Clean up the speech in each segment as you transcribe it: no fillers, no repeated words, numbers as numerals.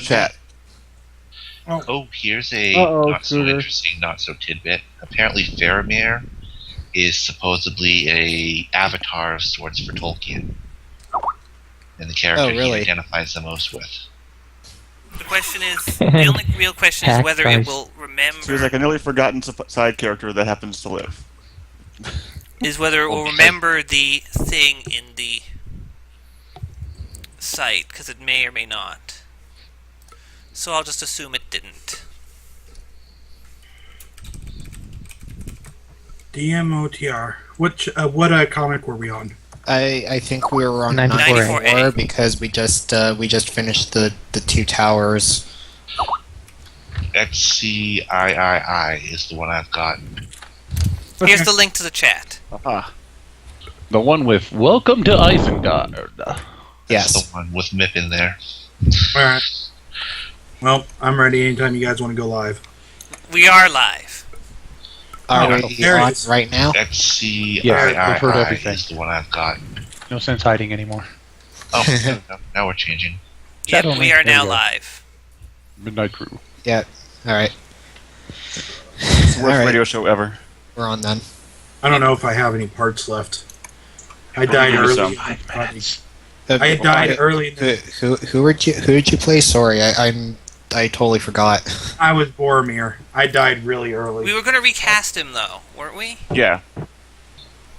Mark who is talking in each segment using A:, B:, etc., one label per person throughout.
A: chat.
B: Oh, here's a not so interesting, not so tidbit. Apparently, Faramir is supposedly a avatar of sorts for Tolkien, and the character he identifies the most with.
C: The question is, the only real question is whether it will remember.
A: So he's like a nearly forgotten side character that happens to live.
C: Is whether it will remember the thing in the site, because it may or may not. So I'll just assume it didn't.
D: DMOTR. What comic were we on?
E: I think we were on
C: 94
E: because we just finished the Two Towers.
B: XCIII is the one I've gotten.
C: Here's the link to the chat.
F: The one with "Welcome to Isengard."
E: Yes.
B: That's the one with Mippin there.
D: Alright. Well, I'm ready anytime you guys want to go live.
C: We are live.
E: Are we on right now?
B: XCIII is the one I've gotten.
F: No sense hiding anymore.
B: Oh, no, now we're changing.
C: Yeah, we are now live.
F: Midnight Crew.
E: Yeah. Alright.
A: It's the worst radio show ever.
E: We're on then.
D: I don't know if I have any parts left. I died early. I died early.
E: Who did you play? Sorry, I totally forgot.
D: I was Boromir. I died really early.
C: We were going to recast him, though, weren't we?
A: Yeah.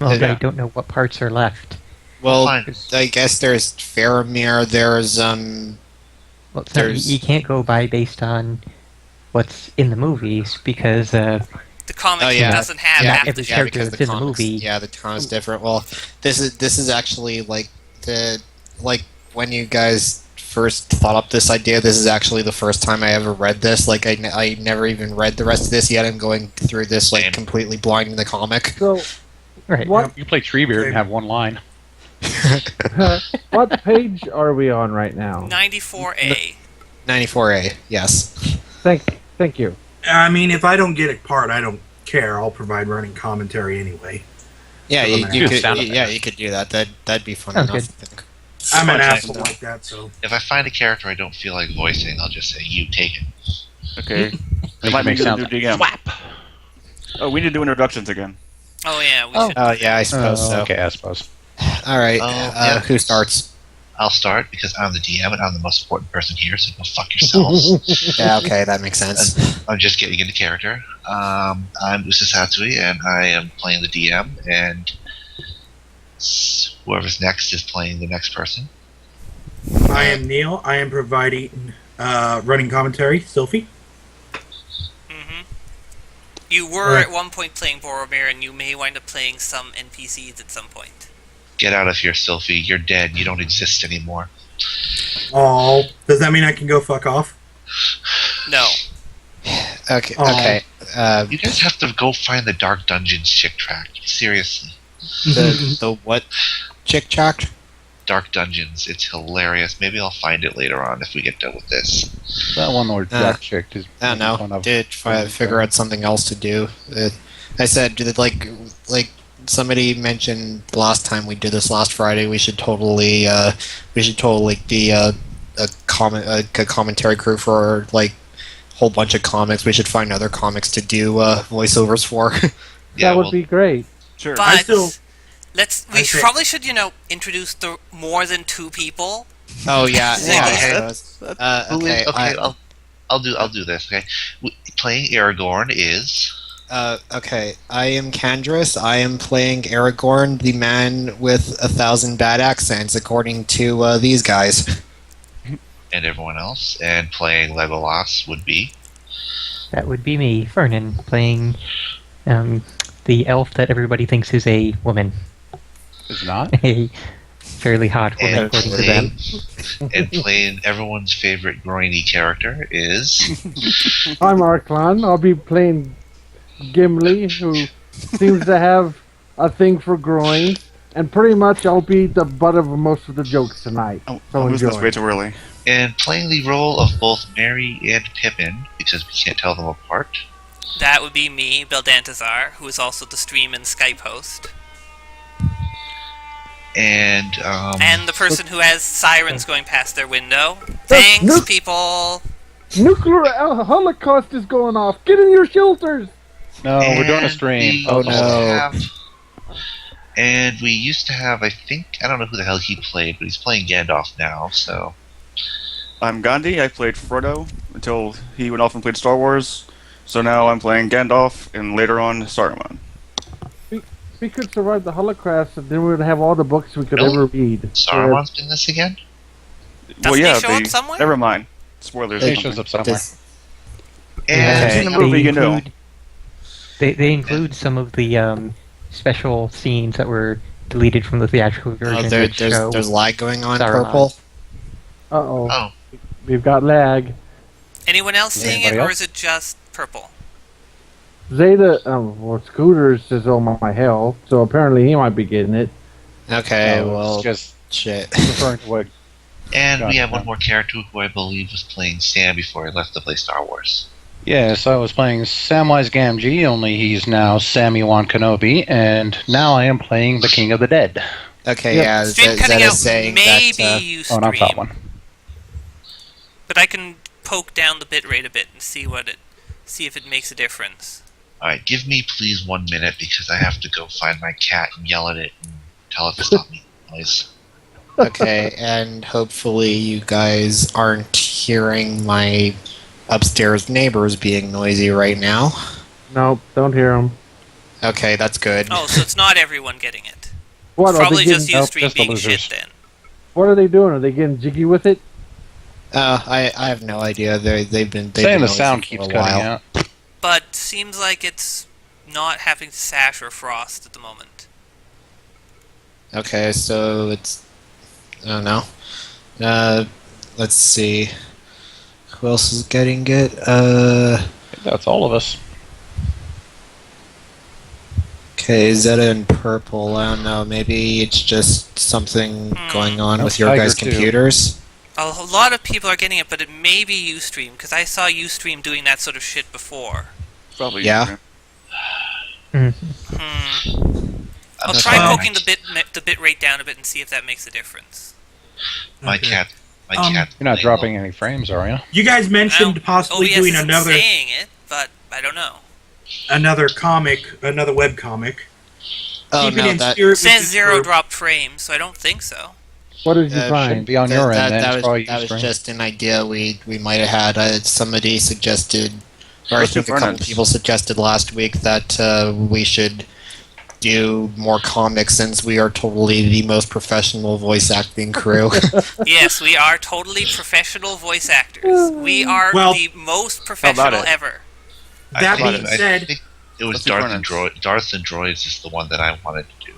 G: Well, I don't know what parts are left.
E: Well, I guess there's Faramir. There's
G: Well, you can't go by based on what's in the movies because
C: the comic doesn't have half
G: every character that's in the movie.
E: Yeah, the comic's different. Well, this is actually like when you guys first thought up this idea. This is actually the first time I ever read this. Like I never even read the rest of this yet. I'm going through this like completely blind in the comic.
H: So,
F: what? You play Treebeard and have one line.
H: What page are we on right now?
C: 94A.
E: 94A. Yes.
H: Thank you.
D: I mean, if I don't get a part, I don't care. I'll provide running commentary anyway.
E: Yeah, you could do that. That'd be fun enough. I think.
D: I'm an asshole like that, so.
B: If I find a character I don't feel like voicing, I'll just say, "You take it."
A: Okay. It might make sense.
F: Swap.
A: Oh, we need to do introductions again.
C: Oh yeah, we should.
E: Oh yeah, I suppose so.
F: Okay, I suppose.
E: All right. Who starts?
B: I'll start because I'm the DM and I'm the most important person here. So go fuck yourselves.
E: Yeah. Okay, that makes sense.
B: I'm just getting into character. I'm UsaSatsui and I am playing the DM, and whoever's next is playing the next person.
D: I am Neil. I am providing running commentary. Silphy.
C: You were at one point playing Boromir, and you may wind up playing some NPCs at some point.
B: Get out of here, Silphy. You're dead. You don't exist anymore.
D: Oh, does that mean I can go fuck off?
C: No.
E: Okay. Okay.
B: You guys have to go find the Dark Dungeons chick track. Seriously.
E: The what chick track?
B: Dark Dungeons. It's hilarious. Maybe I'll find it later on if we get done with this.
F: That one where Jack chick is.
E: I don't know. Did figure out something else to do. I said like somebody mentioned last time we did this last Friday. We should totally be a commentary crew for like a whole bunch of comics. We should find other comics to do voiceovers for.
H: That would be great.
A: Sure.
C: But we probably should, introduce the more than two people.
E: Oh yeah.
B: Okay. I'll do this. Okay. Playing Aragorn is.
E: Okay. I am IMKandras. I am playing Aragorn, the man with 1,000 bad accents, according to these guys.
B: And everyone else, and playing Legolas would be.
G: That would be me, Fernin, playing the elf that everybody thinks is a woman.
F: Is not?
G: A fairly hot woman, according to them.
B: And playing everyone's favorite groiny character is...
H: I'm Arklon. I'll be playing Gimli, who seems to have a thing for groins, and pretty much I'll be the butt of most of the jokes tonight.
A: So enjoy. This way too early.
B: And playing the role of both Merry and Pippin, because we can't tell them apart.
C: That would be me, Beldantazar, who is also the stream and Skype host. And the person who has sirens going past their window. Thanks, people!
H: Nuclear holocaust is going off. Get in your shelters!
F: No, we're doing a stream.
E: Oh no.
B: And we used to have, I don't know who the hell he played, but he's playing Gandalf now, so...
A: I'm Ghandi. I played Frodo until he went off and played Star Wars. So now I'm playing Gandalf, and later on, Saruman.
H: We could survive the Holocaust, and then we would have all the books we could ever read.
B: Saruman's been this again?
C: Doesn't he show up somewhere?
A: Never mind. Spoilers.
F: He shows up somewhere.
B: And
A: in the movie, you know.
G: They include some of the special scenes that were deleted from the theatrical version.
E: There's lag going on,
G: Saruman.
E: Purple.
H: Uh-oh.
B: Oh.
H: We've got lag.
C: Anyone else seeing it,
F: Anybody
C: or
F: else?
C: is it just Purple?
H: Zeta, Scooters says, oh my hell, so apparently he might be getting it.
E: Okay,
F: No,
E: well,
F: it's just
E: shit.
F: referring to what.
B: And we have
F: Gotcha.
B: one more character who I believe was playing Sam before he left to play Star Wars.
F: Yes, I was playing Samwise Gamgee, only he's now Sammy-Wan Kenobi, and now I am playing the King of the Dead.
E: Okay,
H: Yep.
E: yeah,
C: Stream cutting
E: Zeta's
C: out,
E: saying
C: maybe
E: that,
C: you
F: Oh, not
C: stream.
F: that one.
C: But I can poke down the bitrate a bit and see if it makes a difference.
B: Alright, give me please 1 minute because I have to go find my cat and yell at it and tell it to stop making noise.
E: okay, and hopefully you guys aren't hearing my upstairs neighbors being noisy right now.
H: Nope, don't hear him.
E: Okay, that's good.
C: Oh, so it's not everyone getting it.
H: What
C: It's
H: are
C: probably
H: they
C: just
H: getting?
C: Ustream
F: just the
C: being
F: losers.
C: shit then.
H: What are they doing? Are they getting jiggy with it?
E: I have no idea. They've been
F: Saying the
E: noisy
F: sound
E: for
F: keeps
E: a
F: cutting
E: while.
F: out.
C: But seems like it's not having Sash or Frost at the moment.
E: Okay, so it's I don't know. Let's see. Who else is getting it?
F: That's all of us.
E: Okay, Zeta and Purple. I don't know. Maybe it's just something going on with your
F: Tiger
E: guys'
F: too.
E: computers.
C: A lot of people are getting it, but it may be Ustream, because I saw Ustream doing that sort of shit before.
A: Probably.
E: Yeah.
C: I'll
E: That's
C: try
E: fine.
C: poking the bit rate down a bit and see if that makes a difference.
B: My
D: Okay.
B: cat.
F: You're not dropping any frames, are you?
D: You guys mentioned
C: Well,
D: possibly
C: OBS
D: doing
C: isn't
D: another
C: saying it, but I don't know.
D: comic, another web comic.
E: Oh
D: Keeping
E: no,
D: in
E: that
D: spirit
C: It
D: with
C: says
D: the
C: 0
D: group.
C: dropped frames, so I don't think so.
H: What did you
E: shouldn't
H: find?
F: Be on your end, then. It's probably
E: that was
F: Ustream.
E: just an idea we might have had. Somebody suggested, or I
A: Let's do
E: think a couple
A: Fernan's.
E: people suggested last week that we should do more comics since we are totally the most professional voice acting crew.
C: Yes, we are totally professional voice actors. We are
D: Well,
C: the most
A: about
C: professional
A: it?
C: ever.
D: That being
B: I
D: said,
B: think it was
A: Let's do
B: Darth
A: Fernan's.
B: and Droid. Darth and Droids is the one that I wanted to do.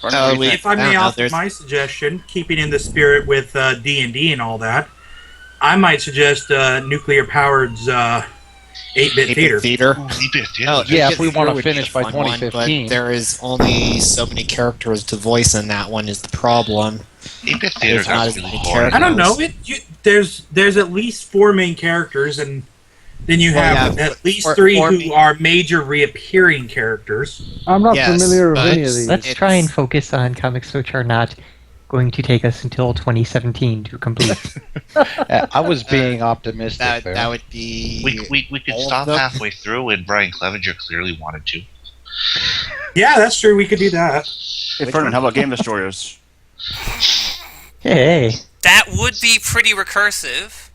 D: if I
E: I
D: may
E: don't know,
D: offer
E: there's-
D: my suggestion, keeping in the spirit with D&D and all that, I might suggest Nuclear Powered's 8-bit theater.
E: Oh,
F: Yeah, if
E: 8-bit
F: we wanna
E: theater would be
F: finish
E: a
F: by
E: fun one,
F: 2015.
E: but there is only so many characters to voice in that one is the problem.
B: 8-bit theater
E: There's not
B: is
E: as
B: really
E: many
B: hard.
D: I don't know. There's at least 4 main characters, and then you
E: Well,
D: have
E: yeah,
D: at least
E: for-
D: 3
E: for
D: who
E: me-
D: are major reappearing characters.
H: I'm not
E: Yes,
H: familiar with
E: but
H: any of these.
G: Let's
E: It's-
G: try and focus on comics which are not going to take us until 2017 to complete.
F: I was being optimistic
E: That
F: there.
E: that would be.
B: We could
E: all of
B: stop
E: them?
B: halfway through, and Brian Clevenger clearly wanted to.
D: Yeah, that's true. We could do that.
A: Hey, Fernin, how about Game Destroyers?
G: Hey,
C: That would be pretty recursive.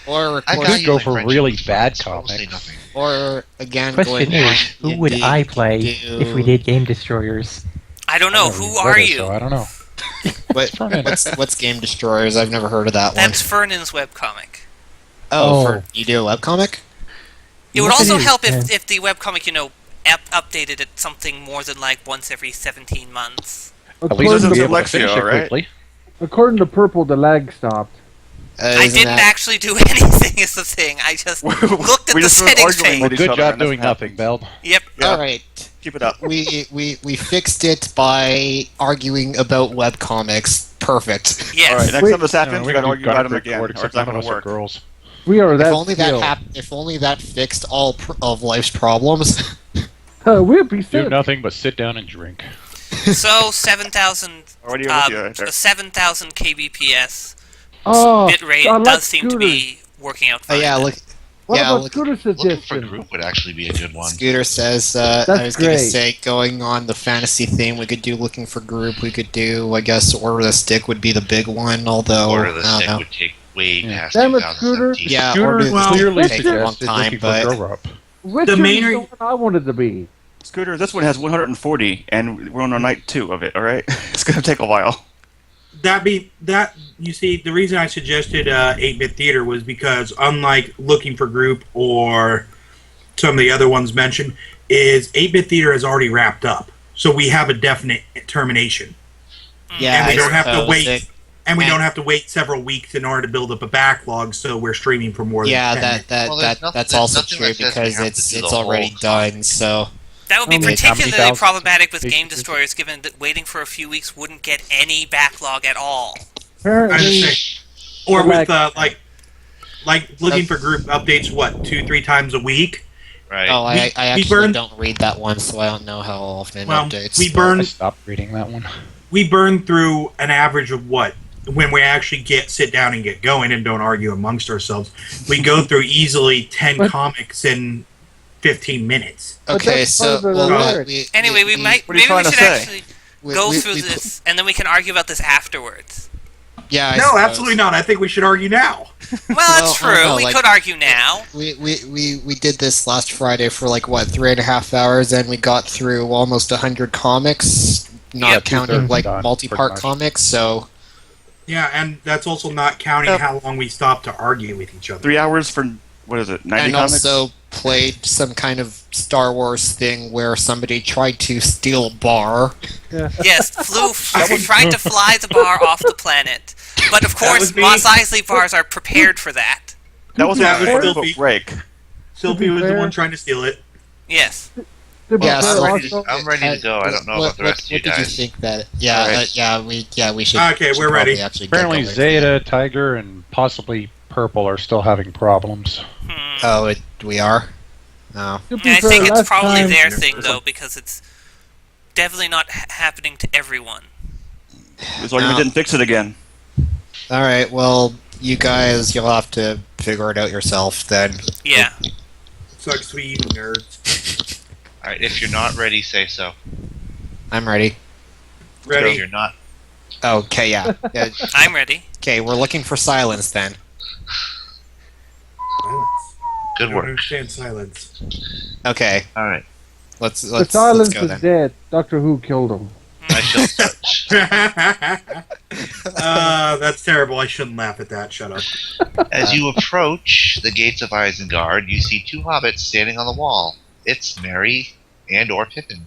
E: Or
B: I've
E: record,
B: got
F: could go
B: you,
F: for
B: French
F: really
B: friends,
F: bad
B: so I will say
F: comics.
B: nothing.
E: or again,
G: question
E: going
G: is, who would I play if we did Game Destroyers?
C: I don't know.
F: I never
C: Who
F: read
C: are
F: it,
C: you?
F: So I don't know.
E: What's Game Destroyers? I've never heard of that
C: That's
E: one.
C: Fernan's webcomic.
E: Oh, you do a webcomic?
C: It would
G: Yes,
C: also
G: is,
C: help
G: yeah.
C: if the webcomic, updated at something more than like once every 17 months.
F: At least
D: According
F: we'll be
D: to,
F: able to
A: Lexio,
F: finish it
A: right?
F: quickly.
H: according to Purple, the lag stopped.
C: I
E: Isn't
C: didn't
E: that-
C: actually do anything is the thing. I just looked at
A: We
C: the
A: just were
C: settings
A: arguing
C: page.
A: with each
F: Good
A: other,
F: job
A: and that's
F: doing
A: what
F: nothing,
A: happened.
F: Bell.
C: Yep.
A: Yeah.
E: All right.
A: Keep it up.
E: We fixed it by arguing about webcomics. Perfect.
C: Yes.
A: All right, next
H: Wait.
A: time this happens, we gotta argue about them again, or
F: Except
A: it's not
F: none of
A: gonna
F: us are
A: work.
F: girls.
H: We are that
E: If only
H: skilled.
E: if only that fixed all of life's problems.
H: We'd be
F: Do
H: sick.
F: nothing but sit down and drink.
C: So 7,000
A: Already with you right there.
C: 7,000 kbps
H: Oh,
C: bitrate
H: I like
C: does seem to
H: Scooter.
C: be working out fine.
E: Yeah, look.
H: What
E: Yeah,
H: about
E: look,
H: Scooter's
B: Looking for
H: suggestion?
B: group would actually be a good one.
E: Scooter says,
H: That's
E: I was going to
H: great.
E: say, going on the fantasy theme, we could do looking for group. We could do, I guess, Order of the Stick would be the big one, although,
B: Order of the
E: I don't
B: Stick
E: know.
B: would take way past
H: Damn it, Scooter.
B: 2017.
E: Yeah,
F: Scooter
E: Order of the
D: well,
E: Stick
F: clearly
E: would take a long
F: suggested
E: time,
F: looking
E: but...
F: for grow up.
H: Witcher
D: The main
H: is
D: re-
H: the one I wanted to be.
A: Scooter, this one has 140, and we're on our night 2 of it, alright? It's gonna take a while.
D: You see, the reason I suggested 8-bit theater was because, unlike Looking for Group or some of the other ones mentioned, is 8-bit theater has already wrapped up, so we have a definite termination,
E: Yeah,
D: and we
E: I
D: don't have to
E: suppose
D: wait.
E: it-
D: And we
E: and-
D: don't have to wait several weeks in order to build up a backlog, so we're streaming for more than 10 minutes.
B: Well, there's nothing-
E: that's
B: there's
E: also
B: nothing
E: true
B: that says we
E: because
B: have to
E: it's
B: do the
E: it's already
B: whole
E: done. So
C: That would be
H: How
F: many
C: particularly
F: thousands
C: problematic with
F: pages?
C: game destroyers, given that waiting for a few weeks wouldn't get any backlog at all.
H: Apparently,
D: Or with
H: Like-
D: like Looking for Group updates, what, 2-3 times a week?
B: Right.
E: oh,
D: We-
E: I
D: we
E: actually
D: burned-
E: don't read that one, so I don't know how often it
D: Well,
E: updates.
D: we
E: but-
D: burn-
F: I stopped reading that one.
D: We burn through an average of what? When we actually sit down and get going and don't argue amongst ourselves, we go through easily 10
H: But-
D: comics in 15 minutes.
H: But
E: Okay,
H: that's
E: so
H: part of the
E: well,
H: lyrics.
C: Anyway, we might
A: what are you
C: maybe we
A: trying to
C: should
A: say?
C: actually go through
E: we-
C: this, and then we can argue about this afterwards.
E: Yeah, I
D: No,
E: suppose.
D: absolutely not. I think we should argue now.
C: Well,
E: Well,
C: that's
E: I don't
C: true.
E: know,
C: We
E: like-
C: could argue now.
E: We did this last Friday for like what 3.5 hours, and we got through almost 100 comics, not
C: Yep.
E: counting
F: Two-thirds
E: like
F: done,
E: multi-part
F: pretty much.
E: comics. So
D: Yeah, and that's also not counting
A: Yep.
D: how long we stop to argue with each other.
A: 3 hours for, what is it, 90
E: and
A: comics?
E: also played some kind of Star Wars thing where somebody tried to steal a bar.
C: Yes, tried to fly the bar off the planet, but of course,
D: was me.
C: Mos Eisley bars are prepared for that.
A: That was
D: That
A: a
D: was
A: quote
D: Sylvie.
A: break.
D: Sylvie was the
H: fair-
D: one trying to steal it.
C: Yes.
H: To be
E: Yeah,
H: fair,
E: so-
H: also-
B: I'm ready to go. I don't know
E: What-
B: about the rest of you
E: what did
B: guys.
E: you think that? Yeah,
A: Alright.
E: we should.
D: Okay,
E: should
D: we're ready.
E: probably actually get
F: Apparently,
E: going.
F: Zeta, Tiger, and possibly Purple are still having problems.
E: Oh, we are. Oh.
H: to be
C: And I
H: fair,
C: think it's
H: last
C: probably
H: time-
C: their thing, though, because it's definitely not happening to everyone.
A: This argument
E: No.
A: didn't fix it again.
E: All right. Well, you guys, you'll have to figure it out yourself then.
C: Yeah.
D: Sucks to be you nerds.
B: Alright, if you're not ready, say so.
E: I'm ready.
B: If
D: Ready?
B: you're not,
E: Okay, yeah. Yeah,
C: I'm ready.
E: okay, we're looking for silence then.
D: Silence. I
B: good
D: don't
B: work.
D: understand silence.
E: Okay,
B: Alright.
E: let's
H: The silence
E: go
H: is
E: then.
H: dead. Doctor Who killed him.
B: I shall touch.
D: That's terrible. I shouldn't laugh at that. Shut up.
B: As you approach the gates of Isengard, you see 2 hobbits standing on the wall. It's Merry and or Pippin.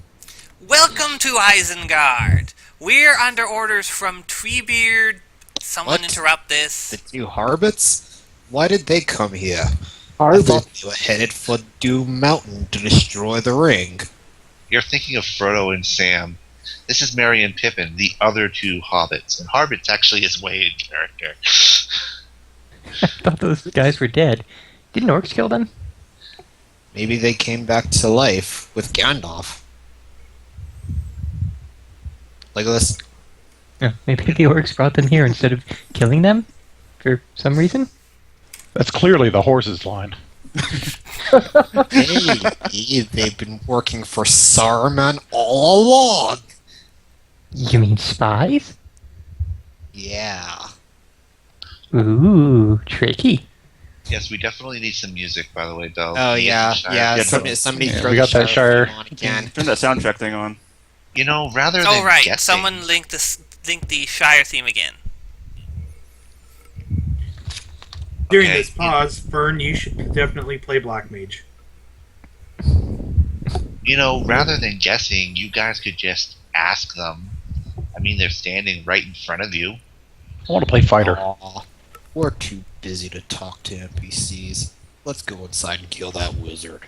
C: Welcome to Isengard. We're under orders from Treebeard. Someone
E: What?
C: interrupt this.
E: The 2 Harbits? Why did they come here? I
H: Hard
E: thought they were headed for Doom Mountain to destroy the ring.
B: You're thinking of Frodo and Sam. This is Merry and Pippin, the other 2 hobbits. And Hobbits actually is way in character.
G: I thought those guys were dead. Didn't orcs kill them?
E: Maybe they came back to life with Gandalf. Legolas?
G: No, maybe the orcs brought them here instead of killing them? For some reason?
F: That's clearly the horse's line.
E: Hey, they've been working for Saruman all along.
G: You mean spies?
E: Yeah.
G: Ooh, tricky.
B: Yes, we definitely need some music, by the way, Bill.
E: Oh yeah, yeah.
A: Yeah,
E: Somebody
F: yeah,
E: throw
F: we
E: the
F: got that Shire.
E: theme on again.
A: Turn that soundtrack thing on.
B: You know, rather
C: Oh
B: than
C: right,
B: guessing,
C: someone link the Shire theme again.
D: During
B: Okay.
D: this pause, Fern, you should definitely play Black Mage.
B: you know, rather than guessing, you guys could just ask them. I mean, they're standing right in front of you.
F: I want to play fighter.
E: Aw, we're too busy to talk to NPCs. Let's go inside and kill that wizard.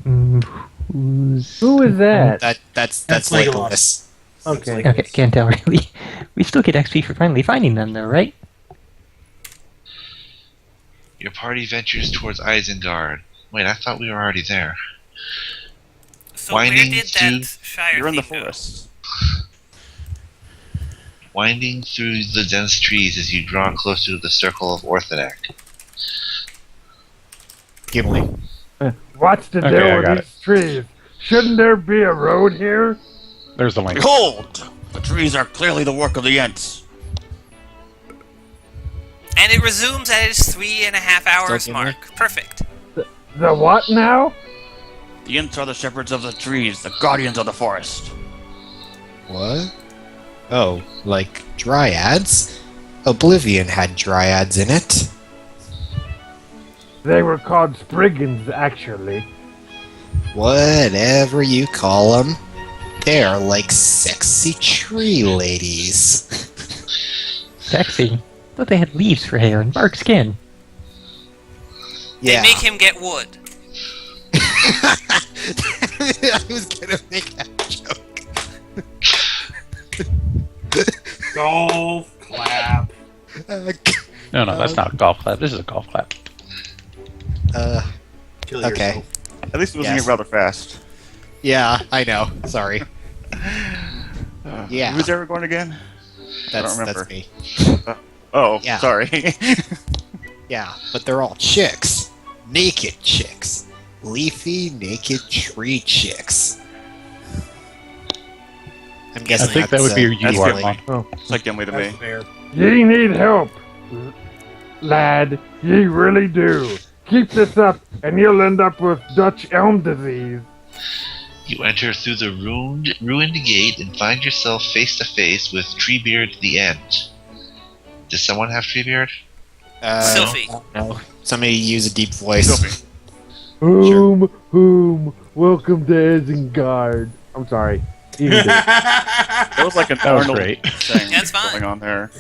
G: Who's...
H: Who is that?
E: That's
D: That's
E: Legolas.
H: Okay.
G: Okay, can't tell really. We still get XP for finally finding them though, right?
B: Your party ventures towards Isengard. Wait, I thought we were already there.
C: So where
B: Winding
C: did
B: through-
C: that Shire
A: You're in the
C: theme go?
A: forest.
B: Winding through the dense trees as you draw closer to the circle of Orthodox.
E: Gimli.
H: What's the
F: Okay,
H: deal
F: I
H: with
F: got
H: these trees? Shouldn't there be a road here?
F: There's the link.
A: Behold! The trees are clearly the work of the Ents.
C: And it resumes at its 3.5 hours
E: Still Gimli?
C: mark. Perfect.
H: The what now?
A: The Ents are the shepherds of the trees, the guardians of the forest.
E: What? Oh, like dryads? Oblivion had dryads in it.
H: They were called Spriggans, actually.
E: Whatever you call them, they're like sexy tree ladies.
G: Sexy. Thought they had leaves for hair and bark skin.
C: They
E: Yeah.
C: make him get wood.
E: I was gonna make that joke.
D: Golf clap.
F: No, that's not a golf clap. This is a golf clap.
D: Kill
E: Okay.
D: yourself.
A: At least it was
E: Yes.
A: moving rather fast.
E: Yeah, I know. Sorry. Yeah.
A: Who's Aragorn again?
E: That's
A: remember.
E: me.
A: Oh,
E: Yeah.
A: sorry.
E: Yeah, but they're all chicks. Naked chicks. Leafy, naked tree chicks. I'm
F: I
E: guessing
F: think that would be you,
A: that's
F: Arklon.
A: It's like Gimli to me.
D: That's fair.
H: Ye need help, lad. Ye really do. Keep this up, and you'll end up with Dutch elm disease.
B: You enter through the ruined gate and find yourself face to face with Treebeard the Ent. Does someone have Treebeard?
C: Sylphie.
E: No. Somebody use a deep voice.
A: Sylphie.
H: Welcome to Isengard. I'm sorry.
A: That was like an
F: That was
A: Arnold
F: great.
A: thing
C: That's fine.
A: going on there.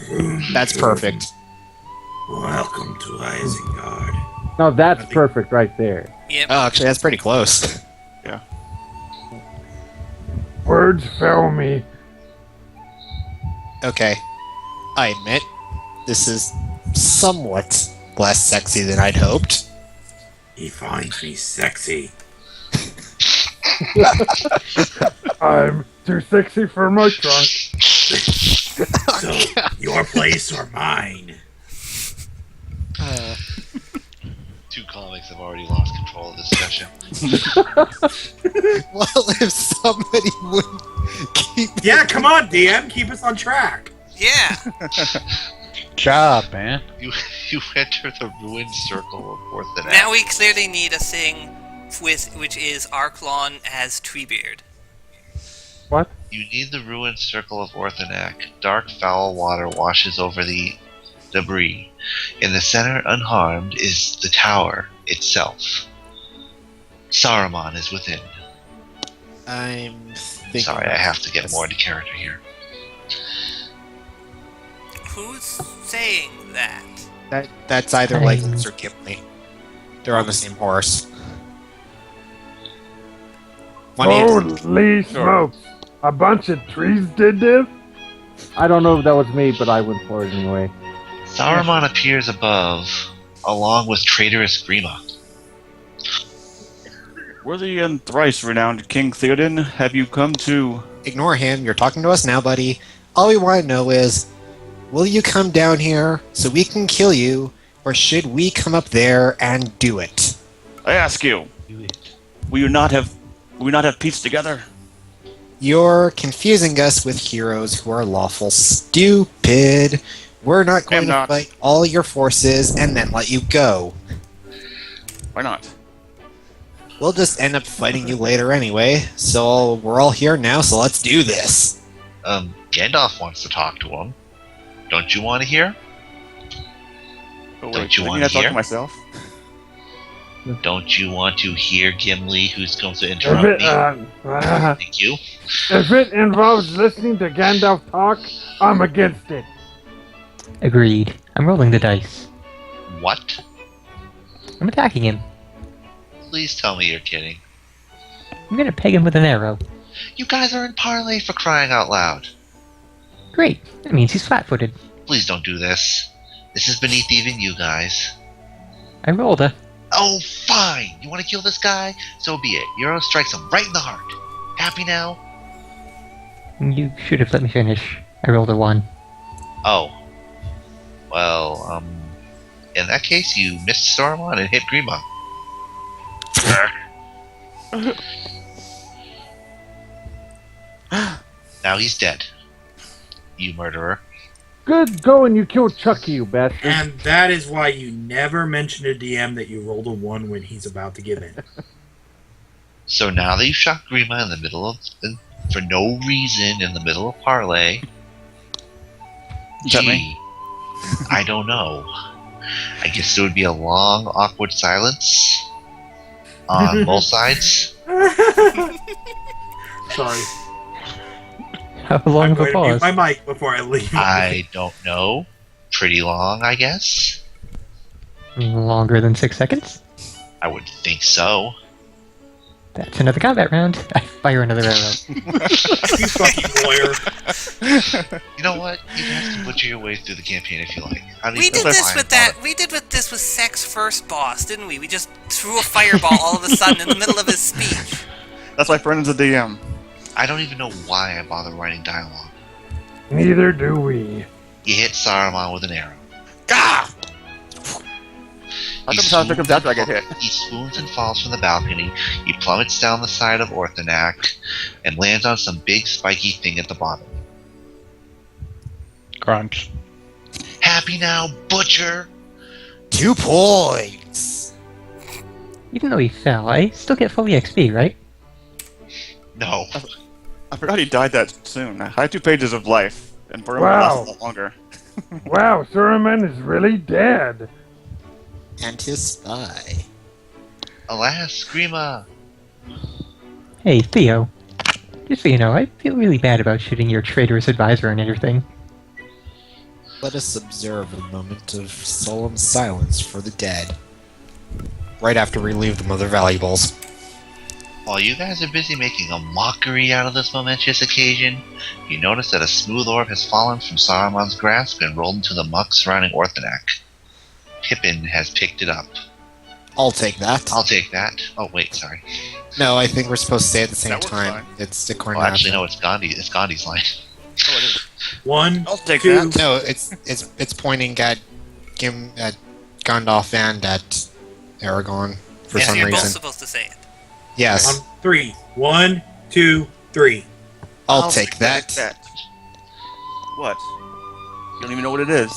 E: That's perfect.
D: Welcome to Isengard.
H: No, that's perfect right there.
C: Yep.
E: Oh, actually, that's pretty close.
H: Words fail me.
E: Okay. I admit, this is somewhat less sexy than I'd hoped.
D: He finds me sexy.
H: I'm too sexy for my trunk.
D: So, your place or mine?
B: Two comics have already lost control of this session.
E: Well, if somebody would keep...
D: Yeah, come on, DM. Keep us on track.
C: Yeah.
F: Job, man.
B: You enter the ruined circle of Orthodox.
C: Now we clearly need a thing which is Arklon as Treebeard.
H: What?
B: You need the ruined circle of Orthodox. Dark, foul water washes over the debris. In the center, unharmed, is the tower itself. Saruman is within.
E: I'm thinking...
B: Sorry, I have to get more into character here.
C: Who's saying that?
E: That's either Legolas or Gimli. They're on the same horse.
H: Holy smokes! A bunch of trees did this? I don't know if that was me, but I went for it anyway.
B: Saruman appears above, along with traitorous Grima.
A: Worthy and thrice renowned King Theoden, have you come to...
E: Ignore him. You're talking to us now, buddy. All we want to know is, will you come down here so we can kill you, or should we come up there and do it?
A: I ask you, will you not have peace together?
E: You're confusing us with heroes who are lawful stupid. We're not going to
A: not.
E: fight all your forces and then let you go.
A: Why not?
E: We'll just end up fighting you later anyway, so we're all here now, so let's do this.
B: Gandalf wants to talk to him. Don't you want to hear?
A: Oh, wait,
B: Don't you
A: didn't
B: wanna
A: I talk
B: hear?
A: to myself?
B: Don't you want to hear Gimli, who's going to
H: If
B: interrupt
H: it,
B: me?
H: uh,
B: Thank you.
H: if it involves listening to Gandalf talk, I'm against it.
G: Agreed. I'm rolling the dice.
B: What?
G: I'm attacking him.
B: Please tell me you're kidding.
G: I'm gonna peg him with an arrow.
B: You guys are in parlay for crying out loud.
G: Great. That means he's flat-footed.
B: Please don't do this. This is beneath even you guys.
G: I rolled a...
B: Oh, fine. You want to kill this guy? So be it. Your arrow strikes him right in the heart. Happy now?
G: You should have let me finish. I rolled a 1.
B: Oh. Well, in that case, you missed Saruman and hit Grima. Now he's dead. You murderer.
H: Good going, you killed Chucky, you bastard.
D: And that is why you never mention to DM that you rolled a 1 when he's about to give in.
B: So now that you shot Grima in the middle of, for no reason, in the middle of parlay.
A: Is that me?
B: I don't know. I guess there would be a long, awkward silence on both sides.
D: Sorry.
G: How long
D: I'm
G: of a
D: going to mute
G: pause?
D: my mic before I leave.
B: I don't know. Pretty long, I guess.
G: Longer than 6 seconds?
B: I would think so.
G: That's another combat round. I fire another arrow.
D: You fucking lawyer.
B: You know what? You guys can butcher your way through the campaign if you like.
C: We did this with that. We did with this with Sex First Boss, didn't we? We just threw a fireball all of a sudden in the middle of his speech.
A: That's why Fernan's a DM.
B: I don't even know why I bother writing dialogue.
H: Neither do we.
B: You hit Saruman with an arrow.
A: Gah! How come sound effect comes after I get hit?
B: He swoons and falls from the balcony. He plummets down the side of Orthonak and lands on some big spiky thing at the bottom.
F: Crunch.
B: Happy now, butcher!
E: 2 points.
G: Even though he fell, I still get fully XP, right?
B: No.
A: I forgot he died that soon. I had 2 pages of life, and Boromir
H: Wow.
A: lasted a lot longer.
H: Wow, Saruman is really dead.
E: And his spy.
B: Alas, Grima!
G: Hey, Theo. Just so you know, I feel really bad about shooting your traitorous advisor and everything.
E: Let us observe a moment of solemn silence for the dead. Right after we leave them of their valuables.
B: While you guys are busy making a mockery out of this momentous occasion, you notice that a smooth orb has fallen from Saruman's grasp and rolled into the muck surrounding Orthonak. Pippin has picked it up.
E: I'll take that.
B: I'll take that. Oh, wait, sorry.
E: No, I think we're supposed to say at the same
A: That works
E: time.
A: fine.
E: It's the
B: Oh,
E: corner.
B: actually, no, it's Ghandi. It's Gandhi's line.
A: Oh, it is.
D: 1,
A: I'll take
D: 2,
A: that.
E: No, it's pointing at at Gandalf and at Aragorn for
B: Yeah,
C: So
E: some
C: you're both
E: reason.
C: supposed to say it.
E: Yes,
D: on 3. 1, 2, 3.
E: I'll take that.
A: What? You don't even know what it is.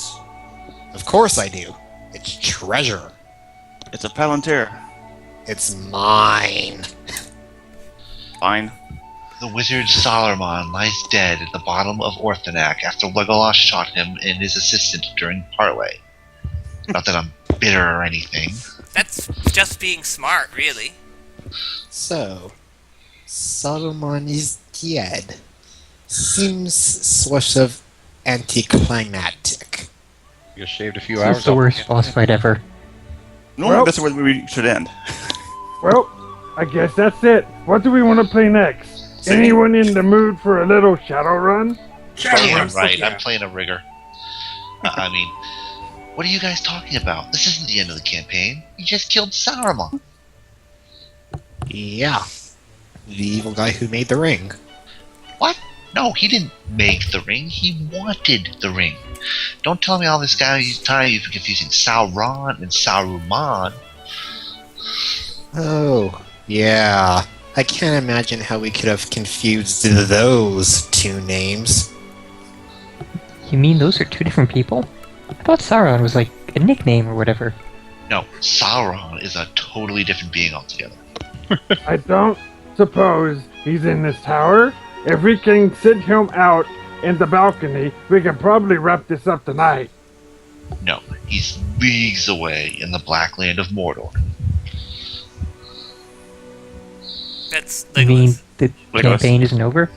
E: Of course I do. It's treasure.
A: It's a Palantir.
E: It's mine.
A: Fine.
B: The wizard Saruman lies dead at the bottom of Orthonak after Legolas shot him and his assistant during parley. Not that I'm bitter or anything.
C: That's just being smart, really.
E: So, Saruman is dead. Seems sort of anticlimactic.
F: You shaved a few
G: This
F: hours
G: is the
F: off
G: worst
F: the
G: boss fight ever.
A: Normally,
H: Well-
A: that's where we should end.
H: Well, I guess that's it. What do we want to play next?
A: Singing.
H: Anyone in the mood for a little Shadowrun?
B: Yeah,
D: Shadowrun,
B: right.
D: yeah.
B: I'm playing a rigger. I mean, what are you guys talking about? This isn't the end of the campaign. You just killed Saruman.
E: Yeah. The evil guy who made the ring.
B: What? No, he didn't make the ring. He wanted the ring. Don't tell me all this guy's time you've been confusing Sauron and Saruman.
E: Oh, yeah. I can't imagine how we could have confused those 2 names.
G: You mean those are 2 different people? I thought Sauron was like a nickname or whatever.
B: No, Sauron is a totally different being altogether.
H: I don't suppose he's in this tower. If we can sit him out in the balcony, we can probably wrap this up tonight.
B: No, he's leagues away in the black land of Mordor.
C: That's
G: You mean
C: Legolas.
G: the
A: Legolas.
G: campaign isn't over?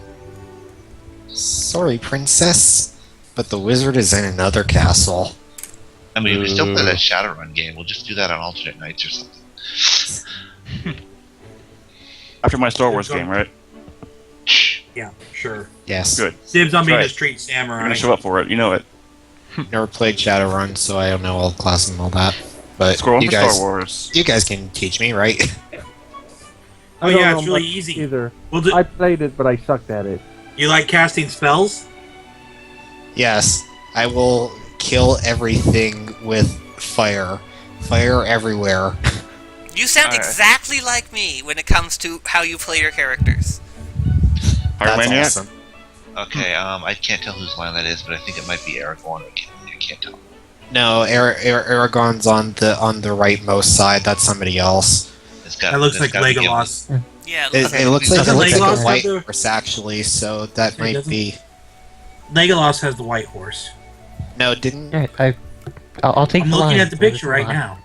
E: Sorry, princess, but the wizard is in another castle.
B: I mean, we still play that Shadowrun game. We'll just do that on alternate nights or something.
A: After my Star Wars game, right?
D: Yeah, sure.
E: Yes.
A: Good.
D: Dibs on being
A: Right.
D: a street
A: I'm
D: samurai.
A: gonna show up for it. You know it.
E: Never played Shadowrun, so I don't know all the classes and all that. But
A: Scroll
E: you
A: for
E: guys,
A: Star Wars.
E: you guys can teach me, right?
D: Oh
H: I don't
D: yeah,
H: know
D: it's really
H: much
D: easy.
H: either.
D: Well,
H: I played it, but I sucked at it.
D: you like casting spells?
E: Yes, I will kill everything with fire. Fire everywhere.
C: You sound
A: Alright.
C: exactly like me when it comes to how you play your characters.
E: That's
A: Maniac?
E: awesome.
B: Okay, I can't tell whose line that is, but I think it might be Aragorn. I can't tell.
E: No, Aragorn's on the rightmost side. That's somebody else.
D: That looks like Legolas.
C: Yeah,
E: It looks like
D: Doesn't
E: a
D: Legolas
E: white
D: have the-
E: horse actually. So that
D: It
E: might
D: doesn't-
E: be.
D: Legolas has the white horse.
E: No, didn't.
G: Alright, I'll take
D: I'm
G: the
D: looking
G: line.
D: at the picture right now.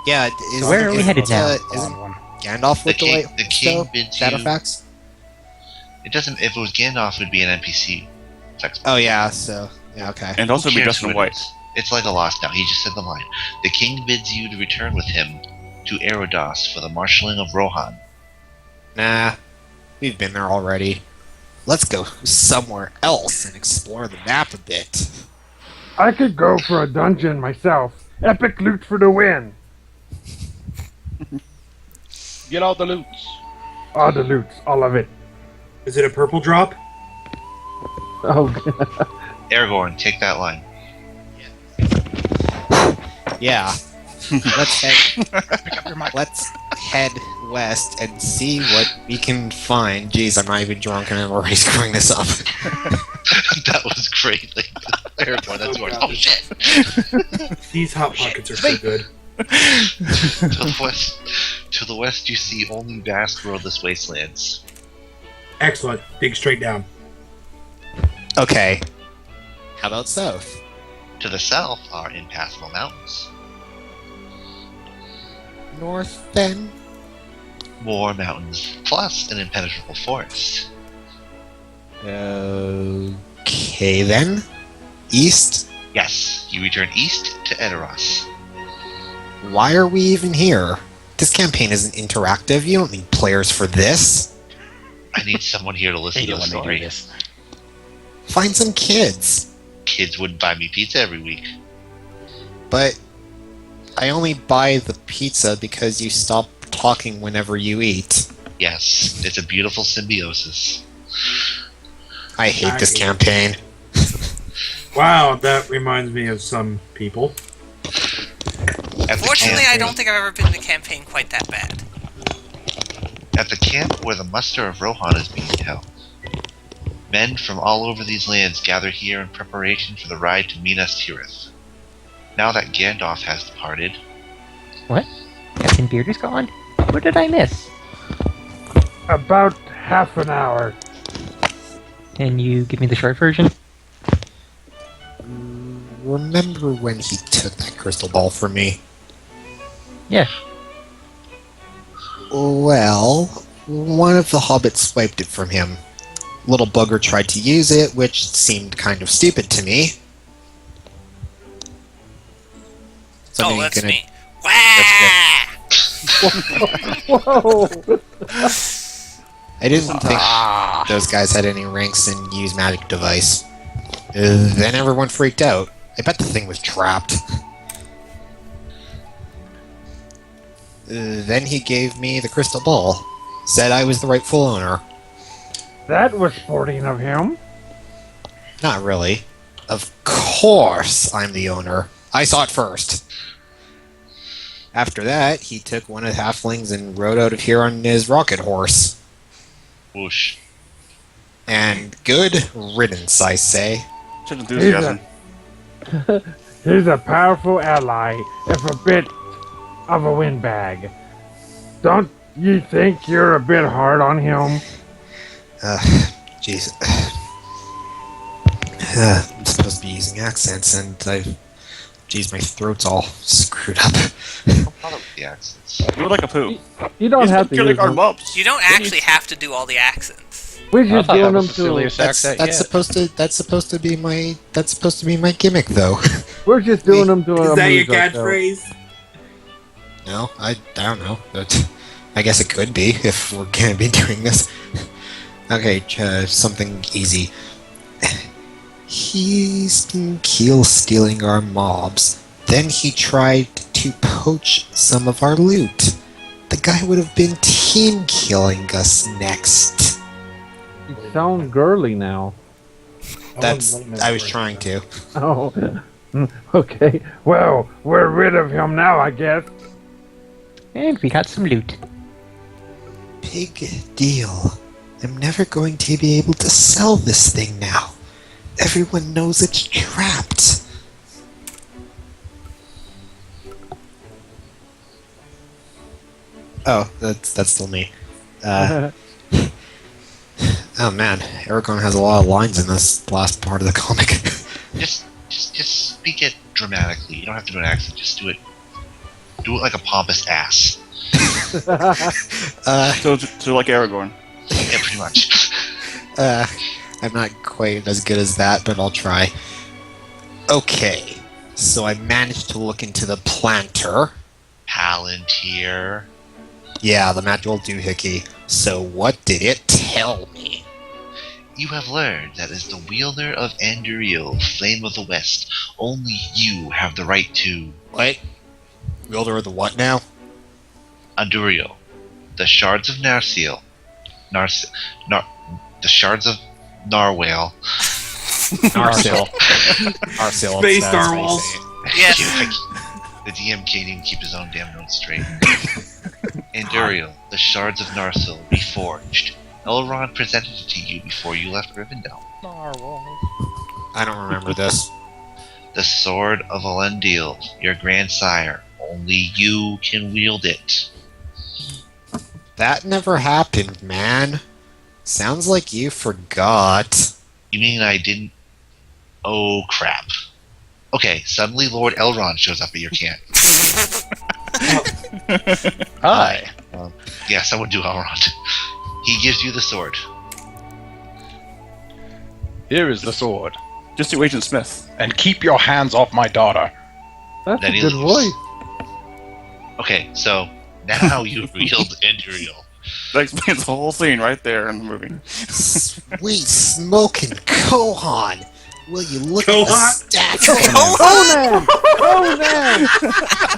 E: Yeah. Is,
G: So where are we headed now?
E: Isn't Gandalf with the white
B: The
E: horse?
B: king
E: though?
B: bids you.
E: Shadowfax?
B: It doesn't. If it was Gandalf, it would be an NPC. Text.
E: Oh yeah. So yeah. Okay.
A: And also
B: Who
A: be
B: cares
A: Justin
B: who it
A: White.
B: is? It's Legolas now. He just said the line. The king bids you to return with him to Erodos for the marshalling of Rohan.
E: Nah, we've been there already. Let's go somewhere else and explore the map a bit.
H: I could go for a dungeon myself. Epic loot for the win.
F: Get all the loots.
H: All the loot, all of it.
D: Is it a purple drop?
H: Oh,
B: Aragorn, take that line.
E: Yeah. Let's head west and see what we can find. Jeez, I'm not even drunk and I'm already screwing this up.
B: That was great. Like, Aragorn, that's yours. Oh shit!
D: These hot pockets are so good.
B: To the west, you see only vast roadless wastelands.
D: Excellent. Dig straight down.
E: Okay. How about south?
B: To the south are impassable mountains.
E: North, then?
B: More mountains, plus an impenetrable forest.
E: Okay, then. East?
B: Yes, you return east to Edoras.
E: Why are we even here? This campaign isn't interactive. You don't need players for this.
B: I need someone here to listen to the story.
E: Find some kids.
B: Kids wouldn't buy me pizza every week.
E: But I only buy the pizza because you stop talking whenever you eat.
B: Yes, it's a beautiful symbiosis.
E: I hate this campaign.
D: Wow, that reminds me of some people.
C: Fortunately, I don't think I've ever been in a campaign quite that bad.
B: At the camp where the muster of Rohan is being held, men from all over these lands gather here in preparation for the ride to Minas Tirith. Now that Gandalf has departed,
G: What? Captain Beard is gone? What did I miss?
H: about half an hour.
G: Can you give me the short version?
E: Remember when he took that crystal ball from me?
G: Yeah.
E: Well, one of the hobbits swiped it from him. Little bugger tried to use it, which seemed kind of stupid to me.
C: Oh, that's me. Wah!
H: Whoa!
E: I didn't think those guys had any ranks in use magic device. Then everyone freaked out. I bet the thing was trapped. Then he gave me the crystal ball. Said I was the rightful owner.
H: That was sporting of him.
E: Not really. Of course I'm the owner. I saw it first. After that, he took one of the halflings and rode out of here on his rocket horse.
B: whoosh.
E: And good riddance, I say.
A: Such enthusiasm.
H: He's a powerful ally, if a bit of a windbag. Don't you think you're a bit hard on him?
E: Jeez. I'm supposed to be using accents, and Jeez, my throat's all screwed up.
B: No problem with the accents.
A: You look like a poo.
H: You don't have to
A: You're
H: use
A: like our
H: them.
A: mops.
C: You don't actually have to do all the accents.
H: We're just doing them
F: the
H: to.
F: silliest accent
E: That's
F: yet.
E: supposed to be my gimmick, though.
H: We're just doing them to.
D: Is that your
H: amuse ourselves.
D: catchphrase?
E: No, I don't know. But I guess it could be if we're gonna be doing this. Okay, something easy. He's been keel stealing our mobs. Then he tried to poach some of our loot. The guy would have been team killing us next?
H: You sound girly now.
E: I was trying to.
H: Oh, okay. Well, we're rid of him now, I guess.
G: And we got some loot.
E: Big deal. I'm never going to be able to sell this thing now. Everyone knows it's trapped. Oh, that's still me. Oh man, Aragorn has a lot of lines in this last part of the comic.
B: Just speak it dramatically. You don't have to do an accent. Just do it. Do it like a pompous ass.
A: So like Aragorn.
B: Yeah, pretty much.
E: I'm not quite as good as that, but I'll try. Okay, so I managed to look into the planter.
B: Palantir.
E: Yeah, the magical doohickey. So what did it tell me?
B: You have learned that as the wielder of Anduril, Flame of the West, only you have the right to...
E: What? Wielder of the what now?
B: Anduril. The shards of Narsil. The shards of Narwhale.
E: Narsil. Narsil.
D: Space
E: that's how you
D: narwhals.
E: say it.
C: Yes.
B: The DM can't even keep his own damn notes straight. Anduril, the shards of Narsil, reforged. Elrond presented it to you before you left Rivendell.
E: I don't remember this.
B: The sword of Elendil, your grandsire. Only you can wield it.
E: That never happened, man. Sounds like you forgot.
B: You mean I didn't? Oh, crap. Okay, suddenly Lord Elrond shows up at your camp.
F: Hi.
B: Yeah, someone do Elrond. He gives you the sword.
F: Here is the sword.
A: Just do Agent Smith.
F: And keep your hands off my daughter.
H: That's
B: Then
H: a
B: he
H: good
B: leaves.
H: voice.
B: Okay, so now you wield Anduril.
A: That explains the whole scene right there in the movie.
E: Sweet smoking Kohan! Will you look at the
D: Kohan?
E: stats?
H: Conan!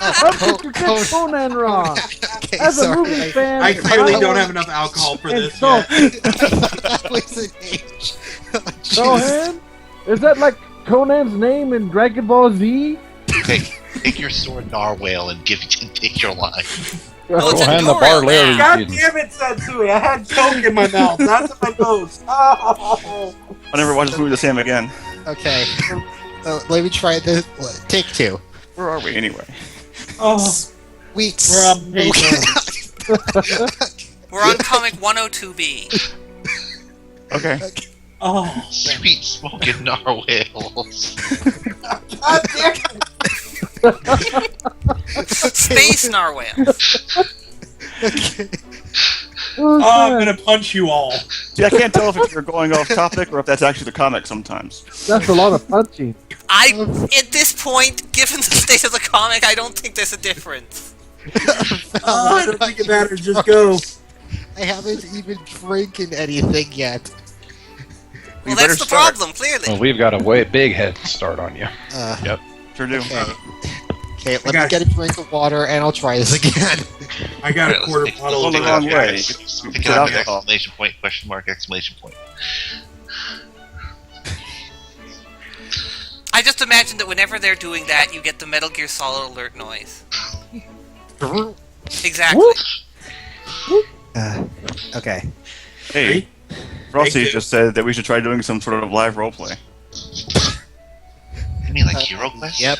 H: How did you get Conan wrong?
E: Okay,
H: As a
E: sorry.
H: movie fan,
D: I clearly
H: I
D: don't
H: was-
D: have enough alcohol for
H: and
D: this
H: so-
D: yet.
E: That was an age. Oh, jeez.
H: Conan? Is that like Conan's name in Dragon Ball Z?
B: Take your sword Narwhale and take your life.
C: Oh, it's
F: Go
C: a
F: hand the
C: Doriel
F: Barlayer.
C: now.
D: God damn it, Satsui! I had coke in my mouth. That's in my nose. Oh.
A: I'll never watch this movie the same again.
E: Okay. Let me try this. Take two.
A: Where are we anyway?
D: Oh.
E: Sweet
D: We're on
E: smoking.
C: We're on comic 102B.
A: Okay.
D: Oh.
B: Sweet smoking narwhals.
D: God damn it.
C: Space Narwhal.
D: Oh, I'm gonna punch you all.
A: See, I can't tell if you're going off topic or if that's actually the comic sometimes.
H: That's a lot of punching.
C: At this point, given the state of the comic, I don't think there's a difference.
D: Oh, I don't think it matters. Just go.
E: I haven't even drinking anything yet.
C: Well,
A: better
C: that's the
A: start.
C: problem, clearly.
F: Well, we've got a way big head start on you.
A: Sure do.
E: Okay, let me get a drink of water and I'll try this again.
D: I got a
B: Alright,
D: quarter
B: let's
D: bottle
A: Go
D: of
A: the
B: take
A: wrong
B: it
A: way.
B: out,
A: It's
B: Take it out with
A: alcohol.
B: exclamation point, question mark, exclamation point.
C: I just imagine that whenever they're doing that, you get the Metal Gear Solid alert noise. Exactly.
E: Okay.
A: Hey, Frosty just said that we should try doing some sort of live roleplay.
B: You mean like Hero Quest?
E: Yep.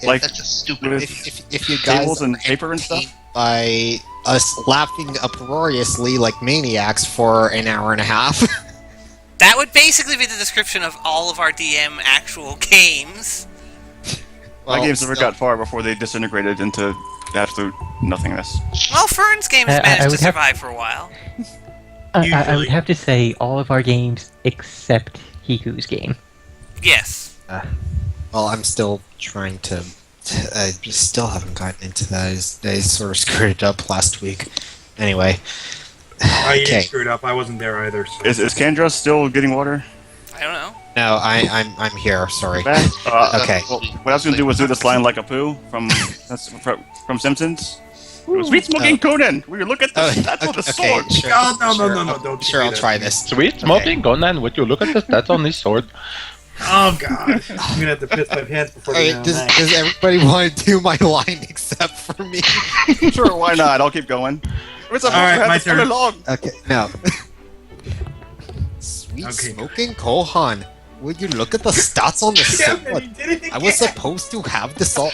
A: Like
B: That's a stupid
A: with
B: idea.
E: If you guys
A: tables and
E: are
A: paper and stuff?
E: entertained by us laughing uproariously like maniacs for an hour and a half.
C: That would basically be the description of all of our DM actual games.
A: My games never
E: still-
A: got far before they disintegrated into absolute nothingness.
C: Well, Fern's game has
G: I
C: managed to
G: would have-
C: survive for a while.
G: I
D: Usually.
G: would have to say all of our games except Hiku's game.
C: Yes.
E: Well, I'm still trying to. I still haven't gotten into that. I sort of screwed it up last week. Anyway.
D: Oh, you
E: Okay.
D: screwed up. I wasn't there either. So.
A: Is Kandras still getting water?
C: I don't know.
E: No, I'm here. Sorry. Okay.
A: Well, what I was going to do was do this line like a poo from Simpsons. It was sweet smoking Conan. Will you look at the stats on the sword?
E: Sure,
D: No, don't
E: Sure,
D: do
E: I'll
D: that.
E: try this.
F: Sweet smoking Conan, would you look at the stats on this sword?
D: Oh god, I'm gonna have to piss my pants before the
E: Alright,
D: round
E: does,
D: nine.
E: does everybody want to do my line except for me?
A: Sure, why not? I'll keep going. We're supposed
D: Alright,
A: to have
D: my
A: this all
D: turn.
A: along.
E: Okay, no. Sweet
D: Okay.
E: smoking Kohan. Would you look at the stats on the
D: Damn
E: sword?
D: it, he did it
E: I was
D: again.
E: supposed to have this all.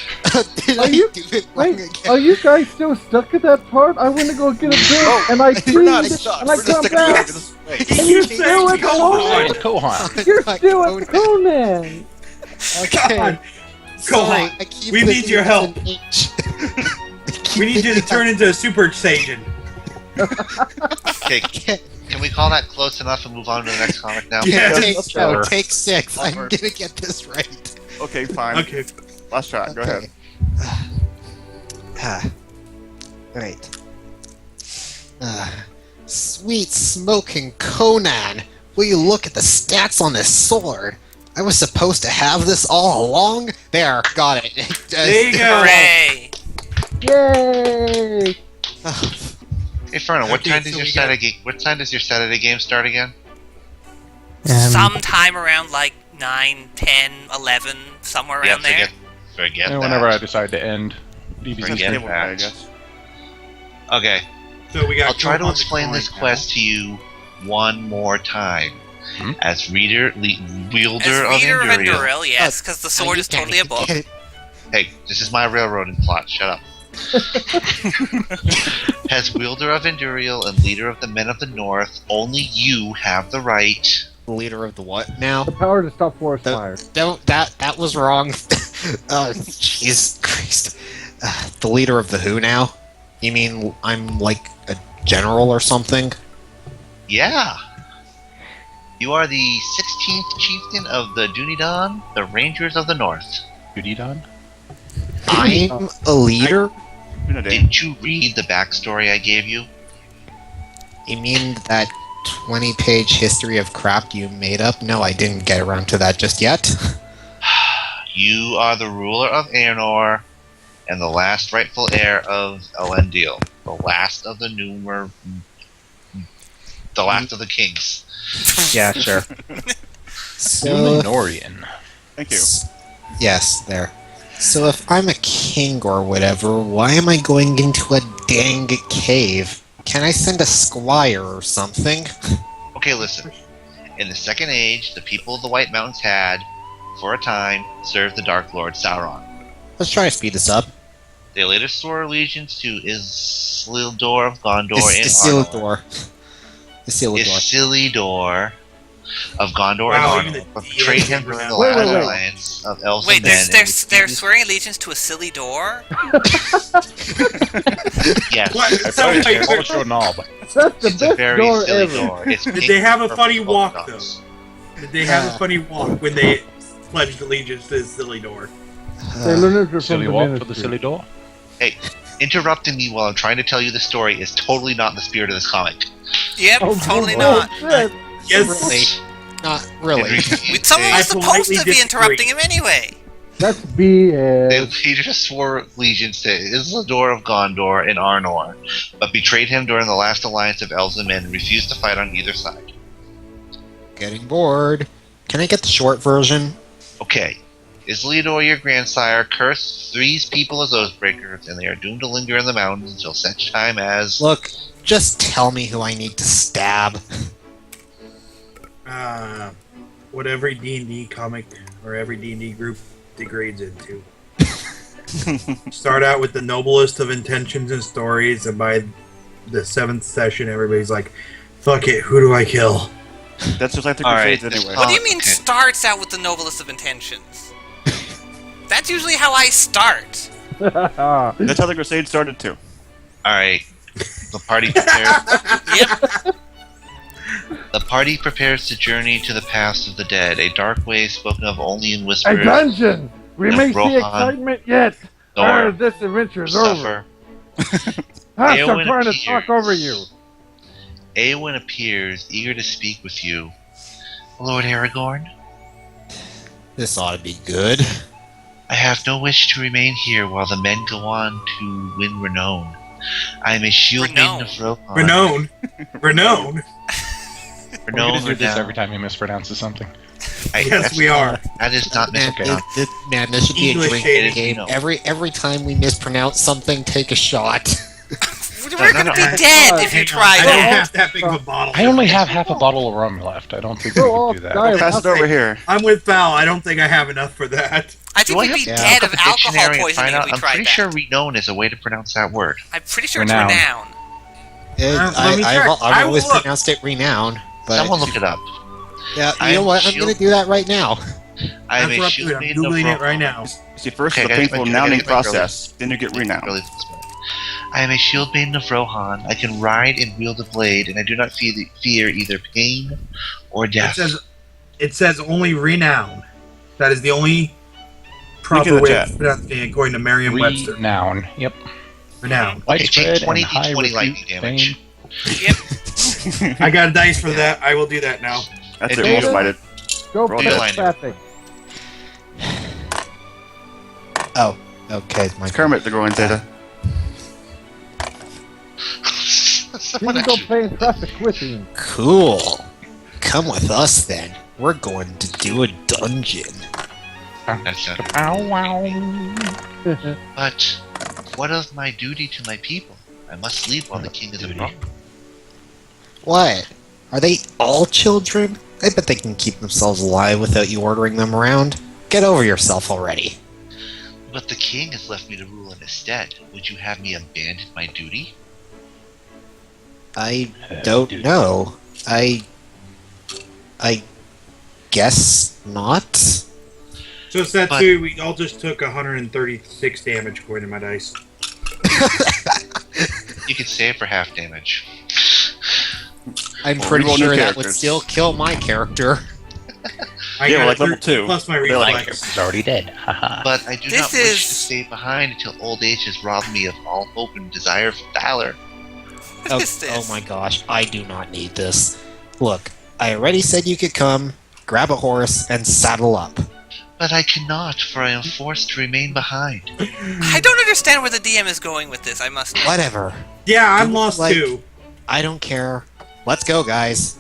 E: Did
H: Are
E: I
H: you-
E: do it wrong
H: Wait,
E: again?
H: are you guys still stuck at that part? I went to go get a drink, and I
A: We're not
H: peed,
A: stuck.
H: and I
A: We're just
H: come
A: sticking
H: back,
A: together.
H: and you're still at
F: Hey,
H: Conan!
F: Kohan.
H: You're
E: Not
H: still
E: Conan.
H: at Conan!
E: Okay.
D: God.
E: Sorry,
D: Kohan,
E: I keep
D: we need
E: thinking
D: your
E: it's
D: help.
E: an H.
D: We need you to turn into a super Saiyan.
B: Okay, can we call that close enough and move on to the next comic now?
D: Yeah.
E: Take 6. I'm
A: Sure.
E: gonna get this right.
A: Okay, fine.
D: Okay.
A: Last shot. Go ahead.
E: Right. Sweet smoking Conan. Will you look at the stats on this sword? I was supposed to have this all along. There, got it.
D: There you go.
C: Hooray!
H: Yay!
B: Hey, Fernin, what
D: Okay,
B: time does
D: so
B: your
D: we got-
B: Saturday? What time does your Saturday game start again?
C: Sometime around like 9, 10, 11, somewhere around there.
B: Forget
F: And
B: that.
F: whenever I decide to end,
B: Forget
A: Since table
B: that.
A: day, I guess.
B: Okay,
D: So we got.
B: I'll try to
D: Kohan
B: explain this
D: coin
B: quest to you one more time.
F: Hmm?
B: As
C: As
B: wielder of
C: reader of
B: Enduriel.
C: Enduril, yes, because the sword is totally a book.
B: Hey, this is my railroading plot. Shut up. As wielder of Enduriel and leader of the Men of the North, only you have the right.
E: The leader of the what now?
H: The power to stop forest
E: The-
H: fire.
E: That was wrong. Oh, Jesus Christ. The leader of the who now? You mean I'm like a general or something?
B: Yeah. You are the 16th chieftain of the Dunedain, the Rangers of the North.
F: Udidon?
E: I'm a leader?
B: Didn't you read the backstory I gave you?
E: You mean that 20-page history of crap you made up? No, I didn't get around to that just yet.
B: You are the ruler of Aenor and the last rightful heir of Elendil, the last of the last of the kings.
E: Yeah, sure. So,
F: Numenorian.
A: Thank you.
E: yes, there. So if I'm a king or whatever, why am I going into a dang cave? Can I send a squire or something?
B: Okay, listen. In the Second Age, the people of the White Mountains had, for a time, served the Dark Lord Sauron.
E: Let's try to speed this up.
B: They later swore allegiance to Isildur of Gondor and Arnor. Isildur of Gondor
D: Wow,
B: and
D: even
B: Arnor,
D: the
B: but betrayed him during the
H: Wait,
B: last
H: wait.
B: alliance of elves
C: Wait,
B: and men.
C: they're swearing allegiance to a silly door?
B: Yes.
D: What?
F: I
D: Sounds
F: played
D: like-
F: Polish or knob.
H: That's the
B: It's a
H: best
B: very
H: door
B: silly
H: ever.
B: door. It's
D: Did
B: pink
D: they have a
B: with
D: funny
B: purple
D: walk,
B: dots.
D: Did they have a funny walk when they pledged allegiance to Isildur?
H: They learned it from
F: Silly
H: the
F: walk for
H: ministry.
F: the silly door.
B: Hey, interrupting me while I'm trying to tell you the story is totally not in the spirit of this comic.
C: Yep,
H: Oh,
C: totally
H: oh,
C: not.
H: shit.
D: Yes.
E: Really? Not really.
C: Someone
D: I
C: was supposed
D: politely
C: to be
D: disagree.
C: interrupting him anyway.
H: That's
B: They,
H: BS.
B: he just swore allegiance to Isildur of Gondor and Arnor, but betrayed him during the last alliance of elves and men and refused to fight on either side.
E: Getting bored. Can I get the short version?
B: Okay. Isildur, your grandsire, cursed these people as oathbreakers, and they are doomed to linger in the mountains until such time as...
E: Look, just tell me who I need to stab.
D: What every D&D comic or every D&D group degrades into. Start out with the noblest of intentions and stories, and by the 7th session, everybody's like, "Fuck it, who do I kill?"
A: That's just like the
B: All right,
A: Crusades
B: this
A: anyway.
C: What do you mean
B: okay.
C: starts out with the noblest of intentions? That's usually how I start.
A: That's how the Crusades started too.
B: Alright. The party prepares...
C: Yep.
B: The party prepares to journey to the paths of the dead, a dark way spoken of only in
H: A
B: whispers.
H: dungeon! We may see
B: Rohan,
H: excitement yet!
B: Thor,
H: This adventure is over!
B: suffer.
H: Hush, I'm
B: Eowyn
H: trying to talk
B: appears.
H: over you!
B: Eowyn appears, eager to speak with you. Lord Aragorn,
E: This ought to be good.
B: I have no wish to remain here while the men go on to win renown. I am a shield maiden of Rohan.
D: Renown.
B: Renown,
I: We're going to do this
B: renown.
I: every time he mispronounces something.
D: Yes, we are.
B: That is not
E: Man,
B: mispronounced.
E: man, this should be a
D: English
E: drinking
D: shading,
E: game.
B: no.
E: Every time we mispronounce something, take a shot.
C: We're gonna be dead if you try
D: I don't
C: that.
D: have that big of a bottle.
I: I only have half a bottle of rum left. I don't think we
H: Go
I: can do
H: off,
I: that.
H: die.
A: Pass it over here.
D: I'm with Val. I don't think I have enough for that.
C: I think we'd be
E: Yeah.
C: dead of
B: Look up the
C: alcohol
B: dictionary and
C: poisoning
B: find
C: if
B: out.
C: we
B: I'm
C: tried
B: pretty
C: that.
B: sure renown is a way to pronounce that word.
C: I'm pretty sure
I: Renown.
C: it's renown.
D: let me check.
E: I've
D: I will
E: always
D: look.
E: pronounced it renown. But
B: Someone look it up.
E: yeah,
B: I
E: you know
B: am
E: what? I'm
B: shield-
E: going to do that right now.
B: I am
D: That's
B: a
D: what
B: shield
D: I'm
B: maiden of
D: Googling it
B: Rohan.
D: right now.
A: See, first
B: Okay,
A: the
B: I gotta get
A: painful
B: my- I gotta
A: nouning
B: get my
A: process, then you get renown.
B: Really fast. I am a shield maiden of Rohan. I can ride and wield a blade, and I do not fear either pain or death.
D: It says only renown. That is the only
A: Link in
D: proper
A: the
D: way
A: chat.
D: of pronouncing it according to Merriam-Webster.
I: Noun. Yep.
D: Renown.
I: Widespread
B: 20
I: and high
B: D20
I: repute
B: lightning damage.
I: fame.
C: Yep.
D: I got a dice for that. I will do that now.
A: That's
B: It
A: it,
B: is.
A: most smited.
H: Go
A: Roll
H: play
B: that.
H: traffic.
E: Oh, okay. My
A: It's Kermit the Growing Zeta.
H: You
B: Someone
H: can go
B: actually-
H: play in traffic with him.
E: Cool. Come with us then. We're going to do a dungeon.
B: That's not-
I: Ow, wow.
B: But what of my duty to my people? I must leave while the king is abroad.
E: What? Are they all children? I bet they can keep themselves alive without you ordering them around. Get over yourself already.
B: But the king has left me to rule in his stead. Would you have me abandon my duty?
E: I don't know. I guess not.
D: So Satsui, we all just took 136 damage according to my dice.
B: You could save for half damage.
E: I'm
A: Well,
E: pretty
A: reroll new
E: sure that would
A: characters.
E: still kill my character.
D: I
A: Yeah,
D: got
A: we're like
D: a
A: level
D: 13
A: 2.
D: plus my
A: They're like
D: reflex.
I: He's already dead. Haha.
B: But I do
C: This
B: not wish
C: is-
B: to stay behind until old age has robbed me of all hope and desire for valor.
C: What is this?
E: Oh my gosh, I do not need this. Look, I already said you could come, grab a horse, and saddle up.
B: But I cannot, for I am forced to remain behind.
C: I don't understand where the DM is going with this, I must admit.
E: Whatever.
D: Yeah, I'm
E: Do
D: lost
E: like-
D: too.
E: I don't care. Let's go, guys.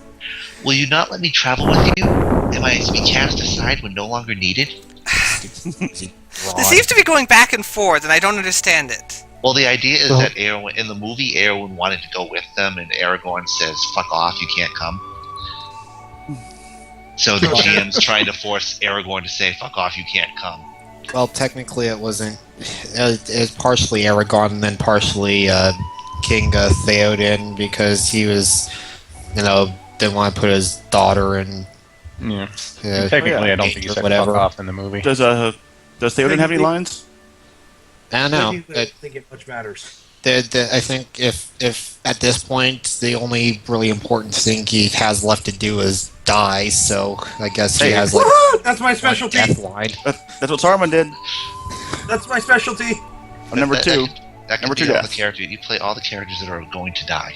B: Will you not let me travel with you? Am I to be cast aside when no longer needed?
C: This seems to be going back and forth, and I don't understand it.
B: Well, the idea is
E: Well-
B: that Arwen, in the movie, Arwen wanted to go with them, and Aragorn says, "Fuck off, you can't come." So the GM's trying to force Aragorn to say, "Fuck off, you can't come."
E: Well, technically, it wasn't. It was partially Aragorn and then partially King Theoden because he was, didn't want to put his daughter in.
I: Yeah.
E: Technically,
I: I don't think he said
E: whatever.
I: fuck off in the movie.
A: Does Theoden have any lines?
E: I don't know.
D: I don't think it much matters.
E: I think if at this point the only really important thing he has left to do is die, so I guess he
A: Hey.
E: has like
D: Woohoo! That's my
E: one
D: specialty.
E: death line.
A: That's what Saruman did.
D: That's my specialty.
A: I'm number 2.
B: That
A: Number
B: could
A: 2
B: be all the
A: death.
B: characters. You play all the characters that are going to die.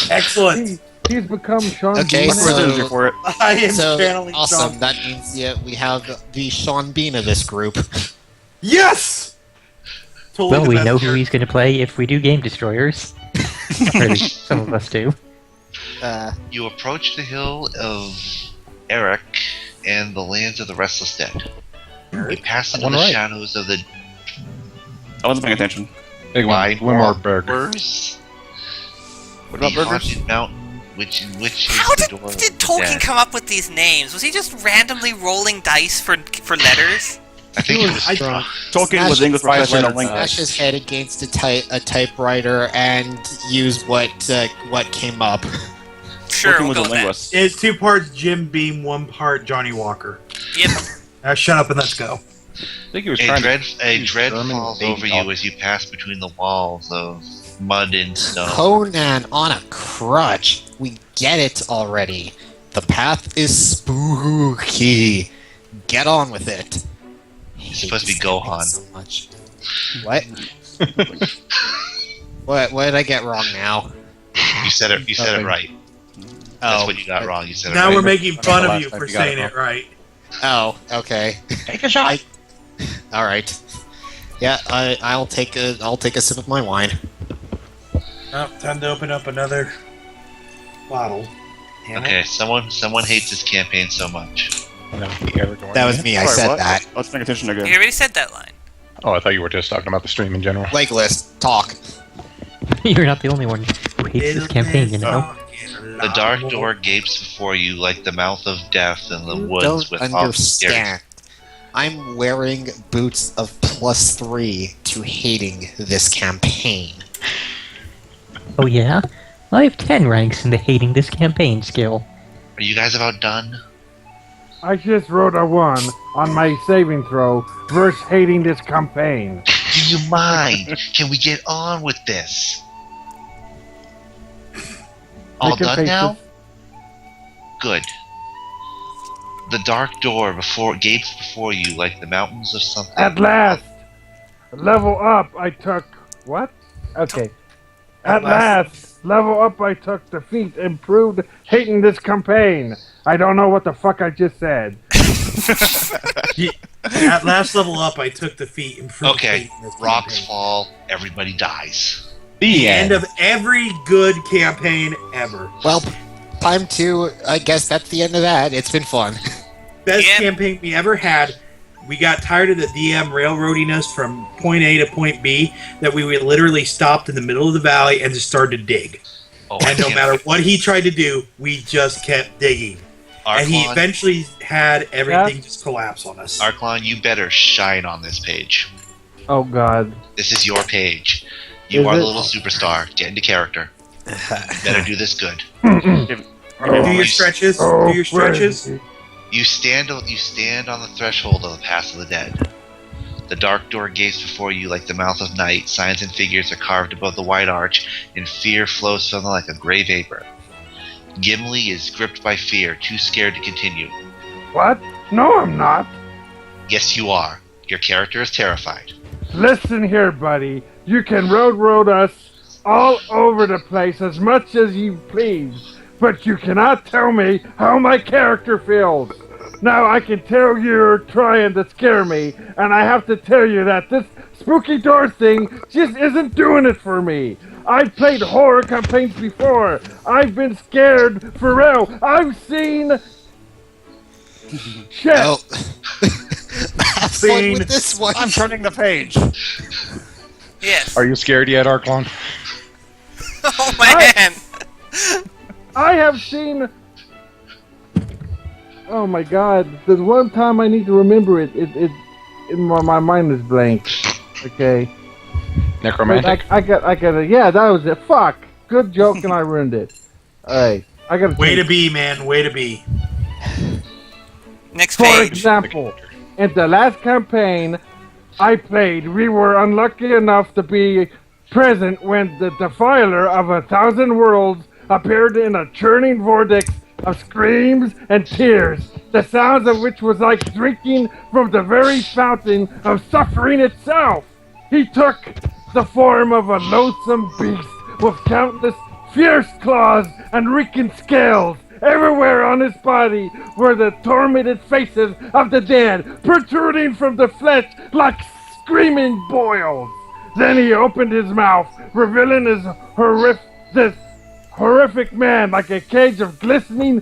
D: Excellent.
H: He's become Sean
E: Okay,
H: Bean.
A: What's the
E: so-
A: resolution for it?
D: I am
E: So
D: channeling
E: awesome!
D: Sean.
E: That means we have the Sean Bean of this group.
D: Yes. Totally
G: Well,
D: the
G: we
D: best
G: know who
D: character.
G: he's going to play if we do Game Destroyers. Or at least some of us do.
B: You approach the hill of Eric and the lands of the Restless Dead. You pass into
I: One
B: the
I: right.
B: shadows of the
A: I wasn't paying attention.
I: Big one.
B: wide
I: One more burger.
B: doors,
A: What
B: the
A: about burgers?
B: haunted mountain, which is
C: How
B: the
C: did
B: door of
C: did
B: the
C: Tolkien
B: dead.
C: come up with these names? Was he just randomly rolling dice for letters?
B: I think it was
A: Tolkien was English professor in a link.
E: Smash his head against a typewriter and use what came up.
C: Sure,
A: Tolkien
C: we'll
A: was
C: go
A: a
C: with that.
A: linguist.
D: It's 2 parts Jim Beam, 1 part Johnny Walker.
C: Yep.
D: Now shut up and let's go.
I: I think he was
B: a
I: trying
B: dread.
I: to
B: A
I: use
B: dread
I: German
B: falls
I: baby
B: over
I: talk.
B: you as you pass between the walls of mud and stone.
E: Conan on a crutch. We get it already. The path is spooky. Get on with it.
B: It's supposed to be Gohan.
E: So much. What? What did I get wrong now?
B: You said it. You said it right. That's what you got wrong. You said it
D: Now
B: right.
D: we're making fun of you
I: Last time
D: for
I: you got
D: saying
I: it
D: it right.
E: Oh, okay.
I: Take a shot.
E: All right. Yeah, I'll take a sip of my wine.
D: Oh, time to open up another bottle. Damn it.
B: Okay, someone hates this campaign so much.
E: That was me. I
A: Sorry,
E: said
A: what?
E: that.
A: Let's pay attention again.
C: You already said that line.
I: Oh, I thought you were just talking about the stream in general.
E: Legolas, talk.
G: You're not the only one who hates this campaign, you know.
B: The dark door gapes before you like the mouth of death in the
E: You
B: woods
E: don't
B: with awful scary.
E: understand. I'm wearing boots of +3 to hating this campaign.
G: Oh yeah? I have 10 ranks in the hating this campaign skill.
B: Are you guys about done?
H: I just wrote a 1 on my saving throw versus hating this campaign.
B: Do you mind? Can we get on with this? All
H: Making
B: done
H: faces.
B: now? Good. The dark door gapes before you like the mountains of something.
H: At last! Level up, I took... What? Okay. At last, level up, I took defeat, improved, hating this campaign. I don't know what the fuck I just said.
D: At last level up, I took the feat and proved
B: Okay,
D: hate in this
B: rocks
D: campaign.
B: fall, everybody dies.
D: The end of every good campaign ever.
E: Well, time to. I guess that's the end of that. It's been fun.
D: Best
C: Yep.
D: campaign we ever had. We got tired of the DM railroading us from point A to point B, that we would literally stopped in the middle of the valley and just started to dig.
B: Oh, I
D: And no
B: can't-
D: matter what he tried to do, we just kept digging. And he
B: Arklon,
D: eventually had everything just collapse on us.
B: Arklon, you better shine on this page.
H: Oh god.
B: This is your page. You
H: Is
B: are the
H: it?
B: little superstar. Get into character. Better do this good.
A: Give-
D: Do your stretches.
H: Oh,
D: Do your stretches.
H: crazy.
B: You stand on the threshold of the Pass of the Dead. The dark door gapes before you like the mouth of night. Signs and figures are carved above the wide arch, and fear flows from them like a gray vapor. Gimli is gripped by fear, too scared to continue.
H: What? No, I'm not.
B: Yes, you are. Your character is terrified.
H: Listen here, buddy. You can road us all over the place as much as you please, but you cannot tell me how my character feels. Now I can tell you're trying to scare me, and I have to tell you that this spooky door thing just isn't doing it for me. I've played horror campaigns before. I've been scared for real. I've seen shit.
E: Oh. Have fun with this one.
A: I'm turning the page.
C: Yes.
I: Are you scared yet, Arklon?
C: Oh man.
H: I have seen. Oh my god! There's one time I need to remember it. My mind is blank. Okay.
I: Necromantic?
H: I got. Yeah, that was it. Fuck. Good joke, and I ruined it. All right. I got.
D: Way to be, man. Way to be.
C: Next
H: For
C: page.
H: example, in the last campaign I played, we were unlucky enough to be present when the defiler of 1,000 worlds appeared in a churning vortex of screams and tears, the sounds of which was like drinking from the very fountain of suffering itself. He took the form of a loathsome beast with countless fierce claws and reeking scales. Everywhere on his body were the tormented faces of the dead, protruding from the flesh like screaming boils. Then he opened his mouth, revealing this horrific man like a cage of glistening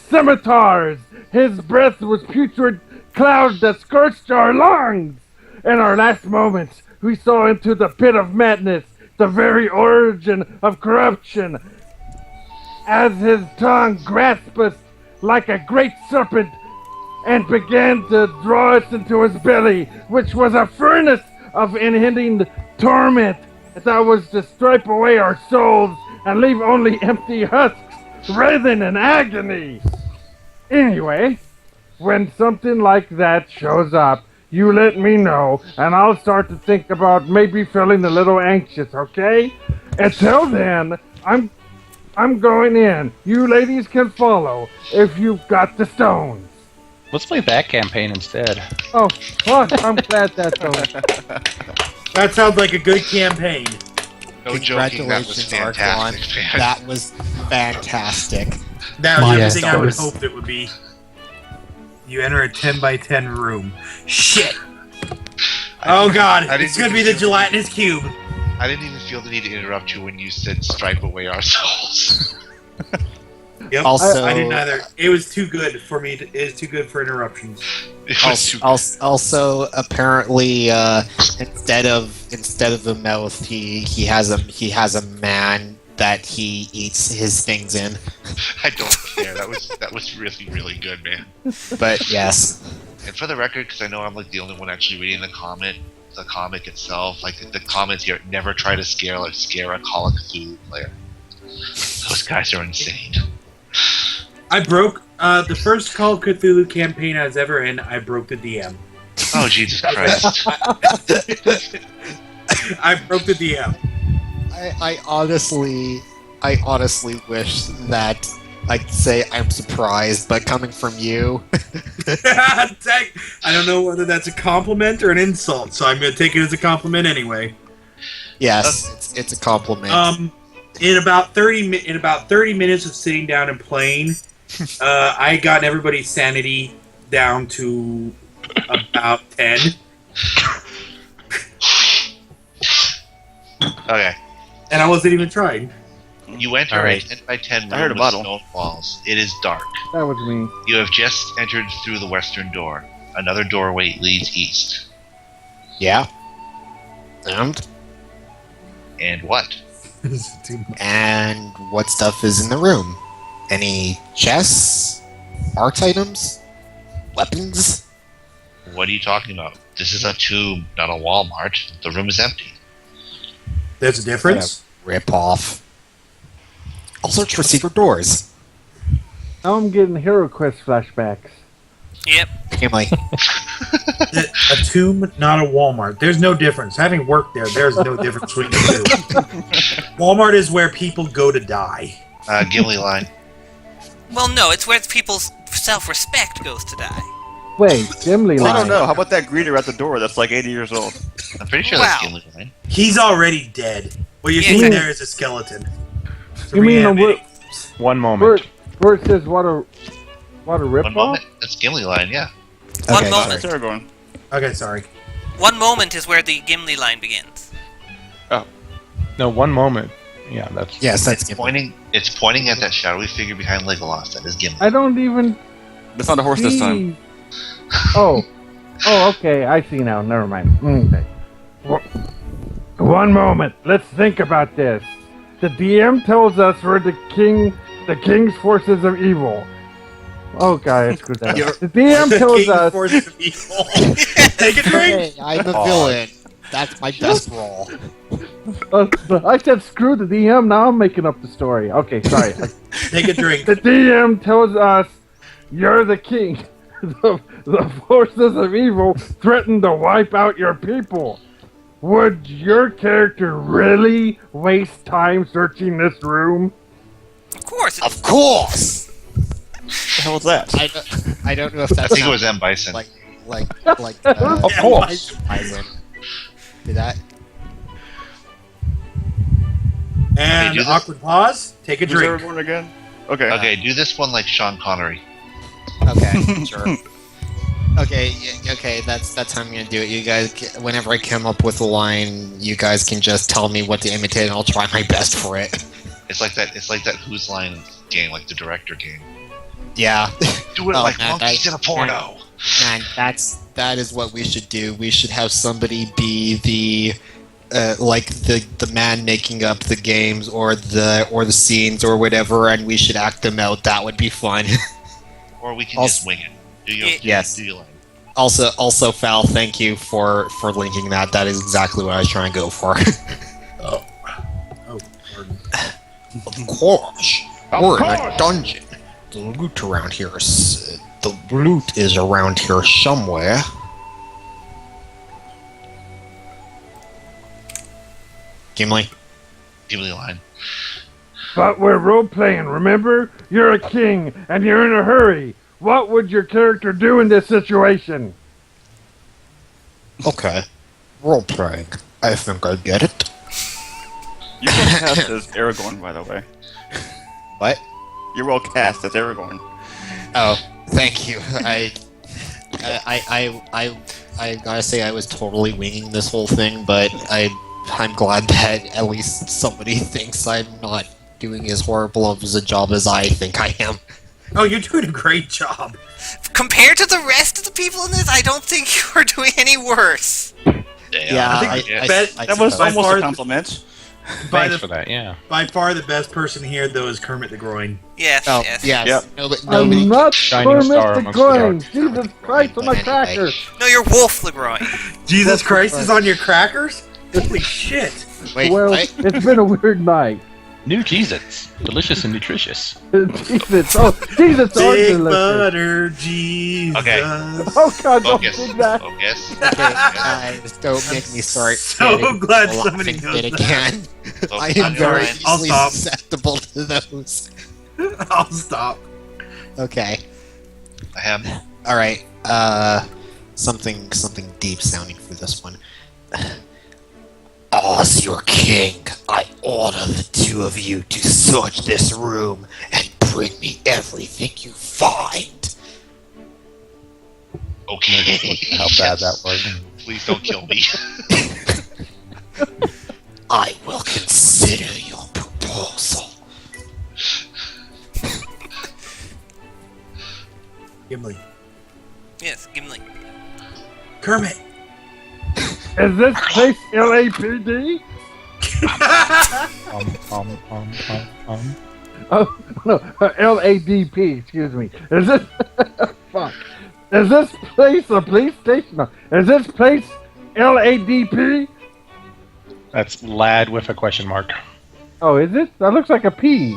H: scimitars. His breath was putrid clouds that scorched our lungs. In our last moments, we saw into the pit of madness, the very origin of corruption, as his tongue grasped us like a great serpent and began to draw us into his belly, which was a furnace of unending torment that was to stripe away our souls and leave only empty husks, writhing in agony. Anyway, when something like that shows up, you let me know, and I'll start to think about maybe feeling a little anxious, okay? Until then, I'm going in. You ladies can follow if you've got the stones.
I: Let's play that campaign instead.
H: Oh, fuck, I'm glad that's over.
D: That sounds like a good campaign.
B: No joking, that was
E: Congratulations, Arklon.
B: fantastic, man.
E: That was fantastic.
D: That was
G: Yes,
D: everything I
G: that
D: would
G: was-
D: hope it would be. You enter a 10 by 10 room. Shit! Oh god, it's gonna be the gelatinous cube.
B: I didn't even feel the need to interrupt you when you said "stripe away our souls."
D: Yep.
E: Also-
D: I didn't either. It was too good for me. It is too good for interruptions.
B: It was too
E: Also, apparently, instead of a mouth, he has a man that he eats his things in.
B: I don't care. That was really, really good, man.
E: But yes,
B: And for the record, because I know I'm like the only one actually reading the comic itself, like the comments here, never try to scare a Call of Cthulhu player. Those guys are insane.
D: I broke the first Call of Cthulhu campaign I was ever in. I broke the DM.
B: Oh Jesus Christ!
D: I broke the DM.
E: I honestly wish that I could say I'm surprised, but coming from you,
D: I don't know whether that's a compliment or an insult, so I'm going to take it as a compliment anyway.
E: yes, it's a compliment.
D: In about 30 minutes of sitting down and playing, I got everybody's sanity down to about 10.
B: Okay,
D: And I wasn't even trying.
B: you enter
E: Alright.
B: a 10 by 10
A: I heard
B: room
A: a
B: with
A: bottle.
B: stone walls. It is dark.
H: That was me.
B: You have just entered through the western door. Another doorway leads east.
E: Yeah,
B: And what?
E: and what stuff is in the room? Any chests, art items, weapons?
B: What are you talking about? This is a tomb, not a Walmart. The room is empty.
D: There's a difference.
E: Rip off. I'll search for secret doors.
H: Now I'm getting Hero Quest flashbacks.
C: Yep.
E: Gimli.
D: A tomb, not a Walmart. There's no difference. Having worked there, there's no difference between the two. Walmart is where people go to die.
B: Gimli line.
C: Well, no, it's where people's self-respect goes to die.
H: Wait, Gimli
A: I
H: line.
A: don't know. How about that greeter at the door that's like 80 years old?
B: I'm pretty sure
C: Wow.
B: that's Gimli line.
D: He's already dead. What you're
C: Yeah,
D: seeing
H: you-
D: there is a skeleton.
H: You mean the word,
I: One moment.
H: where it says what a
B: One
H: ripoff?
B: moment. That's Gimli line, yeah.
C: One
E: Okay,
C: moment.
A: That's Aragorn.
D: Okay, sorry.
C: One moment is where the Gimli line begins.
I: No, one moment. Yeah, that's.
E: Yes, that's
B: It's
E: Gimli.
B: pointing at that shadowy figure behind Legolas. That is Gimli.
H: I don't even
A: That's not a horse this time.
H: see. Oh, okay. I see now. Never mind. Okay. One moment. Let's think about this. The DM tells us we're the king's forces of evil. Oh god, I screwed that up. The DM tells
D: King
H: us.
D: Force of Evil. Take a drink.
E: Hey, I'm a villain. That's my best role.
H: I said screw the DM. Now I'm making up the story. Okay, sorry.
D: Take a drink.
H: The DM tells us you're the king. The forces of evil threaten to wipe out your people. Would your character really waste time searching this room?
C: Of course.
E: Of course.
A: What the hell is that?
E: I don't know if
B: I
E: that's
B: think it was M. Bison.
E: like
I: Of course.
E: Did that?
D: And
B: do this.
D: awkward pause. Take a
A: Who's
D: drink.
A: Aragorn again? Okay.
B: Okay, do this one like Sean Connery.
E: Okay, sure. Okay, that's how I'm gonna do it. You guys, whenever I come up with a line, you guys can just tell me what to imitate, and I'll try my best for it.
B: It's like that Whose Line game, like the director game.
E: Yeah.
B: Do it
E: Oh,
B: like
E: man,
B: monkeys in a porno.
E: Man, that is what we should do. We should have somebody be the the man making up the games or the scenes or whatever, and we should act them out. That would be fun.
B: Or we can just wing it. Do your
E: Yes.
B: Do your line.
E: Also, Fal, thank you for linking that. That is exactly what I was trying to go for.
D: Oh, pardon.
E: Of course, we're in a dungeon. The loot around here is around here somewhere. Gimli.
B: Gimli line.
H: But we're role playing, remember? You're a king and you're in a hurry. What would your character do in this situation?
E: Okay, role playing. I think I get it.
A: You can cast as Aragorn, by the way.
E: What?
A: You're well cast as Aragorn.
E: Oh, thank you. I gotta say I was totally winging this whole thing, but I'm glad that at least somebody thinks I'm not doing as horrible of a job as I think I am.
D: Oh, you're doing a great job.
C: Compared to the rest of the people in this, I don't think you're doing any worse.
E: Yeah,
A: That was
D: by
A: almost
D: far
A: a compliment.
I: Thanks for that, yeah.
D: By far the best person here, though, is Kermit the Groin.
C: Yes,
E: Oh,
C: yes.
E: yes.
A: Yep.
E: Nobody
H: I'm not
I: Shining star
H: Kermit the
I: amongst the
H: Groin.
I: dark.
H: Jesus Christ on my
E: Anyway.
H: cracker.
C: No, you're Wolf LeGroin.
D: Jesus Christ is on your crackers? Holy shit.
E: Wait,
H: Well,
E: what?
H: it's been a weird night.
I: New Cheez-Its. Delicious and nutritious.
H: Jesus, oh, Jesus, are
D: Big
H: delicious.
D: butter, Jesus.
B: Okay.
H: Oh God, don't
B: Focus.
H: do that.
B: Focus.
E: Okay, guys, don't make me start.
D: So
E: getting
D: glad
E: a
D: somebody
E: laughing
D: knows
E: fit
D: that.
E: again. I am
B: I'm
E: very
B: fine.
D: I'll
E: easily
D: stop.
E: susceptible to those.
D: I'll stop.
E: Okay.
B: I have.
E: All right. Something deep sounding for this one. As your king, I order the two of you to search this room and bring me everything you find.
B: Okay.
I: How bad that was.
B: Please don't kill me.
E: I will consider your proposal.
D: Gimli.
C: Yes, Gimli.
D: Kermit.
H: Is this place LAPD? Oh no, LADP. Excuse me. Is this? Fuck. Is this place a police station? No. Is this place LADP?
I: That's lad with a question mark.
H: Oh, is it? That looks like a P.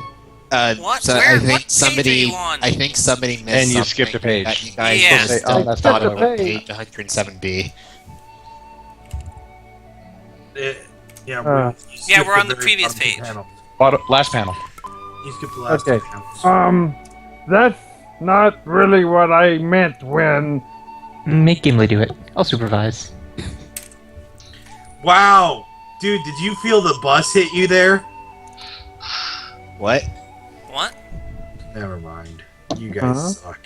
C: What?
E: So
C: Where?
E: I think
C: What page
E: somebody.
C: are you on?
E: I think somebody missed.
I: And you
E: something
I: skipped a page.
E: that You guys
C: Yeah.
E: missed
I: Oh,
E: at
I: that's
E: the bottom
H: not
E: of
H: the
E: page
H: page.
E: 107B.
D: Yeah,
H: Uh,
D: you skipped
C: we're on the
D: very
C: previous
D: bottom
C: page.
D: panel.
I: Last panel.
D: You skipped the last
H: Okay.
D: panel.
H: That's not really what I meant when.
G: Make Gimli do it. I'll supervise.
D: Wow. Dude, did you feel the bus hit you there?
E: What?
C: What?
D: Never mind. You guys suck.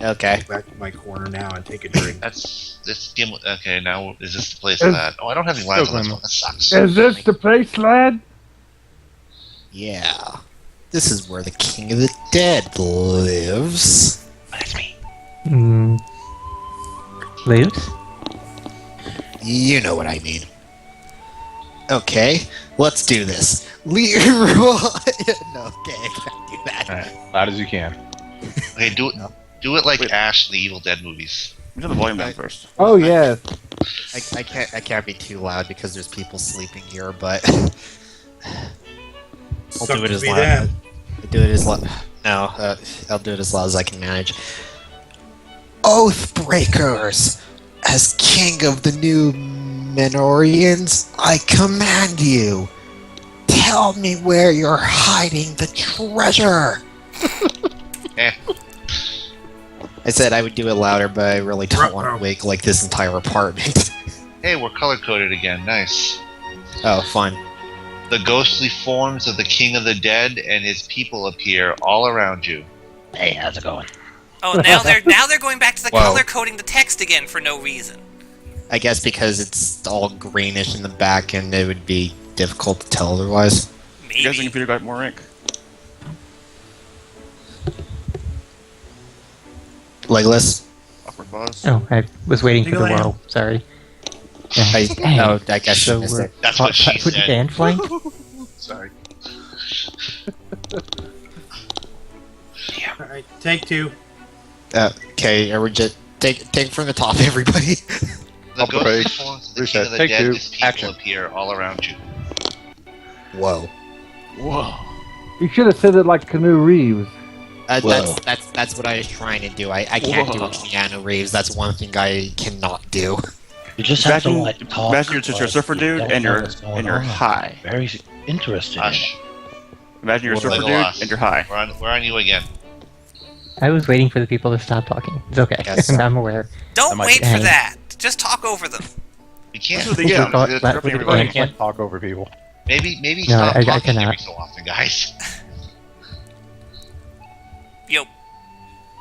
E: Okay.
D: Back to my corner now and take a drink.
B: That's Gimli. Okay, now is this the place for that? Oh, I don't have any lines on this one. That sucks.
H: Is this the place, lad?
E: Yeah. This is where the King of the Dead lives.
B: That's me.
G: Lives?
E: You know what I mean. Okay, let's do this. Leroy. No, okay, I can't do that.
I: Alright, loud as you can.
B: Okay, do it like Ash in the Evil Dead movies.
A: You know the volume down first.
H: Oh yes.
E: I can't be too loud because there's people sleeping here, but I'll
D: Suck
E: do it
D: to
E: as
D: be
E: loud.
D: them.
E: I'll do it as loud. No, I'll do it as loud as I can manage. Oathbreakers, as king of the new Menorians, I command you. Tell me where you're hiding the treasure.
B: Eh.
E: I said I would do it louder, but I really don't want to wake like this entire apartment.
B: Hey, we're color coded again. Nice.
E: Oh, fun.
B: The ghostly forms of the King of the Dead and his people appear all around you.
I: Hey, how's it going?
C: Oh, now they're going back to the
E: Whoa.
C: color coding the text again for no reason.
E: I guess because it's all greenish in the back and it would be difficult to tell otherwise.
C: Maybe.
A: You guys think Peter got more ink?
E: Legolas?
A: Awkward pause.
G: Oh, I was waiting for the
D: Legolas.
G: whoa. Sorry.
E: I guess
G: So
E: you missed
G: we're
E: it.
B: That's what she
G: putting
B: said.
G: Dan flank?
B: Sorry.
D: Alright, take two.
E: Okay, we just take from the top, everybody.
B: The
I: Up the
B: ghostly
I: page.
B: forms of the
I: Reset.
B: King of the
I: Take
B: Dead
I: two.
B: and his people
I: Action.
B: appear all around you.
E: Whoa.
I: Whoa.
H: You should have said it like Canoe Reeves.
E: That's what I was trying to do. I can't do
I: Whoa.
E: Keanu Reeves. That's one thing I cannot do.
F: You just have to
A: Imagine,
F: like talk.
A: imagine you're just a
F: like
A: surfer
F: you
A: dude
F: don't
A: and
F: know
A: you're
F: what's going on.
A: high.
F: Very interested.
B: Hush.
A: Imagine you're a surfer dude
B: Legolas.
A: and you're high.
B: We're on you again.
G: I was waiting for the people to stop talking. It's okay.
E: Yes.
G: I'm aware.
C: Don't
I: might
C: wait
G: be-
C: for that. Just talk over them.
B: We can't.
A: That's what they get.
G: Thought-
A: It's
G: but-
A: interrupting
G: but-
A: everybody.
I: You can't talk over people.
B: Maybe
G: No,
B: stop
G: I
B: talking
G: cannot.
B: every so often, guys.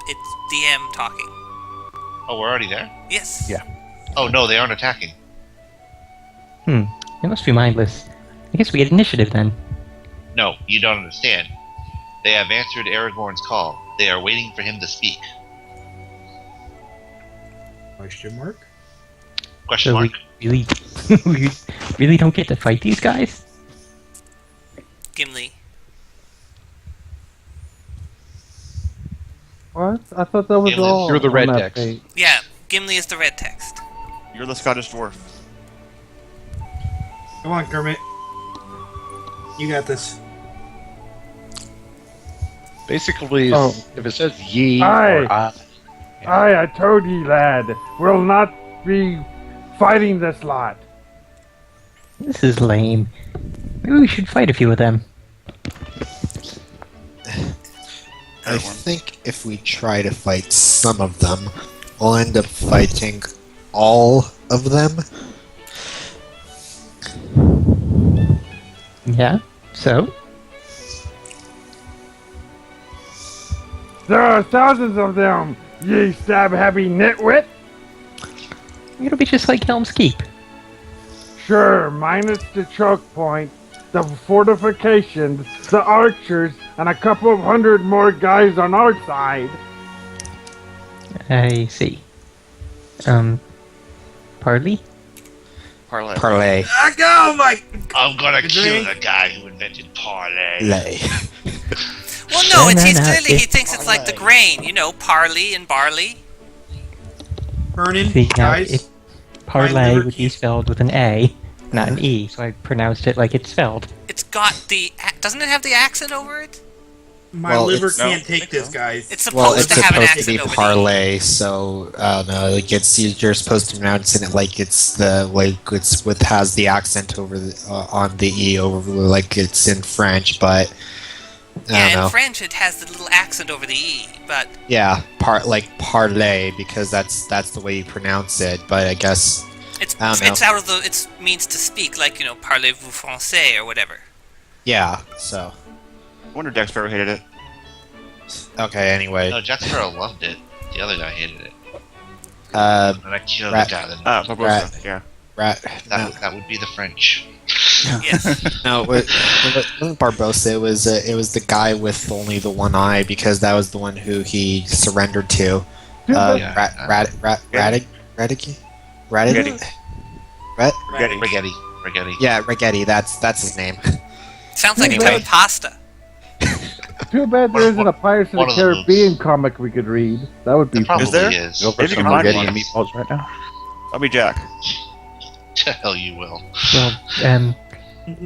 C: it's DM talking.
B: Oh, we're already there?
C: Yes.
I: Yeah.
B: Oh, no, they aren't attacking.
G: It must be mindless. I guess we get initiative then.
B: No, you don't understand. They have answered Aragorn's call. They are waiting for him to speak.
D: Question mark?
B: Question
G: So
B: mark?
G: we really don't get to fight these guys?
C: Gimli.
H: What? I thought that was
B: Gimli.
H: all.
I: You're the
H: on
I: red
H: that
I: text.
H: page.
C: Yeah, Gimli is the red text.
A: You're the Scottish dwarf.
D: Come on, Kermit. You got this.
I: Basically,
H: Oh.
I: if it says ye
H: Aye.
I: or
H: I told ye, lad, we'll not be fighting this lot.
G: This is lame. Maybe we should fight a few of them.
E: I think if we try to fight some of them, we'll end up fighting all of them.
G: Yeah? So?
H: There are thousands of them, ye stab-happy nitwit.
G: It'll be just like Helm's Keep.
H: Sure, minus the choke point, the fortifications, the archers, and a couple of hundred more guys on our side.
G: I see. Parley?
A: Parlay.
E: Parlay.
D: Oh my!
B: I'm gonna
D: The
B: kill
D: drink.
B: the guy who invented parlay.
E: Lay.
C: Well, no, it's, he's
G: No,
C: clearly he
G: it's
C: thinks it's like the grain, you know, parley and barley.
D: Fernin,
G: See, now,
D: guys.
G: parlay
D: liver
G: would be
D: keeps-
G: spelled with an A, not an E, so I pronounced it like it's spelled.
C: It's got the doesn't it have the accent over it?
D: My
E: Well,
D: liver
E: it's-
D: can't
A: No,
D: take
A: I think
D: this,
A: so.
D: guys.
C: It's
E: Well,
C: supposed
E: it's
C: to have an
E: supposed to
C: accent
E: be
C: over the E.
E: parlay, so I don't know. Like you're supposed to pronounce it like it's has the accent over on the e over like it's in French, but I
C: Yeah,
E: don't
C: in
E: know.
C: French it has the little accent over the E, but
E: Yeah, parlay because that's the way you pronounce it. But I guess
C: it's
E: I don't know.
C: it's out of the it means to speak, like, you know, parlez-vous français or whatever.
E: yeah. So
A: I wonder Dex Sparrow hated it.
E: okay. Anyway,
B: No, Jack Sparrow loved it. The other guy hated it.
E: uh,
B: And I killed
E: Rat-
B: the guy that
A: Ah, Barbosa.
E: Right.
A: Yeah.
E: rat.
B: that would be the French.
C: Yes.
E: No, it wasn't Barbosa. It was the guy with only the one eye because that was the one who he surrendered to.
B: Yeah.
E: Radig?
A: Rigetti.
B: Rigetti.
E: Yeah, Rigetti. That's his name.
C: Sounds like a
H: Yeah.
C: type of pasta.
H: Too bad there isn't a Pirates of
B: one
H: the
B: of the
H: Caribbean comic we could read. That would be
B: There probably
A: Is there?
B: is.
I: Go for
A: Maybe you
I: some
A: can find
I: spaghetti
A: one.
I: and meatballs right now.
A: I'll be Jack.
B: To hell you will.
G: Well,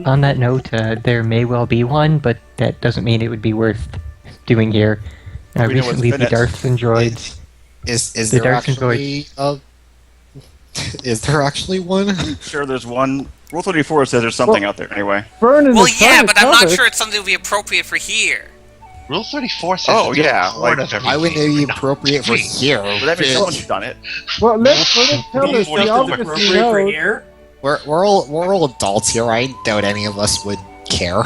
G: on that note, there may well be one, but that doesn't mean it would be worth doing here.
A: We know what's
G: Recently, the
A: in it.
G: Darths and Droids.
E: Is
G: The
E: there
G: Dark and
E: actually is there actually one?
A: Sure, there's one. Rule 34 says there's something out there anyway.
H: Fernin
C: Well,
H: is
C: yeah,
H: trying to
C: but I'm
H: tell
C: not
H: us.
C: sure it's something that would be appropriate for here.
B: Rule 34 says
A: Oh,
B: it's
A: yeah,
B: a
A: like-
B: part of everything.
E: Why wouldn't it be
B: No.
E: appropriate for here?
A: But that means someone's done it.
H: Well, let tell us.
B: Rule
H: He
B: 44
H: obviously
D: appropriate for
H: knows.
D: here.
E: We're all adults here. I doubt any of us would care.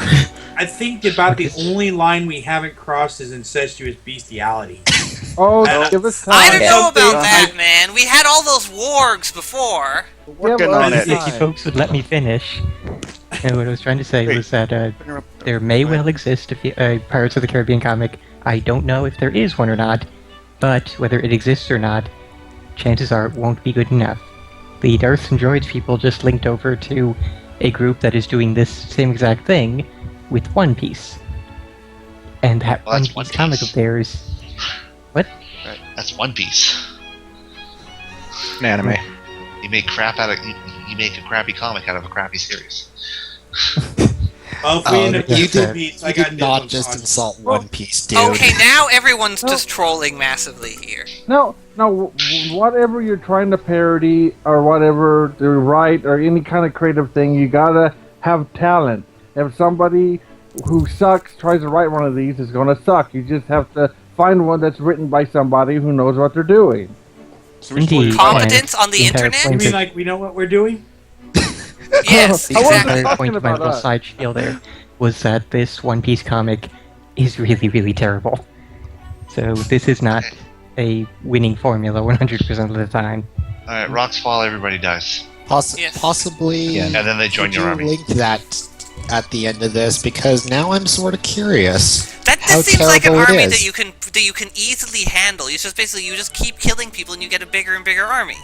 D: I think about the only line we haven't crossed is incestuous bestiality.
H: Oh,
D: I-
H: give us time.
C: I don't know
D: something
C: about
D: like-
C: that, man. We had all those wargs before.
A: Working
H: well,
A: on it.
H: it's
G: If you folks would let me finish. And what I was trying to say
A: Wait.
G: was that there may well exist a Pirates of the Caribbean comic. I don't know if there is one or not, but whether it exists or not, chances are it won't be good enough. The Darths and Droids people just linked over to a group that is doing this same exact thing with One Piece. And that
B: Well,
G: One
B: that's
G: Piece
B: One
G: comic
B: Piece.
G: of theirs.
B: That's One Piece.
I: An anime.
B: You make crap out of you make a crappy comic out of a crappy series.
D: Well, if we end up
E: you
D: with
E: did,
D: One Piece, I
E: you
D: got
E: did not
D: different
E: just
D: thoughts.
E: insult One Piece, dude.
C: Okay, now everyone's
H: No.
C: just trolling massively here.
H: No, whatever you're trying to parody or whatever to write or any kind of creative thing, you gotta have talent. If somebody who sucks tries to write one of these, it's gonna suck. You just have to find one that's written by somebody who knows what they're doing.
A: So we should-
G: Indeed.
C: Competence on the
G: entire
C: internet?
D: You
G: point
D: mean
G: of-
D: like we know what we're doing?
C: Yes,
G: The
H: I wasn't
C: exactly.
G: entire
H: talking
G: point of my
H: about
G: little
H: us.
G: side spiel there was that this One Piece comic is really, really terrible. So this is not a winning formula 100% of the time.
B: Alright, rocks fall, everybody dies.
C: Yes.
E: Possibly.
B: And then they join
E: could
B: your
E: you
B: army.
E: link that at the end of this, because now I'm sort of curious.
C: That
E: how
C: this seems like an
E: terrible it
C: army
E: is.
C: that you can easily handle. You just keep killing people and you get a bigger and bigger army.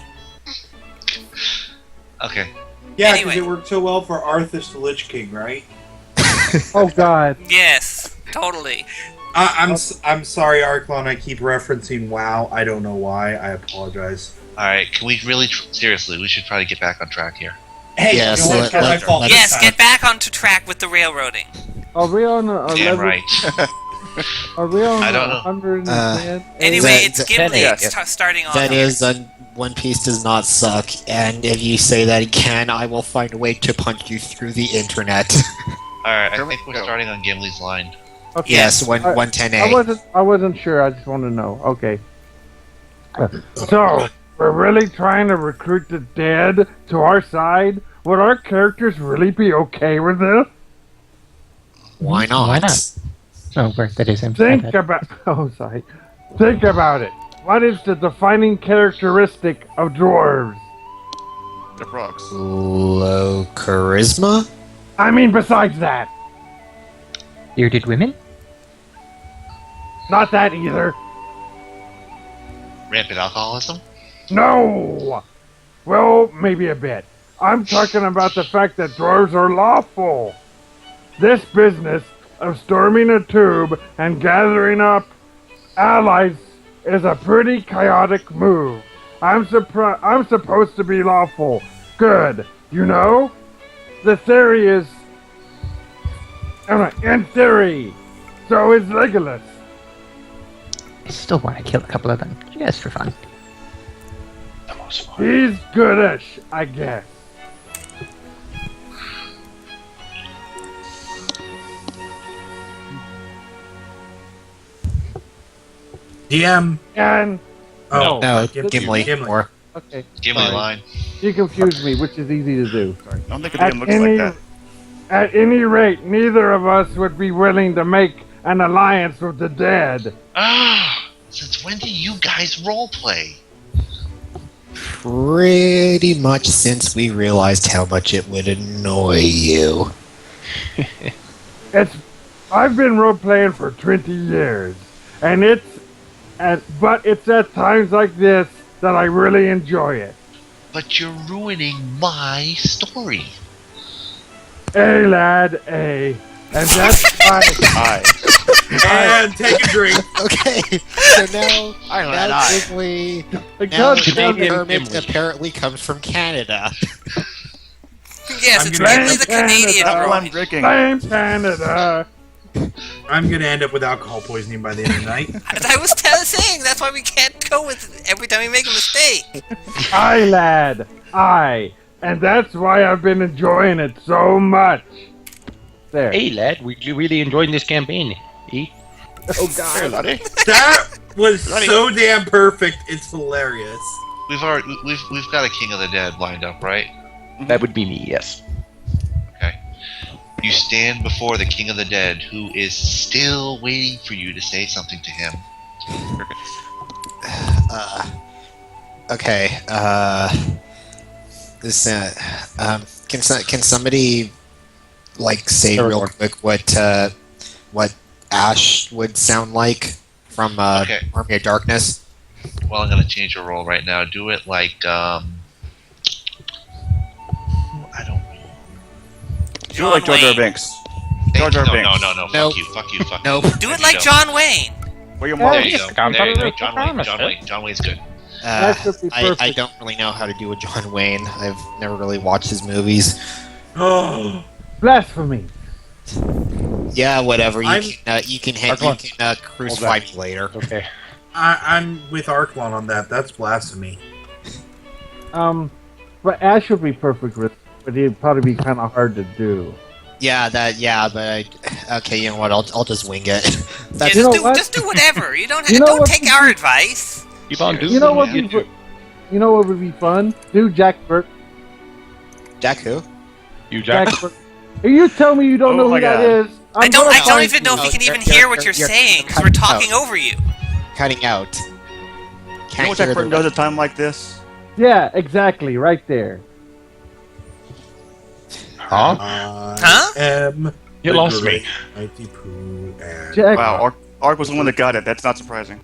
B: Okay.
D: Yeah, because
C: Anyway.
D: it worked so well for Arthas the Lich King, right?
H: Oh God.
C: Yes, totally.
D: I'm sorry, Arklon. I keep referencing WoW. I don't know why. I apologize.
B: Alright, can we really, seriously, we should probably get back on track here.
D: Hey,
E: Yes,
D: you know what? It's my fault. this
C: Yes,
D: time.
C: get back onto track with the railroading.
H: Are we on a
B: Damn
H: level?
B: right.
H: Are we on
B: I don't know.
H: 110?
C: Anyway,
E: That-
C: it's
E: that-
C: Gimli
A: yes.
C: starting off.
E: That
C: here.
E: is, One Piece does not suck, and if you say that again, I will find a way to punch you through the internet.
B: Alright, I
A: Here we
B: think we're
A: go.
B: starting on Gimli's line.
H: Okay.
E: Yes,
H: I
E: 110A.
H: I wasn't sure. I just want to know. Okay. So we're really trying to recruit the dead to our side. Would our characters really be okay with this?
E: Why not?
G: Why not? Oh, right, that is him.
H: Think about. Oh, sorry. Think about it. What is the defining characteristic of dwarves?
A: The frogs.
E: Low charisma?
H: I mean, besides that,
G: Bearded women?
H: not that either.
B: Rampant alcoholism?
H: No. Well, maybe a bit. I'm talking about the fact that dwarves are lawful. This business of storming a tube and gathering up allies is a pretty chaotic move. I'm supposed to be lawful. Good. You know? The theory is... in theory. So is Legolas.
G: I still want to kill a couple of them, just for fun.
I: The most fun.
H: He's goodish, I guess.
D: DM.
H: And...
D: Oh,
E: No,
D: Gimli.
E: Gimli. Or
H: Okay.
B: Gimli
H: Sorry.
B: line.
H: You confused me, which is easy to do.
A: I don't think a
H: At
A: DM looks like that.
H: At any rate, neither of us would be willing to make an alliance with the dead.
B: Ah! Since when do you guys roleplay?
E: pretty much since we realized how much it would annoy you.
H: I've been role playing for 20 years, and but it's at times like this that I really enjoy it.
B: But you're ruining my story.
H: A lad, A, and that's why.
D: And take a drink.
E: Okay, so now, now Gimli, now Hermit apparently comes from Canada.
C: Yes, it's Gimli the Canadian
H: Canada.
C: bro.
A: I'm drinking.
H: Blame Canada.
D: I'm gonna end up with alcohol poisoning by the end of the night.
C: I was saying that's why we can't go with it every time we make a mistake.
H: Aye, lad, aye, and that's why I've been enjoying it so much. There.
I: Hey, lad, we really enjoyed this campaign. Eat.
H: Oh God.
D: That was so damn perfect. It's hilarious.
B: We've got a King of the Dead lined up, right?
I: That would be me, yes.
B: Okay. You stand before the King of the Dead, who is still waiting for you to say something to him.
E: Okay, this, can somebody, like, say real quick what Ash would sound like from,
B: Okay.
E: Army of Darkness?
B: Well, I'm gonna change your role right now. Do it like, I don't know.
A: Do it like Jar Jar Binks. Jar Jar
B: No,
A: Binks.
B: no,
E: Nope.
B: fuck you.
E: Nope.
C: Do
B: There
C: it
B: you
C: like
B: go.
C: John Wayne.
A: Where your
I: Oh,
A: mom
B: There you
A: is.
B: go. There you go. John Wayne. John Wayne's good.
H: That should be
E: I
H: perfect.
E: don't really know how to do a John Wayne. I've never really watched his movies.
D: Oh,
H: Blasphemy.
E: Yeah, whatever.
D: I'm-
E: You can crucify me later.
I: Okay.
D: I'm with Arklon on that. That's blasphemy.
H: But Ash would be perfect with, but he'd probably be kind of hard to do.
E: Okay, you know what? I'll just wing it.
C: Yeah,
H: You know what?
C: just do whatever. You don't
H: You know
C: don't
H: what?
C: take our advice.
I: Keep on doing
H: You know what?
I: you do.
H: You know what would be fun? Do Jack Burke.
E: Jack who?
I: You, Jack.
H: Burke. If you tell me you don't
A: Oh
H: know
A: my
H: who that
A: God.
H: is,
C: I don't
H: gonna
C: even
H: find
C: know
H: you.
C: if he can even
E: you're-
C: hear what you're
E: you're
C: saying because we're
E: cutting
C: talking
E: out.
C: over you.
E: Cutting out.
A: know what Jack Burton does at a time like this?
H: Yeah, exactly, right there.
I: Huh? You lost me.
D: Mighty Pooh and
H: Jack,
A: Wow, Ark was the one that got it. That's not surprising.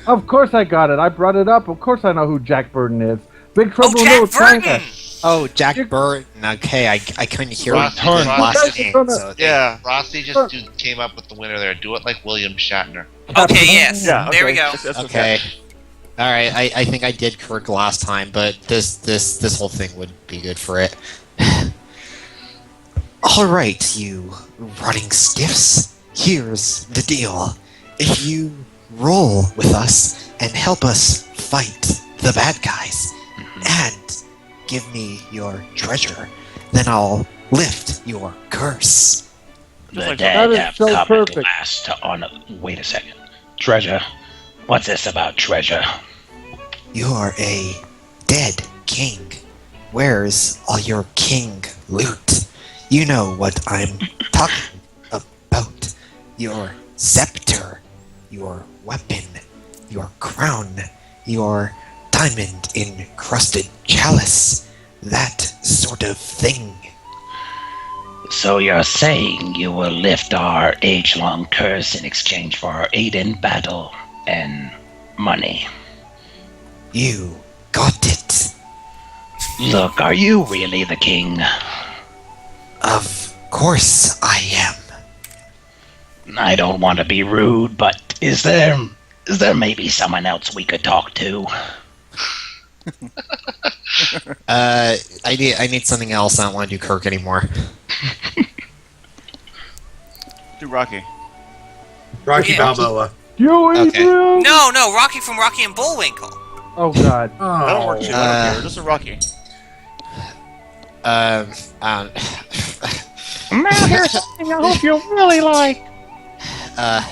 H: of course I got it. I brought it up. Of course I know who Jack Burton is. Big Trouble in
C: Jack
H: Little China.
C: Burton!
E: Oh, Jack Burton. Okay, I couldn't hear
B: Rossi,
E: the last
B: Rossi,
E: name. So
A: Yeah.
B: Rossi just came up with the winner there. Do it like William Shatner.
C: Okay, yes.
A: Yeah.
C: There we
A: okay.
C: go.
A: That's
E: Okay. All right. I think I did Kirk last time, but this whole thing would be good for it. All right, you rotting stiffs. Here's the deal. If you roll with us and help us fight the bad guys, and give me your treasure, then I'll lift your curse.
J: The
A: like
J: dead
H: that is
J: have
H: so
J: come
H: perfect.
J: at last to honor. Wait a second. Treasure. What's this about treasure?
E: You're a dead king. Where's all your king loot? You know what I'm talking about. Your scepter, your weapon, your crown, your diamond-encrusted chalice, that sort of thing.
J: So you're saying you will lift our age-long curse in exchange for our aid in battle and money?
E: You got it.
J: Look, are you really the king?
E: Of course I am.
J: I don't want to be rude, but is there maybe someone else we could talk to?
E: I need something else. I don't want to do Kirk anymore.
A: Do Rocky.
D: Rocky
C: Yeah.
D: Balboa.
H: You
E: Okay.
H: Adrian!
C: No, Rocky from Rocky and Bullwinkle.
H: Oh God.
A: I don't work too. I don't care. Just a Rocky.
E: Um,
F: Now here's something I hope you really like.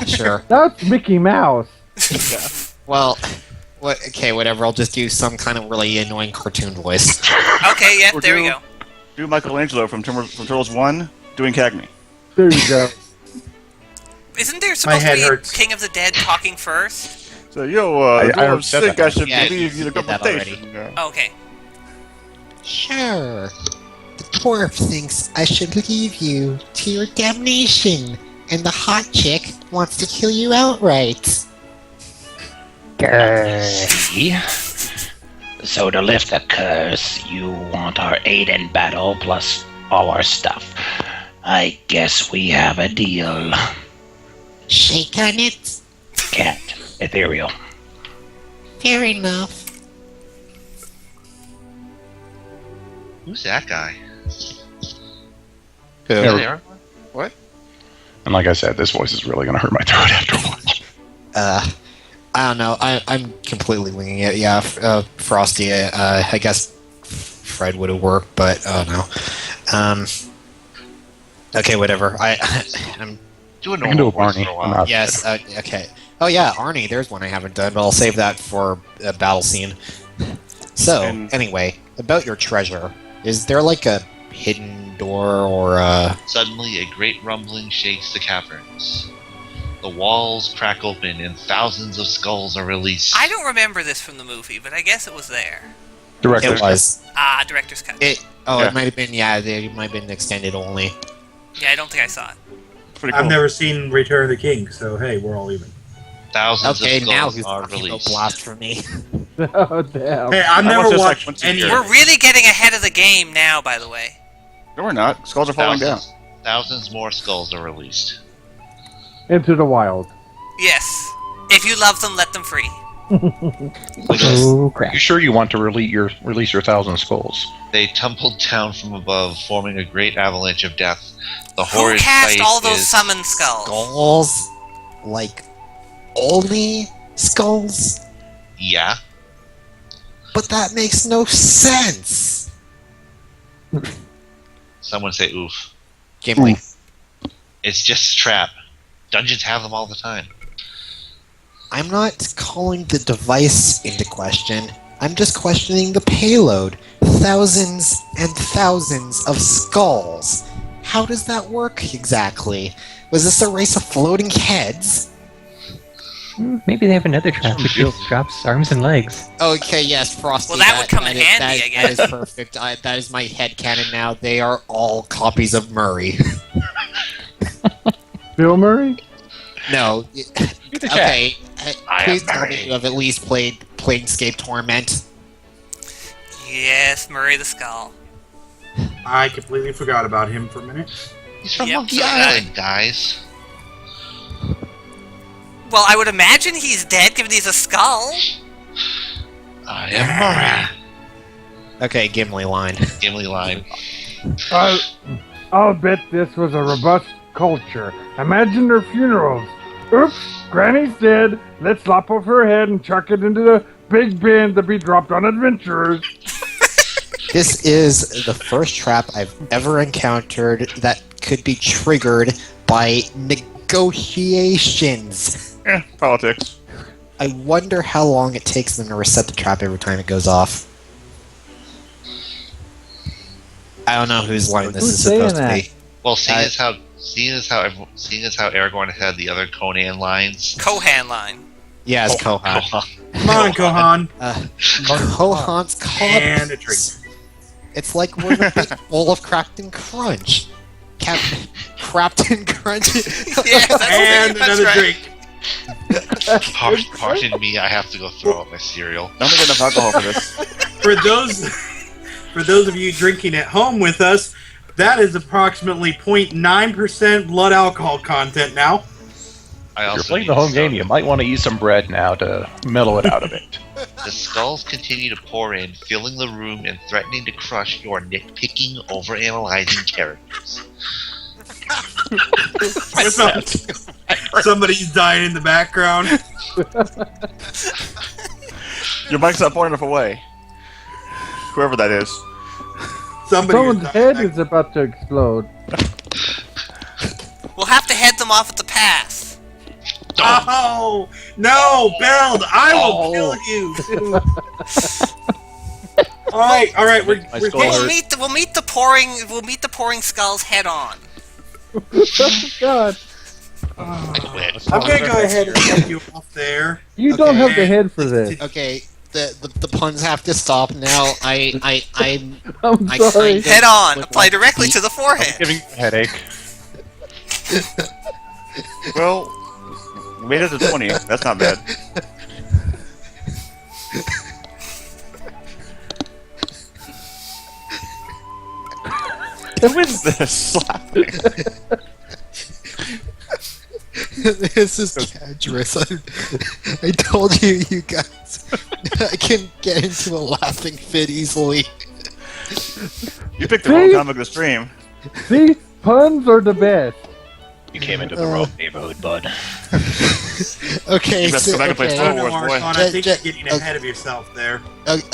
E: sure.
H: That's Mickey Mouse.
E: Well, okay, whatever. I'll just do some kind of really annoying cartoon voice.
C: Okay, yeah,
A: Or
C: there we
A: do-
C: go.
A: Do Michelangelo from Turtles 1 doing Cagney.
H: There you go.
C: Isn't there supposed to
D: head
C: be
D: hurts.
C: King of the Dead talking first?
A: So, yo,
I: I
A: don't
I: said
A: think
I: that.
A: I should
E: Yeah,
A: leave you
E: you
A: the
E: did that
A: conversation.
C: Okay.
E: Sure. The dwarf thinks I should leave you to your damnation, and the hot chick wants to kill you outright.
J: See? So to lift the curse, you want our aid in battle plus all our stuff. I guess we have a deal.
E: Shake on it?
J: Can't. Ethereal.
E: Fair enough.
B: Who's that guy?
E: Who?
B: Is that Aragorn?
I: And like I said, this voice is really going to hurt my throat after a while.
E: I don't know. I'm completely winging it. Yeah, Frosty. I guess Fred would have worked, but I don't know. Okay, whatever. I'm
B: Do a
I: I can do
B: normal
I: a
B: voice
I: Barney.
B: for a
I: I'm
B: while.
I: not-
E: yes. Okay. Oh yeah, Arnie. There's one I haven't done, but I'll save that for a battle scene. So
A: And-
E: anyway, about your treasure, is there like a hidden door or a?
B: Suddenly, a great rumbling shakes the caverns. The walls crack open and thousands of skulls are released.
C: I don't remember this from the movie, but I guess it was there.
I: Director.
E: It was.
C: Ah, director's cut.
E: It. Oh,
A: Yeah.
E: it might have been. Yeah, it might have been extended only.
C: Yeah, I don't think I saw it.
A: Pretty cool.
D: I've never seen Return of the King, so hey, we're all even.
B: Thousands
E: Okay,
B: of
E: now
B: skulls
E: who's
B: are
E: talking about
B: released.
E: blasphemy?
H: Oh damn.
D: Hey, I've
A: I
D: never
A: watch this, like,
D: watched
A: once a
D: any.
A: year.
C: We're really getting ahead of the game now, by the way.
A: No, we're not. Skulls are falling down.
B: Thousands more skulls are released.
H: Into the wild.
C: Yes. If you love them, let them free.
G: Oh crap.
I: You sure you want to release your 1,000 skulls?
B: They tumbled down from above, forming a great avalanche of death. The
C: Who
B: horrid
C: cast
B: sight
C: all those
B: is
C: summon skulls?
E: Skulls? Like only skulls?
B: Yeah.
E: But that makes no sense.
B: Someone say oof.
E: Gimli.
B: It's just a trap. Dungeons have them all the time.
E: I'm not calling the device into question. I'm just questioning the payload. Thousands and thousands of skulls. How does that work exactly? Was this a race of floating heads?
G: Maybe they have another trap which just drops arms and legs.
E: Okay, yes, Frosty.
C: Well, that would come in handy, I guess.
E: That is perfect. That is my headcanon now. They are all copies of Murray.
H: Bill Murray?
E: No.
F: the
E: Okay.
J: I
E: Please
J: am
E: tell me
J: Murray.
E: you have at least played Planescape Torment.
C: Yes, Murray the Skull.
D: I completely forgot about him for a minute.
B: He's from
C: Yep,
B: Monkey
C: so did I.
B: Island, guys.
C: Well, I would imagine he's dead, given he's a skull.
B: I am Murray.
E: Okay, Gimli line.
B: Gimli line.
H: I'll bet this was a robust culture. Imagine their funerals. Oops, Granny's dead. Let's lop off her head and chuck it into the big bin to be dropped on adventurers.
E: This is the first trap I've ever encountered that could be triggered by negotiations.
A: Politics.
E: I wonder how long it takes them to reset the trap every time it goes off. I don't know whose line this
H: Who's
E: is supposed
H: saying
E: to
H: that?
E: be.
B: Well, seeing as how Aragorn had the other Conan lines.
C: Kohan line.
E: Yeah, it's Kohan.
D: Come on, Kohan.
E: Kohan's
D: And a drink.
E: cups. It's like we're in a big bowl of Crafton Crunch. Crafton Crunch.
C: Yes, that's
D: And
C: that's
D: another
C: right.
D: drink.
B: Pardon me, I have to go throw out my cereal.
A: Don't get enough alcohol for this.
D: For those of you drinking at home with us, that is approximately 0.9% blood alcohol content now.
B: I
I: If
B: also
I: you're playing
B: need
I: the home
B: to
I: game,
B: start-
I: you might want to eat some bread now to mellow it out a bit.
B: The skulls continue to pour in, filling the room and threatening to crush your nitpicking, overanalyzing characters.
D: Somebody's dying in the background.
A: Your mic's not far enough away. Whoever that is.
H: Someone's head is about to explode.
C: We'll have to head them off at the pass.
D: Oh no, Beld! I will kill you. all right. We're
C: We'll meet the pouring skulls head on.
H: God,
B: I quit.
D: I'm gonna go ahead and take you off there.
H: you don't have the head for this.
E: Okay, the puns have to stop now. I'm
H: I'm
E: I
H: sorry.
E: kind of
C: Head on.
E: would
C: Apply
E: like
C: directly
E: be-
C: to the forehead.
I: Giving you a headache.
A: Well, we made it to 20. That's not bad. Who is this slapping?
E: This is Kadris. I told you, you guys. I can get into a laughing fit easily.
A: You picked the wrong time of the stream.
H: See, puns are the best.
I: You came into the wrong neighborhood, bud.
E: Okay,
A: You best go back and play
E: okay.
A: Star
D: No,
A: Wars, boy.
D: Arklon, I think you're getting ahead of yourself there.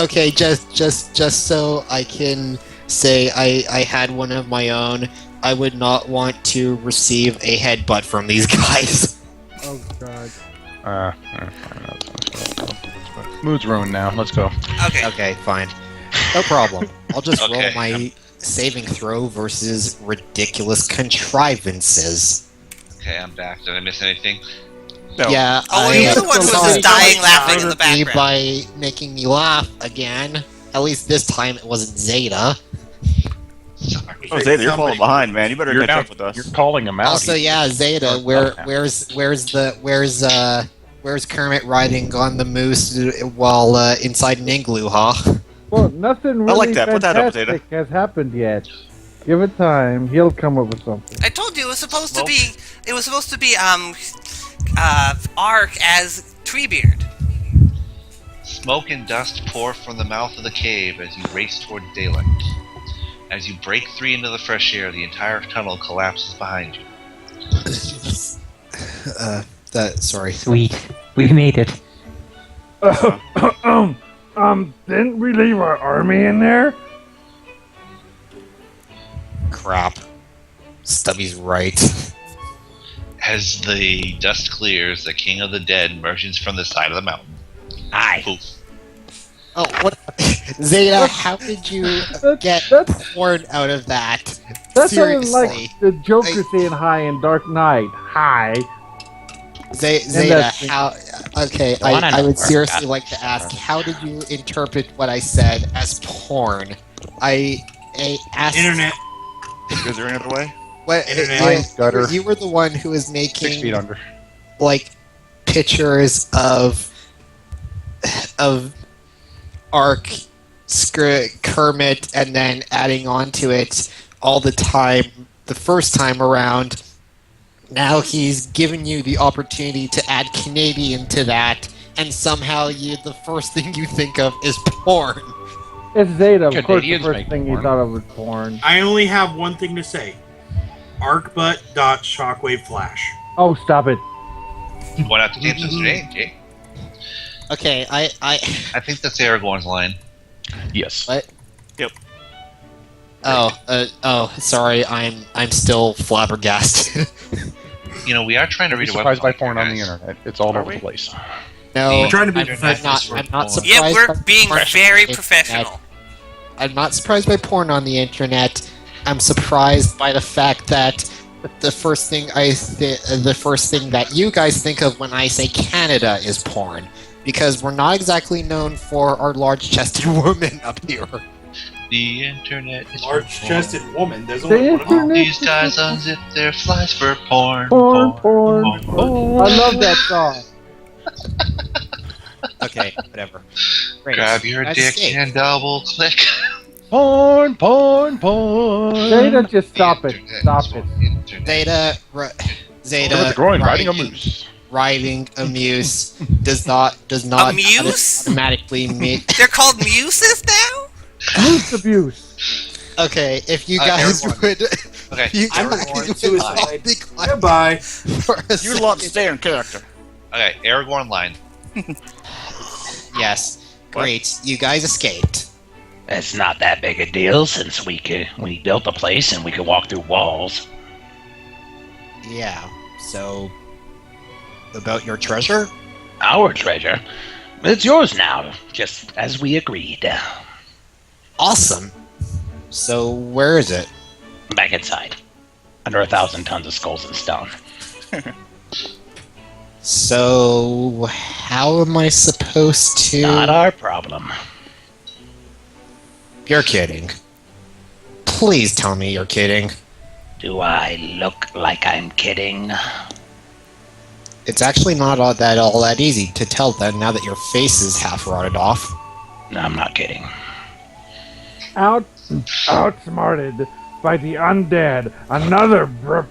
E: Okay, just so I can say I had one of my own. I would not want to receive a headbutt from these guys.
H: Oh God.
I: Mood's ruined now. Let's go.
C: Okay.
E: Okay, fine. No problem. I'll just
B: Okay.
E: roll my saving throw versus ridiculous contrivances.
B: Okay, I'm back. Did I miss anything?
A: No.
E: Yeah,
C: Oh, well, you're the one who was just dying laughing in the
E: me
C: background.
E: by making me laugh again. At least this time it wasn't Zeta.
B: Sorry.
A: Oh, Zeta, you're falling behind, man. You better
I: You're
A: catch
I: now,
A: up with us.
I: you're calling him out.
E: Also, yeah, Zeta. Where's Kermit riding on the moose while inside an igloo, huh?
H: Well, nothing
A: I
H: really
A: like that. Put that up,
H: fantastic has happened yet. Give it time. He'll come up with something.
C: I told you it was supposed to be. It was supposed to be Ark as Treebeard.
B: Smoke and dust pour from the mouth of the cave as you race toward daylight. As you break free into the fresh air, the entire tunnel collapses behind you.
E: Sorry.
G: Sweet. We made it.
H: Didn't we leave our army in there?
E: Crap. Stubby's right.
B: As the dust clears, the king of the dead emerges from the side of the mountain.
J: Aye.
B: Poof.
E: Oh, what? Zeta, how did you get
H: That's
E: porn out of that?
H: that sounded
E: Seriously.
H: like the Joker saying hi in Dark Knight. Hi.
E: Zeta,
H: that's-
E: how Okay,
J: I wanna
E: I
J: know
E: would
J: where
E: seriously
J: Gandalf
E: like to
J: is
E: ask,
J: from.
E: how did you interpret what I said as porn? I asked.
D: Internet.
A: Is there any other way?
E: What,
D: Internet.
I: Gutter.
E: you were the one who was
I: 6 feet
E: making
I: under.
E: like pictures of Ark, Kermit, and then adding on to it all the time. The first time around, now he's given you the opportunity to add Canadian to that, and somehow the first thing you think of is porn.
H: It's Zeta, of course. The
F: Canadians
H: first
F: make
H: thing you
F: porn.
H: thought of was porn.
D: I only have one thing to say. Arcbutt.shockwave flash.
H: Oh, stop it!
B: Going out to James today, Jake.
E: Okay, I
B: I think that's Aragorn's line.
I: Yes.
E: what?
A: Yep.
E: Oh, sorry, I'm still flabbergasted.
B: You know, we are trying to
I: Be
B: read a
I: surprised by
B: website,
I: porn on the
B: guys.
I: internet. It's all
A: Are
I: over
A: we?
I: the place.
E: No,
D: We're trying to be
E: I'm
D: professional.
E: not surprised.
C: Yeah, we're
E: by
C: being
E: porn
C: very
E: on the
C: professional.
E: internet. I'm not surprised by porn on the internet. I'm surprised by the fact that the first thing that you guys think of when I say Canada is porn, because we're not exactly known for our large-chested women up here.
B: The internet is
D: Large-chested woman. There's
H: The
D: only one of them.
H: internet.
B: These guys unzip their flies for porn.
H: Porn.
B: porn.
H: I love that song.
E: Okay, whatever. Great.
B: Grab your
E: That's
B: dick
E: safe.
B: and double click.
F: Porn.
H: Zeta, just stop it.
B: Internet
H: Stop
B: is
H: it.
B: for internet.
E: Zeta,
I: Over the groin, riding a moose.
E: riding a muse does not
C: A muse?
E: automatically mean.
C: They're called muses now?
H: Youth abuse.
E: Okay, if you guys
B: Aragorn.
E: would,
B: Okay,
E: you
D: I'm
E: guys
D: Aragorn,
E: would
D: suicide.
E: all be quiet
D: Goodbye.
E: for a
A: You lot
E: second.
A: stay in character.
B: okay, Aragorn line.
E: Yes, great. You guys escaped.
J: It's not that big a deal since we built a place and we could walk through walls.
E: Yeah. So, about your treasure?
J: Our treasure. It's yours now, just as we agreed.
E: Awesome. So, where is it?
J: Back inside. Under 1,000 tons of skulls and stone.
E: So, how am I supposed to?
J: Not our problem.
E: You're kidding. Please tell me you're kidding.
J: Do I look like I'm kidding?
E: It's actually not all that easy to tell then now that your face is half rotted off.
J: No, I'm not kidding.
H: Outsmarted by the undead. Another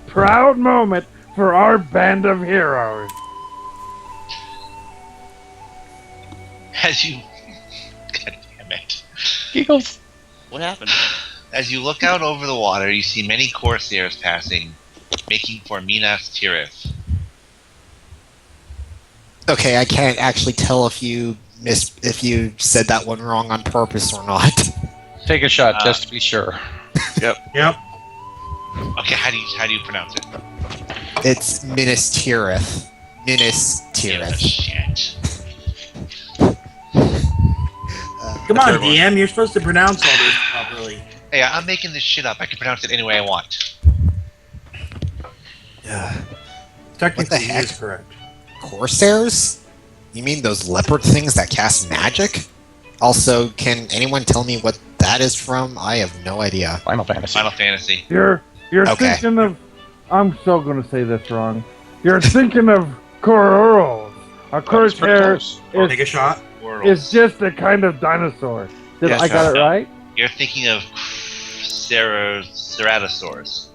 H: proud moment for our band of heroes.
B: As you, God damn it!
F: Giggles.
A: What happened?
B: As you look out over the water, you see many corsairs passing, making for Minas Tirith.
E: Okay, I can't actually tell if you said that one wrong on purpose or not.
F: Take a shot just to be sure.
D: Yep.
B: Okay, how do you pronounce it?
E: It's Minas Tirith. Minas Tirith.
B: Shit.
D: Come on, DM. You're supposed to pronounce all this properly.
B: Hey, I'm making this shit up. I can pronounce it any way I want.
D: Technically,
E: What the
D: he
E: heck?
D: is correct.
E: Corsairs? You mean those leopard things that cast magic? Also, can anyone tell me what that is from? I have no idea.
I: Final Fantasy.
B: Final Fantasy.
H: You're
E: Okay.
H: thinking of. I'm so gonna say this wrong. You're thinking of Cororals. A
I: That was pretty
H: corsair
I: close.
D: Take a shot.
H: is just a kind of dinosaur. Did
A: Yes,
H: I got it right?
B: You're thinking of ceratosaurs.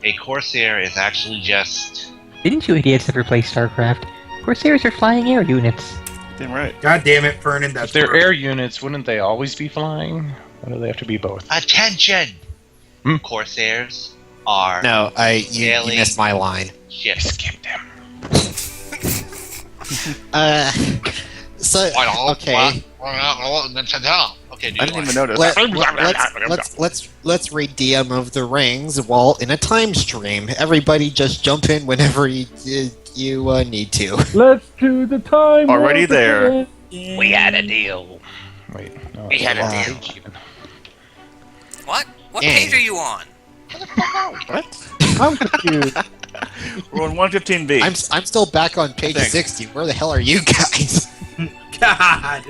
B: A corsair is actually just...
G: Didn't you idiots ever play StarCraft? Corsairs are flying air units.
A: Damn right.
D: God damn it, Fernin. That's
I: If they're
D: perfect.
I: air units, wouldn't they always be flying? Or do they have to be both?
B: Attention!
I: Hmm?
B: Corsairs are...
E: No, you
B: Sailing.
E: missed my line.
B: Shit.
I: Skip them.
E: So okay,
B: Okay, do
A: I
B: you
A: didn't
B: want
A: even notice.
E: let's read DM of the Rings while in a time stream. Everybody, just jump in whenever you need to.
H: Let's do the time.
A: Already
H: warp
A: there.
H: again.
J: We had a deal.
I: Wait, no.
J: We had a
I: it's
J: deal.
I: page even.
C: What? What
E: Dang.
C: page are you on?
A: What?
H: I'm confused.
A: We're on 115B.
E: I'm still back on page 60. Where the hell are you guys?
D: God.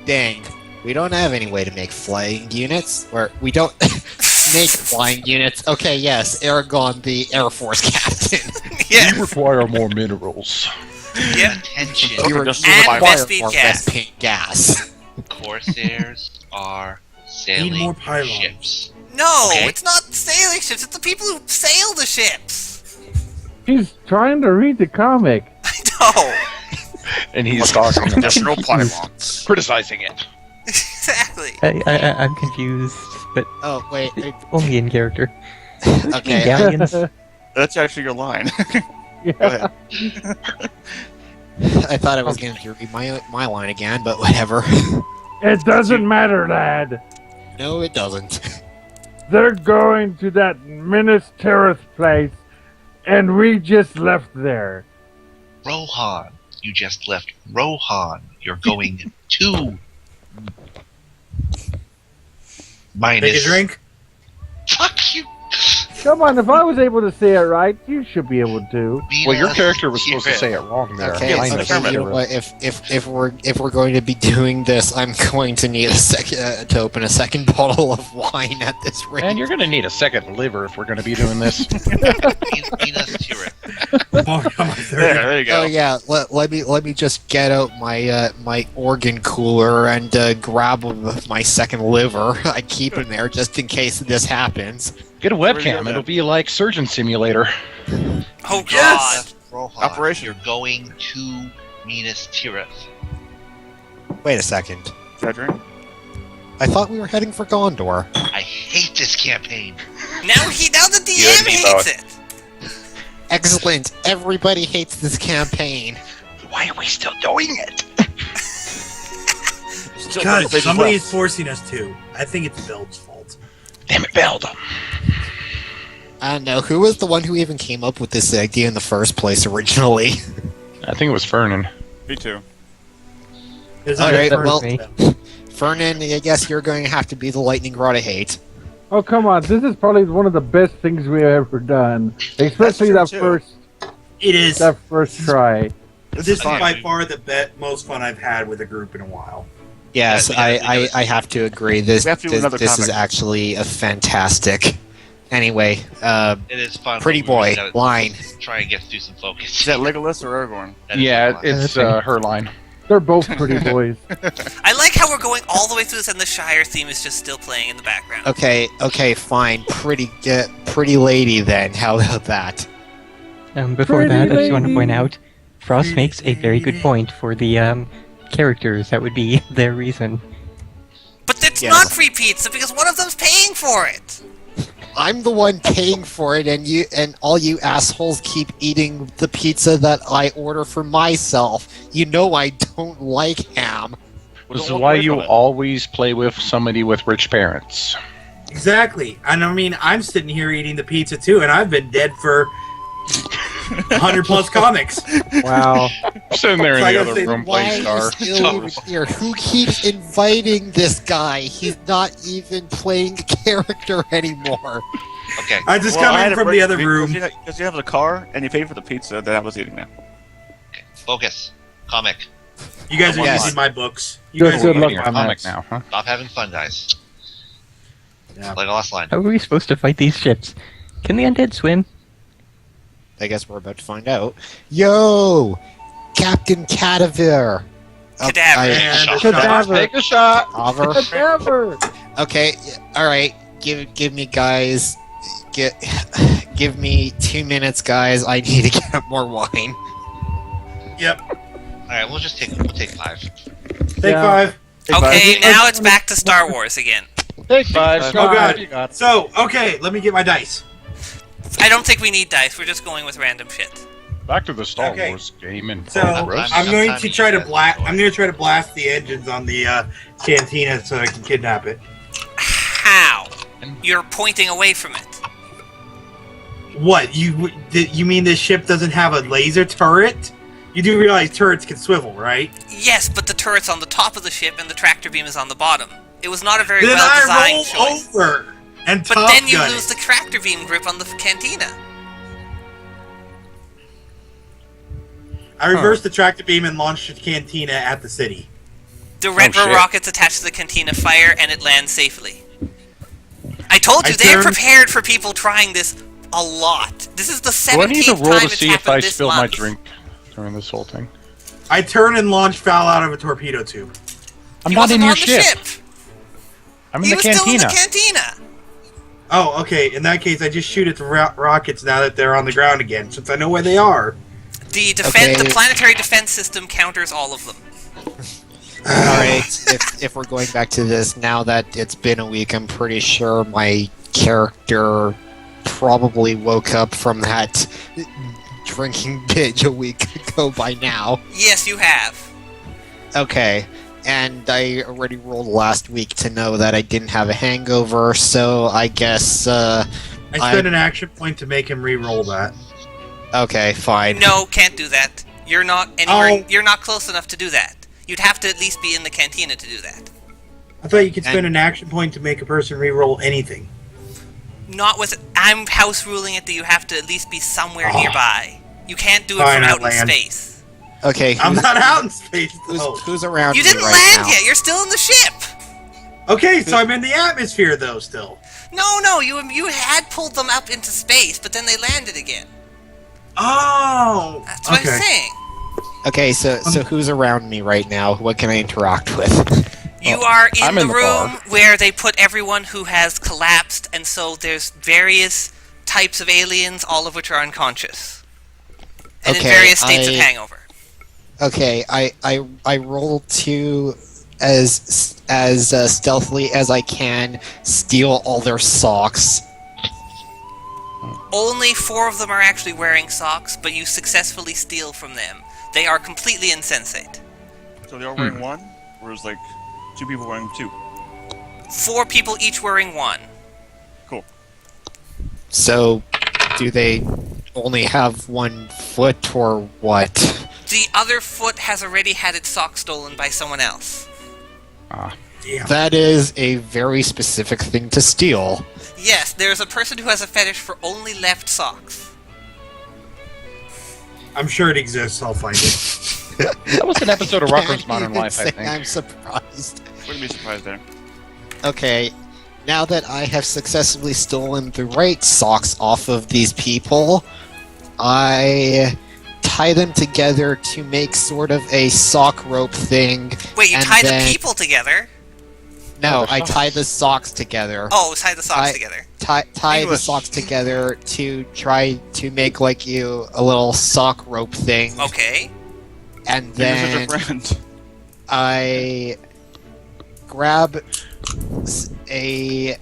E: Dang. We don't have any way to make flying units. Or we don't make flying units. Okay, yes, Aragorn, the Air Force captain.
C: Yes.
I: We require more minerals.
C: Yeah.
B: Attention.
E: You
A: just
C: And
E: require
C: Vespine
E: more
C: gas.
E: Vespine gas.
B: Corsairs are
D: Need more
B: sailing
D: pylons.
B: ships.
C: No,
B: Okay.
C: it's not sailing ships. It's the people who sail the ships.
H: He's trying to read the comic.
C: I know.
I: And he's talking
A: Additional pylons.
I: criticizing it.
C: Exactly.
G: I'm confused, but
E: Oh, wait.
G: only in character.
E: Okay.
G: Galleons.
A: That's actually your line.
H: Yeah.
A: Go ahead.
E: I thought I was going to read my line again, but whatever.
H: It doesn't matter, lad.
E: No, it doesn't.
H: They're going to that Minas Tirith place, and we just left there.
B: Rohan, you just left Rohan. You're going to minus.
D: Take a drink.
B: Fuck you.
H: Come on, if I was able to say it right, you should be able to.
I: Well, your character was supposed to say it wrong there.
E: Okay,
A: Mine
E: so
A: is
E: you know what, if we're going to be doing this, I'm going to need a second to open a second bottle of wine at this rate.
I: And you're going to need a second liver if we're going to be doing this.
B: Minas Tirith.
A: There you go.
E: Oh yeah, let me just get out my my organ cooler and grab my second liver. I keep him there just in case this happens.
I: Get a
A: Where do you
I: webcam.
A: go
I: It'll
A: then?
I: be like Surgeon Simulator.
C: Oh God.
D: Yes!
B: Rohan,
E: Operation.
B: you're going to Minas Tirith.
E: Wait a second.
A: Is that drink?
E: I thought we were heading for Gondor.
B: I hate this campaign.
C: Now the DM
I: me
C: hates
I: both.
C: it.
E: Excellent. Everybody hates this campaign.
J: Why are we still doing it?
A: Still
D: Because
A: pages
D: somebody
A: left.
D: is forcing us to. I think it's Bill's fault.
J: Damn it, Belda.
E: I don't know. Who was the one who even came up with this idea in the first place originally?
I: I think it was Fernin.
A: Me too.
D: There's
E: All right,
D: another
E: well,
D: person.
E: Fernin, I guess you're going to have to be the lightning rod of hate.
H: Oh, come on. This is probably one of the best things we've ever done. Especially
A: That's true,
D: It is.
H: that first try.
D: This is
A: fun.
D: by far the most fun I've had with a group in a while.
E: Yes,
B: Yeah, we gotta-
E: I have to agree. This
A: We have to do
E: this,
A: another
E: this is
A: comic.
E: actually a fantastic. Anyway,
B: It is fun.
E: pretty
B: but we really
E: boy,
B: gotta
E: line.
B: Try and get through some focus.
A: Is that Legolas or Aragorn?
B: That is
I: Yeah,
B: fun.
I: it's her line.
H: They're both pretty boys.
C: I like how we're going all the way through this, and the Shire theme is just still playing in the background.
E: Okay, fine. Pretty lady then. How about that?
G: Before
H: Pretty
G: that, I just want to
H: lady.
G: point out, Frost makes a very good point for the characters. That would be their reason.
C: But it's
E: Yeah.
C: not free pizza because one of them's paying for it.
E: I'm the one paying for it, and all you assholes keep eating the pizza that I order for myself. You know I don't like ham.
I: This is
A: Don't
I: why
A: worry
I: you
A: about it.
I: always play with somebody with rich parents.
D: Exactly. And I mean, I'm sitting here eating the pizza too, and I've been dead for 100 plus comics.
H: Wow.
I: Sitting there in
D: So I
I: the
D: gotta
I: other
D: say,
I: room
E: Why
I: playing
E: are
I: Star.
E: you still even here? Who keeps inviting this guy? He's not even playing a character anymore.
B: Okay.
D: I just
A: Well, I
D: come
A: had
D: in
A: to
D: from
A: break
D: the other room.
A: Because you have the car and you paid for the pizza that I was eating now.
B: Focus. Comic.
D: You guys are
E: Yes.
D: using my books. You
H: Good
D: guys
H: luck
D: are
I: Reading a
H: on
I: comic
H: that.
I: now, huh?
B: Stop having fun, guys.
D: Yeah.
B: Legolas line.
G: How are we supposed to fight these ships? Can the undead swim?
E: I guess we're about to find out. Yo, Captain Cadavir.
C: Cadaver.
D: And
H: Cadaver.
I: Take a shot.
H: Cadaver.
E: Okay, all right. Give me guys. Give me 2 minutes, guys. I need to get more wine.
D: Yep.
B: Alright, we'll take 5.
D: Take
H: Yeah.
D: 5.
C: Okay, now it's back to Star Wars again.
I: Take 5.
D: Oh, God.
I: You got it.
D: So, okay, let me get my dice.
C: I don't think we need dice. We're just going with random shit.
I: Back to the Star
D: Okay.
I: Wars game in
D: So
I: progress.
D: I'm going
B: Sometimes
D: to
B: you
D: try to
B: guys
D: blast.
B: enjoy
D: I'm going to try to blast the engines on the cantina so I can kidnap it.
C: How? You're pointing away from it.
D: What you mean this ship doesn't have a laser turret? You do realize turrets can swivel, right?
C: Yes, but the turret's on the top of the ship and the tractor beam is on the bottom. It was not a very
D: Then
C: well
D: I
C: designed
D: roll
C: choice.
D: over And
C: But
D: Top
C: then you
D: Gun
C: lose the tractor beam grip on the cantina.
D: I reversed the tractor beam and launched the cantina at the city.
C: The red
I: shit.
C: rockets attached to the cantina fire, and it lands safely. I told you, they're prepared for people trying this a lot. This is the 17th
I: Do I need to roll
C: time
I: to
C: it's
I: see if
C: happened
I: I
C: this
I: spilled my
C: month.
I: drink during this whole thing?
D: I turn and launch foul out of a torpedo tube.
I: I'm
C: He
I: not
C: wasn't
I: in your
C: on the
I: ship.
C: ship.
I: I'm in
C: He
I: the
C: was still in
I: cantina.
C: the cantina.
D: Oh, okay. In that case, I just shoot at the rockets now that they're on the ground again, since I know where they are.
C: The
E: Okay.
C: the planetary defense system counters all of them.
E: Alright, if we're going back to this, now that it's been a week, I'm pretty sure my character probably woke up from that drinking binge a week ago by now.
C: Yes, you have.
E: Okay, and I already rolled last week to know that I didn't have a hangover, so I guess,
D: I spent an action point to make him re-roll that.
E: okay, fine.
C: No, can't do that. You're not anywhere.
D: Oh.
C: You're not close enough to do that. You'd have to at least be in the cantina to do that.
D: I thought you could spend an action point to make a person re-roll anything.
C: Not with. I'm house ruling it that you have to at least be somewhere
D: Oh.
C: nearby. You can't do it
D: Fine,
C: from
D: I'll
C: out in
D: land.
C: space.
E: Okay,
D: I'm not out in space,
E: who's,
D: though.
E: who's around
C: You
E: me
C: didn't
E: right
C: land
E: now?
C: yet. You're still in the ship.
D: Okay, so I'm in the atmosphere, though, still.
C: No, you had pulled them up into space, but then they landed again.
D: Oh!
C: That's what I'm saying.
E: Okay, so who's around me right now? What can I interact with?
C: You are in
I: I'm
C: the
I: in the
C: room
I: bar.
C: where they put everyone who has collapsed, and so there's various types of aliens, all of which are unconscious. And in
E: Okay,
C: various states of hangover.
E: Okay, I roll to as stealthily as I can steal all their socks.
C: Only 4 of them are actually wearing socks, but you successfully steal from them. They are completely insensate.
A: So they're all wearing one, or is like 2 people wearing 2?
C: 4 people each wearing 1.
A: Cool.
E: So, do they only have 1 foot or what?
C: The other foot has already had its sock stolen by someone else.
D: Damn.
E: That is a very specific thing to steal.
C: Yes, there's a person who has a fetish for only left socks.
D: I'm sure it exists. I'll find it.
I: That was an episode of Rucker's
E: Can't
I: Modern
E: even
I: Life, I
E: say
I: think.
E: I'm surprised.
A: Wouldn't be surprised there.
E: Okay, now that I have successfully stolen the right socks off of these people, I tie them together to make sort of a sock rope thing.
C: Wait, you
E: and
C: tie
E: then-
C: the people together?
E: No,
I: Oh, the
E: I
I: socks.
E: tie the socks together.
C: Oh, tie the socks
E: I-
C: together.
E: Tie the
A: English.
E: socks together to try to make like you a little sock rope thing,
C: Okay.
E: and
A: You're
E: then
A: such a friend.
E: I grab a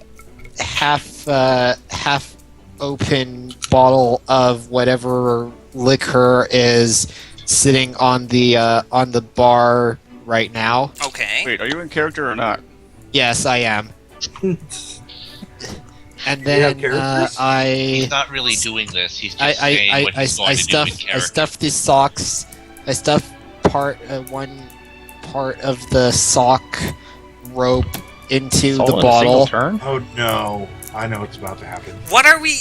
E: half open bottle of whatever liquor is sitting on the bar right now.
C: Okay.
A: Wait, are you in character or not?
E: Yes, I am. And
D: You
E: then
D: have characters?
B: He's not really doing this. He's just saying what he's going to do in character.
E: I stuff these socks. I stuff one part of the sock rope into
I: It's all
E: the
I: in a
E: bottle.
I: single turn?
D: Oh no. I know what's about to happen.
C: What are we...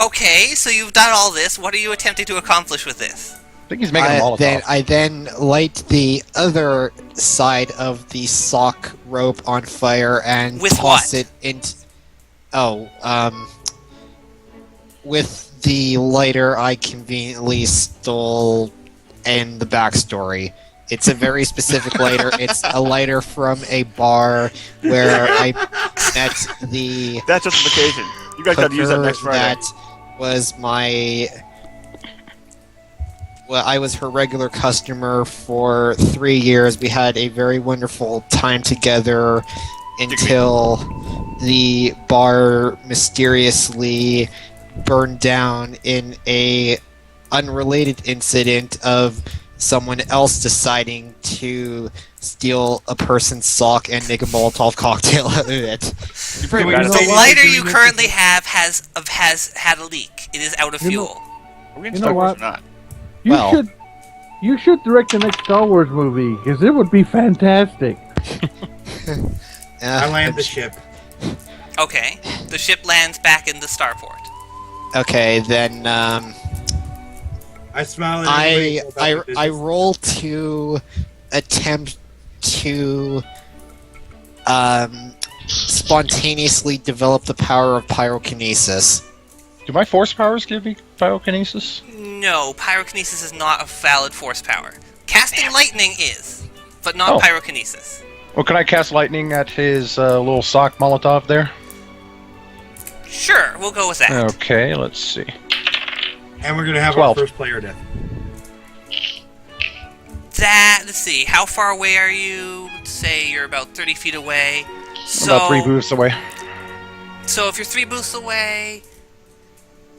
C: Okay, so you've done all this. What are you attempting to accomplish with this?
I: I think he's making a Molotov.
E: I then light the other side of the sock rope on fire and
C: With
E: toss
C: what?
E: it into. With the lighter I conveniently stole in the backstory. It's a very specific lighter. It's a lighter from a bar where I met the
A: That's justification. You guys gotta use that next
E: hooker
A: Friday.
E: that was my. Well, I was her regular customer for 3 years. We had a very wonderful time together until the bar mysteriously burned down in a unrelated incident of someone else deciding to steal a person's sock and make a Molotov cocktail out of it.
A: You're pretty
D: Wait,
A: bad at
C: The
D: Maybe
A: that.
C: lighter
D: doing
C: you
D: this
C: currently
D: is-
C: have has had a leak. It is out of
H: You know-
C: fuel.
A: Are we in
H: You
A: Star
H: know
A: Wars
H: what?
A: or not?
H: You should direct the next Star Wars movie because it would be fantastic.
D: I land the ship.
C: Okay. The ship lands back in the starport.
E: Okay, then
D: I smile at everybody about
E: I
D: the business.
E: roll to attempt to spontaneously develop the power of pyrokinesis.
I: Do my force powers give me pyrokinesis?
C: No, pyrokinesis is not a valid force power. Casting lightning is, but not pyrokinesis.
I: Well, can I cast lightning at his little sock Molotov there?
C: Sure, we'll go with that.
I: Okay, let's see.
D: And we're gonna have
I: 12.
D: our first player death.
C: Let's see, how far away are you? Let's say you're about 30 feet away. So,
I: About 3 booths away.
C: So if you're 3 booths away,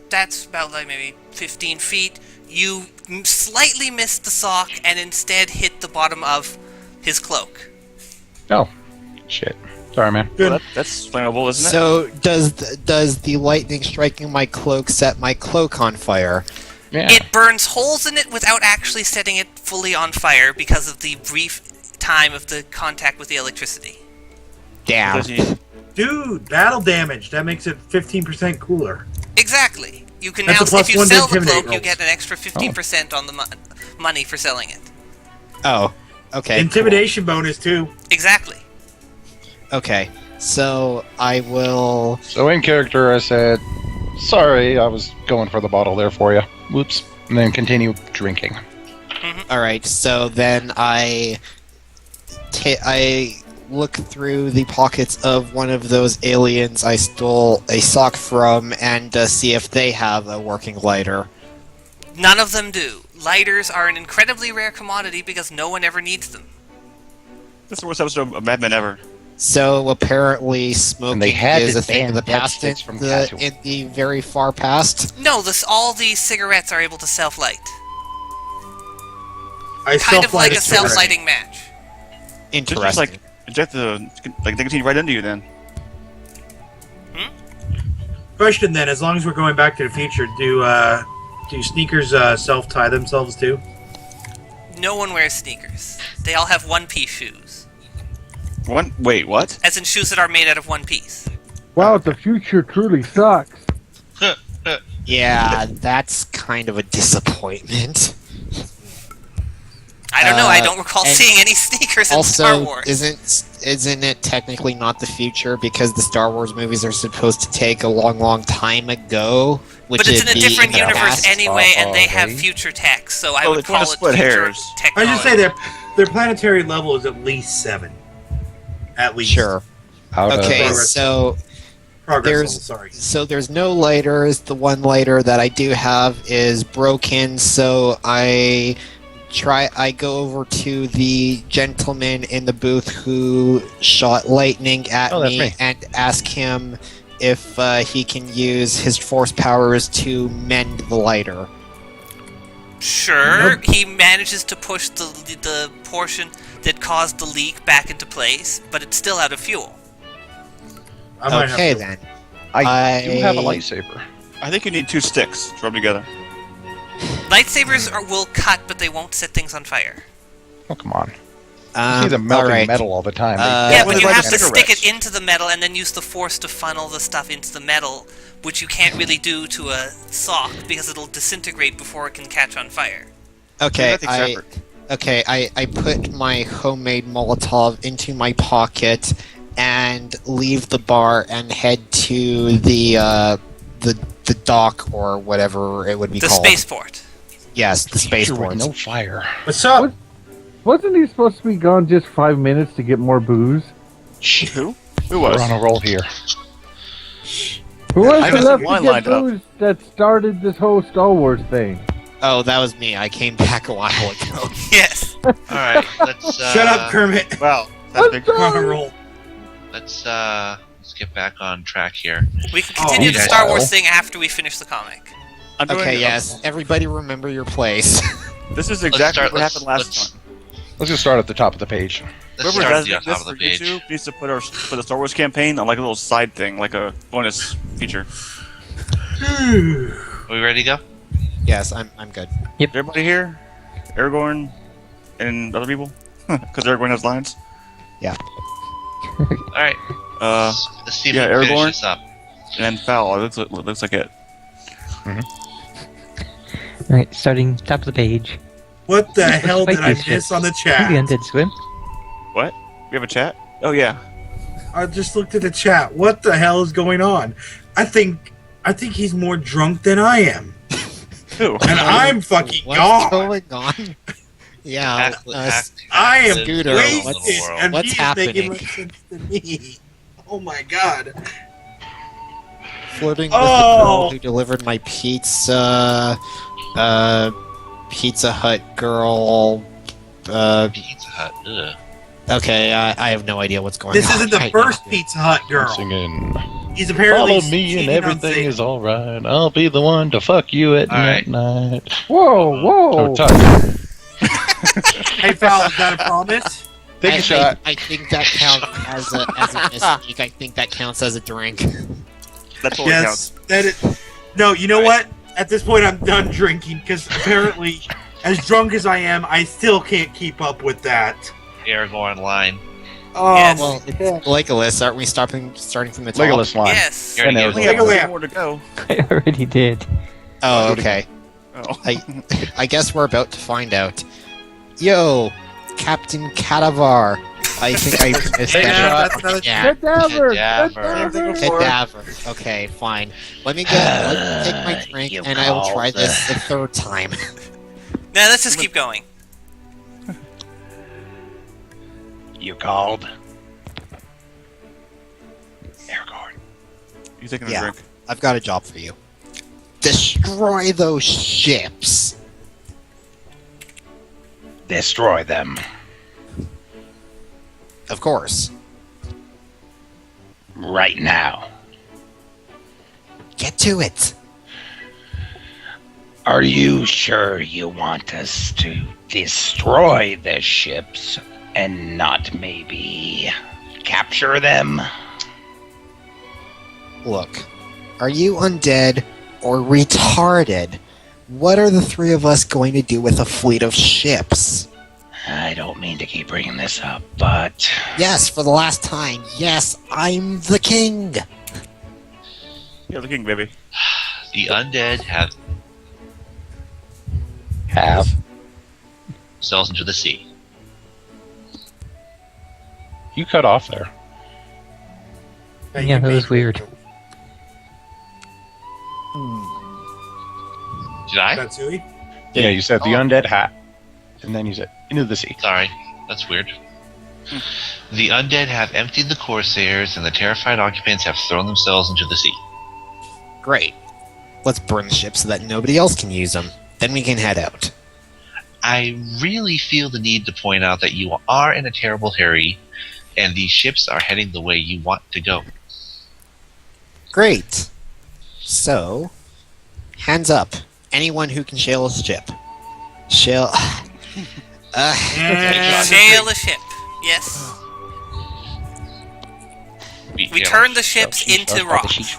C: that's about like maybe 15 feet. You slightly missed the sock and instead hit the bottom of his cloak.
I: Oh, shit. Sorry, man.
A: Well, that's flammable, isn't it?
E: So does the lightning striking my cloak set my cloak on fire?
I: Yeah.
C: It burns holes in it without actually setting it fully on fire because of the brief time of the contact with the electricity.
E: Damn.
D: Dude, battle damage. That makes it 15% cooler.
C: Exactly. You can
D: That's
C: now,
D: a
C: if you
D: +1 to
C: sell the
D: intimidate
C: cloak, you
D: rolls.
C: get an extra 15% on the money for selling it.
E: Oh, okay.
D: Intimidation bonus too.
C: Exactly.
E: Okay, so I will.
I: So in character, I said, sorry, I was going for the bottle there for you. Whoops. And then continue drinking.
E: All right, so then I look through the pockets of one of those aliens I stole a sock from and see if they have a working lighter.
C: None of them do. Lighters are an incredibly rare commodity because no one ever needs them.
A: This is the worst episode of Mad Men ever.
E: So apparently, smoking
I: they had
E: is
I: to
E: a thing of
I: ban
E: the
I: dead
E: past
I: sticks from
E: in
I: Tatooine.
E: the very far past.
C: No, all these cigarettes are able to self-light.
D: I
C: Kind of like a
D: self-light cigarette.
C: self-lighting match.
E: Interesting.
A: Just like inject the nicotine right into you then.
D: Question then: as long as we're going back to the future, do sneakers self-tie themselves too?
C: No one wears sneakers. They all have one-piece shoes.
A: Wait, what?
C: As in shoes that are made out of one piece.
H: Wow, the future truly sucks.
E: Yeah, that's kind of a disappointment.
C: I don't know, I don't recall
E: and
C: seeing any sneakers in Star
E: Also,
C: Wars.
E: isn't it technically not the future because the Star Wars movies are supposed to take a long time ago? Which
C: But it's in a
E: it'd be
C: different
E: the
C: universe
E: past?
C: anyway, and they have
I: they?
C: future tech, so I
A: Oh,
C: would
A: they're trying
C: call
A: to
C: it
A: split
C: future
A: hairs.
D: I
C: technology.
D: just say their planetary level is at least 7. At least.
E: Sure.
I: Out of-
E: Okay,
D: Progress.
E: so
D: Progress
E: There's-
D: level, sorry.
E: so there's no lighters. The one lighter that I do have is broken, so I go over to the gentleman in the booth who shot lightning at
I: Oh, that's
E: me
I: me.
E: and ask him if he can use his force powers to mend the lighter.
C: Sure, he manages to push the portion that caused the leak back into place, but it's still out of fuel.
D: I might
E: Okay
D: have to.
E: then.
I: I do have a lightsaber.
A: I think you need 2 sticks to rub together.
C: Lightsabers will cut, but they won't set things on fire.
I: Oh, come on. You see them melting
E: alright.
I: metal all the time.
C: Yeah,
A: what
C: but you
A: about
C: have
A: the
C: to stick it
A: cigarettes?
C: into the metal and then use the force to funnel the stuff into the metal, which you can't really do to a sock because it'll disintegrate before it can catch on fire.
E: Okay,
A: Everything's separate.
E: I put my homemade Molotov into my pocket and leave the bar and head to the dock or whatever it would be
C: The
E: called.
C: spaceport.
E: Yes, the
I: Sure, with
E: spaceport.
I: no fire.
D: What's up?
H: Wasn't he supposed to be gone just 5 minutes to get more booze?
A: Who? Who
I: We're
A: was?
I: on a roll here.
H: Who was
A: I
H: the
A: got
H: left
A: some wine
H: to get
A: lined up.
H: booze that started this whole Star Wars thing?
E: Oh, that was me. I came back a while ago.
C: Yes.
B: Alright, let's
D: Shut up, Kermit.
A: Wow, that's big.
D: We're on a roll.
B: let's get back on track here.
C: We can continue
D: Oh,
C: the
B: okay.
C: Star Wars thing after we finish the comic.
A: I'm doing
E: Okay,
A: it.
E: yes. Everybody remember your place.
A: This is exactly
B: start-
A: what
B: let's-
A: happened last
B: let's-
A: time.
I: Let's just start at the top of the page.
B: Let's
A: Whoever
B: start
A: does
B: at the
A: this
B: top of
A: for
B: the page.
A: YouTube needs to put the Star Wars campaign on like a little side thing, like a bonus feature.
B: Are we ready to go?
E: Yes, I'm good.
A: Is everybody here? Aragorn and other people? Because Aragorn has lines.
B: Alright. Let's see if
A: yeah,
B: we can finish
A: Aragorn.
B: this up.
A: And Foul. Looks like it.
G: Alright, starting top of the page.
D: What the hell
G: Fight
D: did I
G: these
D: miss
G: ships.
D: on the
G: The
D: chat?
G: undead swim.
A: What? We have a chat? Oh yeah.
D: I just looked at the chat. What the hell is going on? I think he's more drunk than I am.
A: Who?
D: And I'm fucking
E: What's
D: gone.
E: going on? Yeah,
D: I am
E: Scooter,
D: wasted, and
E: what's
D: he's
E: happening?
D: making less sense than me. Oh my god.
E: flirting with the
D: Oh.
E: girl who delivered my pizza. Pizza Hut girl.
B: Pizza Hut. Ugh.
E: Okay, I have no idea what's going
D: This
E: on.
D: isn't the
E: right
D: first
E: now.
D: Pizza Hut girl.
I: Singing.
D: He's apparently
I: Follow me and
D: cheating on
I: everything
D: Satan.
I: is alright. I'll be the one to fuck you at
B: All right.
I: night.
H: Whoa, whoa.
I: Oh, tough.
D: Hey, Foul, is that a promise?
I: Take a shot.
E: I think that counts as a mistake. I think that counts as a drink.
A: That's what
D: Yes.
A: counts.
D: That is. No, you know what? At this point, I'm done drinking because apparently, as drunk as I am, I still can't keep up with that.
B: Aragorn line.
D: Oh,
C: Yes.
E: Well, it's Legolas. Aren't we starting from the top?
I: Legolas line.
C: Yes.
B: You already
I: And
B: gave
A: We
B: it
A: have
B: away.
D: Legolas.
A: more to go.
G: I already did.
E: Oh, okay.
A: Oh.
E: I guess we're about to find out. Yo, Captain Cadaver. I think I missed
D: Yeah,
E: that.
D: that's another-
E: Yeah.
H: Cadaver!
B: Cadaver.
H: Cadaver!
E: Cadaver. Okay, fine. Let me take my drink
J: You
E: and I will
J: called
E: try this
J: the-
E: the third time.
C: Now let's just keep going.
J: You called? Aragorn.
A: You taking a
E: Yeah.
A: drink?
E: I've got a job for you. Destroy those ships.
J: Destroy them.
E: Of course.
J: Right now.
E: Get to it.
J: Are you sure you want us to destroy the ships and not maybe capture them?
E: Look, are you undead or retarded? What are the three of us going to do with a fleet of ships?
J: I don't mean to keep bringing this up, but
E: Yes, for the last time. Yes, I'm the king.
A: You're the king, baby.
B: The undead have themselves into the sea.
I: You cut off there.
G: Yeah, that was weird.
B: Did I?
D: Satsui?
I: Yeah, you said the undead hat, and then you said into the sea.
B: Sorry, that's weird. The undead have emptied the corsairs, and the terrified occupants have thrown themselves into the sea.
E: Great. Let's burn the ship so that nobody else can use them. Then we can head out.
B: I really feel the need to point out that you are in a terrible hurry, and these ships are heading the way you want to go.
E: Great. So, hands up. Anyone who can sail a ship. Sail.
D: And
C: Sail a ship. Yes. We turn the ships into rocks.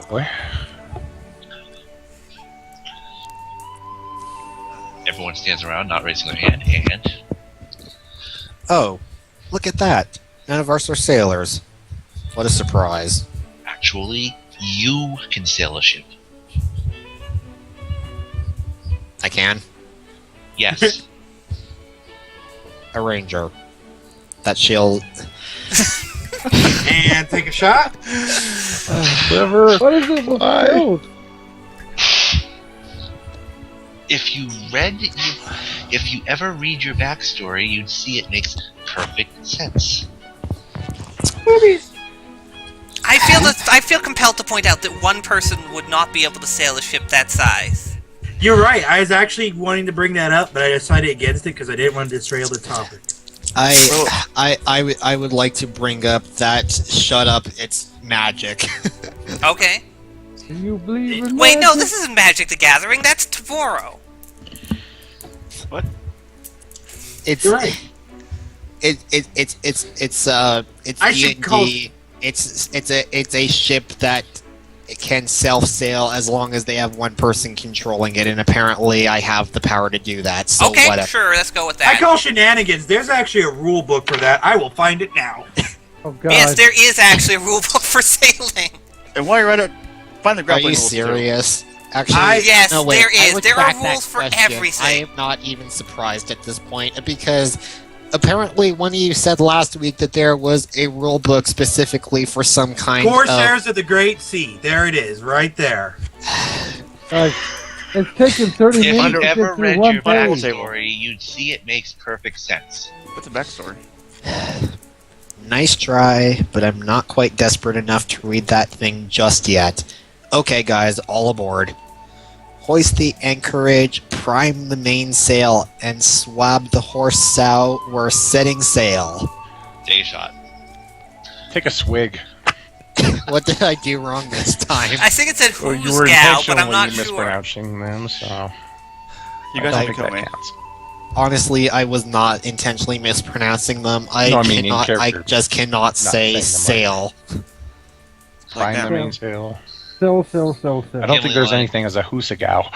B: Everyone stands around, not raising their hand, and
E: Oh, look at that. None of us are sailors. What a surprise.
B: actually, you can sail a ship.
E: I can.
B: Yes.
E: A ranger. That she'll.
D: and take a shot.
I: Whoever.
H: What is it with
I: Why?
H: those?
B: If you ever read your backstory, you'd see it makes perfect sense.
C: I feel compelled to point out that one person would not be able to sail a ship that size.
D: You're right. I was actually wanting to bring that up, but I decided against it because I didn't want to derail the topic.
E: I would like to bring up that. Shut up! It's magic.
C: Okay.
H: Do you believe in
C: Wait, no,
H: magic?
C: this isn't Magic the Gathering. That's Tvoro.
E: It's
D: You're right.
E: It's
D: I should call-
E: D&D. It's a ship that can self-sail as long as they have one person controlling it, and apparently I have the power to do that. So
C: Okay,
E: whatever.
C: sure, let's go with
D: I
C: that.
D: call shenanigans. There's actually a rule book for that. I will find it now.
H: Oh god.
C: Yes, there is actually a rule book for sailing.
A: And while you're at it, find the
E: Are
A: grappling
E: you
A: rules, too.
E: serious? Actually,
C: Yes,
E: no, wait,
C: there
E: I
C: is.
E: would
C: There are
E: back that
C: rules for
E: question.
C: everything.
E: I am not even surprised at this point because apparently one of you said last week that there was a rule book specifically for some kind
D: Corsairs of the Great Sea. There it is, right there.
H: It's taken 30
B: If
H: minutes
B: you
H: to
B: ever
H: get through
B: read
H: one
B: your
H: page.
B: backstory, you'd see it makes perfect sense.
A: What's the backstory?
E: Nice try, but I'm not quite desperate enough to read that thing just yet. Okay, guys, all aboard. Hoist the anchorage, prime the mainsail, and swab the horse sow. We're setting sail.
B: Take a shot.
I: Take a swig.
E: What did I do wrong this time?
C: I think it said
I: Well,
C: who's
I: you were
C: gal, but I'm
I: intentionally
C: not sure.
I: mispronouncing them, so
A: You
I: I
A: guys
I: don't
A: can
I: think
A: kill
I: that
A: me.
I: counts.
E: Honestly, I was not intentionally mispronouncing them.
I: No, I mean in
E: I
I: character.
E: just cannot say
I: saying them right.
E: sail.
I: Prime the
A: that.
I: mainsail.
H: Still.
I: I don't think there's anything as a Husagao.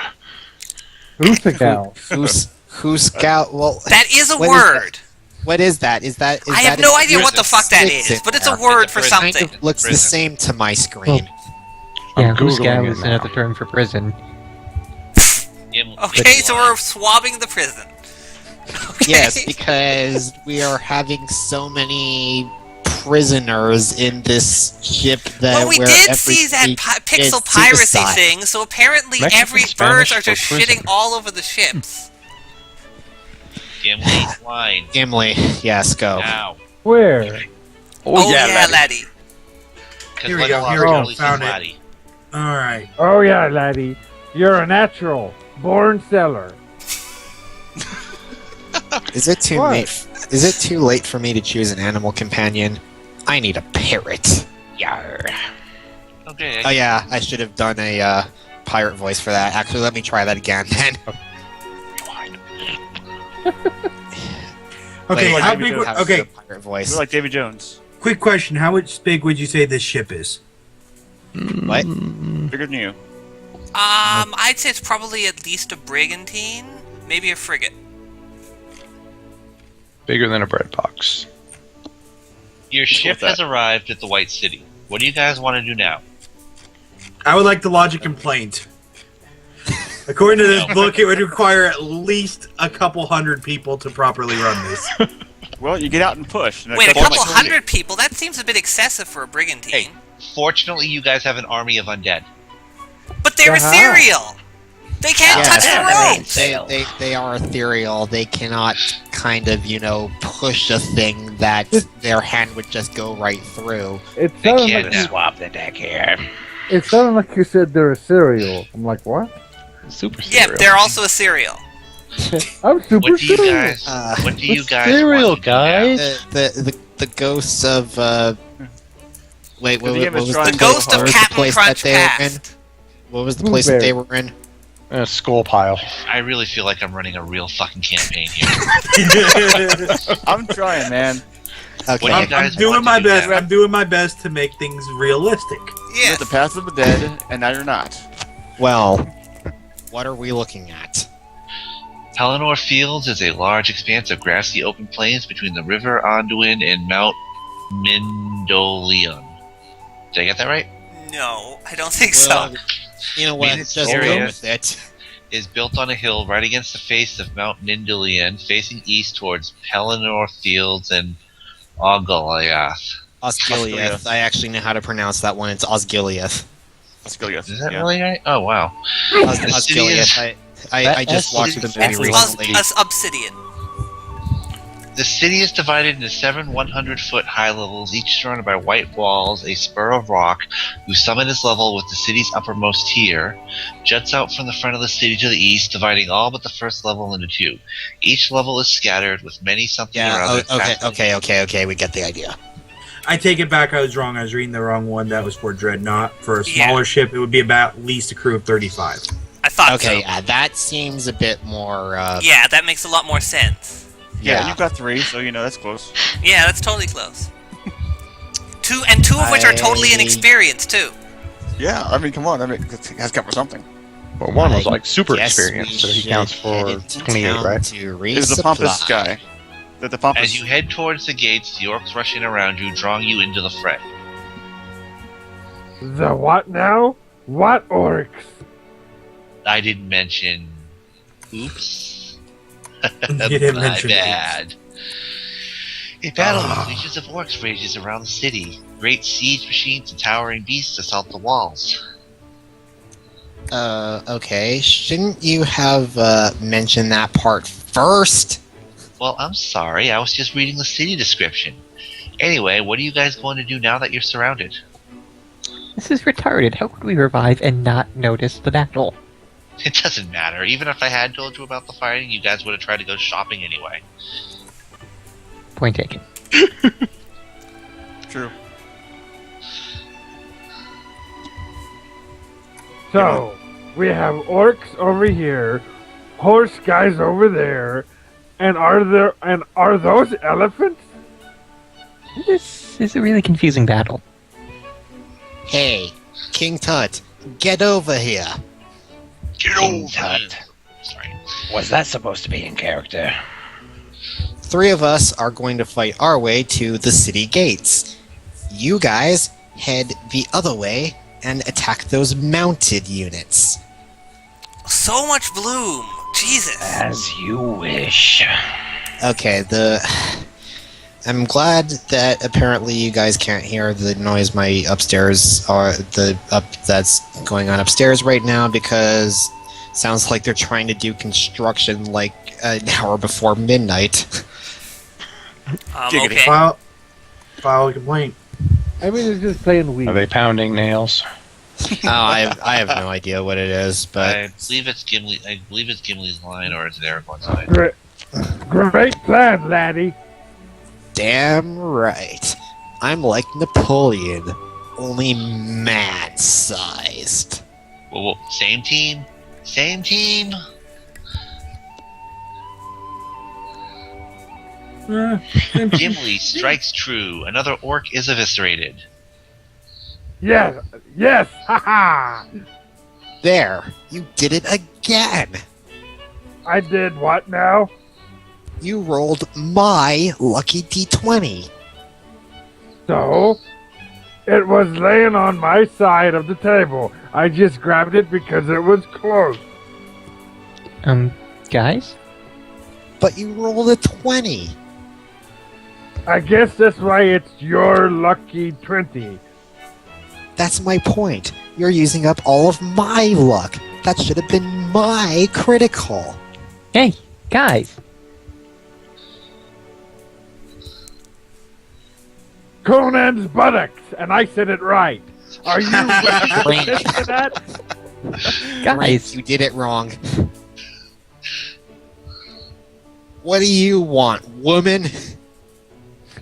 H: Who's a gal?
E: Who's scout? Well,
C: That is a
E: what
C: word.
E: What is that? Is that?
C: I have no idea what the fuck that
E: It's
C: is,
E: in
C: but it's a
E: there.
C: word
B: It's a
C: for
B: prison.
C: something.
E: Kind of looks the
B: Prison.
E: same to my screen.
G: Yeah,
I: I'm
G: who's
I: Googling
G: gal
I: it
G: is
I: now.
G: another term for prison.
C: Okay, so we're swabbing the prison. Okay.
E: Yes, because we are having so many prisoners in this ship that
C: Well, we
E: where
C: did see that
E: every-
C: pixel
E: it's
C: piracy
E: suicide.
C: thing, so apparently
I: Mexican
C: every
I: Spanish
C: birds are
I: for
C: just
I: prison.
C: shitting all over the ships.
B: Gimli, line.
E: Gimli, yes, go.
B: Now.
H: Where?
C: Oh, yeah, laddie.
D: Here we go, here we go, found it.
B: Laddie.
D: Alright.
H: Oh yeah, laddie. You're a natural. Born seller.
E: Is it too
H: What?
E: late? Is it too late for me to choose an animal companion? I need a parrot.
J: Yar.
B: Okay.
E: Oh yeah, I should have done a pirate voice for that. Actually, let me try that again. Then.
D: Okay,
E: Wait,
D: how
A: David
D: big?
A: Jones.
E: Have
D: Okay,
E: the pirate voice.
A: You're like Davy Jones.
D: quick question: how much big would you say this ship is?
E: What?
A: Bigger than you.
C: I'd say it's probably at least a brigantine, maybe a frigate.
I: Bigger than a bread box.
B: Your ship
A: that.
B: has arrived at the White City. What do you guys want to do now?
D: I would like to lodge a complaint. According to this book, it would require at least a couple hundred people to properly run this.
A: Well, you get out and push. And
C: Wait, a
A: couple
C: couple hundred people? That seems a bit excessive for a brigantine.
B: Hey. Fortunately, you guys have an army of undead.
C: But they're
H: Uh-huh.
C: ethereal! They can't touch
E: Yes,
C: the ropes!
E: they are ethereal. They cannot kind of, push a thing that their hand would just go right through.
H: It
B: They
H: sounded
B: can't
H: like you,
J: Swap the deck here.
H: it sounded like you said they're a cereal. I'm like, what?
I: Super
C: Yeah,
I: cereal.
C: they're also a cereal.
H: I'm super
B: What do you
H: cereal.
B: guys? What do you
I: It's
B: guys?
I: cereal,
B: want to do now?
I: guys.
E: The ghosts of wait,
A: The DM
E: what
A: is
E: was
A: trying
C: The
A: to
C: ghost
A: What
C: of
E: was the
C: Captain
E: place that
C: Crunch
E: they were in?
C: Past.
E: What was the place that they were in?
I: A skull pile.
B: I really feel like I'm running a real fucking campaign here.
A: I'm trying, man.
E: Okay.
B: What do you
D: I'm
B: guys
D: doing
B: want
D: my
B: to do
D: best.
B: now?
D: I'm doing my best to make things realistic.
A: You're
C: Yeah.
A: at the path of the dead, and now you're not.
E: Well, what are we looking at?
B: Pelennor Fields is a large expanse of grassy open plains between the River Anduin and Mount Mindolion. Did I get that right?
C: No, I don't think
E: Well,
C: so.
E: you know what?
B: This
E: Just go
B: area-
E: with it.
B: Is built on a hill right against the face of Mount Nindolian, facing east towards Pelennor Fields and Ogoliath.
E: Osgiliath. I actually know how to pronounce that one. It's Osgiliath.
A: Let's go, yes.
B: Is that
A: Yeah.
B: really right? Oh wow.
E: Osgiliath. I just watched the movie
C: It's
E: recently.
C: obsidian.
B: The city is divided into 7 100-foot high levels, each surrounded by white walls. A spur of rock, whose summit is level with the city's uppermost tier, juts out from the front of the city to the east, dividing all but the first level into 2. Each level is scattered with many something or
E: Yeah.
B: other.
E: Okay. We get the idea.
D: I take it back. I was wrong. I was reading the wrong one. That was for Dreadnought. For a smaller ship, it would be about at least a crew of 35.
C: I thought
E: Okay.
C: so.
E: Yeah, that seems a bit more.
C: Yeah, that makes a lot more sense.
A: Yeah, you've got 3, so that's close.
C: Yeah, that's totally close. Two of which are totally inexperienced, too.
A: Yeah, I mean, come on. I mean, it has to count for something.
I: But one was like super
E: Guess
I: experienced,
E: we
I: so he
E: should
I: counts for
E: head to
I: 28,
E: town
I: right?
E: to
A: Is the pompous
E: resupply.
A: guy. That the pompous...
B: As you head towards the gates, the orcs rush in around you, drawing you into the fray.
H: The what now? What orcs?
B: I didn't mention... Oops.
D: You didn't mention
B: My bad. A battle with legions of orcs rages around the city. Great siege machines and towering beasts assault the walls.
E: Okay. Shouldn't you have mentioned that part first?
B: Well, I'm sorry. I was just reading the city description. Anyway, what are you guys going to do now that you're surrounded?
G: This is retarded. How could we revive and not notice the battle?
B: It doesn't matter. Even if I had told you about the fighting, you guys would have tried to go shopping anyway.
G: Point taken.
A: True.
H: So, we have orcs over here, horse guys over there, and are those elephants?
G: This is a really confusing battle.
E: Hey, King Tut, get over here.
B: Get
J: King
B: over
J: Tut.
B: it. Sorry.
J: Was that supposed to be in character?
E: 3 of us are going to fight our way to the city gates. You guys head the other way and attack those mounted units.
C: So much bloom! Jesus!
J: As you wish.
E: Okay, I'm glad that apparently you guys can't hear the noise my upstairs that's going on upstairs right now, because it sounds like they're trying to do construction like an hour before midnight.
C: Okay.
D: File a complaint.
H: I mean, it's just playing Wii.
F: Are they pounding nails?
E: I have no idea what it is, but
B: I believe it's Gimli. I believe it's Gimli's line, or is it Aragorn's line?
H: Great plan, laddie.
E: damn right. I'm like Napoleon, only man-sized.
B: Whoa, same team? Same team? Gimli strikes true. Another orc is eviscerated.
H: Yes, haha!
E: There, you did it again.
H: I did what now?
E: You rolled my lucky d20.
H: So, it was laying on my side of the table. I just grabbed it because it was close.
G: Guys?
E: But you rolled a 20.
H: I guess that's why it's your lucky 20.
E: That's my point. You're using up all of my luck. That should have been my critical.
G: Hey, guys!
H: Conan's buttocks, and I said it right. Are you ready to that?
G: Guys!
E: You did it wrong. What do you want, woman?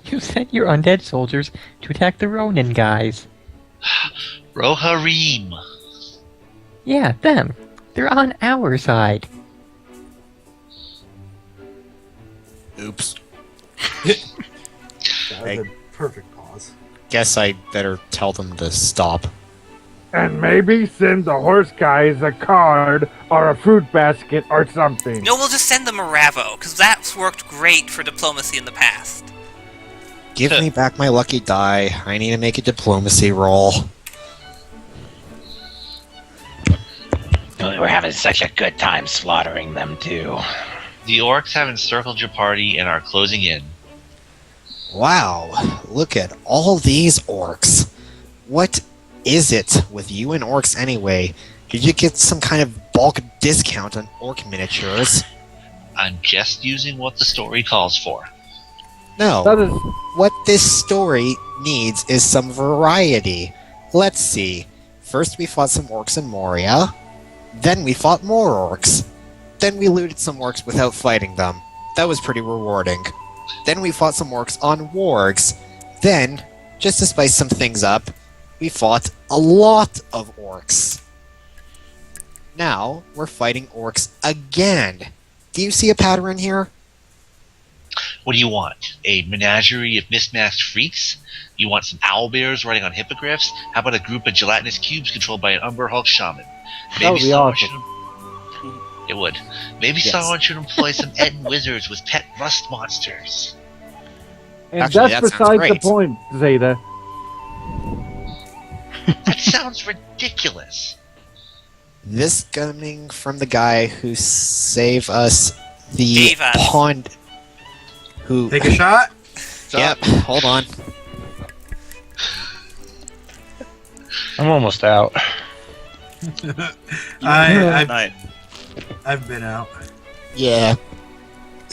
G: You sent your undead soldiers to attack the Ronin guys.
B: Rohirrim.
G: Yeah, them. They're on our side.
E: Oops.
D: That was a perfect pause.
E: Guess I better tell them to stop.
H: And maybe send the horse guys a card or a fruit basket or something.
C: No, we'll just send them a Ravo, because that's worked great for diplomacy in the past.
E: Give me back my lucky die. I need to make a diplomacy roll.
J: We're having such a good time slaughtering them, too.
B: The orcs have encircled your party and are closing in.
E: Wow, look at all these orcs. What is it with you and orcs anyway? Did you get some kind of bulk discount on orc miniatures?
B: I'm just using what the story calls for.
E: No.
H: That is
E: What this story needs is some variety. Let's see. First we fought some orcs in Moria. Then we fought more orcs. Then we looted some orcs without fighting them. That was pretty rewarding. Then we fought some orcs on wargs. Then, just to spice some things up, we fought a lot of orcs. Now, we're fighting orcs again. Do you see a pattern here?
B: What do you want? A menagerie of mismatched freaks? You want some owlbears riding on hippogriffs? How about a group of gelatinous cubes controlled by an Umber Hulk shaman?
H: That would be awesome.
B: It would. Maybe
E: Yes.
B: someone should employ some Eden wizards with pet rust monsters.
H: And
E: Actually,
H: that's
E: that sounds
H: beside the
E: great.
H: point, Zeta.
B: That sounds ridiculous.
E: This coming from the guy who saved us the
C: Gave us.
E: pond. Who?
D: Take a shot.
E: Yep. Hold on.
I: I'm almost out.
A: Night.
D: I've been out.
E: Yeah.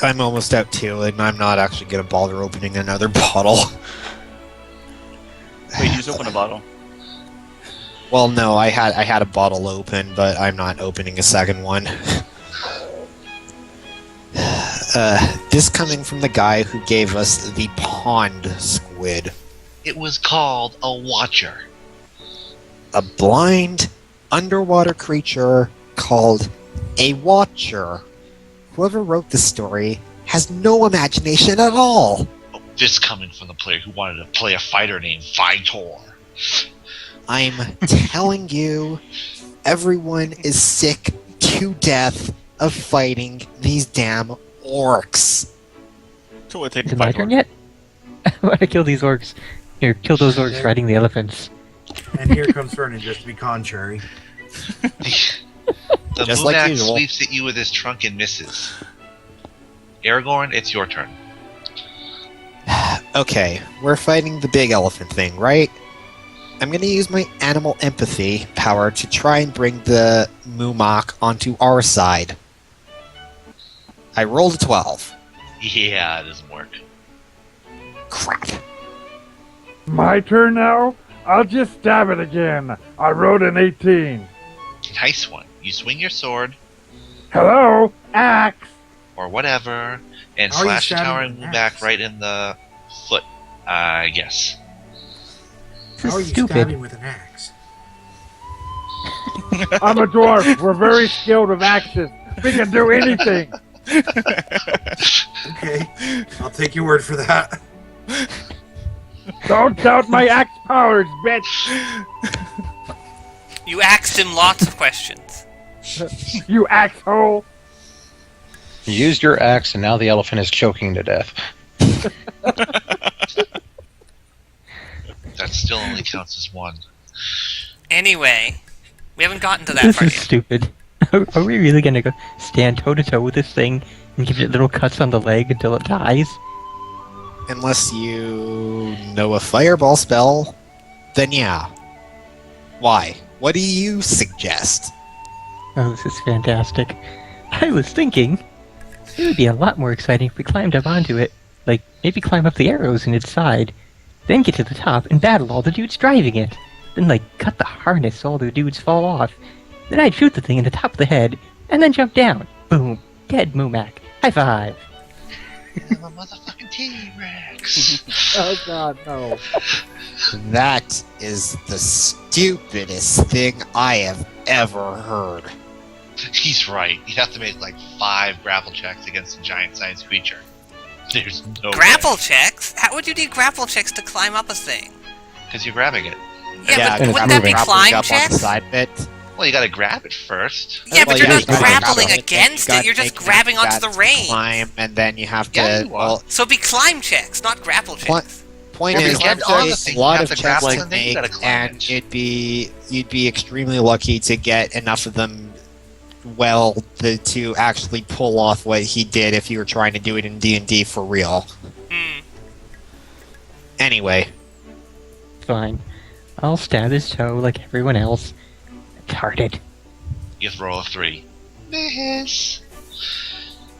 E: I'm almost out too, and I'm not actually gonna bother opening another bottle.
A: Wait, you just opened a bottle.
E: Well, no, I had a bottle open, but I'm not opening a second one. This coming from the guy who gave us the pond squid.
B: It was called a Watcher.
E: A blind underwater creature called a Watcher. Whoever wrote this story has no imagination at all.
B: Oh, this coming from the player who wanted to play a fighter named Vitor.
E: I'm telling you, everyone is sick to death of fighting these damn orcs.
A: So we'll take
G: Is it my turn yet? I want to kill these orcs. Here, kill those orcs riding the elephants.
D: And here comes Fernin, just to be contrary.
B: The
E: Just like
B: Mumak
E: usual.
B: sweeps at you with his trunk and misses. Aragorn, it's your turn.
E: Okay, we're fighting the big elephant thing, right? I'm gonna use my animal empathy power to try and bring the Mumak onto our side. I rolled a 12.
B: Yeah, it doesn't work.
E: Crap.
H: My turn now? I'll just stab it again. I rolled an 18.
B: Nice one. You swing your sword,
H: Hello? Axe!
B: or whatever, and
D: How are you
B: slash the
D: stabbing
B: towering
D: with an
B: Mumak
D: axe?
B: right in the foot, I guess.
G: This
D: How are
G: is
D: you
G: stupid.
D: stabbing with an axe?
H: I'm a dwarf. We're very skilled with axes. We can do anything.
D: Okay, I'll take your word for that.
H: Don't doubt my axe powers, bitch.
C: You asked him lots of questions.
H: You axhole.
F: You used your axe, and now the elephant is choking to death.
B: That still only counts as one.
C: Anyway, we haven't gotten to that
G: This
C: part
G: is
C: yet.
G: stupid. Are we really gonna go stand toe to toe with this thing and give it little cuts on the leg until it dies?
E: Unless you know a fireball spell, then yeah. Why? What do you suggest?
G: Oh, this is fantastic. I was thinking it would be a lot more exciting if we climbed up onto it. Like, maybe climb up the arrows in its side, then get to the top and battle all the dudes driving it. Then, like, cut the harness so all the dudes fall off. Then I'd shoot the thing in the top of the head, and then jump down. Boom. Dead Mumak. High five.
B: I'm a motherfucking T-Rex.
H: Oh god, no.
E: That is the stupidest thing I have ever heard.
B: He's right. You have to make like 5 grapple checks against a giant science creature. There's no
C: Grapple checks? How would you need grapple checks to climb up a thing?
B: because you're grabbing it.
C: Yeah,
F: and
C: but wouldn't that be
E: grappling
C: climb
E: up on the
C: checks?
E: side bit.
B: Well, you gotta grab it first.
C: Yeah, but
E: Well,
C: you're
E: yeah,
C: not
E: you gotta
C: grappling
E: grab it,
C: against
E: then
C: it, you're just
E: you
C: grabbing
E: have
C: onto the
E: to
C: rein.
E: Climb, and then you have to.
B: Yeah, you are.
E: well,
C: So be climb checks, not grapple
E: Pl-
C: checks.
E: point
B: Yeah,
E: is,
B: but to get on the
E: there's
B: thing,
E: a
B: you
E: lot
B: have
E: of
B: to
E: checks
B: grapple
E: to
B: and then you
E: make,
B: gotta climb
E: and
B: it.
E: you'd be extremely lucky to get enough of them to actually pull off what he did if you were trying to do it in D&D for real.
C: Hmm.
E: Anyway,
G: Fine. I'll stab his toe like everyone else. Retarded.
B: You have to roll a 3. Miss.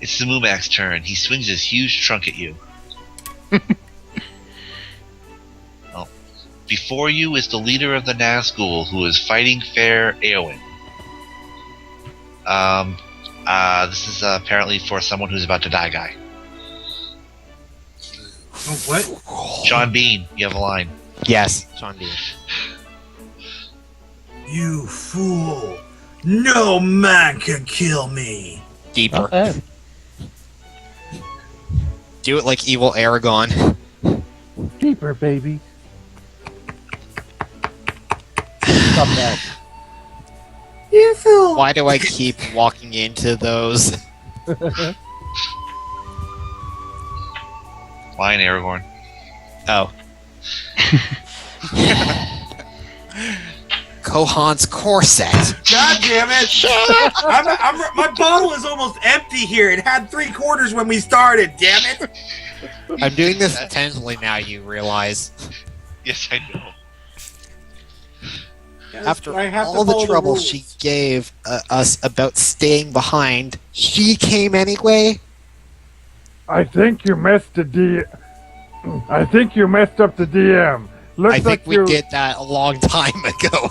B: It's the Mumak's turn. He swings his huge trunk at you. Oh. Before you is the leader of the Nazgul, who is fighting Fair Eowyn. This is apparently for someone who's about to die guy.
D: Oh, what?
B: John Bean, you have a line.
E: yes, Sean Dean.
D: You fool! No man can kill me!
E: Deeper.
G: Not bad.
E: Do it like evil Aragorn.
H: Deeper, baby. Stop that.
E: Why do I keep walking into those?
B: Flying Aragorn.
E: Oh. Kohan's corset.
D: God damn it! My bottle is almost empty here. It had 3/4 when we started. Damn it!
E: I'm doing this intentionally now, you realize.
B: Yes, I know.
E: After all the trouble she gave us about staying behind, she came anyway?
H: I think you messed up the DM. Looks
E: I think
H: like you,
E: we did that a long time ago.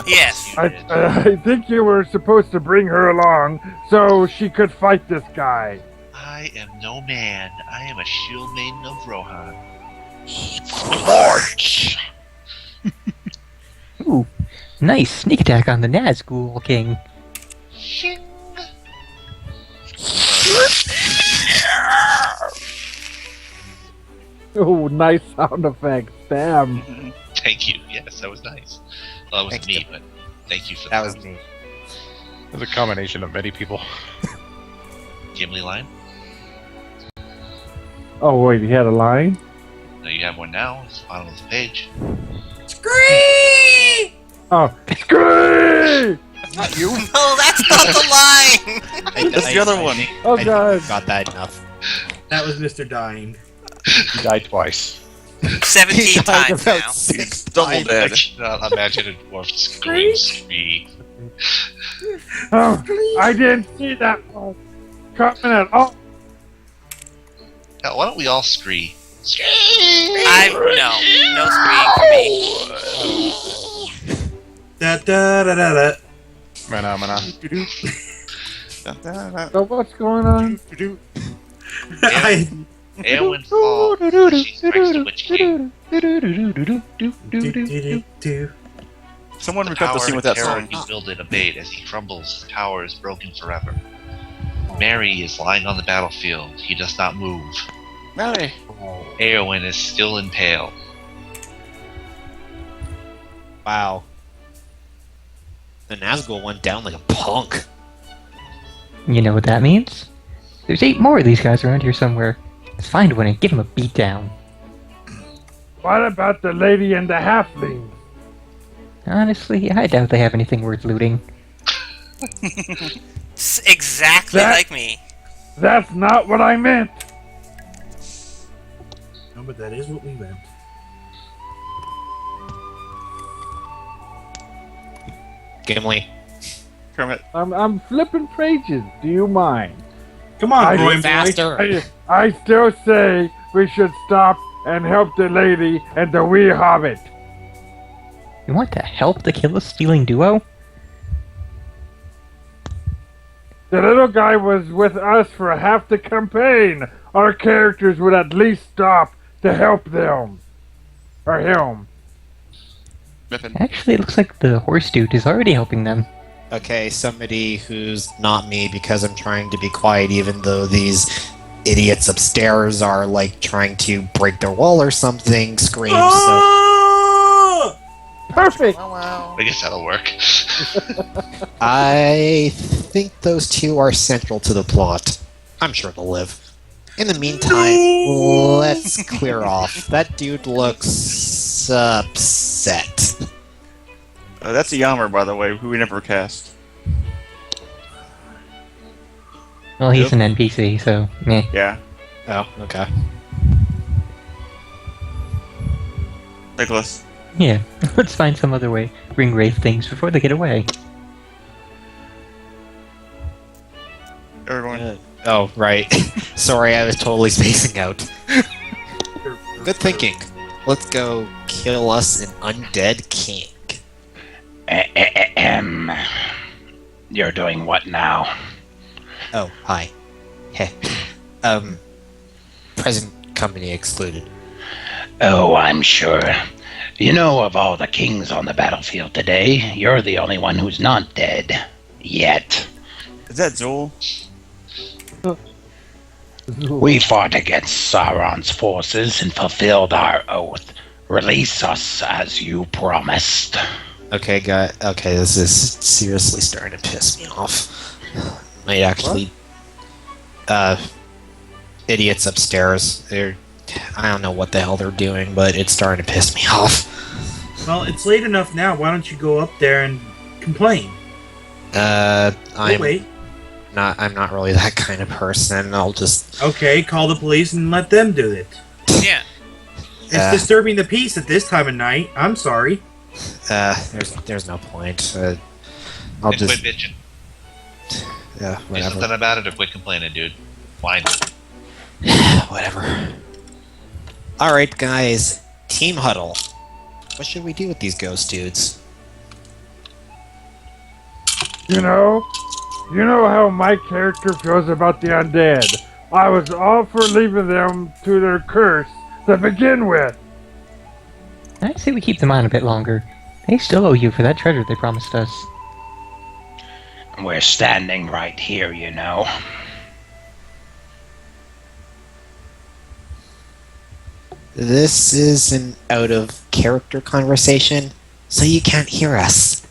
C: Yes.
H: I think you were supposed to bring her along so she could fight this guy.
B: I am no man. I am a shield maiden of Rohan.
J: Lorch!
G: Ooh, nice sneak attack on the Nazgul King.
B: Shing!
H: Oh, nice sound effects. Damn.
B: Thank you. Yes, that was nice. Well, that wasn't me, but thank you for
E: That was me.
I: It's a combination of many people.
B: Gimli line?
H: Oh, wait, he had a line?
B: No, you have one now. It's bottom of the page.
C: Scream!
H: Oh, scream!
A: Not you.
C: No, that's not the line!
A: That's the other one.
H: Oh,
E: I
H: God.
E: got that enough.
D: That was Mr. Dying.
I: He died twice.
C: 17 times now.
A: He's double
B: I
A: dead.
B: cannot imagine a dwarf scream.
H: Oh, I didn't see that coming at all.
B: Now, why don't we all scream?
C: No screaming for me.
D: Da da da da da.
I: Mana.
H: So what's going on?
B: Eowyn falls. She strikes the Witch King.
A: Someone
B: The
A: recut the
B: power
A: scene with
B: and
A: that
B: terror
A: song.
B: you wielded abate as he crumbles. The power is broken forever. Merry is lying on the battlefield. He does not move.
A: Mary.
B: Eowyn is still impaled.
E: Wow. The Nazgul went down like a punk.
G: You know what that means? There's 8 more of these guys around here somewhere. Let's find one and give him a beatdown.
H: What about the lady and the halfling?
G: Honestly, I doubt they have anything worth looting.
C: It's exactly like me.
H: That's not what I meant.
D: No, but that is what we meant.
E: Gimli.
A: Kermit.
H: I'm flipping pages. Do you mind?
D: Come on,
H: I
D: Groin
H: did
D: boy.
E: faster.
H: I still say we should stop and help the lady and the wee hobbit.
G: You want to help the kill-stealing duo?
H: The little guy was with us for half the campaign. Our characters would at least stop to help them. Or him.
A: Mippin.
G: Actually, it looks like the horse dude is already helping them.
E: Okay, somebody who's not me because I'm trying to be quiet even though these idiots upstairs are like trying to break their wall or something screams,
D: Oh!
H: Perfect.
B: I guess that'll work.
E: I think those two are central to the plot. I'm sure they'll live. In the meantime, let's clear off. That dude looks upset.
A: That's a Yammer, by the way, who we never cast.
G: Well, he's an NPC, so meh.
A: Yeah.
E: Oh, okay.
A: Legolas.
G: Yeah, let's find some other way. Bring Wraith things before they get away.
A: Aragorn.
E: Oh, right. Sorry, I was totally spacing out. Good thinking. Let's go kill us an undead king.
J: You're doing what now?
E: Oh, hi. Heh. Present company excluded.
J: Oh, I'm sure. You know, of all the kings on the battlefield today, you're the only one who's not dead. Yet.
A: Is that Zool?
J: We fought against Sauron's forces and fulfilled our oath. Release us as you promised.
E: Okay, guy. Okay, this is seriously starting to piss me off. Might actually, idiots upstairs. I don't know what the hell they're doing, but it's starting to piss me off.
D: Well, it's late enough now. Why don't you go up there and complain?
E: I'm not really that kind of person. I'll just...
D: Okay, call the police and let them do it.
C: Yeah.
D: It's disturbing the peace at this time of night. I'm sorry.
E: There's no point. I'll
B: and
E: just...
B: quit bitching.
E: Yeah,
B: Do
E: whatever.
B: something about it or quit complaining, dude. Whine.
E: Whatever. Alright, guys. Team huddle. What should we do with these ghost dudes?
H: You know how my character feels about the undead. I was all for leaving them to their curse to begin with.
G: I say we keep them on a bit longer. They still owe you for that treasure they promised us.
J: We're standing right here, you know.
E: This is an out-of-character conversation, so you can't hear us.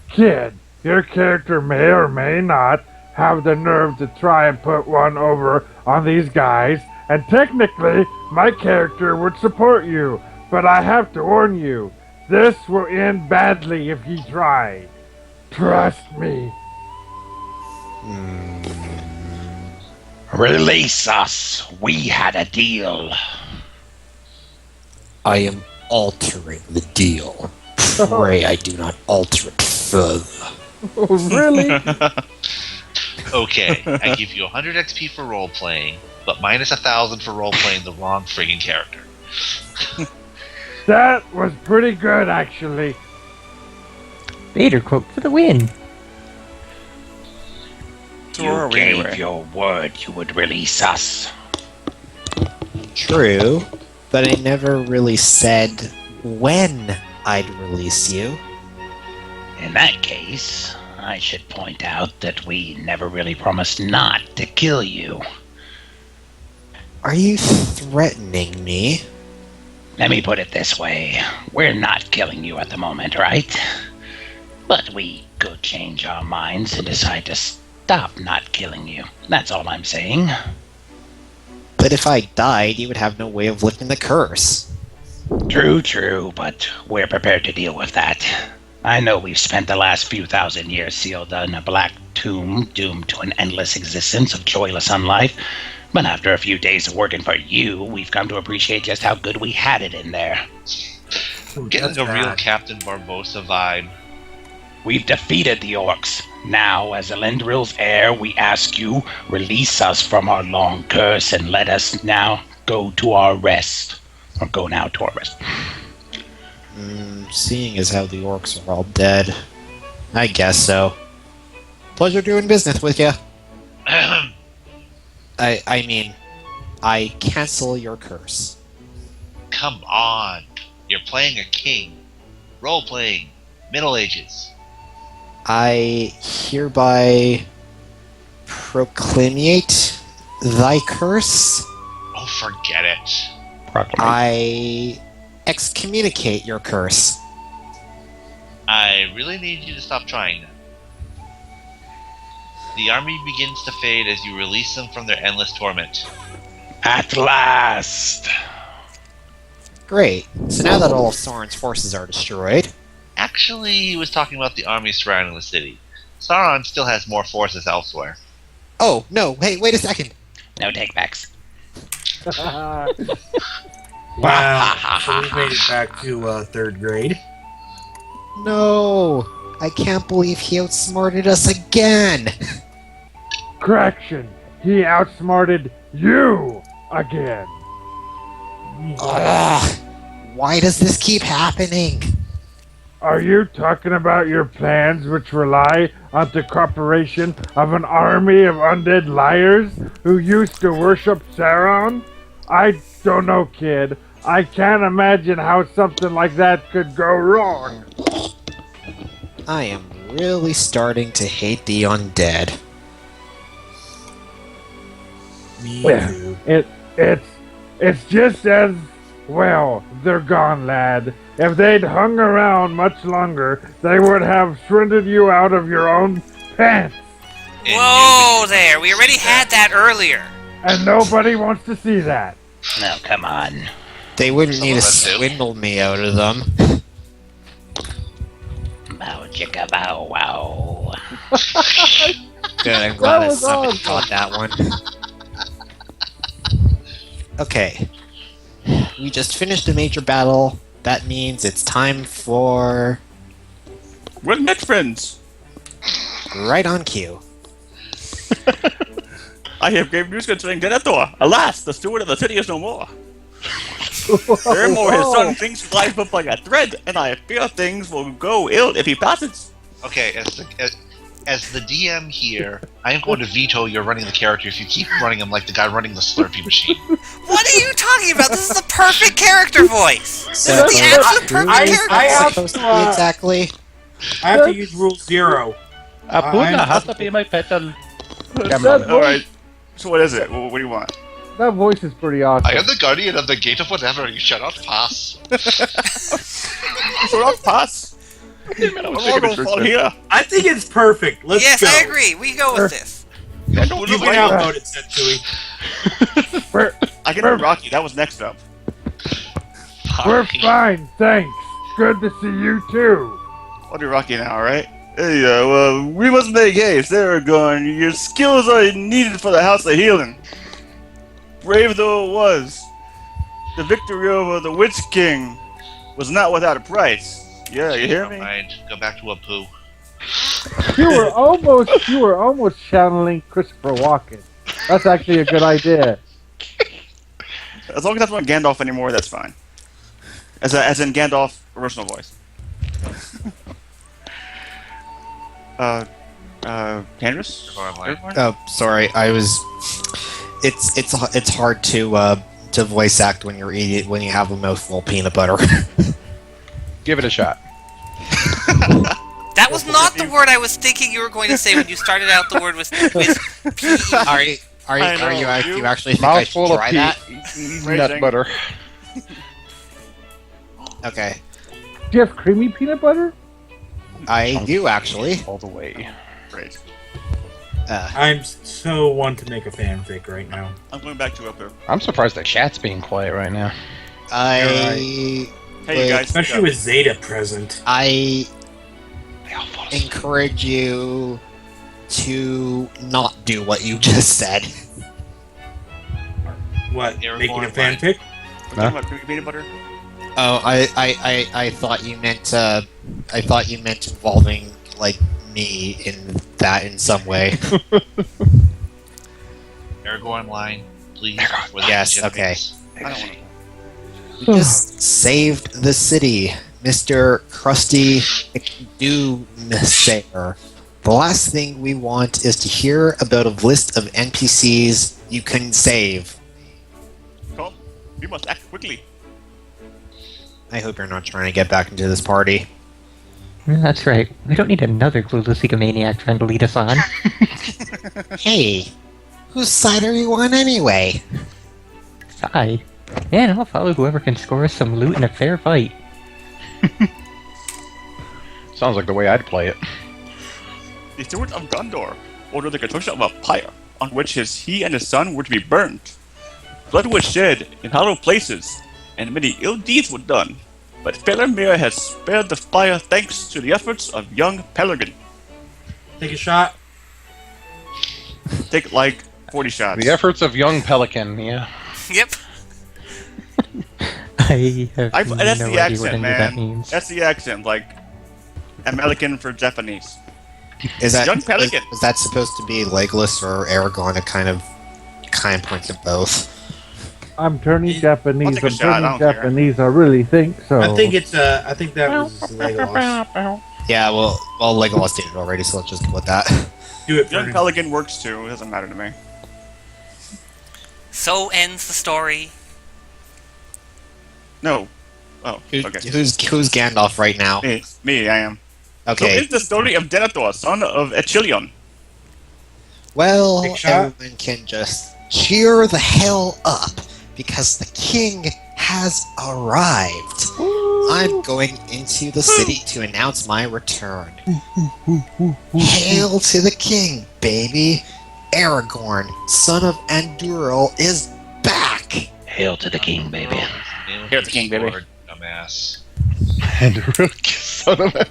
H: Kid, your character may or may not have the nerve to try and put one over on these guys, and technically, my character would support you, but I have to warn you, this will end badly if you try. Trust me.
J: Release us. We had a deal.
E: I am altering the deal. Pray I do not alter it further.
H: Oh, really?
B: Okay, I give you 100 XP for role-playing, but minus 1,000 for role-playing the wrong friggin' character.
H: That was pretty good, actually.
G: Vader quote for the win.
J: You gave your word you would release us.
E: True, but I never really said when I'd release you.
J: In that case, I should point out that we never really promised not to kill you.
E: Are you threatening me?
J: Let me put it this way. We're not killing you at the moment, right? But we could change our minds and decide to stop not killing you. That's all I'm saying.
E: But if I died, you would have no way of lifting the curse.
J: True, but we're prepared to deal with that. I know we've spent the last few thousand years sealed in a black tomb, doomed to an endless existence of joyless unlife, but after a few days of working for you, we've come to appreciate just how good we had it in there.
B: Getting a real Captain Barbossa vibe.
J: We've defeated the orcs. Now, as Elendril's heir, we ask you, release us from our long curse and let us now go to our rest. Or go now to our rest.
E: Seeing as how the orcs are all dead, I guess so. Pleasure doing business with you. I mean, I cancel your curse.
B: Come on. You're playing a king. Role-playing. Middle Ages.
E: I hereby proclamate thy curse.
B: Oh, forget it.
E: I excommunicate your curse.
B: I really need you to stop trying that. The army begins to fade as you release them from their endless torment.
J: At last!
E: Great. So now that all of Sauron's forces are destroyed...
B: Actually, he was talking about the army surrounding the city. Sauron still has more forces elsewhere.
E: Oh, no, hey, wait a second.
J: No takebacks.
D: Wow. So we made it back to 3rd grade.
E: No, I can't believe he outsmarted us again.
H: Correction, he outsmarted you again.
E: Ugh, why does this keep happening?
H: Are you talking about your plans which rely on the cooperation of an army of undead liars who used to worship Sauron? I don't know, kid. I can't imagine how something like that could go wrong.
E: I am really starting to hate the undead.
D: Me
H: Yeah,
D: too.
H: it's just as Well, they're gone, lad. If they'd hung around much longer, they would have shredded you out of your own pants.
C: Whoa there! We already had that earlier.
H: And nobody wants to see that.
J: No, come on.
E: They wouldn't
B: Some
E: need
B: of
E: to
B: us do.
E: swindle me out of them.
J: Bow chicka bow wow.
E: Good, I'm glad
H: was
E: somebody
H: awesome.
E: caught that one. Okay. We just finished a major battle. That means it's time for...
A: We're net friends.
E: right on cue.
A: I have grave news concerning Denethor. Alas, the steward of the city is no more. Furthermore, his son thinks his life up like a thread, and I fear things will go ill if he passes.
B: Okay, as the DM here, I am going to veto your running the character if you keep running him like the guy running the Slurpee machine.
C: What are you talking about? This is the perfect character voice. This
E: So,
C: is the absolute perfect character
D: I
C: voice.
D: have
E: supposed to
D: to,
E: be exactly.
D: I have to use rule 0.
I: Apuna has to be my petal.
A: Alright, so what is it? What do you want?
H: That voice is pretty awesome.
B: I am the guardian of the gate of whatever, you shall not pass.
A: So not pass. I'm all gonna fall here.
D: I think it's perfect. Let's
C: Yes,
D: go.
C: I agree. We go with this.
A: I don't
D: You
A: even
D: can
A: know.
D: outvote it, Satsui.
A: I can do Rocky, that was next up.
H: We're fine, thanks. Good to see you too.
A: I'll do Rocky now, alright? Hey, well, we must make haste, Aragorn. Your skills are needed for the House of Healing. Brave though it was, the victory over the Witch King was not without a price. Yeah, you hear me?
B: Mind. Go back to a poo.
H: You were almost channeling Christopher Walken. That's actually a good idea.
A: As long as that's not Gandalf anymore, that's fine. As in Gandalf, original voice. Kandras?
E: Oh, sorry. I was. It's hard to voice act when you're eating when you have a mouthful of peanut butter.
I: Give it a shot.
C: That was not the word I was thinking you were going to say when you started out the word with P-E.
E: Are you actually think I should
I: Mouthful of
E: try that?
I: nut butter.
E: Okay,
H: Do you have creamy peanut butter?
E: I do actually.
I: All the way.
A: Great.
D: I'm so want to make a fanfic right now.
A: I'm going back to up there.
I: I'm surprised the chat's being quiet right now.
A: Hey, you guys.
D: Especially with Zeta present.
E: I
I: They all fall asleep.
E: encourage you to not do what you just said.
D: What?
B: Aragorn,
D: Making a
B: right?
D: fanfic?
A: We're talking about creamy peanut butter?
E: Oh, I thought you meant I thought you meant involving like me in that in some way.
B: Aragorn line, please. for the
E: Yes,
B: legitimates.
A: I don't want to.
E: We just saved the city, Mr. Krusty McDoomsayer. The last thing we want is to hear about a list of NPCs you can save.
A: Come, we must act quickly.
E: I hope you're not trying to get back into this party.
G: That's right. We don't need another clueless egomaniac trying to lead us on.
E: Hey, whose side are you on anyway?
G: Side. Yeah, I'll follow whoever can score us some loot in a fair fight.
I: Sounds like the way I'd play it.
A: The steward of Gondor ordered the construction of a pyre on which he and his son were to be burned. Blood was shed in hallowed places, and many ill deeds were done. But Faramir has spared the fire thanks to the efforts of young Peregrine.
D: Take a shot.
A: Take like 40 shots.
I: The efforts of young Pelican, yeah.
C: Yep.
G: I have
A: That's
G: no
A: the
G: idea what
A: accent,
G: any of that
A: man.
G: means.
A: That's the accent, like American for Japanese.
E: Is that
A: Young Pelican.
E: is that supposed to be Legolas or Aragorn? It kind of points at both.
H: I'm turning
A: I'll
H: Japanese.
A: take a
H: I'm
A: shot, I
H: turning
A: don't care.
H: Japanese. I really think so.
D: I think it's I think that was Legolas.
E: Yeah, well, Legolas did it already, so let's just go with that.
D: Do it,
A: Young
D: Fernin.
A: Pelican works too, it doesn't matter to me.
C: So ends the story.
A: No. Oh, okay.
E: Who's Gandalf right now?
A: Me, I am. So
E: Okay.
A: it's the story of Denethor, son of Echilion.
E: Well,
D: Big shot.
E: everyone can just cheer the hell up because the king has arrived. I'm going into the city to announce my return. Hail to the king, baby! Aragorn, son of Andúril, is back!
J: Hail to the king, baby.
A: Hail to the king, baby.
B: Dumbass.
I: And son of a...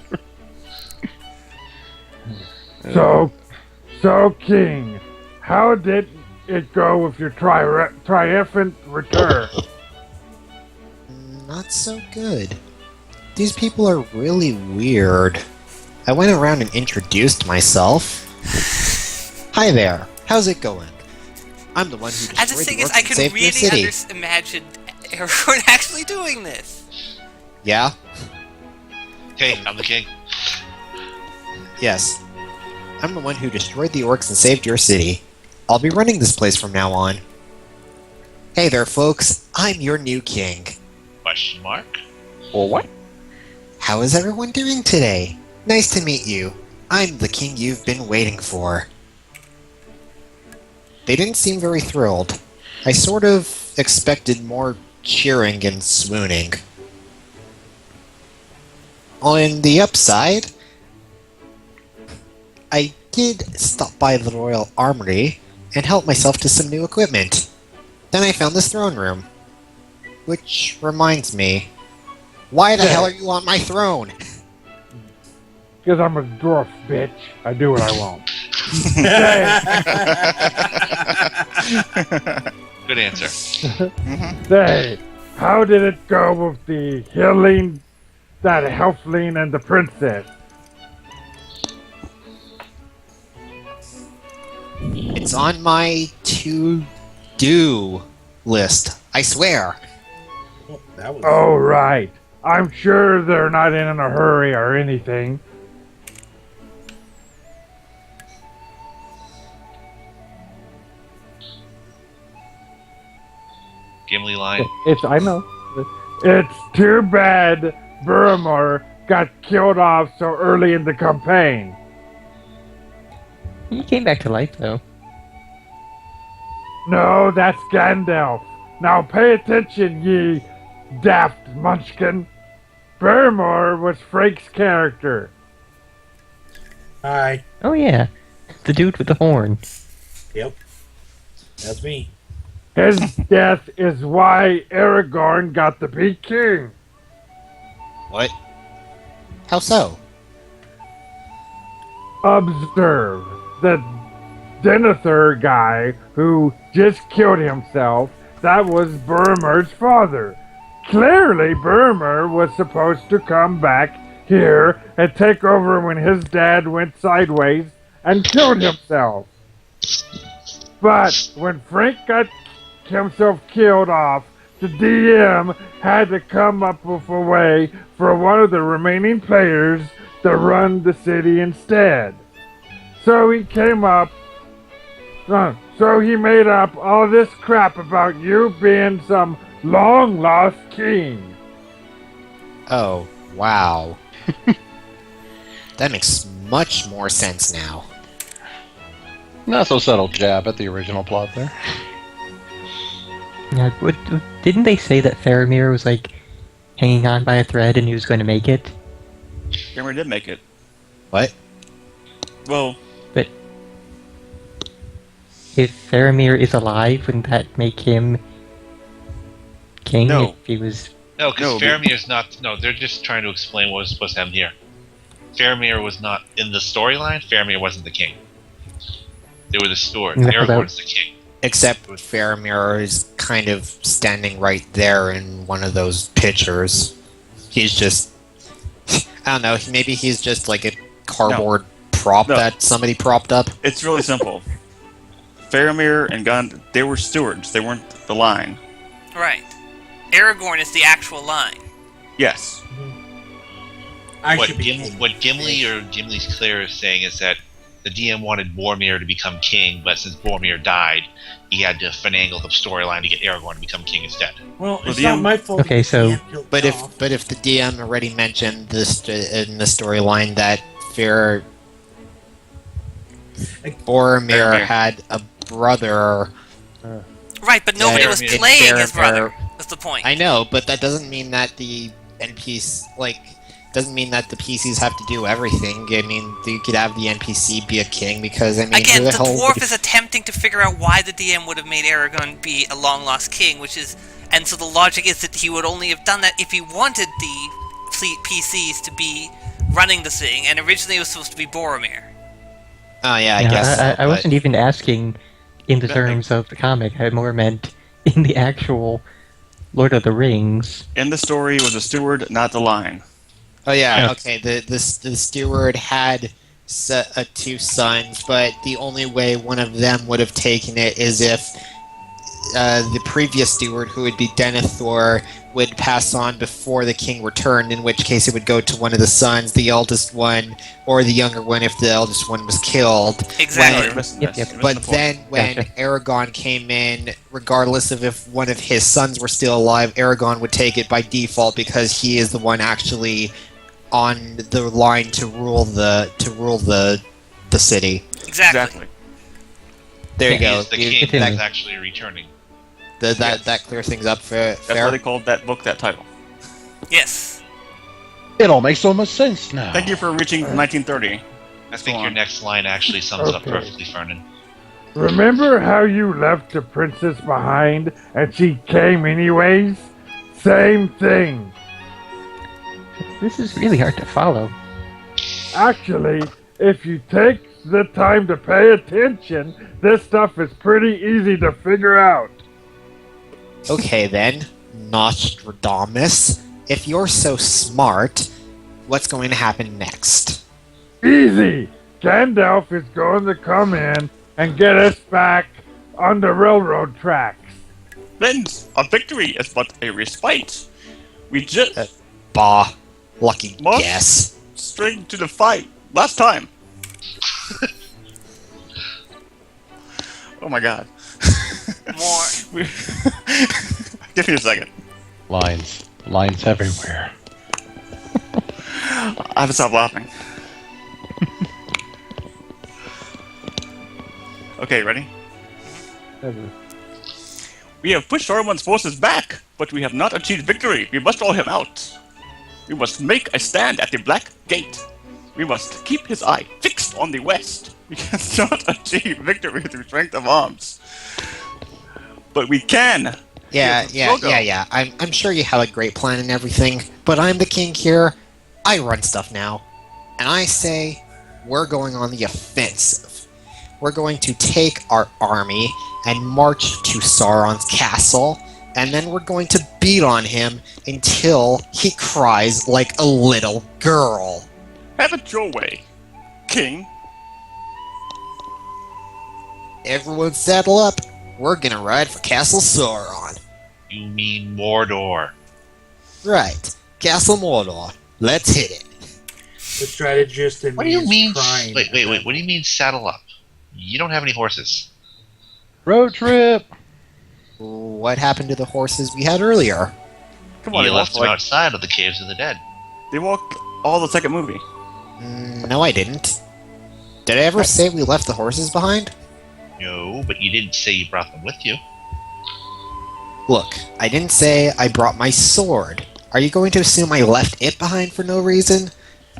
H: So, King, how did it go with your triumphant return?
E: Not so good. These people are really weird. I went around and introduced myself. Hi there, how's it going? I'm the one who
C: And the
E: destroyed
C: thing
E: the
C: is,
E: orcs
C: I
E: and
C: can
E: saved your
C: really
E: city.
C: imagine Aragorn actually doing this.
E: Yeah?
B: Hey, I'm the king.
E: Yes. I'm the one who destroyed the orcs and saved your city. I'll be running this place from now on. Hey there, folks. I'm your new king.
B: Question mark?
I: Well, what?
E: How is everyone doing today? Nice to meet you. I'm the king you've been waiting for. They didn't seem very thrilled. I sort of expected more cheering and swooning. On the upside, I did stop by the Royal Armory and help myself to some new equipment. Then I found this throne room. Which reminds me, why the hell are you on my throne?
H: Because I'm a dwarf, bitch. I do what I want.
B: Good answer.
H: Say, how did it go with the healing, that Helfling and the princess?
E: It's on my to-do list, I swear.
D: That was...
H: Oh, right. I'm sure they're not in a hurry or anything.
B: Gimli line.
H: I know. It's too bad Boromir got killed off so early in the campaign.
G: He came back to life, though.
H: No, that's Gandalf. Now pay attention, ye daft munchkin. Boromir was Frank's character.
D: Hi.
G: Oh yeah, the dude with the horn.
D: Yep. That's me.
H: His death is why Aragorn got to be king.
E: What? How so?
H: Observe the Denethor guy who just killed himself. That was Boromir's father. Clearly, Boromir was supposed to come back here and take over when his dad went sideways and killed himself. But when Frank got himself killed off, the DM had to come up with a way for one of the remaining players to run the city instead. So he came up, so he made up all this crap about you being some long-lost king.
E: Oh, wow. That makes much more sense now.
I: Not so subtle jab at the original plot there.
G: Yeah, didn't they say that Faramir was like hanging on by a thread and he was going to make it?
A: Faramir did make it.
E: What?
A: Well,
G: But if Faramir is alive, wouldn't that make him king?
A: No.
G: If he was.
B: No, because
A: No,
B: Faramir's not. No, they're just trying to explain what was supposed to happen here. Faramir was not in the storyline. Faramir wasn't the king. They were the steward.
G: Yeah,
B: Aragorn's the king.
E: Except Faramir is kind of standing right there in one of those pictures. He's just... I don't know, maybe he's just like a cardboard prop
A: No.
E: that somebody propped up.
A: it's really simple. Faramir and Ghandi, they were stewards. They weren't the line.
C: Right. Aragorn is the actual line.
A: Yes.
B: What Gimli or Gimli's Claire is saying is that the DM wanted Boromir to become king, but since Boromir died, he had to finagle the storyline to get Aragorn to become king instead.
D: Well, it's
A: the
D: not
A: DM
D: my fault.
G: Okay,
D: he
G: so-
D: can't kill
E: But
D: off.
E: if the DM already mentioned this in the storyline that Boromir had a brother...
C: Right, but nobody
E: Yeah,
C: was
E: it-
C: playing
E: Faramir-
C: his brother. the point.
E: I know, but that doesn't mean that the NPCs doesn't mean that the PCs have to do everything. I mean, you could have the NPC be a king because I mean,
C: Again,
E: who
C: the
E: hell
C: dwarf
E: would-
C: is attempting to figure out why the DM would have made Aragorn be a long-lost king, and so the logic is that he would only have done that if he wanted the PCs to be running the thing, and originally it was supposed to be Boromir.
E: Oh yeah, I guess. So,
G: I wasn't even asking in the terms of the comic. I more meant in the actual Lord of the Rings.
A: In the story was a steward, not the line.
E: Oh yeah,
G: Yeah.
E: okay. The steward had two sons, but the only way one of them would have taken it is if the previous steward, who would be Denethor, would pass on before the king returned, in which case it would go to one of the sons, the eldest one, or the younger one if the eldest one was killed.
C: Exactly.
A: You're missing
G: Yep,
A: this.
G: yep.
A: You're missing
E: But
A: the point.
E: then when
G: Gotcha.
E: Aragorn came in, regardless of if one of his sons were still alive, Aragorn would take it by default because he is the one actually on the line to rule the city.
C: Exactly.
E: There you
B: He
E: go.
B: is the
E: You-
B: king
G: continue.
B: who's actually returning.
E: that clears things up for
A: That's why
E: fair.
A: they called that book that title.
C: Yes.
I: It all makes so much sense now.
A: Thank you for reaching 1930.
B: I think
A: go
B: your
A: on.
B: next line actually sums up
H: Okay.
B: perfectly, Fernin.
H: Remember how you left the princess behind and she came anyways? Same thing.
G: This is really hard to follow.
H: Actually, if you take the time to pay attention, this stuff is pretty easy to figure out.
E: Okay then, Nostradamus, if you're so smart, what's going to happen next?
H: Easy! Gandalf is going to come in and get us back on the railroad tracks.
A: Then a victory is but a respite. We just
E: Bah, lucky
A: Must-
E: guess.
A: straight to the fight. Last time. Oh my god.
C: More.
A: We- Give me a second.
F: Lines everywhere.
A: I have to stop laughing. Okay, ready? We have pushed Saruman's forces back, but we have not achieved victory. We must draw him out. We must make a stand at the Black Gate. We must keep his eye fixed on the west. We cannot achieve victory through strength of arms. But we can.
E: Yeah,
A: Frodo.
E: yeah. I'm sure you have a great plan and everything, but I'm the king here. I run stuff now. And I say, we're going on the offensive. We're going to take our army and march to Sauron's castle, and then we're going to beat on him until he cries like a little girl.
A: Have it your way, King.
E: Everyone saddle up. We're gonna ride for Castle Sauron.
B: You mean Mordor.
E: Right. Castle Mordor. Let's hit it.
D: The strategist and
B: What do you mean?
D: crying.
B: Wait. What do you mean saddle up? You don't have any horses.
I: Road trip.
E: What happened to the horses we had earlier?
A: Come on,
B: You
A: they
B: left
A: walked,
B: them outside of the caves of the dead.
A: they walked all the second movie.
E: No, I didn't. Did I ever say we left the horses behind?
B: No, but you didn't say you brought them with you.
E: Look, I didn't say I brought my sword. Are you going to assume I left it behind for no reason?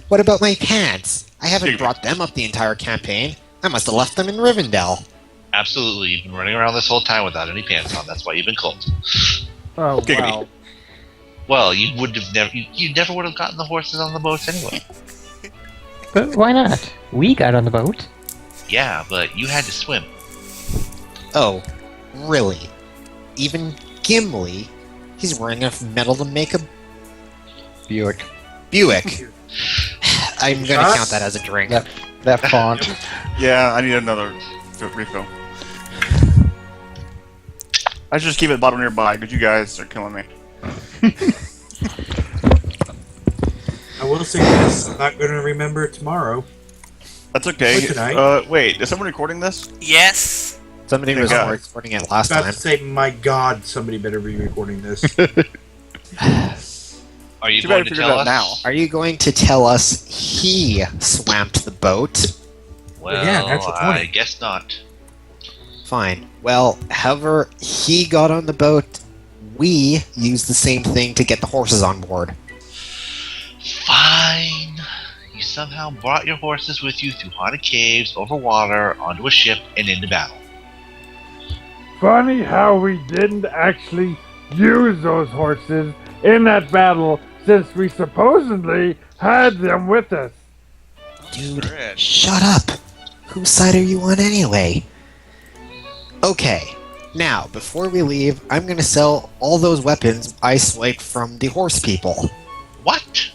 E: What about my pants? I haven't brought them up the entire campaign. I must have left them in Rivendell.
B: Absolutely, you've been running around this whole time without any pants on. That's why you've been cold.
H: Oh,
A: Giggity.
H: wow.
B: Well, you would have never. You never would have gotten the horses on the boats anyway.
G: But why not? We got on the boat.
B: Yeah, but you had to swim.
E: Oh, really? Even Gimli? He's wearing enough metal to make a
F: Buick.
E: Buick. I'm gonna count that as a drink.
F: That font.
A: Yeah, I need another refill. I should just keep it bottom nearby because you guys are killing me.
D: I will say this, I'm not going to remember it tomorrow.
A: That's okay.
D: Wait, tonight?
A: Wait, is someone recording this?
C: Yes.
E: Somebody was
A: Yeah.
E: recording it
D: I
E: last
D: was about
E: time.
D: to say, my God, somebody better be recording this.
B: Are you
A: Too
B: going
A: bad
B: to
A: we figured
B: tell
A: it
B: us?
A: out now.
E: Are you going to tell us he swamped the boat?
B: Well,
D: Yeah, natural 20.
B: I guess not.
E: Fine. Well, however he got on the boat, we use the same thing to get the horses on board.
B: Fine. You somehow brought your horses with you through haunted caves, over water, onto a ship, and into battle.
H: Funny how we didn't actually use those horses in that battle since we supposedly had them with us.
E: Dude, shut up! Whose side are you on anyway? Okay, now, before we leave, I'm gonna sell all those weapons I swiped from the horse people.
B: What?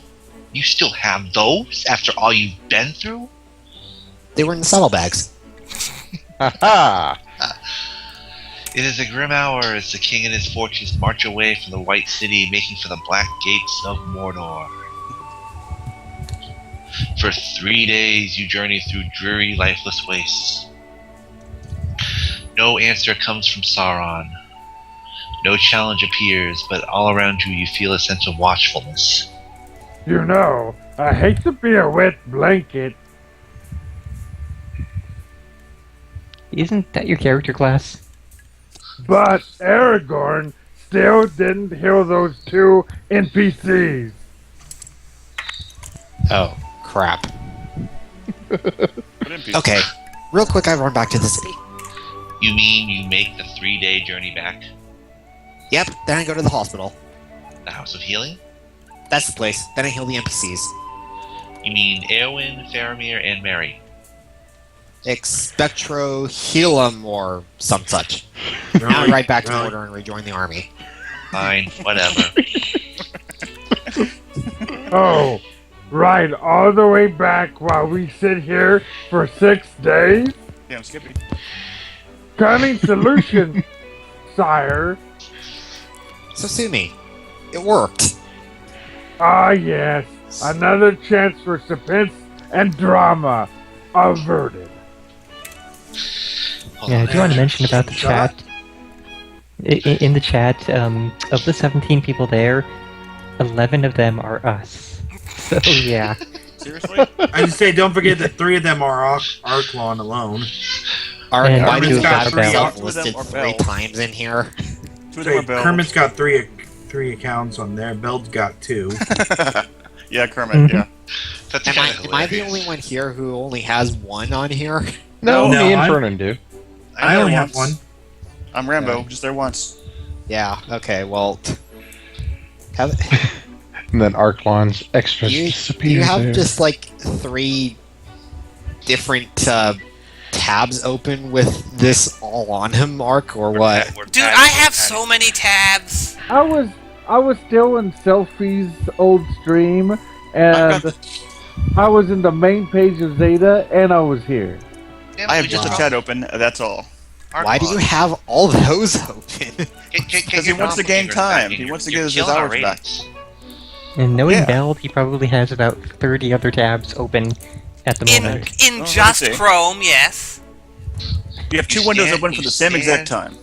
B: You still have those after all you've been through?
E: They were in the saddlebags.
I: Ha
B: It is a grim hour as the king and his fortunes march away from the White City, making for the black gates of Mordor. For 3 days you journey through dreary, lifeless wastes. No answer comes from Sauron. No challenge appears, but all around you you feel a sense of watchfulness.
H: You know, I hate to be a wet blanket.
G: Isn't that your character class?
H: But Aragorn still didn't heal those 2 NPCs.
E: Oh, crap. Okay, real quick, I run back to the city.
B: You mean you make the 3-day journey back?
E: Yep, then I go to the hospital.
B: The House of Healing?
E: That's the place. Then I heal the NPCs.
B: You mean Eowyn, Faramir, and Merry?
E: Expectro Healum or some such. Now I ride back to Mordor and rejoin the army.
B: Fine, whatever.
H: Oh, ride all the way back while we sit here for 6 days?
A: Damn, Skippy.
H: Cunning solution, sire.
E: So sue me. It worked.
H: Ah, yes. Another chance for suspense and drama averted.
G: Yeah, I do want to mention about the chat. In the chat, of the 17 people there, 11 of them are us. So, yeah.
A: Seriously?
D: I just say, don't forget that 3 of them are Arklon alone.
G: And
E: Why do you
D: got
E: have
D: three
E: yourself
A: of
E: listed
A: them are
E: 3
A: Bell.
E: times in here?
A: 2 of them are Bell.
D: Kermit's got three accounts on there. Beld's got 2.
A: Yeah, Kermit, yeah.
B: That's
E: Am
B: kind of
E: I the
B: hilarious.
E: only one here who only has 1 on here?
I: No,
D: No,
I: me and
D: I'm-
I: Fernin do.
D: I only have
A: once.
D: 1.
A: I'm Rambo,
E: Yeah.
A: just there once.
E: Yeah, okay, well... Have,
I: And then Arklon's extra
E: do you
I: disappears
E: have
I: there.
E: just, like, 3 different tabs open with this all on him, Ark, or what?
C: Dude, I have so many tabs.
H: I was still in Selfie's old stream, and I was in the main page of Zeta, and I was here.
B: Damn,
A: I have
B: we
A: just a
B: got
A: chat open, that's all.
E: Why do you have all those open?
A: Because he wants to gain time. He wants to get his hours back.
G: And knowing
A: Yeah.
G: Beld, he probably has about 30 other tabs open at the moment.
C: In
A: let me
C: just
A: see.
C: Chrome, yes.
A: You have 2
B: You
A: windows
B: stand-
A: open for
B: you
A: the same exact
B: stand-
A: time.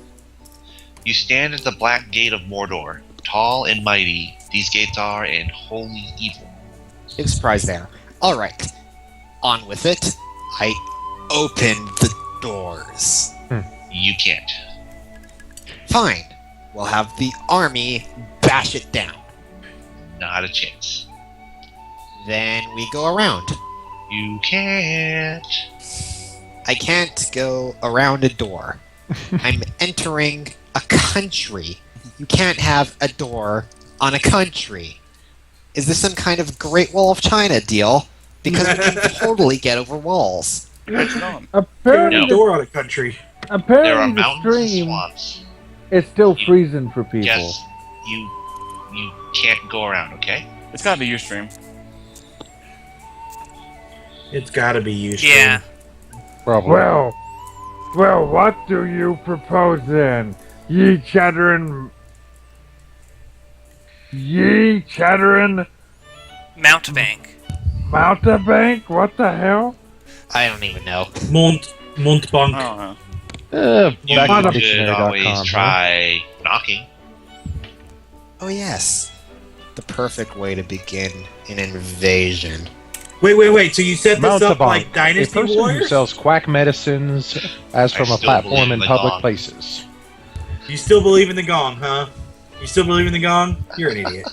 B: You stand at the Black Gate of Mordor. Tall and mighty, these gates are, and wholly evil.
E: Big surprise there. Alright. On with it. I open the doors.
B: You can't.
E: Fine. We'll have the army bash it down.
B: Not a chance.
E: Then we go around.
B: You can't.
E: I can't go around a door. I'm entering a country. You can't have a door on a country. Is this some kind of Great Wall of China deal? Because we can totally get over walls.
A: What's going on?
H: Apparently,
B: No.
D: Door on a country.
B: There are
H: apparently the
B: mountains and
H: stream
B: swamps.
H: is still freezing for people.
B: Yes, you can't go around, okay?
A: It's gotta be Ustream.
D: It's gotta be you.
C: Yeah.
I: Probably.
H: Well, what do you propose then? Ye chattering
C: Mountebank.
H: mountebank? What the hell?
E: I don't even know.
D: Montbank.
A: I don't know.
B: You
I: Back to
B: could
I: dictionary.com,
B: always
I: huh?
B: try knocking.
E: Oh yes. The perfect way to begin an invasion.
D: Wait. So you set this up
I: Mountebank,
D: like
I: a
D: Dynasty
I: person who
D: Warriors?
I: sells quack medicines as
B: I
I: from a
B: still believe
I: platform
B: in
I: in
B: the
I: public
B: gong.
I: places.
D: You still believe in the gong, huh? You still believe in the gong? You're an idiot.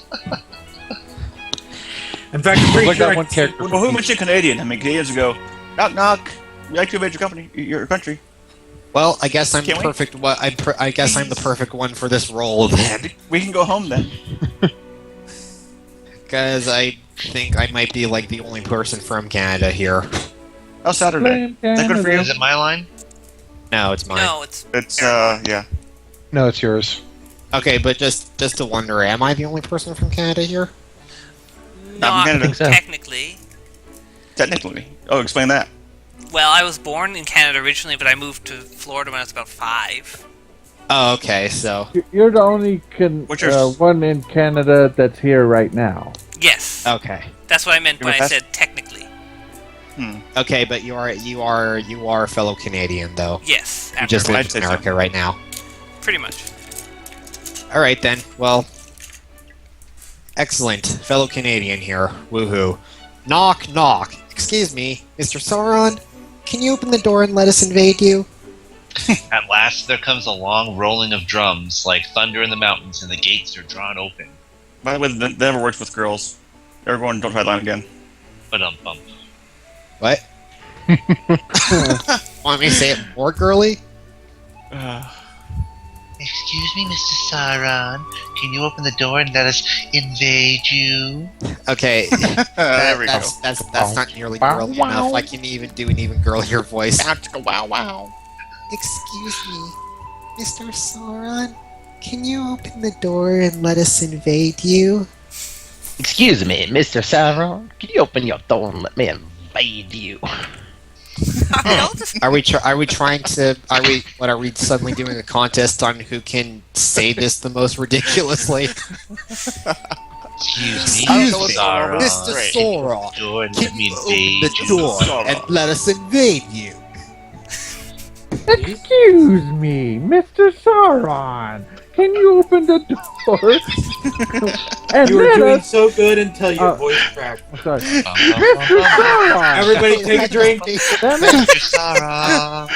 D: In fact, I'm pretty
I: Like
D: sure
I: that one character.
A: Well, who mentioned Canadian? I mean, Canadians go, knock knock. We like to invade your country.
E: Well, I guess I'm the
A: Can't we?
E: perfect one. I guess I'm the perfect one for this role then,
A: We can go home then.
E: because I think I might be like the only person from Canada here.
A: Oh, Saturday. Is that good for you?
B: Is it my line?
E: No, it's mine.
C: No, it's
A: It's yeah.
I: No, it's yours.
E: Okay, but just to wonder, am I the only person from Canada here?
C: not
A: Canada.
F: think so.
C: technically.
A: Technically. Oh, explain that.
C: Well, I was born in Canada originally, but I moved to Florida when I was about 5.
E: Oh, okay, so
H: You're the only
A: What's your-
H: one in Canada that's here right now.
C: Yes,
E: okay,
C: that's what I meant
A: You
C: when
A: want
C: I
A: that?
C: said technically.
E: okay, but you are a fellow Canadian though.
C: Yes,
E: You just
C: after-
E: live
A: I'd
E: in
A: say
E: America right now.
C: pretty much.
E: All right then. Well, excellent, fellow Canadian here. Woohoo! Knock knock. Excuse me, Mr. Sauron. Can you open the door and let us invade you?
B: At last, there comes a long rolling of drums, like thunder in the mountains, and the gates are drawn open.
A: By the way, that never works with girls. Aragorn, don't try that line again.
B: Ba-dum-bum.
E: What? Want me to say it more girly?
B: Excuse me, Mr. Sauron. Can you open the door and let us invade you?
E: Okay.
A: There we go.
E: That's not nearly girly enough. I can even do an even girlier voice.
A: Wow, wow.
E: Excuse me, Mr. Sauron. Can you open the door and let us invade you?
J: Excuse me, Mr. Sauron. Can you open your door and let me invade you?
C: I'll just
E: Are we trying to? Are we suddenly doing a contest on who can say this the most ridiculously?
B: Excuse me,
E: Excuse
B: Mr.
E: me,
B: Sauron.
E: Mr.
B: Can
E: Sauron.
B: you open the door and
E: Can
B: let me
E: you open
B: invade
E: the
B: you?
E: door and let us invade you?
H: Excuse me, Mr. Sauron. Can you open the door and
D: You were
H: let
D: doing
H: us?
D: so good until your voice cracked.
H: I'm sorry, Mr. Sauron.
D: Everybody take a drink.
H: Damn it.
B: Mr. Sauron,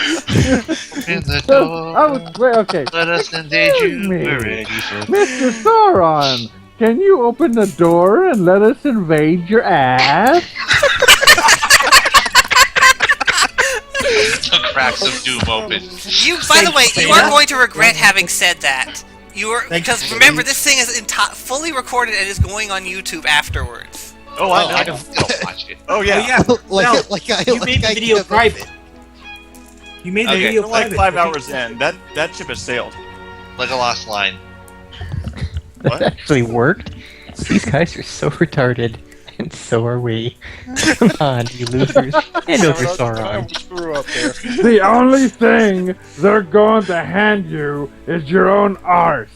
B: open the door.
H: I was wait, okay.
B: Let us invade
H: Excuse
B: you.
H: me.
B: We're ready for
H: Mr. Sauron, can you open the door and let us invade your ass?
B: the cracks of doom open.
C: You, by the way, you are going to regret having said that. You are
D: Thank
C: because
D: you.
C: remember this thing is fully recorded and is going on YouTube afterwards.
A: Oh, I know.
B: Don't watch it.
A: Oh, yeah.
D: Yeah. Well, you made the video
E: never-
D: private. You made the
B: Okay.
D: video
A: We're like
D: private.
A: 5 hours in. That ship has sailed.
B: Legolas line.
G: That
A: What?
G: actually worked. These guys are so retarded, and so are we. Come on, you losers. Hand over Sauron.
I: Screw up there.
H: The only thing they're going to hand you is your own arse.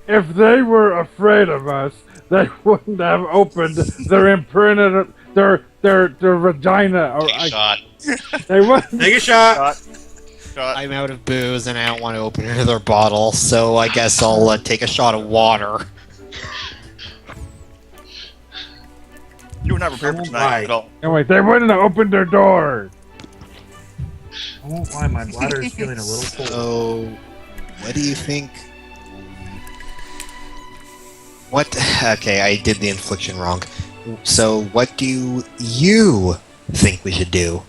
H: If they were afraid of us, they wouldn't have opened their imprinted their vagina. Or
B: Take a shot.
H: they wouldn't.
D: Take a shot.
A: Shot.
E: I'm out of booze and I don't want to open another bottle, so I guess I'll take a shot of water.
A: You were not prepared for tonight at all.
H: Anyway, they wouldn't have opened their door.
D: I won't lie, my bladder is feeling a little full.
E: So, what do you think? What? Okay, I did the infliction wrong. So, what do you think we should do?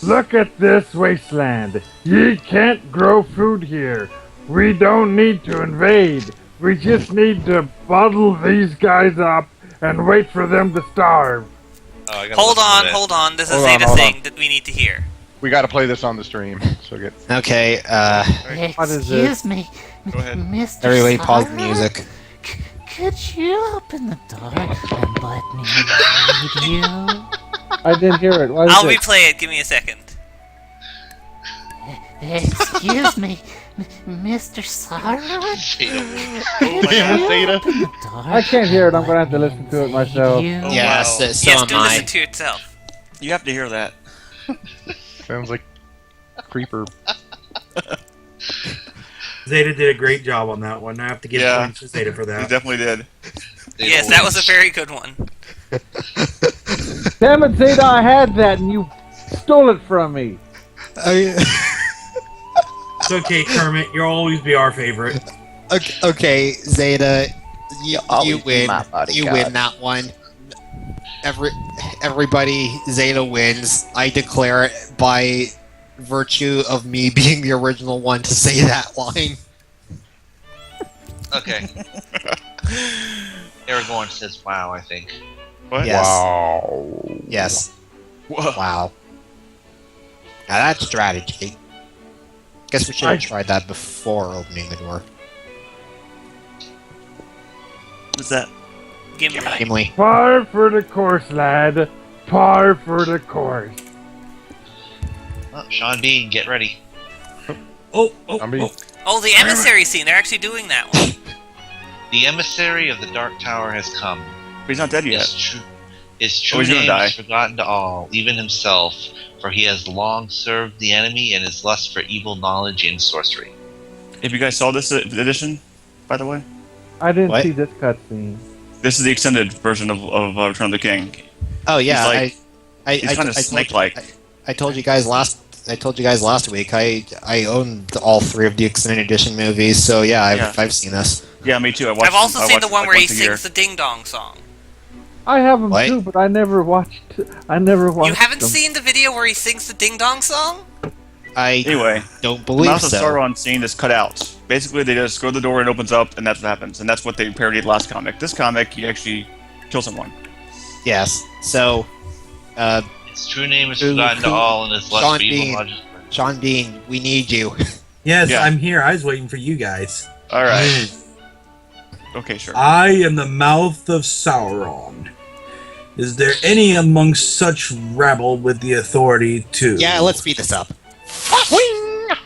H: Look at this wasteland. Ye can't grow food here. We don't need to invade. We just need to bottle these guys up and wait for them to starve.
B: Oh, I gotta
C: Hold
B: listen to
C: on,
B: this.
C: hold on. This is
I: Hold on,
C: Zeta
I: hold
C: thing
I: on.
C: that we need to hear.
I: We got to play this on the stream. So get.
E: Okay,
H: What is this?
K: Excuse me,
A: Go ahead.
K: Mr.
E: everybody pause the
K: Sauron?
E: music.
K: Could you open the door and let me invade you?
H: I didn't hear it. What is
C: I'll
H: it?
C: replay it. Give me a second.
K: Excuse me, Mr. Sauron?
B: Zeta.
K: Could you
I: Zeta.
K: open the door?
H: I can't hear it. I'm gonna have to listen to it myself.
K: You?
E: Yeah,
A: wow.
E: so
C: yes,
E: am
C: do
E: I.
C: listen to yourself.
A: You have to hear that.
I: Sounds like creeper.
D: Zeta did a great job on that one. I have to give
A: Yeah.
D: points to Zeta for
A: You
D: that.
A: definitely did.
B: Zeta
C: Yes, that was a
B: wins.
C: very good one.
H: Damn it, Zeta! I had that and you stole it from me.
D: It's okay, Kermit. You'll always be our favorite.
E: Okay, Zeta, you
L: always
E: win.
L: my bodyguard.
E: You win that one. Everybody, Zeta wins. I declare it by virtue of me being the original one to say that line.
B: Okay. Aragorn says, "Wow." I think.
A: What?
E: Yes.
I: Wow.
E: Yes.
A: Whoa.
E: Wow. Now that's strategy. Guess we should have tried that before opening the door.
A: What's that?
E: Gimli.
H: Par for the course, lad. Par for the course.
B: Oh, Sean Bean, get ready.
C: Oh, the emissary scene. They're actually doing that one.
B: The emissary of the Dark Tower has come.
A: But he's not dead yet.
B: His true
A: he's gonna
B: name
A: die.
B: is forgotten to all, even himself, for he has long served the enemy in his lust for evil knowledge and sorcery.
A: If you guys saw this edition, by the way,
H: I didn't
E: What?
H: see this cutscene.
A: this is the extended version of Return of the King.
E: Oh yeah,
A: He's he's kind of snake-like.
E: I told you guys last week. I own all 3 of the extended edition movies, so yeah, I've seen this.
A: Yeah, me too.
C: I've also seen the one where he sings the Ding Dong song.
H: I have them
E: What?
H: too, but I never watched.
C: You haven't
H: them.
C: seen the video where he sings the Ding Dong song?
A: Anyway,
E: don't
A: the
E: believe
A: Mouth of
E: so.
A: Sauron scene is cut out. Basically, they just go to the door and it opens up, and that's what happens. And that's what they parodied last comic. This comic, he actually kills someone.
E: Yes. So,
B: His true name is forgotten to all, and his lust
E: Sean
B: for evil
E: Bean.
B: knowledge.
E: Sean Bean, we need you.
D: Yes,
A: Yeah.
D: I'm here. I was waiting for you guys.
A: All right. Okay, sure.
D: I am the Mouth of Sauron. Is there any amongst such rabble with the authority to...
E: Yeah, let's speed this up.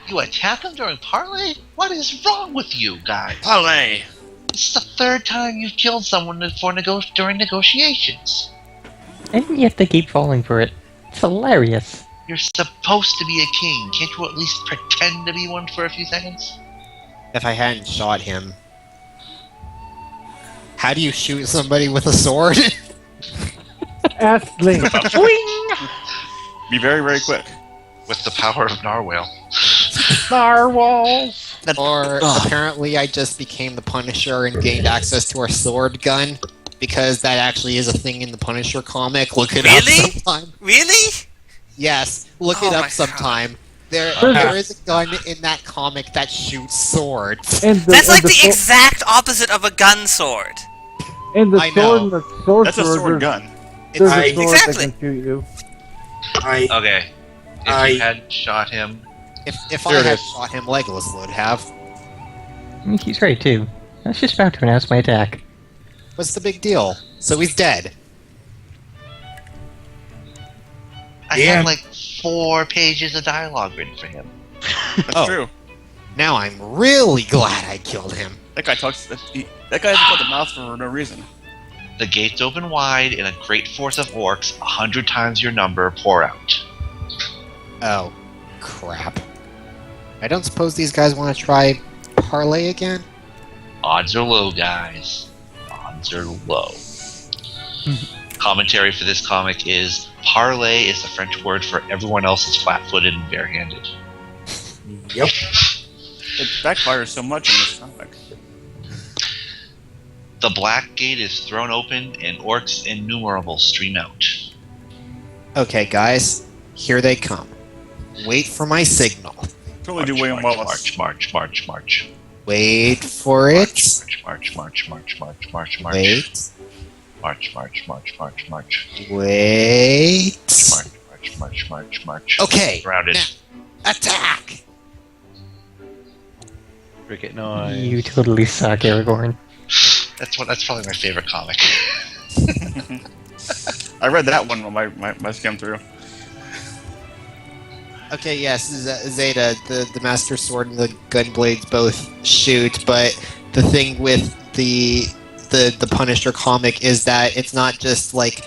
B: You attack him during parley? What is wrong with you guys?
A: Parlay.
B: This is the 3rd time you've killed someone during negotiations.
G: And yet they keep falling for it. It's hilarious.
B: You're supposed to be a king. Can't you at least pretend to be one for a few seconds?
E: If I hadn't shot him... How do you shoot somebody with a sword?
H: Ask Link.
A: Be very, very quick.
B: With the power of Narwhal.
I: Narwhals!
E: Or apparently I just became the Punisher and gained access to our sword gun, because that actually is a thing in the Punisher comic. Look it up sometime.
C: Really?
E: Yes, look it
C: Oh
E: up
C: my
E: sometime. There is a gun in that comic that shoots swords.
C: That's like the exact opposite of a gun sword.
H: And the
E: I
H: sword
E: know.
H: and the sorcerer.
A: That's a sword gun.
H: There's a sword
C: Exactly.
H: that can shoot you.
B: Okay. If you hadn't shot him...
E: If I had shot him, Legolas would have.
G: He's right too. I was just about to announce my attack.
E: What's the big deal? So he's dead.
B: I had like 4 pages of dialogue written for him.
A: That's true.
E: Now I'm really glad I killed him.
A: That guy talks. That guy has got the mouth for no reason.
B: The gates open wide, and a great force of orcs, 100 times your number, pour out.
E: Oh, crap. I don't suppose these guys want to try parlay again?
B: Odds are low, guys. Odds are low. Commentary for this comic is, parlay is the French word for everyone else is flat-footed and barehanded.
D: Yep.
A: It backfires so much in this comic.
B: The black gate is thrown open, and orcs innumerable stream out.
E: Okay, guys, here they come. Wait for my signal.
A: Totally do William Wallace.
B: March.
E: Wait for it.
B: March.
E: Wait.
B: March.
E: Wait.
B: March.
E: Okay.
B: Surrounded.
E: Now, attack!
I: Cricket noise.
G: You totally suck, Aragorn.
B: That's probably my favorite comic.
A: I read that one on my skim through.
E: Okay, yes, Zeta, the Master Sword and the Gunblades both shoot, but the thing with the Punisher comic is that it's not just like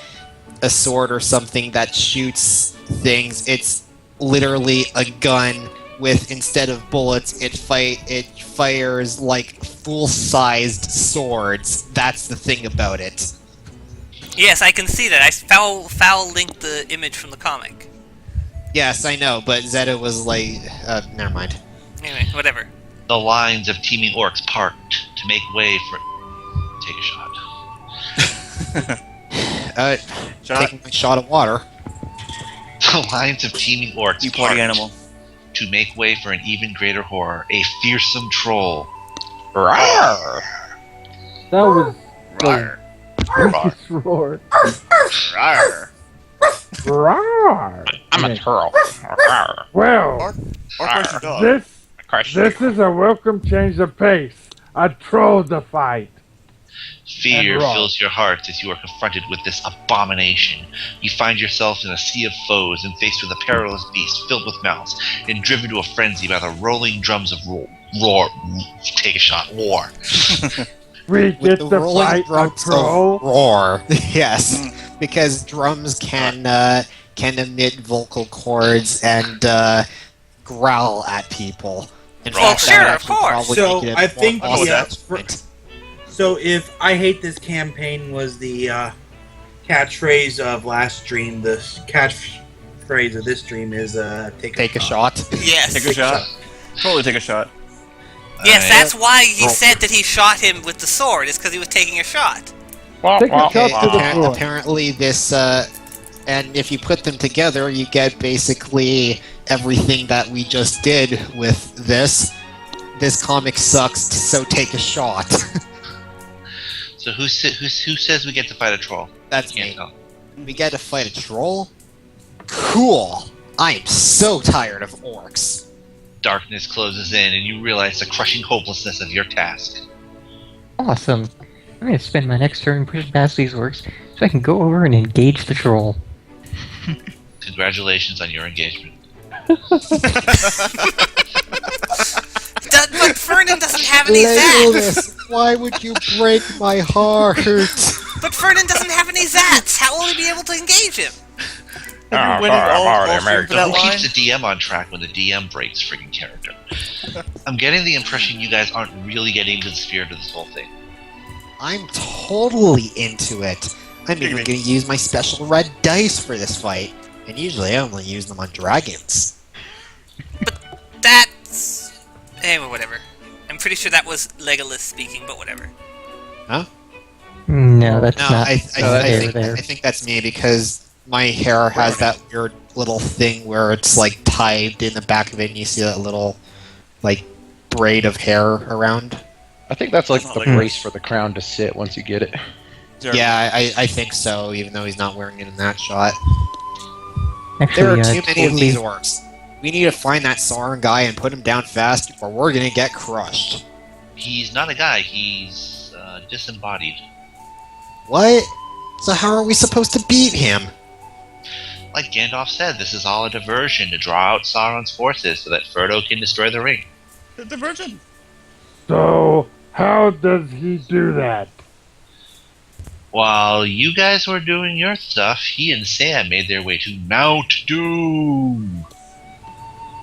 E: a sword or something that shoots things. It's literally a gun with, instead of bullets, it fires like full-sized swords. That's the thing about it.
C: Yes, I can see that. I foul linked the image from the comic.
E: Yes, I know, but Zeta was like, never mind.
C: Anyway, whatever.
B: The lines of teeming orcs parked to make way for... Take a shot.
E: Taking a shot of water.
B: The lines of teeming orcs
A: You party
B: parked
A: animal.
B: to make way for an even greater horror, a fearsome troll.
J: Rawr.
H: That was
A: Rawr.
H: biggest roar.
A: Rawr.
H: Roar.
J: I'm a turtle. Rawr.
H: Well,
A: Or person dog.
H: this is a welcome change of pace. A troll to fight.
B: Fear
H: And raw.
B: fills your heart as you are confronted with this abomination. You find yourself in a sea of foes and faced with a perilous beast filled with mouths and driven to a frenzy by the rolling drums of roar. Take a shot. War.
H: We
E: With
H: get
E: the
H: to
E: rolling
H: fight a
E: drums of
H: troll.
E: roar. Yes, because drums can emit vocal cords and growl at people. In
C: Well,
E: fact, that
C: sure,
E: would
C: of
E: actually
C: course.
E: probably
D: So,
E: make it
D: I
E: a
D: think
E: more
A: the,
E: awesome.
D: So if I hate this campaign was the catchphrase of last stream, the catchphrase of this stream is take a shot.
C: Yes.
A: Take a shot. Totally take a shot.
C: Yes,
B: Alright.
C: that's why he said that he shot him with the sword. It's because he was taking a shot.
H: Take a shot to the floor.
E: Apparently this, and if you put them together, you get basically everything that we just did with this. This comic sucks, so take a shot.
B: So who says we get to fight a troll?
E: That's
B: Can't
E: me.
B: tell.
E: We get to fight a troll? Cool! I am so tired of orcs.
B: Darkness closes in and you realize the crushing hopelessness of your task.
G: Awesome. I'm gonna spend my next turn pushing past these orcs so I can go over and engage the troll.
B: Congratulations on your engagement.
C: But Fernin doesn't have any zats!
E: Legolas, why would you break my heart?
C: But Fernin doesn't have any zats! How will he be able to engage him?
A: Have you winning all stream for that
B: Who
A: line?
B: keeps the DM on track when the DM breaks friggin' character? I'm getting the impression you guys aren't really getting into the spirit of this whole thing.
E: I'm totally into it. I'm even going to use my special red dice for this fight. And usually I only use them on dragons.
C: That's... Anyway, whatever. I'm pretty sure that was Legolas speaking, but whatever.
E: Huh?
G: No, that's
E: No,
G: not.
E: I
G: there.
E: think that's me because my hair has that weird little thing where it's like tied in the back of it and you see that little like braid of hair around.
I: I think that's like
A: It's not
I: the
A: like
I: brace for the crown to sit once you get it.
E: Yeah, I think so, even though he's not wearing it in that shot.
G: Actually,
E: There are too many of
G: totally-
E: these orcs. We need to find that Sauron guy and put him down fast, or we're gonna get crushed.
B: He's not a guy, he's disembodied.
E: What? So how are we supposed to beat him?
B: Like Gandalf said, this is all a diversion to draw out Sauron's forces so that Frodo can destroy the ring.
A: The diversion.
H: So, how does he do that?
B: While you guys were doing your stuff, he and Sam made their way to Mount Doom.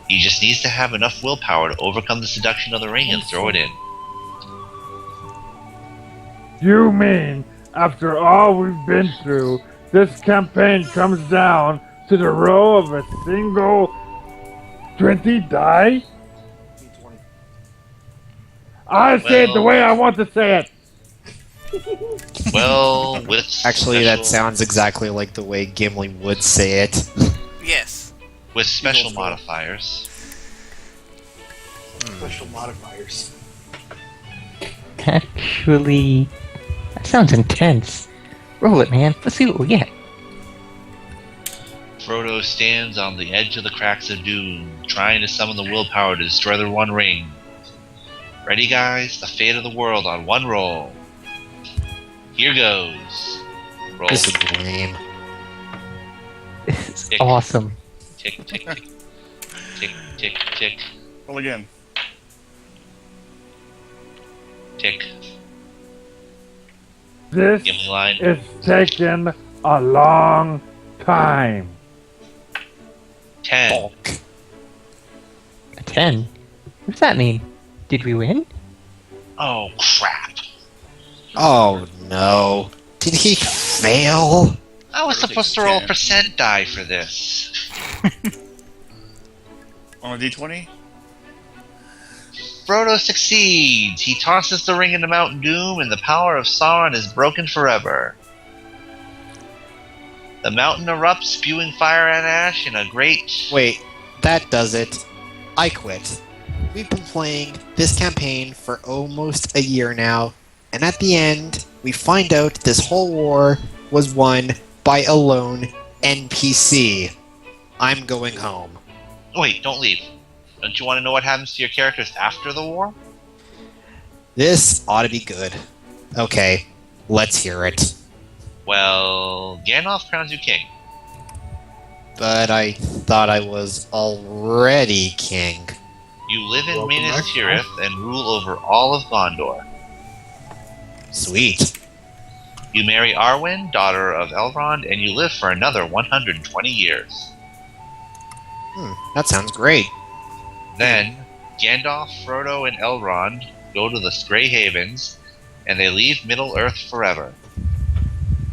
B: He just needs to have enough willpower to overcome the seduction of the ring and throw it in.
H: You mean, after all we've been through, this campaign comes down to the roll of a single 20 die? I say it the way I want to say it.
B: Well, with
E: Actually,
B: special,
E: that sounds exactly like the way Gimli would say it.
C: Yes.
B: with special modifiers.
D: Special modifiers.
G: Actually, that sounds intense. Roll it, man. Let's see what we get.
B: Frodo stands on the edge of the cracks of doom, trying to summon the willpower to destroy the One Ring. Ready, guys? The fate of the world on one roll. Here goes. Roll.
E: This is lame.
G: This is
B: Tick.
G: awesome.
B: Tick, tick, tick. Tick, tick, tick.
A: Roll again.
B: Tick.
H: This
B: Gimli line.
H: is taking a long time.
B: 10.
G: A 10? What does that mean? Did we win?
B: Oh, crap.
E: Oh no. Did he fail?
B: I was supposed to roll a percent die for this.
A: On a d20?
B: Frodo succeeds. He tosses the ring into Mount Doom, and the power of Sauron is broken forever. The mountain erupts, spewing fire and ash in a great...
E: Wait, that does it. I quit. We've been playing this campaign for almost a year now, and at the end, we find out this whole war was won by a lone NPC. I'm going home.
B: Wait, don't leave. Don't you want to know what happens to your characters after the war?
E: This ought to be good. Okay, let's hear it.
B: Well, Gandalf crowns you king.
E: But I thought I was already king.
B: You live in Minas Tirith and rule over all of Gondor.
E: Sweet.
B: You marry Arwen, daughter of Elrond, and you live for another 120 years.
E: That sounds great.
B: Then, Gandalf, Frodo, and Elrond go to the Grey Havens, and they leave Middle-earth forever.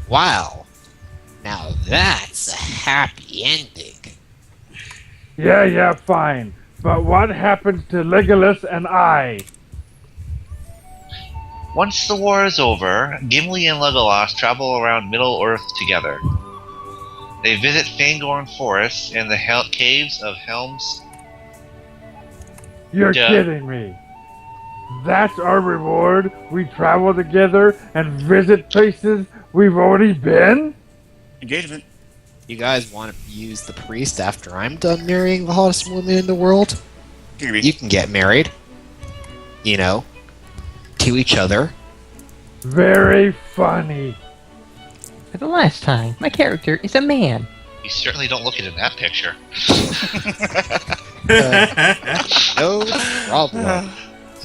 E: Wow. Now that's a happy ending.
H: Yeah, fine. But what happens to Legolas and I?
B: Once the war is over, Gimli and Legolas travel around Middle-earth together. They visit Fangorn Forest and the caves of Helm's...
H: You're kidding me. That's our reward? We travel together and visit places we've already been?
A: Engagement.
E: You guys want to use the priest after I'm done marrying the hottest woman in the world? You can get married. You know, to each other.
H: Very funny.
G: For the last time, my character is a man.
B: You certainly don't look it in that picture.
E: No problem.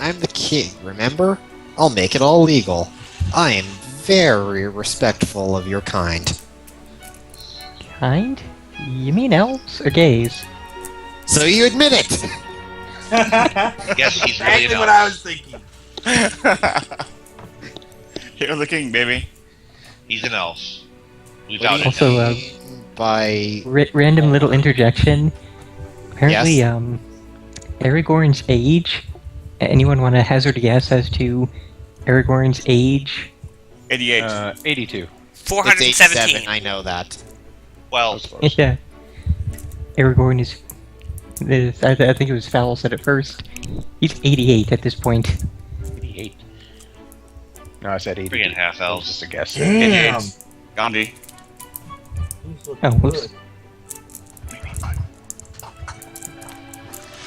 E: I'm the king, remember? I'll make it all legal. I am very respectful of your kind.
G: Kind? You mean elves or gays?
E: So you admit it!
B: Yes, he's really
D: Exactly what I was thinking.
A: You're the king, baby.
B: He's an elf. We've
E: What do you
B: outed him.
G: Also,
E: mean by...
G: random little interjection. Apparently,
E: Yes?
G: Aragorn's age. Anyone want to hazard a guess as to Aragorn's age?
A: 88.
I: 82.
E: It's
C: 417.
E: 87, I know that.
B: Well,
G: Yeah. Aragorn is... I think it was Fowl said it first. He's 88 at this point.
I: 88. No, I said 82.
B: friggin' half
I: That was
B: elves.
I: just a guess.
D: Damn.
A: Gandhi.
G: Oh, whoops.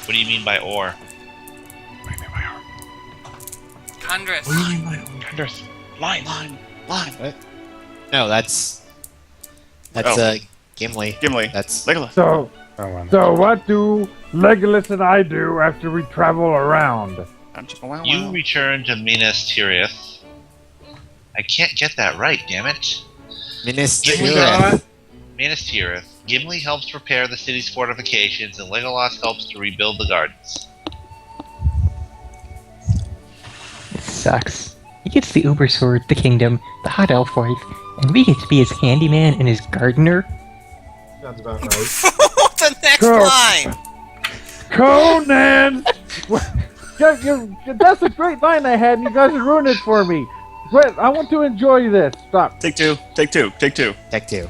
B: What do you mean by or?
C: Kandras.
I: Andres, line.
E: What? No, that's Gimli.
A: Gimli.
E: That's...
A: Legolas.
H: So,
I: Oh, wow.
H: so what do Legolas and I do after we travel around?
B: You return to Minas Tirith. I can't get that right, damn it.
E: Minas
D: Gimli
E: Tirith.
D: got-
B: Minas Tirith. Gimli helps repair the city's fortifications, and Legolas helps to rebuild the gardens.
G: This sucks. He gets the Uber Sword, the Kingdom, the Hot Elf Wife, and we get to be his handyman and his gardener?
D: Sounds about right.
C: The next
H: Cool.
C: line.
H: Conan! That's a great line I had, and you guys ruined it for me. Wait, I want to enjoy this. Stop.
A: Take two. Take two. Take two.
E: Tech 2.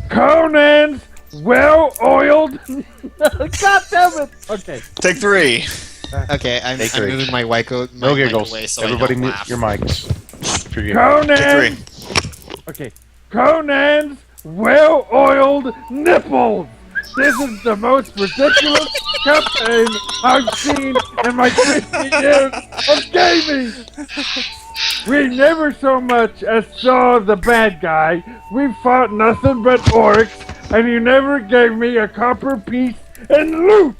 H: Conan's well-oiled... God damn it! Okay.
A: Take three.
E: Okay, I'm
I: Take 3.
E: moving my mic
I: No
E: mic
I: giggles.
E: away so
I: Everybody
E: I don't
I: mute
E: laugh.
I: your mics. Forgive me.
H: Conan!
A: Take
H: Okay. Conan's well-oiled nipples! This is the most ridiculous campaign I've seen in my 50 years of gaming! We never so much as saw the bad guy. We fought nothing but orcs, and you never gave me a copper piece and loot!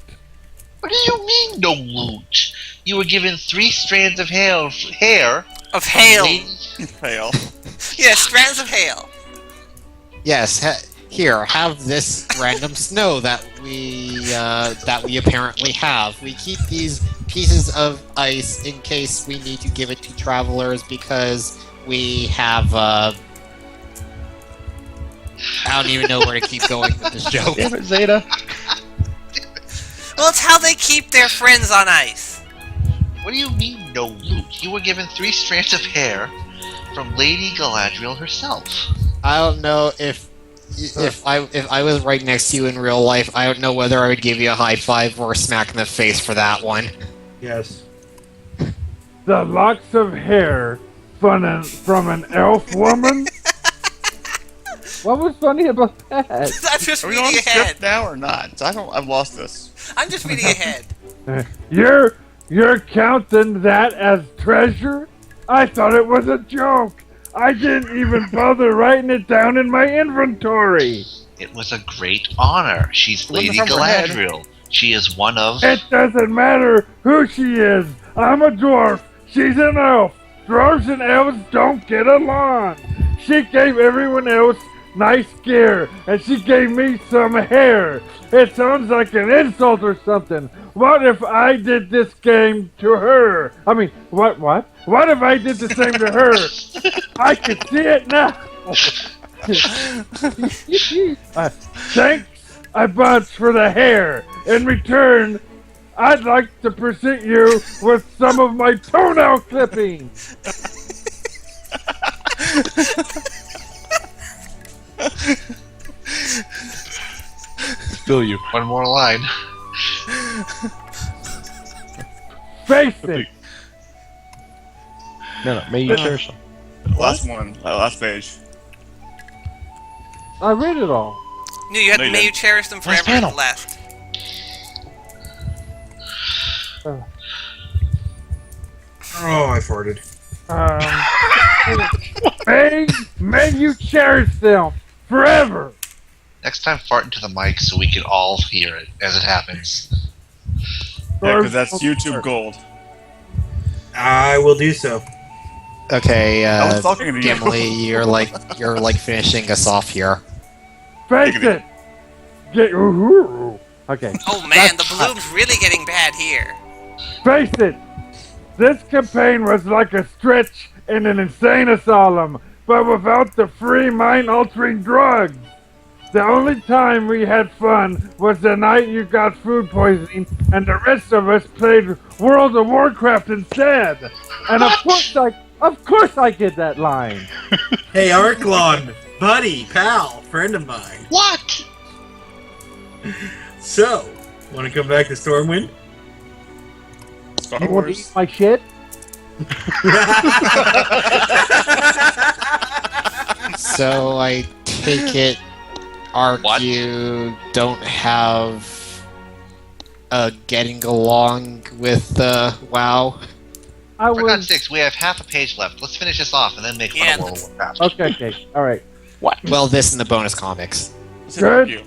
B: What do you mean, no loot? You were given 3 strands of hair.
C: Of hail.
A: Fail.
C: Yeah, strands of hail.
E: Yes, here, have this random snow that we apparently have. We keep these pieces of ice in case we need to give it to travelers because we have, I don't even know where to keep going with this joke.
I: Damn it, Zeta.
C: Well, it's how they keep their friends on ice.
B: What do you mean, no loot? You were given 3 strands of hair from Lady Galadriel herself.
E: I don't know if I was right next to you in real life, I don't know whether I would give you a high five or a smack in the face for that one.
D: Yes.
H: The locks of hair from an elf woman? What was funny about that?
C: I'm just
A: Are we on
C: reading
A: script
C: ahead.
A: now or not? I've lost this.
C: I'm just reading ahead.
H: You're counting that as treasure? I thought it was a joke. I didn't even bother writing it down in my inventory.
B: It was a great honor. She's Lady Galadriel. She is one of...
H: It doesn't matter who she is. I'm a dwarf. She's an elf. Dwarves and elves don't get along. She gave everyone else nice gear, and she gave me some hair. It sounds like an insult or something. What if I did this game to her? I mean, what? What if I did the same to her? I can see it now. Thanks a bunch for the hair. In return, I'd like to present you with some of my toenail clippings.
I: Feel you.
B: One more line.
H: Face it.
I: No, may you share some?
A: Last one. Last page.
H: I read it all.
C: No, you have
A: No,
C: to
A: you
C: may you
A: didn't.
C: cherish them forever at the last.
D: Oh, I farted.
H: May you cherish them forever.
B: Next time, fart into the mic so we can all hear it as it happens.
A: Yeah, because that's YouTube gold.
D: I will do so.
E: Okay,
A: I was talking to you.
E: Gimli, you're like finishing us off here.
H: Face it. Okay.
C: Oh man, the bloom's really getting bad here.
H: Face it. This campaign was like a stretch in an insane asylum, but without the free mind-altering drugs. The only time we had fun was the night you got food poisoning, and the rest of us played World of Warcraft instead. And of course I get that line.
D: Hey, Arklon, buddy, pal, friend of mine.
B: What?
D: So, want to come back to Stormwind?
A: Star
H: You want to eat
A: Wars.
H: my shit?
E: So I take it, Ark,
B: What?
E: you don't have getting along with WoW.
H: I
B: For God's
H: was
B: sakes, we have half a page left. Let's finish this off and then make fun
C: Yeah,
B: of World of Warcraft.
H: okay. All right.
E: Well, this in the bonus comics.
A: Let's interrupt you.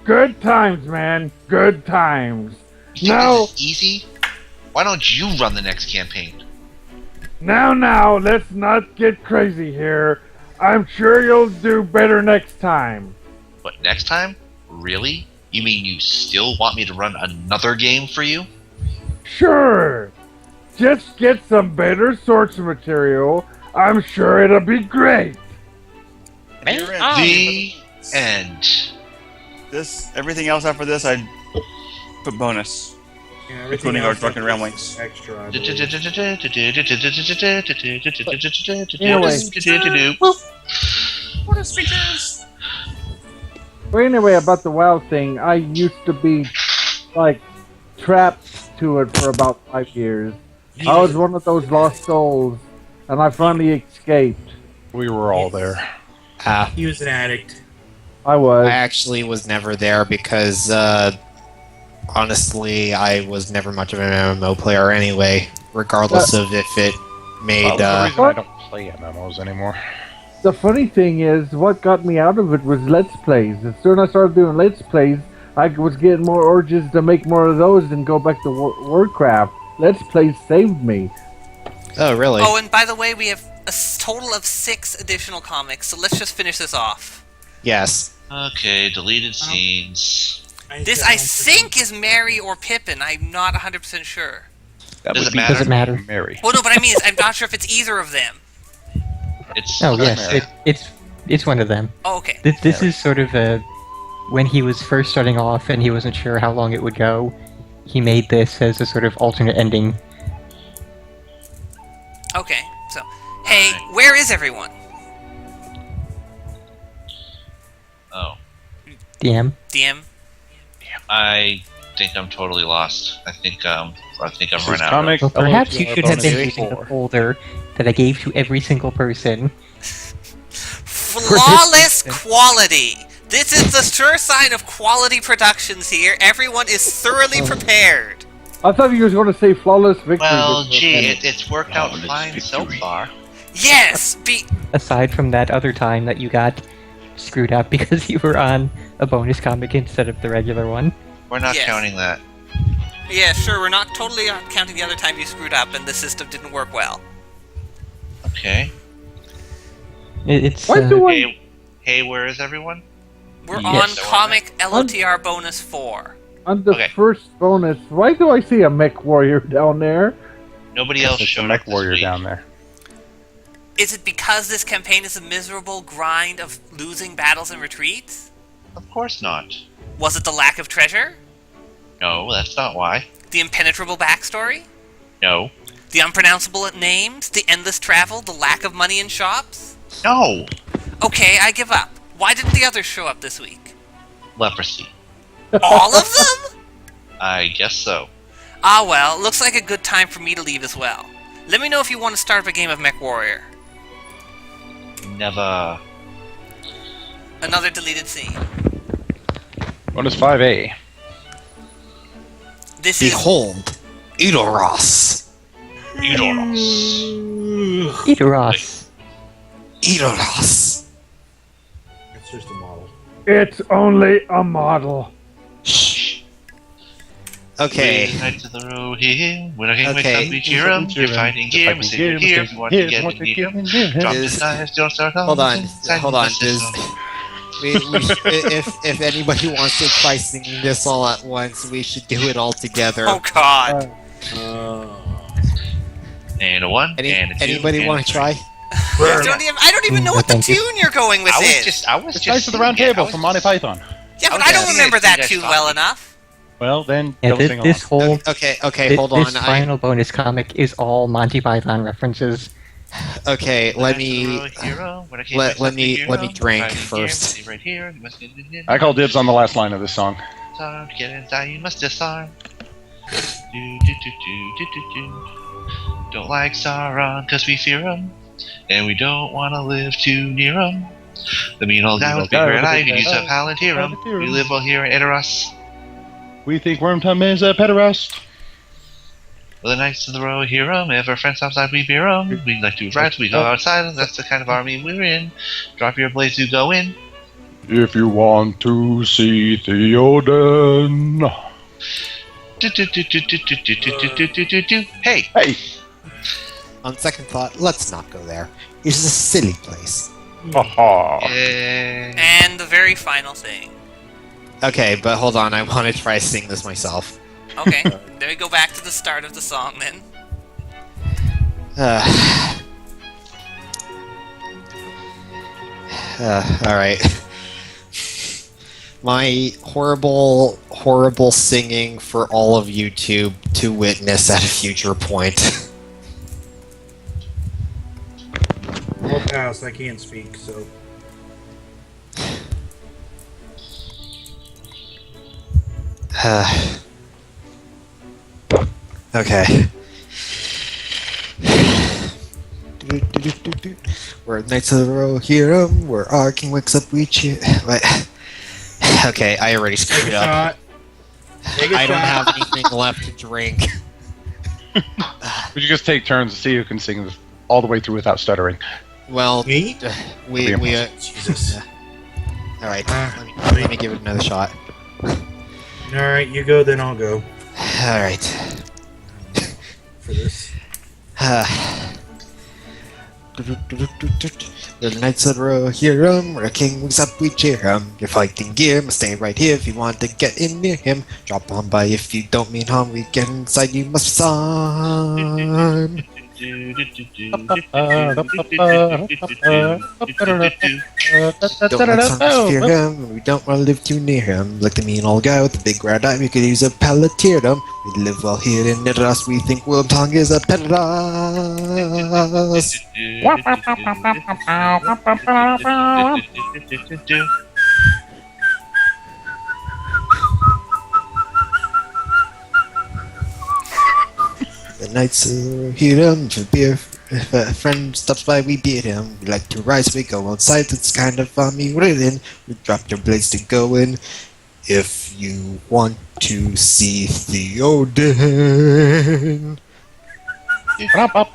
H: Good times, man. Good times.
B: You think
H: No.
B: this is easy? Why don't you run the next campaign?
H: Now, let's not get crazy here. I'm sure you'll do better next time.
B: But next time? Really? You mean you still want me to run another game for you?
H: Sure. Just get some better source material. I'm sure it'll be great.
A: You're in.
B: The end.
A: Everything else after this, I'd put bonus.
D: Yeah,
A: Including our drunken ramblings.
D: Extra, I believe.
A: What are speakers?
H: Well, anyway, about the WoW thing, I used to be, trapped to it for about 5 years. I was one of those lost souls, and I finally escaped.
I: We were all there.
D: He was an addict.
H: I was.
E: I actually was never there because, honestly, I was never much of an MMO player anyway, regardless of if it made,
I: The reason I don't play MMOs anymore.
H: The funny thing is, what got me out of it was Let's Plays. As soon as I started doing Let's Plays, I was getting more urges to make more of those and go back to Warcraft. Let's Plays saved me.
E: Oh, really?
C: Oh, and by the way, we have a total of 6 additional comics, so let's just finish this off.
E: Yes.
B: Okay, deleted scenes.
C: This, I think, is Merry or Pippin. I'm not 100% sure.
I: That
B: Does
I: would
B: it
I: be
B: matter?
G: Does it matter?
I: Mary.
C: Well, no, but I mean, I'm not sure if it's either of them.
B: It's
G: Oh yes, it's one of them.
C: Oh, okay.
G: This is sort of when he was first starting off and he wasn't sure how long it would go. He made this as a sort of alternate ending
C: Okay, so, hey, where is everyone?
B: Oh.
G: DM?
C: DM?
B: I think I'm totally lost. I think I've
I: This
B: run
I: is
B: out.
I: comic.
G: Well, perhaps you
I: LOTR
G: should have
I: bonus
G: been using the
I: 4.
G: folder that I gave to every single person.
C: Flawless quality! This is the sure sign of quality productions here. Everyone is thoroughly prepared.
H: I thought you were going to say flawless victory.
B: Well,
H: just for a
B: gee,
H: minute.
B: it's worked out fine so far.
C: Yes!
G: Aside from that other time that you got screwed up because you were on a bonus comic instead of the regular one.
B: We're not
C: Yes.
B: counting that.
C: Yeah, sure, we're not totally counting the other time you screwed up and the system didn't work well.
B: Okay.
G: It's
H: Why do I...
B: Hey, where is everyone?
C: We're
G: Yes.
C: on comic LOTR bonus 4.
H: On the first bonus, why do I see a mech warrior down there?
B: Nobody else
I: There's a
B: showed
I: mech
B: up this
I: warrior
B: week.
I: down there.
C: Is it because this campaign is a miserable grind of losing battles and retreats?
B: Of course not.
C: Was it the lack of treasure?
B: No, that's not why.
C: The impenetrable backstory?
B: No.
C: The unpronounceable names? The endless travel? The lack of money in shops?
B: No!
C: Okay, I give up. Why didn't the others show up this week?
B: Leprosy.
C: All of them?
B: I guess so.
C: Ah well, looks like a good time for me to leave as well. Let me know if you want to start up a game of Mech Warrior.
B: Never.
C: Another deleted scene.
I: Bonus 5A.
C: This is...
E: Behold, Edoras.
G: Edoras.
E: Edoras.
D: It's just a model.
H: It's only a model.
E: Shh. Okay.
B: Knights of the road here. When I came
E: Okay.
B: with we cheer 'em. You're fighting here. We're sitting here. If you want to get in, need 'em. Drop the knives, don't start
E: Hold on,
B: Silence
E: hold on.
B: the system.
E: If anybody wants to try singing this all at once, we should do it all together.
C: Oh god.
B: And a 1, and a 2.
E: Anybody want to try?
C: I don't even know what the
I: Thank you.
C: tune you're going with is.
B: I was
I: It's
B: just
I: Knights of the Round
B: singing it.
I: Table from Monty Python.
C: Yeah, but
B: I
C: I don't
B: was
C: remember
B: singing it.
C: that
B: You
C: tune
B: guys
C: well
B: taught me.
C: enough.
I: Well, then
G: Yeah,
I: don't
G: this,
I: sing
G: this
I: along.
G: whole
E: Okay, hold on.
G: this final bonus comic is all Monty Python references.
E: Okay, let me let me drink first.
I: I call dibs on the last line of this song.
B: Get inside, you must disarm. Don't like Sauron, cause we fear him. And we don't want to live too near him. The mean old guy with big red eye who used to palantir him. We live well here in Edoras.
I: We think Wormtongue is a pederast.
B: Well, the Knights of the Row hear 'em. If our friends outside, we fear 'em. We like to ride, we go outside, and that's the kind of army we're in. Drop your blades, you go in.
I: If you want to see Theoden.
B: Hey!
I: Hey!
E: On second thought, let's not go there. It's a silly place.
I: Haha.
C: And the very final thing.
E: Okay, but hold on, I want to try to sing this myself.
C: Okay, there we go back to the start of the song then.
E: Alright. My horrible, horrible singing for all of you to witness at a future point.
D: Well, pass. I can't speak, so.
E: Okay. We're Knights of the Row, hear 'em. Where our king wakes up, we cheer. Wait. Okay, I already screwed it up. I don't have anything left to drink.
I: We should just take turns to see who can sing this all the way through without stuttering.
E: Well,
D: Me?
E: we
D: Jesus.
E: all right. Let me give it another shot.
D: Alright, you go, then I'll go.
E: All right.
D: For this.
E: The Knights of the Row, hear 'em. Where a king wakes up, we cheer 'em. Your fighting gear must stay right here if you want to get in near him. Drop on by if you don't mean harm. We get inside, you must disarm. Fear him, we don't want to live too near him. Like the mean old guy with the big red eye, we could use a palatinum. We live well here in Nidras, we think World Tongue is a Pedras. The nights hear him for beer. If a friend stops by, we beat him. We like to rise, we go outside. It's kind of funny. Written. We drop your blades to go in. If you want to see Theoden.
I: Hey!
B: Let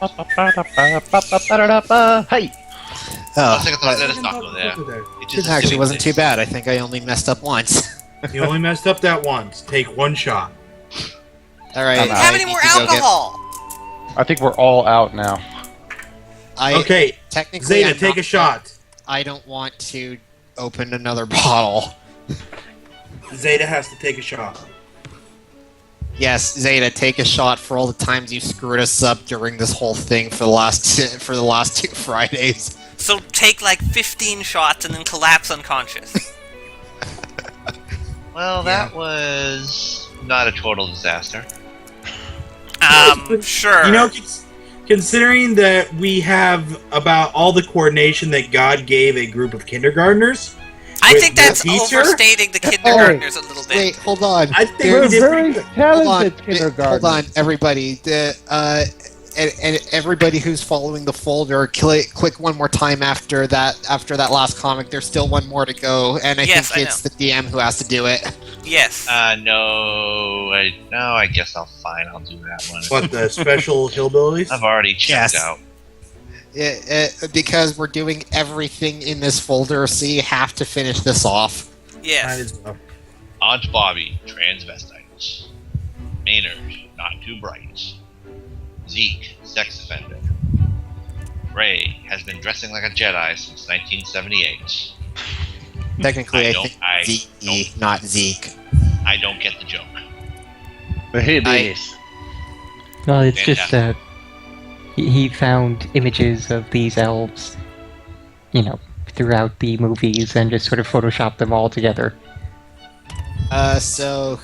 B: us not go there.
E: It actually wasn't too bad. I think I only messed up once.
D: You only messed up that once. Take one shot.
E: Alright.
C: How many more alcohol?
I: I think we're all out now.
D: Okay,
E: technically,
D: Zeta,
E: I'm
D: take
E: not-
D: a shot.
E: I don't want to open another bottle.
D: Zeta has to take a shot.
E: Yes, Zeta, take a shot for all the times you screwed us up during this whole thing for the last 2 Fridays.
C: So take like 15 shots and then collapse unconscious.
B: Well, that was not a total disaster.
C: Sure.
D: You know, considering that we have about all the coordination that God gave a group of kindergartners,
C: I think that's
D: teacher?
C: overstating the kindergartners a little bit.
E: Wait, hold on.
D: I think
H: We're
D: we did
H: very
D: pretty good.
H: talented kindergarten.
E: Hold on, everybody. And everybody who's following the folder, click one more time after that last comic. There's still one more to go, and I think it's the DM who has to do it.
C: Yes.
B: No, I guess I'll do that one.
D: What, the special hillbillies?
B: I've already checked
E: Yes.
B: out.
E: Because we're doing everything in this folder, so you have to finish this off.
C: Yes.
B: Aunt Bobby, transvestite. Maynard, not too bright. Zeke, sex offender. Ray has been dressing like a Jedi since 1978.
E: Technically, I think Zeke, not Zeke.
B: I don't get the joke.
I: The hippies.
G: Well, it's just he found images of these elves, throughout the movies and just sort of photoshopped them all together.
E: So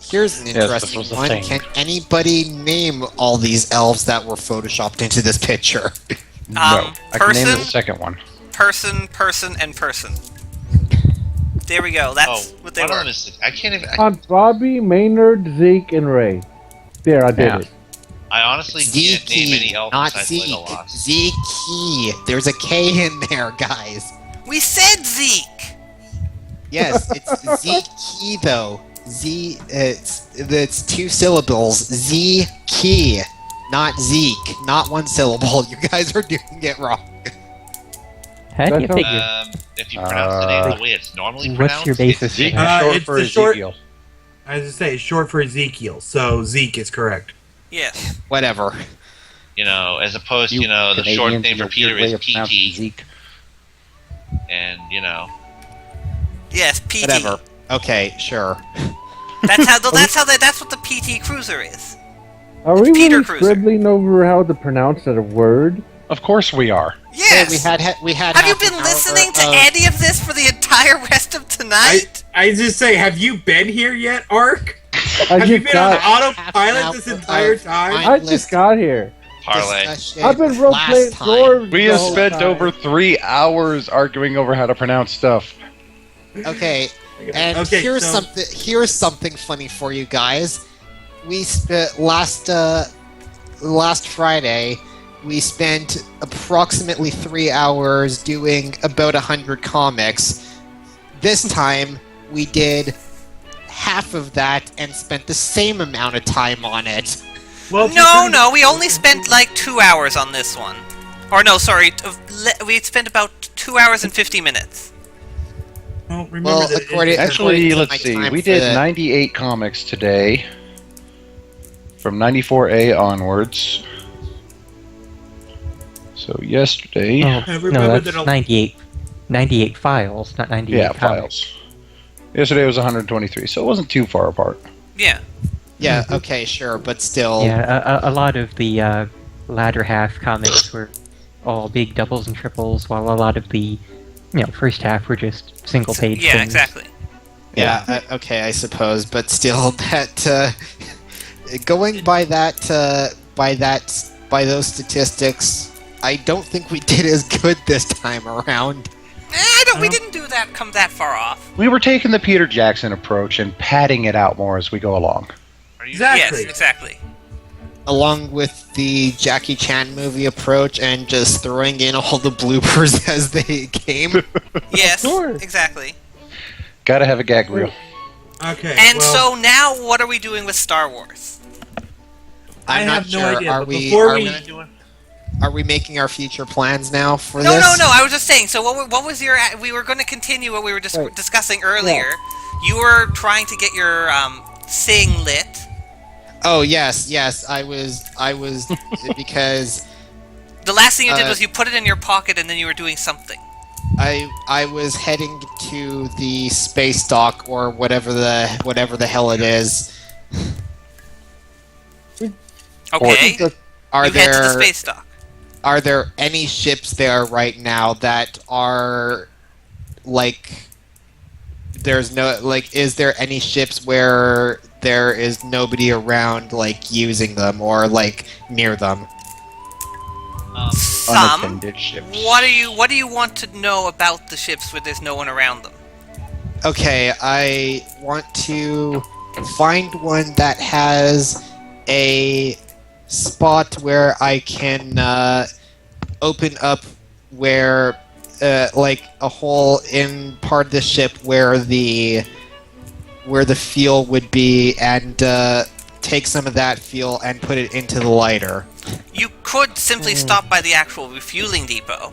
E: here's an interesting one. Can anybody name all these elves that were photoshopped into this picture?
I: No, I can name the second one.
C: Person, and person. There we go. That's what they were.
B: I can't even.
H: Aunt Bobby, Maynard, Zeke, and Ray. There, I did it.
B: I honestly can't name any elf
E: not
B: besides
E: Zeke.
B: Legolas.
E: Zeke. There's a K in there, guys.
C: We said Zeke.
E: Yes, it's Zeke though. It's 2 syllables. Zeke, not Zeke, not 1 syllable. You guys are doing it wrong.
G: How do you figure?
B: If you pronounce the name the way it's normally pronounced,
G: What's your basis?
I: Zeke
G: for that?
I: is short for Ezekiel.
D: As I say, it's short for Ezekiel, so Zeke is correct.
C: Yes.
E: Whatever.
B: As opposed to, the short name for Peter is PT.
I: Zeke.
B: And,
C: Yes, PT.
E: Whatever. Okay, sure.
C: That's what the PT Cruiser is.
H: Are we
C: Peter
H: really
C: Cruiser.
H: scribbling over how to pronounce that word?
I: Of course we are.
C: Yes.
E: Hey, we had.
C: Have you
E: half an
C: been
E: hour
C: listening to
E: of-
C: any of this for the entire rest of tonight?
D: I just say, have you been here yet, Ark?
H: I
D: Have you
H: just
D: been on
H: got.
D: autopilot this entire time?
H: I just got here.
B: Parlay.
H: I've been role-playing dwarves.
I: We
H: the
I: have
H: whole
I: spent
H: time.
I: over 3 hours arguing over how to pronounce stuff.
E: Okay, and
D: Okay,
E: here's
D: so-
E: something funny for you guys. We spent last Friday. We spent approximately 3 hours doing about 100 comics. This time we did half of that and spent the same amount of time on it.
D: Well,
C: No, we only spent like 2 hours on this one. Or no, sorry, we spent about 2 hours and 50 minutes.
D: Well, remember
E: Well,
D: that
E: according
I: Actually,
E: to
I: let's
E: my
I: see.
E: time
I: We
E: for
I: did
E: the-
I: 98 comics today. From 94A onwards. So yesterday...
G: Oh,
D: remember
G: no,
D: that
G: that's 98 files, not 98
I: Yeah,
G: comics.
I: files. Yesterday was 123, so it wasn't too far apart.
C: Yeah.
E: Yeah, okay, sure, but still.
G: Yeah, a lot of the latter half comics were all big doubles and triples, while a lot of the first half were just single page
C: Yeah,
G: things.
C: exactly.
E: Yeah, okay, I suppose, but still, that going by those statistics, I don't think we did as good this time around.
C: We didn't come that far off.
I: We were taking the Peter Jackson approach and padding it out more as we go along.
D: Exactly.
C: Yes, exactly.
E: Along with the Jackie Chan movie approach and just throwing in all the bloopers as they came.
C: Yes, exactly.
I: Gotta have a gag reel.
D: Okay.
C: And so now, what are we doing with Star Wars?
E: I'm not
D: have no
E: sure.
D: idea,
E: Are
D: but
E: we?
D: before
E: Are we making our future plans now for
C: No,
E: this?
C: no. I was just saying. So, what was your? We were going to continue what we were discussing earlier. You were trying to get your sing lit.
E: Oh yes. I was because
C: The last thing you did was you put it in your pocket and then you were doing something.
E: I was heading to the space dock or whatever the hell it is.
C: Okay.
E: Are
C: you head to the
E: there
C: space dock.
E: Are there any ships there right now that are like? There's no like. Is there any ships where there is nobody around like using them or like near them?
C: Some.
I: Unattended ships.
C: What do you want to know about the ships where there's no one around them?
E: Okay, I want to find one that has a spot where I can open up where like a hole in part of the ship where the fuel would be and take some of that fuel and put it into the lighter.
C: You could simply stop by the actual refueling depot.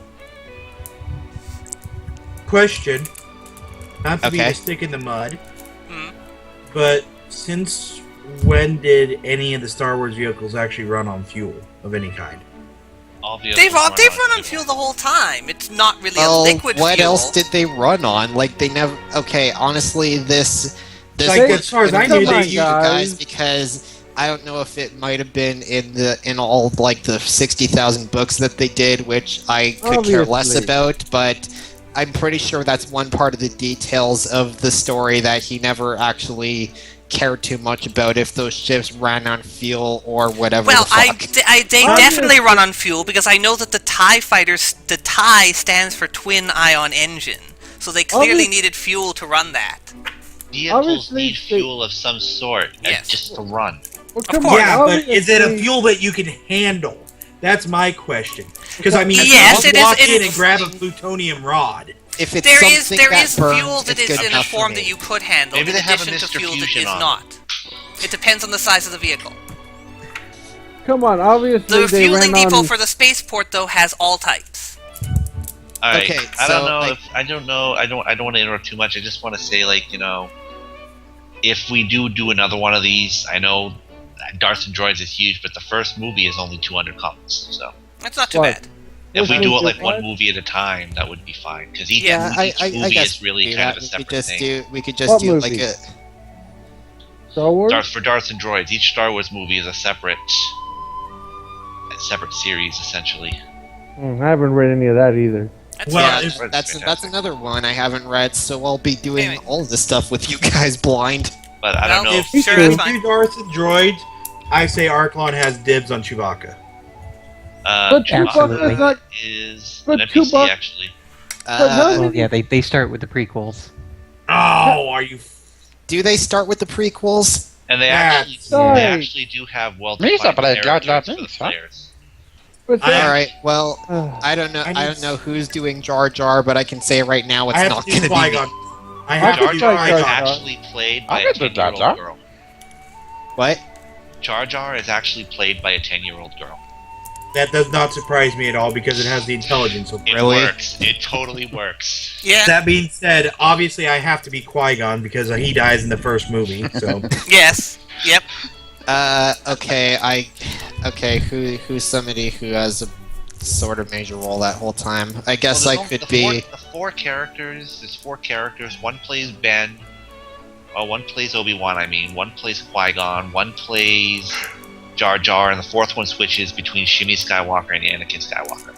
D: Question. Not to be
E: Okay.
D: a stick in the mud,
C: Hmm.
D: but since when did any of the Star Wars vehicles actually run on fuel of any kind?
B: All vehicles
C: They've
B: run
C: run on fuel the whole time. It's not really a
E: Oh,
C: liquid
E: what
C: fuel.
E: else did they run on? Like they never. Okay, honestly, this
D: Like,
E: was
D: as far as I
E: gonna
D: knew,
E: be
D: they
E: you
D: used-
E: guys because I don't know if it might have been in all like the 60,000 books that they did, which I could care less
H: Obviously.
E: about, but I'm pretty sure that's one part of the details of the story that he never actually cared too much about if those ships ran on fuel or whatever.
C: Well,
E: the fuck.
C: they definitely run on fuel because I know that the TIE fighters, the TIE stands for Twin Ion Engine, so they clearly needed fuel to run that.
B: Vehicles
H: Obviously,
B: need fuel of some sort
C: Yes.
B: just to run.
H: Well,
C: Of
H: come
C: course.
H: on,
D: Yeah, but is it a
H: obviously-
D: fuel that you can handle? That's my question. Because I mean,
C: Yes,
D: I'll
C: it is-
D: walk
C: it
D: in
C: is-
D: and grab a plutonium rod.
E: If it's
C: There is
E: something that burns,
C: fuel that
E: it's
C: is
E: good
C: in a
E: enough for
C: form
E: me.
C: that you could handle,
B: Maybe
C: in
B: they have a
C: addition to
B: Mr.
C: fuel that
B: Fusion
C: is
B: on
C: not. It depends on the size of the vehicle.
H: Come on, obviously
C: The
H: they
C: refueling
H: ran
C: depot
H: on.
C: for the spaceport, though, has all types.
B: All right.
E: Okay,
B: I
E: so,
B: don't know.
E: like-
B: I don't know. I don't want to interrupt too much. I just want to say, like, if we do another one of these, I know Darts and Droids is huge, but the first movie is only 200 comics. So
C: That's not too
H: What?
C: bad.
B: if we
H: Which
B: do it
H: means
B: like
H: it
B: one
H: was-
B: movie at a time, that would be fine. Because each,
E: Yeah,
B: each movie
E: I guess
B: is really
E: do
B: kind
E: that.
B: of a
E: We
B: separate
E: could just
B: thing.
E: we could just
H: What
E: do like
H: movie?
E: a.
H: Star Wars?
B: For Darts and Droids, each Star Wars movie is a separate series, essentially.
H: I haven't read any of that either.
C: That's
D: Well,
C: fine.
E: Yeah,
D: if-
E: that's
B: fantastic.
E: another one I haven't read, so I'll be doing
C: Anyway.
E: all this stuff with you guys blind.
B: But I don't
C: Well,
B: know.
D: If
C: Sure,
D: you
C: that's fine.
D: do Darth and Droids, I say Arklon has dibs on Chewbacca.
H: But
G: Absolutely.
H: Chewbacca's not.
B: Is
H: but
B: an NPC
H: Chewbacca-
B: actually.
G: Well, yeah, they start with the prequels.
D: Oh, are you?
E: Do they start with the prequels?
B: And they
D: That's
B: actually, they
H: right.
B: actually do have
I: Misa,
B: well-defined
I: but I got
B: characters
I: that
B: for the
I: means, huh?
B: players.
H: But
D: I-
E: All right. Well,
H: uh,
E: I don't know.
D: I
E: I
D: need
E: don't know who's doing Jar Jar, but I can say right now it's
D: I have
E: not
D: to
E: going
D: do
E: to be me.
D: Qui-Gon. I have
H: Jar
D: to do
B: Jar
H: Jar
B: Jar is
H: Jar.
D: Qui-Gon.
B: actually played by
I: I
B: a
I: get the Jar
B: 10-year-old
I: Jar.
B: girl.
E: What?
B: Jar Jar is actually played by a 10-year-old girl.
D: That does not surprise me at all because it has the intelligence of
B: It
E: Really?
B: works. It totally works.
C: Yeah.
D: That being said, obviously I have to be Qui-Gon because he dies in the first movie. So
C: Yes. Yep.
E: Okay. Okay. Who's somebody who has a sort of major role that whole time? I guess
B: Well,
E: I could
B: the
E: be.
B: four characters. There's four characters. One plays Ben. Oh, one plays Obi-Wan. I mean, one plays Qui-Gon. One plays Jar Jar, and the fourth one switches between Shimmy Skywalker and Anakin Skywalker.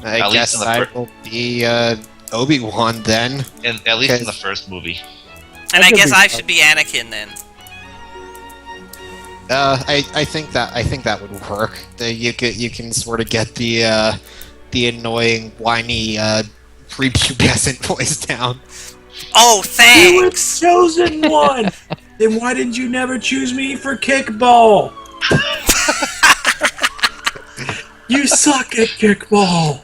E: I guess I will be Obi-Wan then.
B: At least in the first movie.
C: And I guess I should be Anakin then.
E: I think that would work. You can sort of get the annoying, whiny, prepubescent voice down.
C: Oh, thanks!
D: You were chosen one! Then why did you never choose me for kickball? You suck at kickball!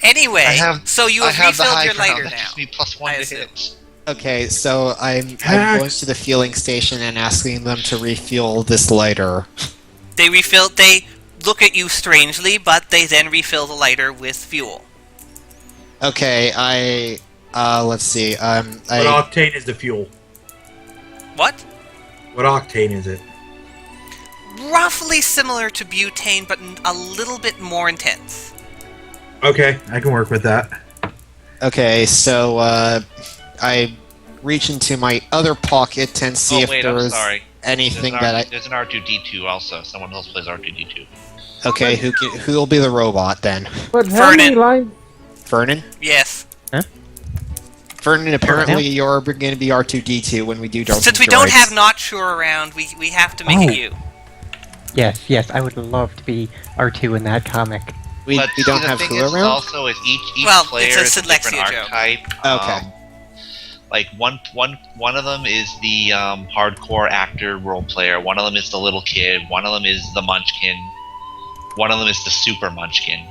C: Anyway, so you have refilled your lighter
B: that
C: now.
B: gives me +1 to hit.
E: Okay, so I'm going to the fueling station and asking them to refuel this lighter.
C: They look at you strangely, but they then refill the lighter with fuel.
E: Okay, let's see,
D: What octane is the fuel?
C: What?
D: What octane is it?
C: Roughly similar to butane, but a little bit more intense.
D: Okay, I can work with that.
E: Okay, so, I reach into my other pocket and see if there's anything
B: There's an R2-D2 also. Someone else plays R2-D2.
E: Okay, who'll be the robot then?
H: But how many lines?
E: Fernin?
C: Yes.
G: Huh?
E: Fernin, apparently you're going to be R2-D2 when we do Dark
C: Since we don't have Not Sure around, we have to make it you.
G: Yes, I would love to be R2 in that comic.
E: We don't have who around?
B: Also, is each player is a different archetype.
E: Okay.
B: Like one of them is the hardcore actor role player. One of them is the little kid. One of them is the Munchkin. One of them is the Super Munchkin.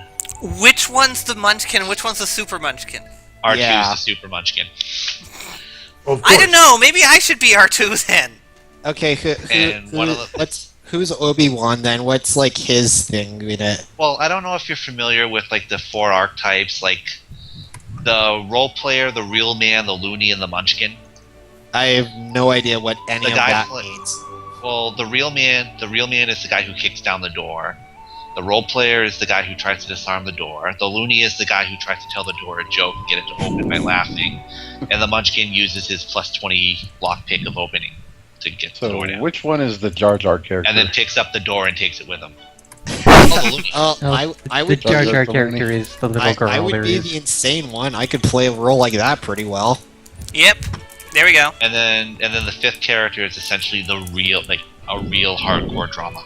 C: Which one's the Munchkin? Which one's the Super Munchkin?
B: R2 is the Super Munchkin.
C: I don't know. Maybe I should be R2 then.
E: Okay, who's Obi-Wan then? What's like his thing with it?
B: Well, I don't know if you're familiar with like the 4 archetypes, like the role player, the real man, the loony, and the Munchkin.
E: I have no idea what any of that means.
B: Well, the real man is the guy who kicks down the door. The role player is the guy who tries to disarm the door. The loony is the guy who tries to tell the door a joke and get it to open by laughing. And the Munchkin uses his +20 lockpick of opening to get the door down.
I: Which one is the Jar Jar character?
B: And then picks up the door and takes it with him.
G: The Jar Jar character is the little girl.
E: I would be the insane one. I could play a role like that pretty well.
C: Yep. There we go.
B: And then the 5th character is essentially a real hardcore drama.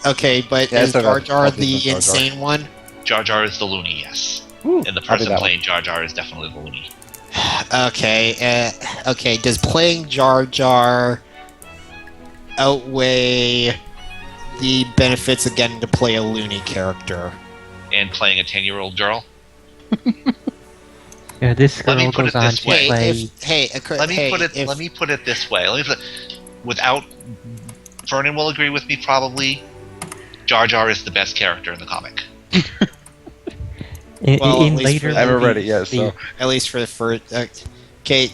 E: Okay, but is Jar Jar the insane one?
B: Jar Jar is the loony, yes.
I: Ooh,
B: and the person playing Jar Jar is definitely the loony.
E: Okay, does playing Jar Jar outweigh the benefits of getting to play a loony character?
B: And playing a 10-year-old girl?
G: Yeah, this girl goes on to play...
B: Let me put it this way. Without... Fernin will agree with me, probably. Jar Jar is the best character in the comic.
G: In later
I: I haven't read it yet, so...
E: At least for the first... Okay,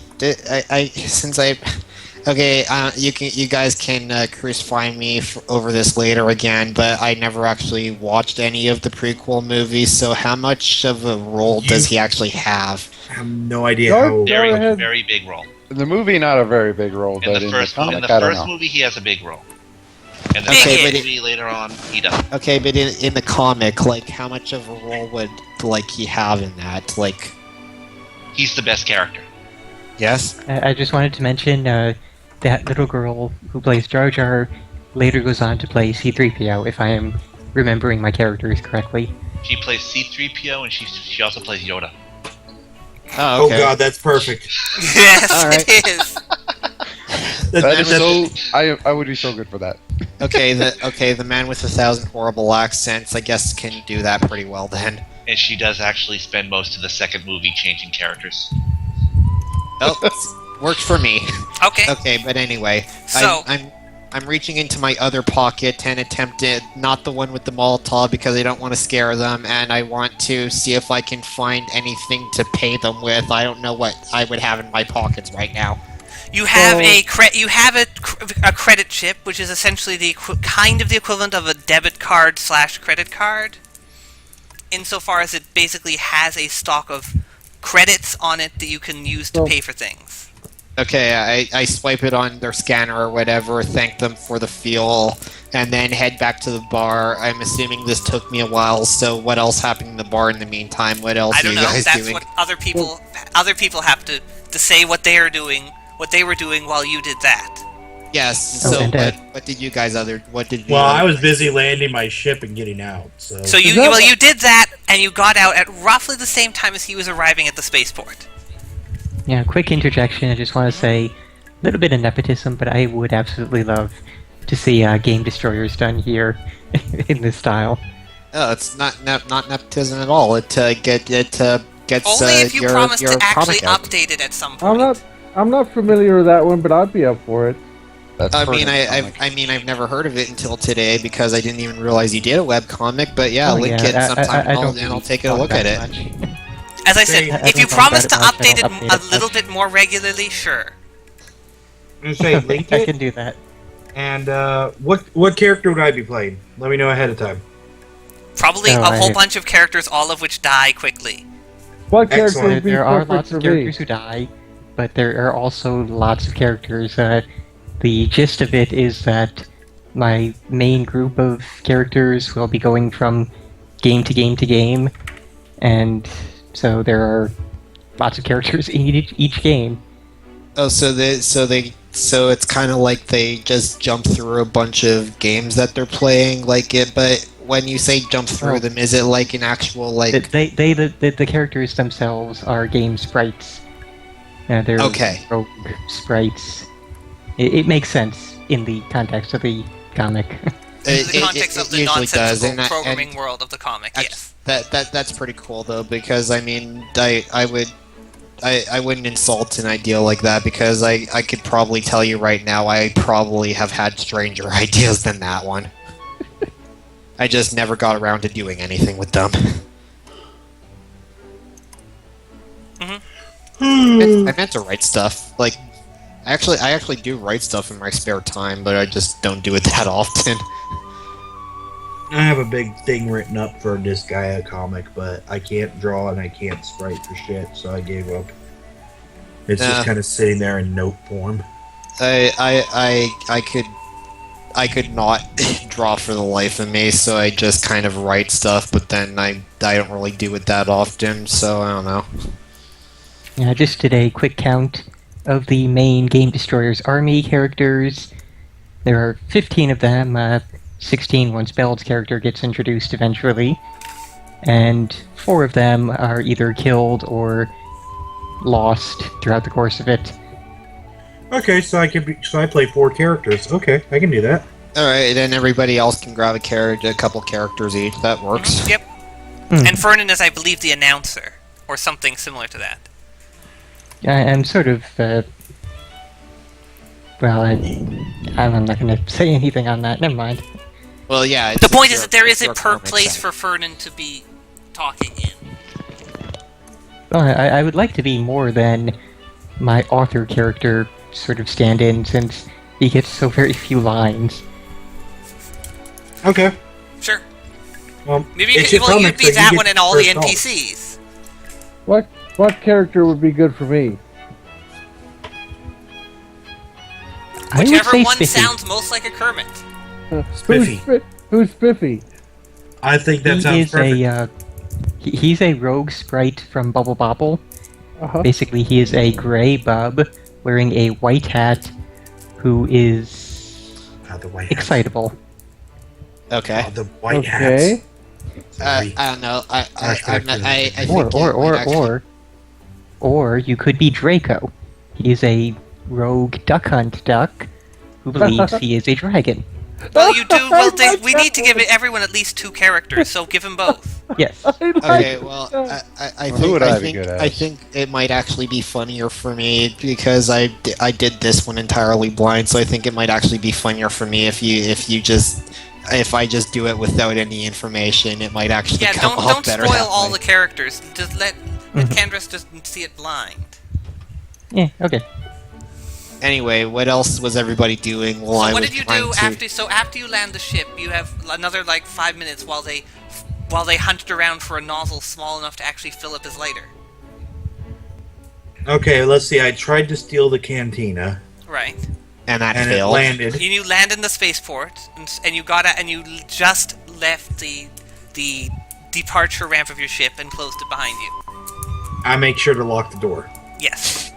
E: you guys can crucify me over this later again, but I never actually watched any of the prequel movies, so how much of a role does he actually have?
D: I have no idea how...
B: Very big role.
I: In the movie, not a very big role, but in the comic,
B: in the first movie, he has a big role. And the second movie later on, he doesn't.
E: Okay, but in the comic, like, how much of a role would, like, he have in that? Like...
B: He's the best character.
E: Yes?
G: I just wanted to mention that little girl who plays Jar Jar later goes on to play C-3PO, if I am remembering my characters correctly.
B: She plays C-3PO, and she also plays Yoda.
E: Oh, okay.
D: Oh god, that's perfect.
C: Yes,
E: all right.
C: It is.
I: That is so... I would be so good for that.
E: Okay, the man with 1,000 horrible accents, I guess, can do that pretty well then.
B: And she does actually spend most of the second movie changing characters.
E: Oh, works for me.
C: Okay.
E: Okay, but anyway,
C: So
E: I'm reaching into my other pocket and attempted not the one with the Molotov because I don't want to scare them, and I want to see if I can find anything to pay them with. I don't know what I would have in my pockets right now.
C: you have a credit chip, which is essentially the kind of the equivalent of a debit card / credit card, insofar as it basically has a stock of credits on it that you can use to pay for things.
E: Okay, I swipe it on their scanner or whatever, thank them for the fuel, and then head back to the bar. I'm assuming this took me a while, so what else happened in the bar in the meantime? What else are you guys
C: That's
E: doing?
C: what other people have to say what they are doing, what they were doing while you did that.
E: Yes,
G: Oh,
E: so
G: and,
E: what did you guys
D: Well, I was busy landing my ship and getting out, so...
C: So you did that, and you got out at roughly the same time as he was arriving at the spaceport.
G: Yeah, quick interjection. I just want to say a little bit of nepotism, but I would absolutely love to see game destroyers done here in this style.
E: Oh, it's not nepotism at all. It gets
C: Only if you promise
E: your
C: to actually
E: comic out.
C: update it at some point.
H: I'm not familiar with that one, but I'd be up for it.
E: I've never heard of it until today because I didn't even realize you did a webcomic. But yeah, link it sometime and I'll take a look at it.
C: As I said, if you promise to update it a little bit more regularly, sure.
D: I'm say link
G: I
D: it.
G: can do that.
D: And what character would I be playing? Let me know ahead of time.
C: Probably a whole bunch of characters, all of which die quickly.
H: What character would be
G: There are
H: perfect
G: lots
H: for
G: of
H: me?
G: characters who die, but there are also lots of characters. The gist of it is that my main group of characters will be going from game to game to game, and so there are lots of characters in each game.
E: Oh, so it's kind of like they just jump through a bunch of games that they're playing, like it. But when you say jump through them, is it like an actual like?
G: The characters themselves are game sprites. They're rogue sprites. It makes sense in the context of the comic.
C: In the context of the nonsensical
E: does,
C: programming world of the comic, yes.
E: That's pretty cool though, because I mean, I wouldn't insult an idea like that because I could probably tell you right now I probably have had stranger ideas than that one. I just never got around to doing anything with them. I meant to write stuff. Like, I actually do write stuff in my spare time, but I just don't do it that often.
D: I have a big thing written up for this Gaia comic, but I can't draw and I can't sprite for shit, so I gave up. It's just kind of sitting there in note form.
E: I could not draw for the life of me, so I just kind of write stuff, but then I don't really do it that often, so I don't know.
G: Yeah, just did a quick count of the main Game Destroyer's army characters. There are 15 of them, 16 once Beld's character gets introduced eventually, and 4 of them are either killed or lost throughout the course of it.
D: Okay, so I play 4 characters. Okay, I can do that.
E: Alright, then everybody else can grab a couple characters each. That works.
C: Yep. And Fernin is, I believe, the announcer, or something similar to that.
G: I'm sort of, well, I'm not going to say anything on that. Never mind.
E: Well, yeah.
C: The point is that there is a place for Fernin to be talking in.
G: Well, I would like to be more than my author character sort of stand-in, since he gets so very few lines.
D: Okay.
C: Sure.
D: Well,
C: maybe you'd be that one and all the NPCs.
H: What character would be good for me?
C: Whichever one sounds most like a Kermit.
D: Spiffy.
H: Who's Spiffy?
D: I think that sounds perfect.
G: He's a rogue sprite from Bubble Bobble.
H: Uh-huh.
G: Basically, he is a gray bub wearing a white hat who is excitable.
E: Okay.
D: The white hats.
E: I don't know. I think
G: or you could be Draco. He is a rogue duck hunt duck who believes he is a dragon.
C: Well, you do. Well, we need to give everyone at least 2 characters, so give them both.
G: Yes.
E: Okay. Well, I think it might actually be funnier for me because I did this one entirely blind, so I think it might actually be funnier for me if I just do it without any information. It might actually come off better.
C: Don't spoil all the characters. Just let Kandras just see it blind.
G: Yeah. Okay.
E: Anyway, what else was everybody doing while I was
C: what did you do after? So after you land the ship, you have another 5 minutes while they hunted around for a nozzle small enough to actually fill up his lighter.
D: Okay, let's see. I tried to steal the cantina.
C: Right.
E: And that
D: And
E: failed.
D: it landed.
C: And you land in the spaceport, and you got out, and you just left the departure ramp of your ship and closed it behind you.
D: I make sure to lock the door.
C: Yes.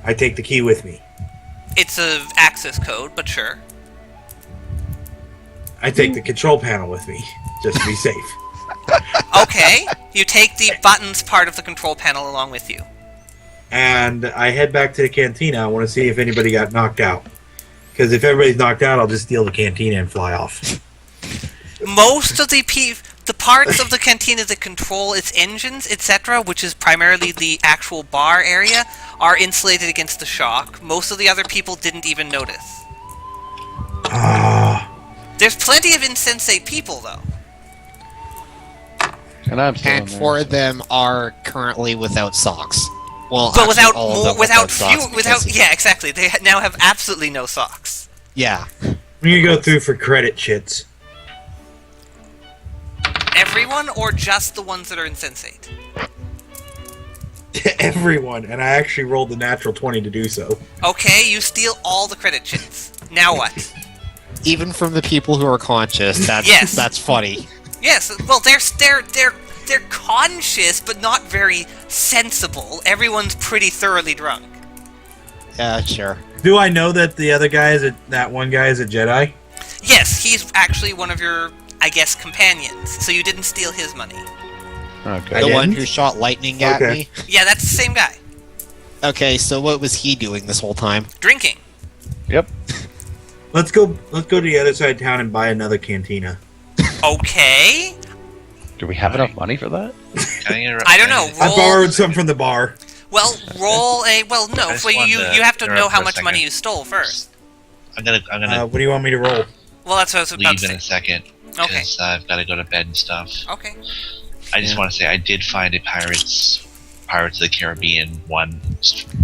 D: I take the key with me.
C: It's a access code, but sure.
D: I take the control panel with me, just to be safe.
C: Okay, you take the buttons part of the control panel along with you.
D: And I head back to the cantina. I want to see if anybody got knocked out. Because if everybody's knocked out, I'll just steal the cantina and fly off.
C: Most of the parts of the cantina that control its engines, etc., which is primarily the actual bar area, are insulated against the shock. Most of the other people didn't even notice. There's plenty of insensate people, though.
E: And 4 of them are currently without socks. Well,
C: but
E: actually, all of them
C: yeah, exactly. They now have absolutely no socks.
E: Yeah.
D: We're gonna go through for credit chits.
C: Everyone, or just the ones that are insensate?
D: Everyone, and I actually rolled the natural 20 to do so.
C: Okay, you steal all the credit chits. Now what?
E: Even from the people who are conscious, that's funny.
C: Yes, well, they're conscious, but not very sensible. Everyone's pretty thoroughly drunk.
E: Yeah, sure.
D: Do I know that the other guy that one guy is a Jedi?
C: Yes, he's actually one of your, I guess, companions. So you didn't steal his money.
I: Okay.
E: The one who shot lightning at me?
C: Yeah, that's the same guy.
E: Okay, so what was he doing this whole time?
C: Drinking.
I: Yep.
D: Let's go to the other side of town and buy another cantina.
C: Okay.
I: Do we have enough money for that?
C: I don't know.
D: I borrowed some from the bar.
C: Well, roll a... Well, no. Well, you have to know how much
B: second.
C: money you stole first.
B: I'm gonna.
D: What do you want me to roll?
C: Well, that's what I was about
B: leave
C: to say.
B: in a second.
C: Okay.
B: Because I've got to go to bed and stuff.
C: Okay.
B: I just want to say I did find a Pirates of the Caribbean one,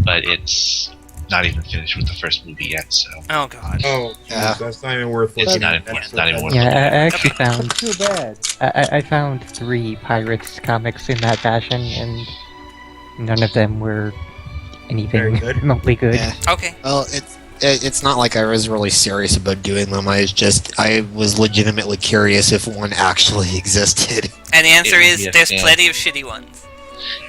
B: but it's not even finished with the first movie yet. So.
C: Oh God.
D: Oh, yeah. That's not even worth looking at.
B: It's not even worth
G: Yeah,
B: looking
G: I
B: at.
G: actually found.
H: Too bad.
G: I found 3 Pirates comics in that fashion, and none of them were anything remotely good.
E: Yeah.
C: Okay.
E: Well, it's not like I was really serious about doing them. I was legitimately curious if one actually existed.
C: And the answer
B: It would
C: is
B: be a
C: there's
B: fan.
C: plenty of shitty ones.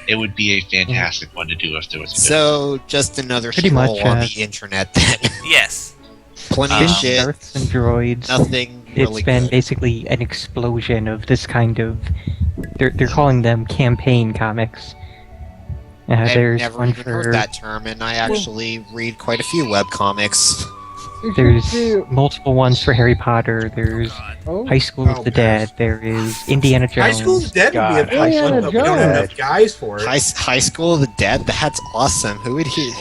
B: It would be a fantastic one to do if there was.
E: So just another
G: Pretty
E: troll
G: much,
E: on the internet then.
C: Yes.
E: Plenty of
G: Since
E: shit.
G: Earths and droids,
E: Nothing really
G: it's been
E: good.
G: basically an explosion of this kind of. They're calling them campaign comics.
E: I've
G: There's
E: never
G: one
E: even heard
G: for.
E: that term, and I actually read quite a few webcomics.
G: There's multiple ones for Harry Potter. There's High School of the Dead. There is Indiana Jones.
D: High School of the Dead would be a fun one, but we don't have enough guys for it.
E: High School of the Dead? That's awesome. Who would he...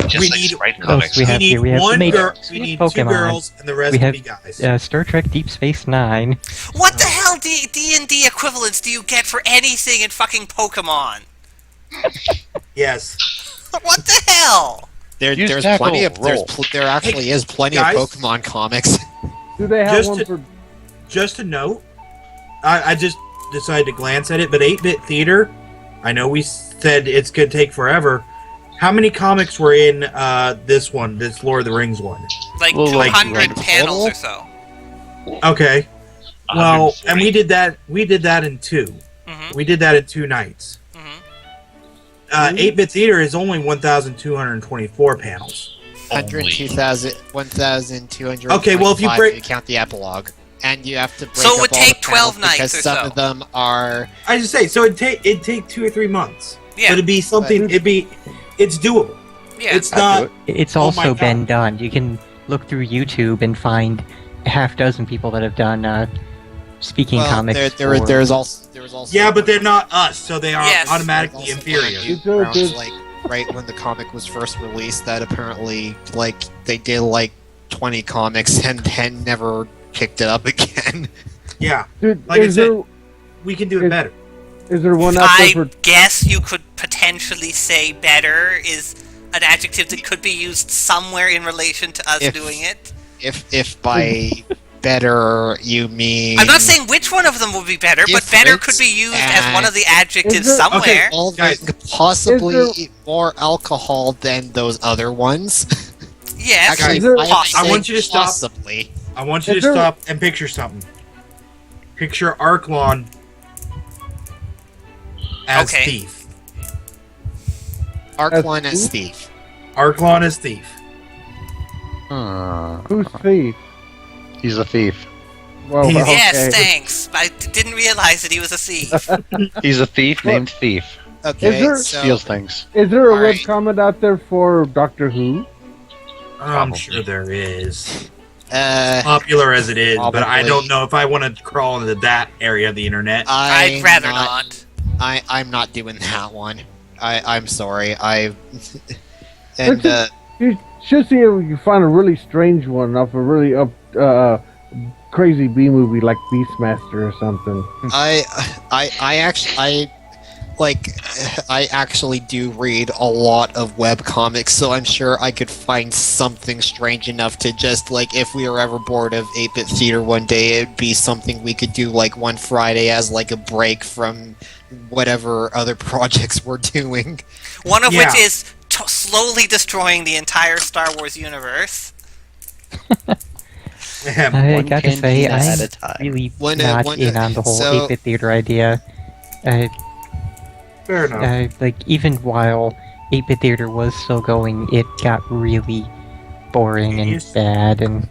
B: Just
D: We
B: like
D: need-
B: Sprite
G: What else
B: comics.
G: we have
D: need
G: here? We have
D: one
G: Matrix,
D: girl. We need
G: Pokemon.
D: 2 girls, and the rest
G: We
D: will
G: have
D: be guys.
G: Star Trek Deep Space Nine.
C: What the hell D&D equivalents do you get for anything in fucking Pokemon?
D: Yes.
C: What the hell?
E: There's
I: tackle,
E: plenty of...
I: roll.
E: There actually is plenty
D: guys?
E: of Pokemon comics.
H: Do they have
D: Just
H: one
D: to-
H: for?
D: Just a note, I just decided to glance at it, but 8-Bit Theater, I know we said it's going to take forever. How many comics were in this one, this Lord of the Rings one?
C: Like
I: Well, like,
C: 200 panels
E: total?
C: or so.
D: Okay. Well,
B: 140.
D: and we did that in 2.
C: Mhm.
D: We did that in 2 nights.
C: Mhm.
D: 8-Bit Theater is only 1,224 panels.
E: 1,200.
D: Okay, well, if you break-
E: count the epilogue, and you have to break
C: So it
E: up
C: would
E: all
C: take
E: the panels
C: 12 nights
E: because
C: or
E: some
C: so.
E: of them are...
D: I just say, so it'd take 2 or 3 months.
C: Yeah.
D: But it'd be something, it's doable.
C: Yeah.
D: It's not,
G: It's
D: Oh my
G: also
D: God.
G: been done. You can look through YouTube and find a half dozen people that have done speaking
E: Well,
G: comics.
E: there
G: for-
E: was also
D: yeah, but they're not us, so they are
C: Yes.
D: automatically
E: also
D: inferior.
E: around, like right when the comic was first released, that apparently like they did like 20 comics and then never picked it up again.
D: Yeah,
H: Dude,
D: like I
H: is
D: said,
H: there
D: we can do it better.
H: is there one out there
C: I
H: for?
C: guess you could potentially say better is an adjective that could be used somewhere in relation to us
E: If-
C: doing it.
E: If by better, you mean...
C: I'm not saying which one of them will be better, but better could be used as one of the adjectives somewhere.
D: Okay,
E: Guys, possibly more alcohol than those other ones.
C: Yes,
D: Guys, I want you to stop.
E: Possibly.
D: I want you to stop and picture something. Picture Arklon as thief.
E: Arklon as thief.
D: Arklon as thief.
H: Who's thief?
I: He's a thief.
H: Well,
C: yes, thanks. I didn't realize that he was a thief.
I: He's a thief named Thief.
E: Okay,
I: steals things.
H: Is there a webcomic out there for Doctor Who?
D: I'm sure there is. Popular as it is, but I don't know if I want to crawl into that area of the internet.
C: I'd rather not.
E: I'm not doing that one. I'm sorry.
H: You should see if you can find a really strange one off a really crazy B movie like Beastmaster or something.
E: I actually do read a lot of webcomics, so I'm sure I could find something strange enough to just, like, if we were ever bored of 8-Bit Theater one day, it'd be something we could do, like, one Friday as, like, a break from whatever other projects we're doing.
C: One of which is slowly destroying the entire Star Wars universe.
G: I gotta say, I'm really not in on the whole 8-Bit Theater idea.
D: Fair enough.
G: Like, even while 8-Bit Theater was still going, it got really boring and bad, and...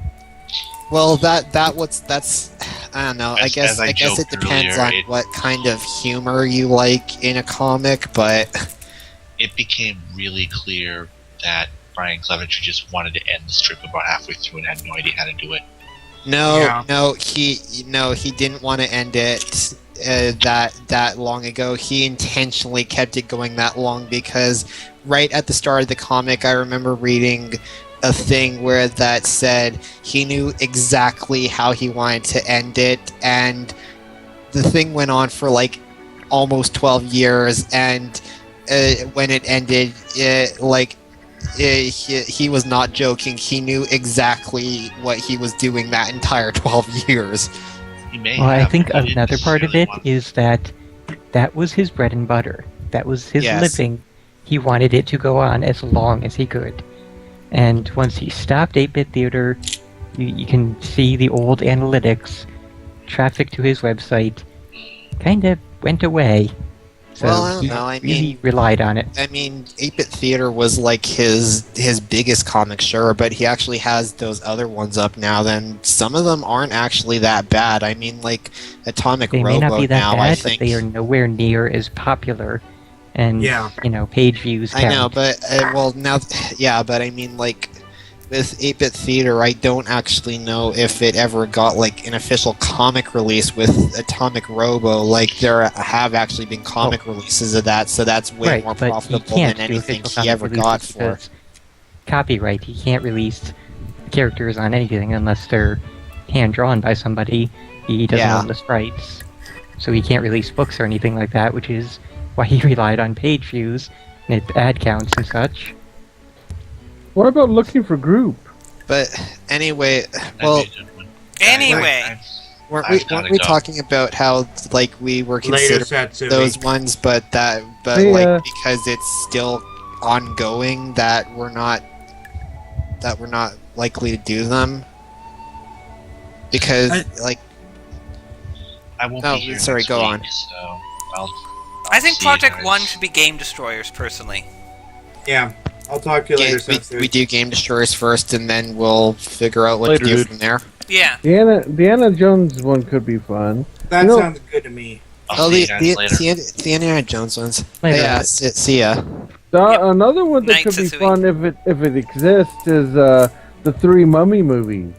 E: Well, that's I don't know. I guess it depends on what kind of humor you like in a comic, but
B: it became really clear that Brian Clevenger just wanted to end the strip about halfway through and had no idea how to do it.
E: No, he didn't want to end it that long ago. He intentionally kept it going that long because right at the start of the comic, I remember reading a thing where that said he knew exactly how he wanted to end it, and the thing went on for like almost 12 years, and when it ended, he was not joking. He knew exactly what he was doing that entire 12 years.
G: Well, I think another part of it is that was his bread and butter. That was his living. He wanted it to go on as long as he could. And once he stopped 8-Bit Theater, you can see the old analytics. Traffic to his website kind of went away. So
E: well, I don't know. I mean,
G: he relied on it.
E: I mean, 8-Bit Theater was like his biggest comic, sure, but he actually has those other ones up now. Then some of them aren't actually that bad. I mean, like Atomic
G: They
E: Robo
G: may not be that
E: now,
G: bad,
E: I think.
G: but they are nowhere near as popular. And page views count.
E: I know, but but I mean, like with 8-Bit Theater, I don't actually know if it ever got like an official comic release with Atomic Robo. Like there have actually been comic releases of that, so that's way more profitable than anything he ever got for
G: copyright. He can't release characters on anything unless they're hand drawn by somebody. He doesn't own the sprites, so he can't release books or anything like that, which is why he relied on page views and ad counts and such.
H: What about looking for group?
E: But anyway, well... Weren't we talking about how, like, we were considering those ones, but like, because it's still ongoing, that we're not likely to do them? Because,
B: I won't be here
E: sorry, go on.
B: So
C: I think Project 1 should be Game Destroyers, personally.
D: Yeah, I'll talk to you later.
E: We do Game Destroyers first, and then we'll figure out what to do from there.
C: Yeah.
H: The Indiana Jones one could be fun.
D: That sounds good to me.
E: The Indiana Jones ones. Yeah, see ya.
H: Another one that could be fun if it exists is the 3 Mummy movies.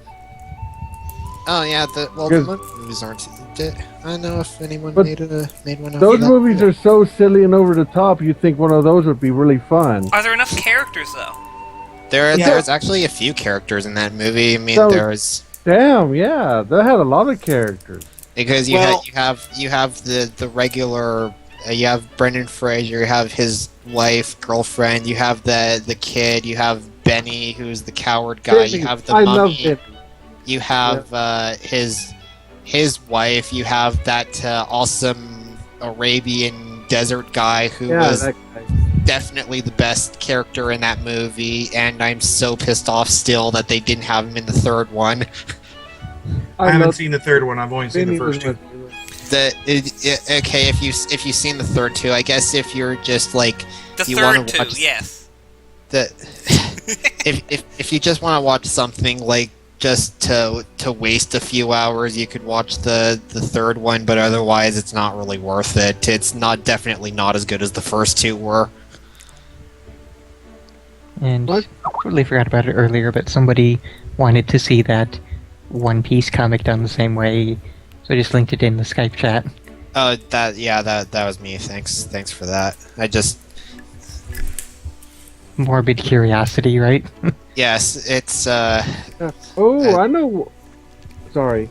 E: Oh yeah, the Mummy movies aren't. I don't know if anyone made one.
H: Those movies are so silly and over the top. You'd think one of those would be really fun.
C: Are there enough characters though?
E: There's actually a few characters in that movie. I mean, there's.
H: Damn, yeah, they had a lot of characters.
E: Because you have the regular. You have Brendan Fraser. You have his wife, girlfriend. You have the kid. You have Benny, who's the coward guy.
H: Benny.
E: You have the
H: I
E: mummy.
H: love it.
E: You have his wife. You have that awesome Arabian desert guy who was
H: that guy.
E: definitely the best character in that movie, and I'm so pissed off still that they didn't have him in the third one.
D: I haven't seen the third one. I've only seen the first two.
E: Okay, if you've seen the third two, I guess if you're just like
C: The
E: you
C: third
E: want to
C: two,
E: watch
C: yes.
E: if you just want to watch something like just to waste a few hours, you could watch the third one, but otherwise it's not really worth it. It's definitely not as good as the first two were.
G: And totally forgot about it earlier, but somebody wanted to see that One Piece comic done the same way, so I just linked it in the Skype chat.
E: That was me. Thanks for that. I just
G: Morbid curiosity, right?
E: yes, it's
H: I know. Sorry.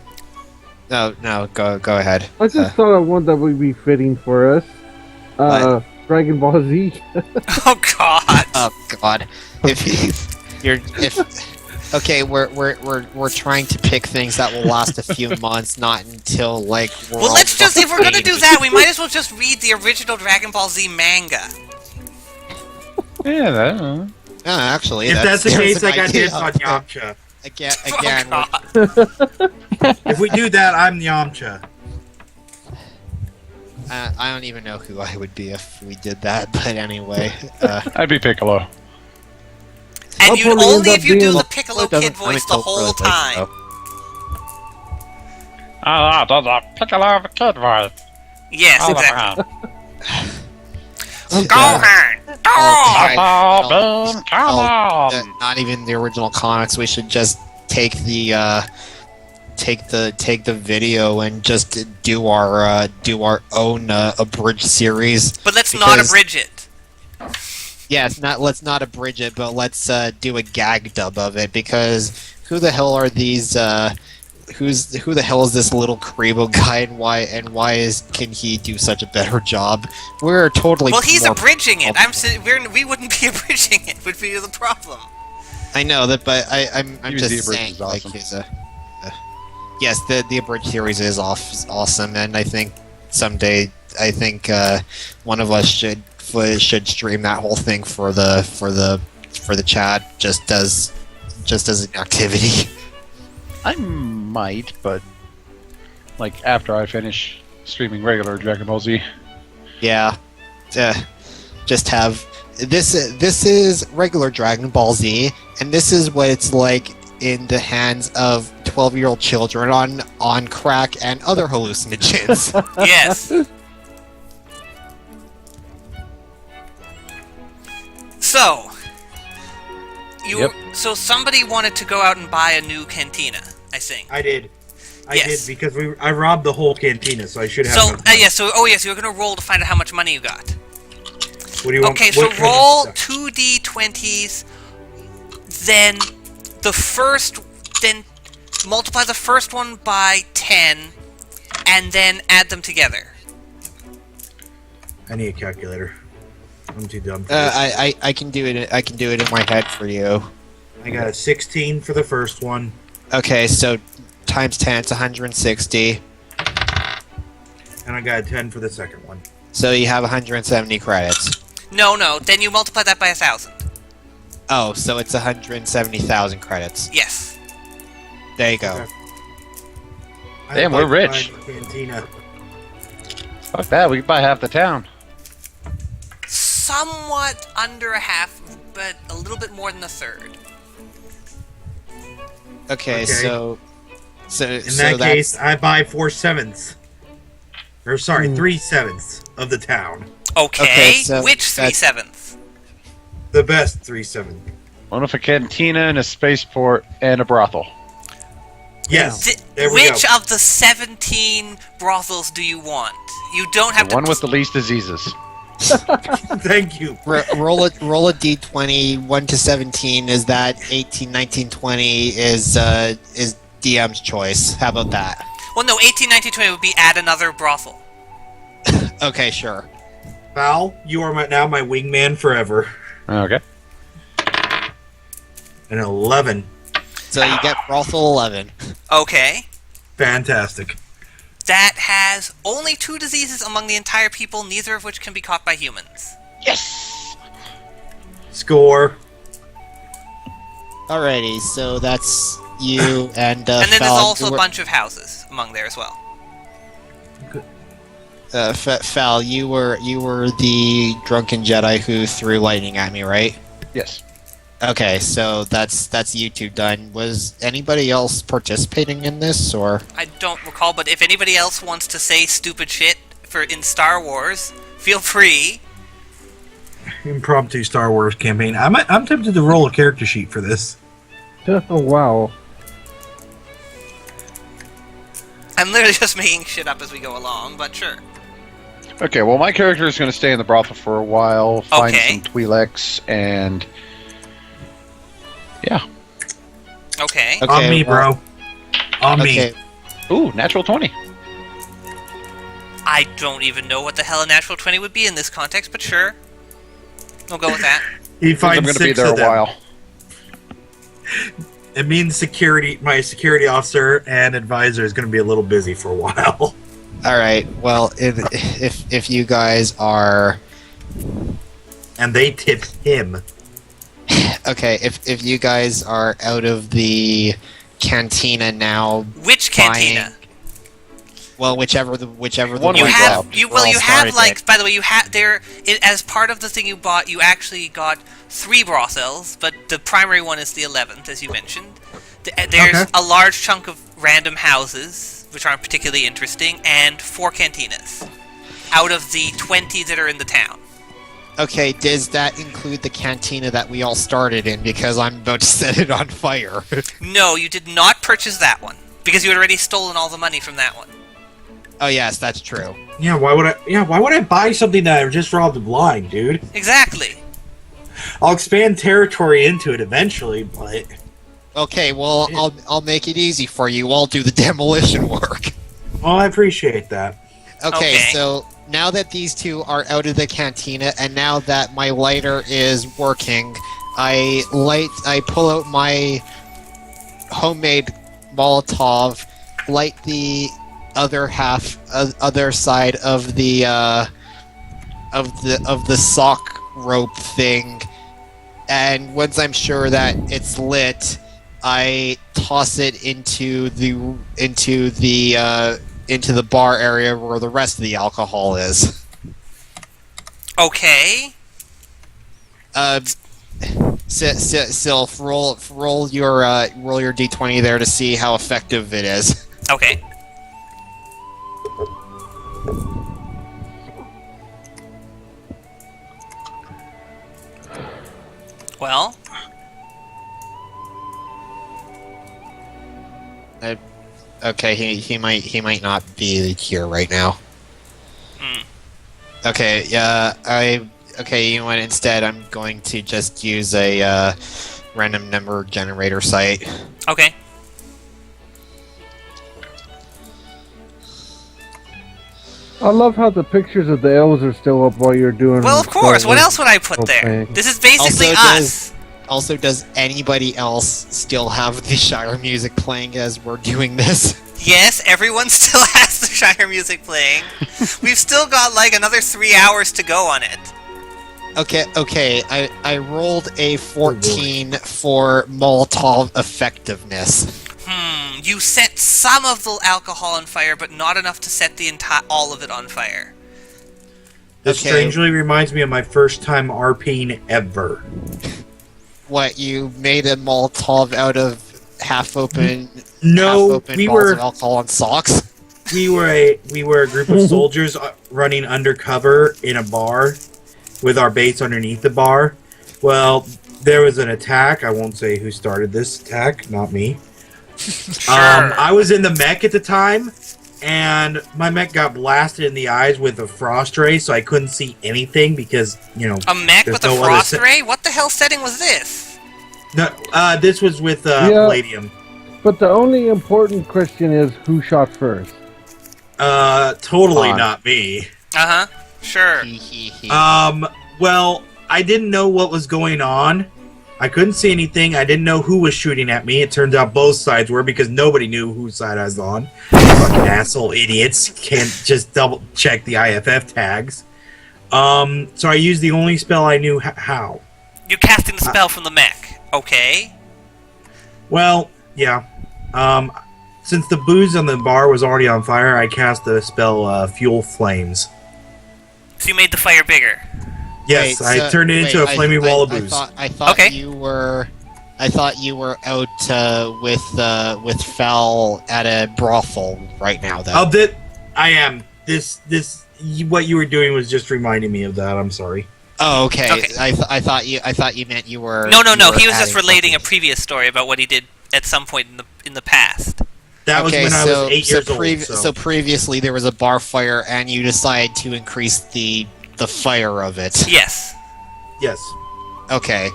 E: No, go ahead.
H: I just thought of one that would be fitting for us. Dragon Ball Z.
C: Oh God.
E: Oh God. Okay, we're trying to pick things that will last a few months, not until like.
C: Well, let's just if we're gonna do that, we might as well just read the original Dragon Ball Z manga.
I: Yeah, that.
E: Actually,
D: If that's the case, I got
E: idea.
D: dibs on Yamcha.
E: Again,
D: If we do that, I'm Yamcha.
E: I don't even know who I would be if we did that, but anyway.
I: I'd be Piccolo.
C: And you'd
H: probably
C: only
H: end up
C: if you do
H: being-
C: the Piccolo Kid voice the whole time.
J: The Piccolo Kid voice.
C: Yes, exactly.
J: Gohan! Come on!
E: Not even the original comics. We should just take the video and just do our own abridged series.
C: But let's not abridge it.
E: Yeah, let's not abridge it, but let's do a gag dub of it, because who the hell are these? Who the hell is this little Karibo guy, and why can he do such a better job? We're totally.
C: Well, he's
E: more
C: abridging it. We wouldn't be abridging it. Would be the problem.
E: I know that, but I'm just
I: the
E: saying,
I: abridged is
E: like,
I: awesome.
E: yes, the abridged series is awesome, and I think someday one of us should stream that whole thing for the chat, just as an activity.
I: I might, but like after I finish streaming regular Dragon Ball Z.
E: Yeah, just have this is regular Dragon Ball Z, and this is what it's like in the hands of 12-year-old children on crack and other hallucinogens.
C: Yes. So, so somebody wanted to go out and buy a new cantina, I think.
D: I did. I
C: Yes.
D: did because I robbed the whole cantina, so I should have.
C: So,
D: enough money.
C: so you're gonna roll to find out how much money you got.
D: What do you want?
C: Okay, so
D: what kind of
C: roll
D: stuff?
C: 2d20s, then then multiply the first one by 10, and then add them together.
D: I need a calculator. I'm too dumb for this.
E: I can do it. I can do it in my head for you.
D: I got a 16 for the first one.
E: Okay, so times 10, it's 160.
D: And I got a 10 for the second one.
E: So you have 170 credits.
C: No, then you multiply that by 1,000.
E: Oh, so it's 170,000 credits.
C: Yes.
E: There you go.
D: Okay.
I: Damn, we're rich.
D: Cantina.
I: Fuck that, we could buy half the town.
C: Somewhat under a half, but a little bit more than a third.
E: Okay, so
D: In that case, I buy 4/7. Or sorry, 3/7 of the town.
C: Okay,
E: so
C: which 3/7?
D: The best 3/7.
I: One with a cantina and a spaceport and a brothel.
D: Yes. There we
C: Which
D: go.
C: of the 17 brothels do you want? You don't have
I: The
C: to.
I: one with the least diseases.
D: Thank you.
E: roll a d20. 1 to 17 is that. 18, 19, 20 is DM's choice. How about that?
C: Well, no, 18, 19, 20 would be add another brothel.
E: Okay, sure.
D: Val, you are now my wingman forever.
I: Okay.
D: An 11.
E: So you get brothel 11.
C: Okay.
D: Fantastic.
C: That has only 2 diseases among the entire people, neither of which can be caught by humans.
J: Yes!
D: Score.
E: Alrighty, so that's you and
C: And then there's
E: Fal,
C: also a bunch of houses among there as well.
E: Fal, you were the drunken Jedi who threw lightning at me, right?
I: Yes.
E: Okay, so that's you two done. Was anybody else participating in this, or?
C: I don't recall, but if anybody else wants to say stupid shit in Star Wars, feel free.
D: Impromptu Star Wars campaign. I'm tempted to roll a character sheet for this.
H: Oh, wow.
C: I'm literally just making shit up as we go along, but sure.
I: Okay, well, my character is going to stay in the brothel for a while, find
C: Okay.
I: some Twi'leks, and... yeah.
C: Okay.
D: On me, bro. On me.
I: Ooh, natural 20.
C: I don't even know what the hell a natural 20 would be in this context, but sure. We'll go with that.
D: He finds
I: I'm going to be
D: 6
I: there
D: of
I: a
D: them.
I: while.
D: It means my security officer and advisor is going to be a little busy for a while.
E: All right. Well, if you guys are,
D: and they tip him.
E: Okay, if you guys are out of the cantina now,
C: Which cantina?
E: Well, whichever the
I: One
C: You
I: we
C: have
I: dropped.
C: you
E: We're all
C: you have
E: started
C: like
E: it.
C: by the way you have there as part of the thing you bought you actually got 3 brothels, but the primary one is the 11th as you mentioned. There's
D: Okay.
C: a large chunk of random houses which aren't particularly interesting and 4 cantinas out of the 20 that are in the town.
E: Okay, does that include the cantina that we all started in? Because I'm about to set it on fire.
C: No, you did not purchase that one because you had already stolen all the money from that one.
E: Oh yes, that's true.
D: Yeah, why would I buy something that I just robbed blind, dude?
C: Exactly.
D: I'll expand territory into it eventually, but
E: Okay, well I'll make it easy for you. I'll do the demolition work.
D: well, I appreciate that.
E: Okay,
C: Okay.
E: so now that these two are out of the cantina, and now that my lighter is working, I pull out my homemade Molotov, light the other side of the sock rope thing, and once I'm sure that it's lit, I toss it into the bar area where the rest of the alcohol is.
C: Okay.
E: Sylph, roll your d20 there to see how effective it is.
C: Okay. Well,
E: Okay, he might not be here right now. Okay, okay, you know what? Instead, I'm going to just use a random number generator site.
C: okay.
H: I love how the pictures of the elves are still up while you're doing.
C: Well, of course. What else would I put
H: Okay.
C: there? This is basically us.
E: Also, does anybody else still have the Shire music playing as we're doing this?
C: Yes, everyone still has the Shire music playing. We've still got like another 3 hours to go on it.
E: Okay, I rolled a 14 for Molotov effectiveness.
C: You set some of the alcohol on fire, but not enough to set the all of it on fire.
D: This strangely reminds me of my first time RPing ever.
E: What, you made a Molotov out of half-open
D: we
E: bottles
D: were
E: of alcohol and socks?
D: We were a group of soldiers running undercover in a bar with our base underneath the bar. Well, there was an attack. I won't say who started this attack, not me. I was in the mech at the time, and my mech got blasted in the eyes with a frost ray, so I couldn't see anything because, you know...
C: A mech
D: there's
C: with a
D: no other
C: frost ray? What the hell setting was this?
D: No, this was with
H: Yeah.
D: Palladium.
H: But the only important question is who shot first.
D: Totally
H: Fine.
D: not me.
C: Uh-huh. Sure.
D: Well, I didn't know what was going on. I couldn't see anything. I didn't know who was shooting at me. It turns out both sides were because nobody knew whose side I was on. Fucking asshole idiots can't just double check the IFF tags. So I used the only spell I knew how.
C: You're casting the spell from the mech, okay?
D: Well, yeah. Since the booze on the bar was already on fire, I cast the spell Fuel Flames.
C: So you made the fire bigger.
D: Yes, I turned it into a flaming wall of booze.
E: I thought you were out with Fel at a brothel right now. Though.
D: I am. What you were doing was just reminding me of that. I'm sorry.
E: Oh, okay. I thought you meant you were.
C: No. He was just relating a previous story about what he did at some point in the past.
D: That was when I was 8 years old.
E: So previously there was a bar fire, and you decided to increase the fire of it.
C: Yes.
D: Yes.
E: Okay.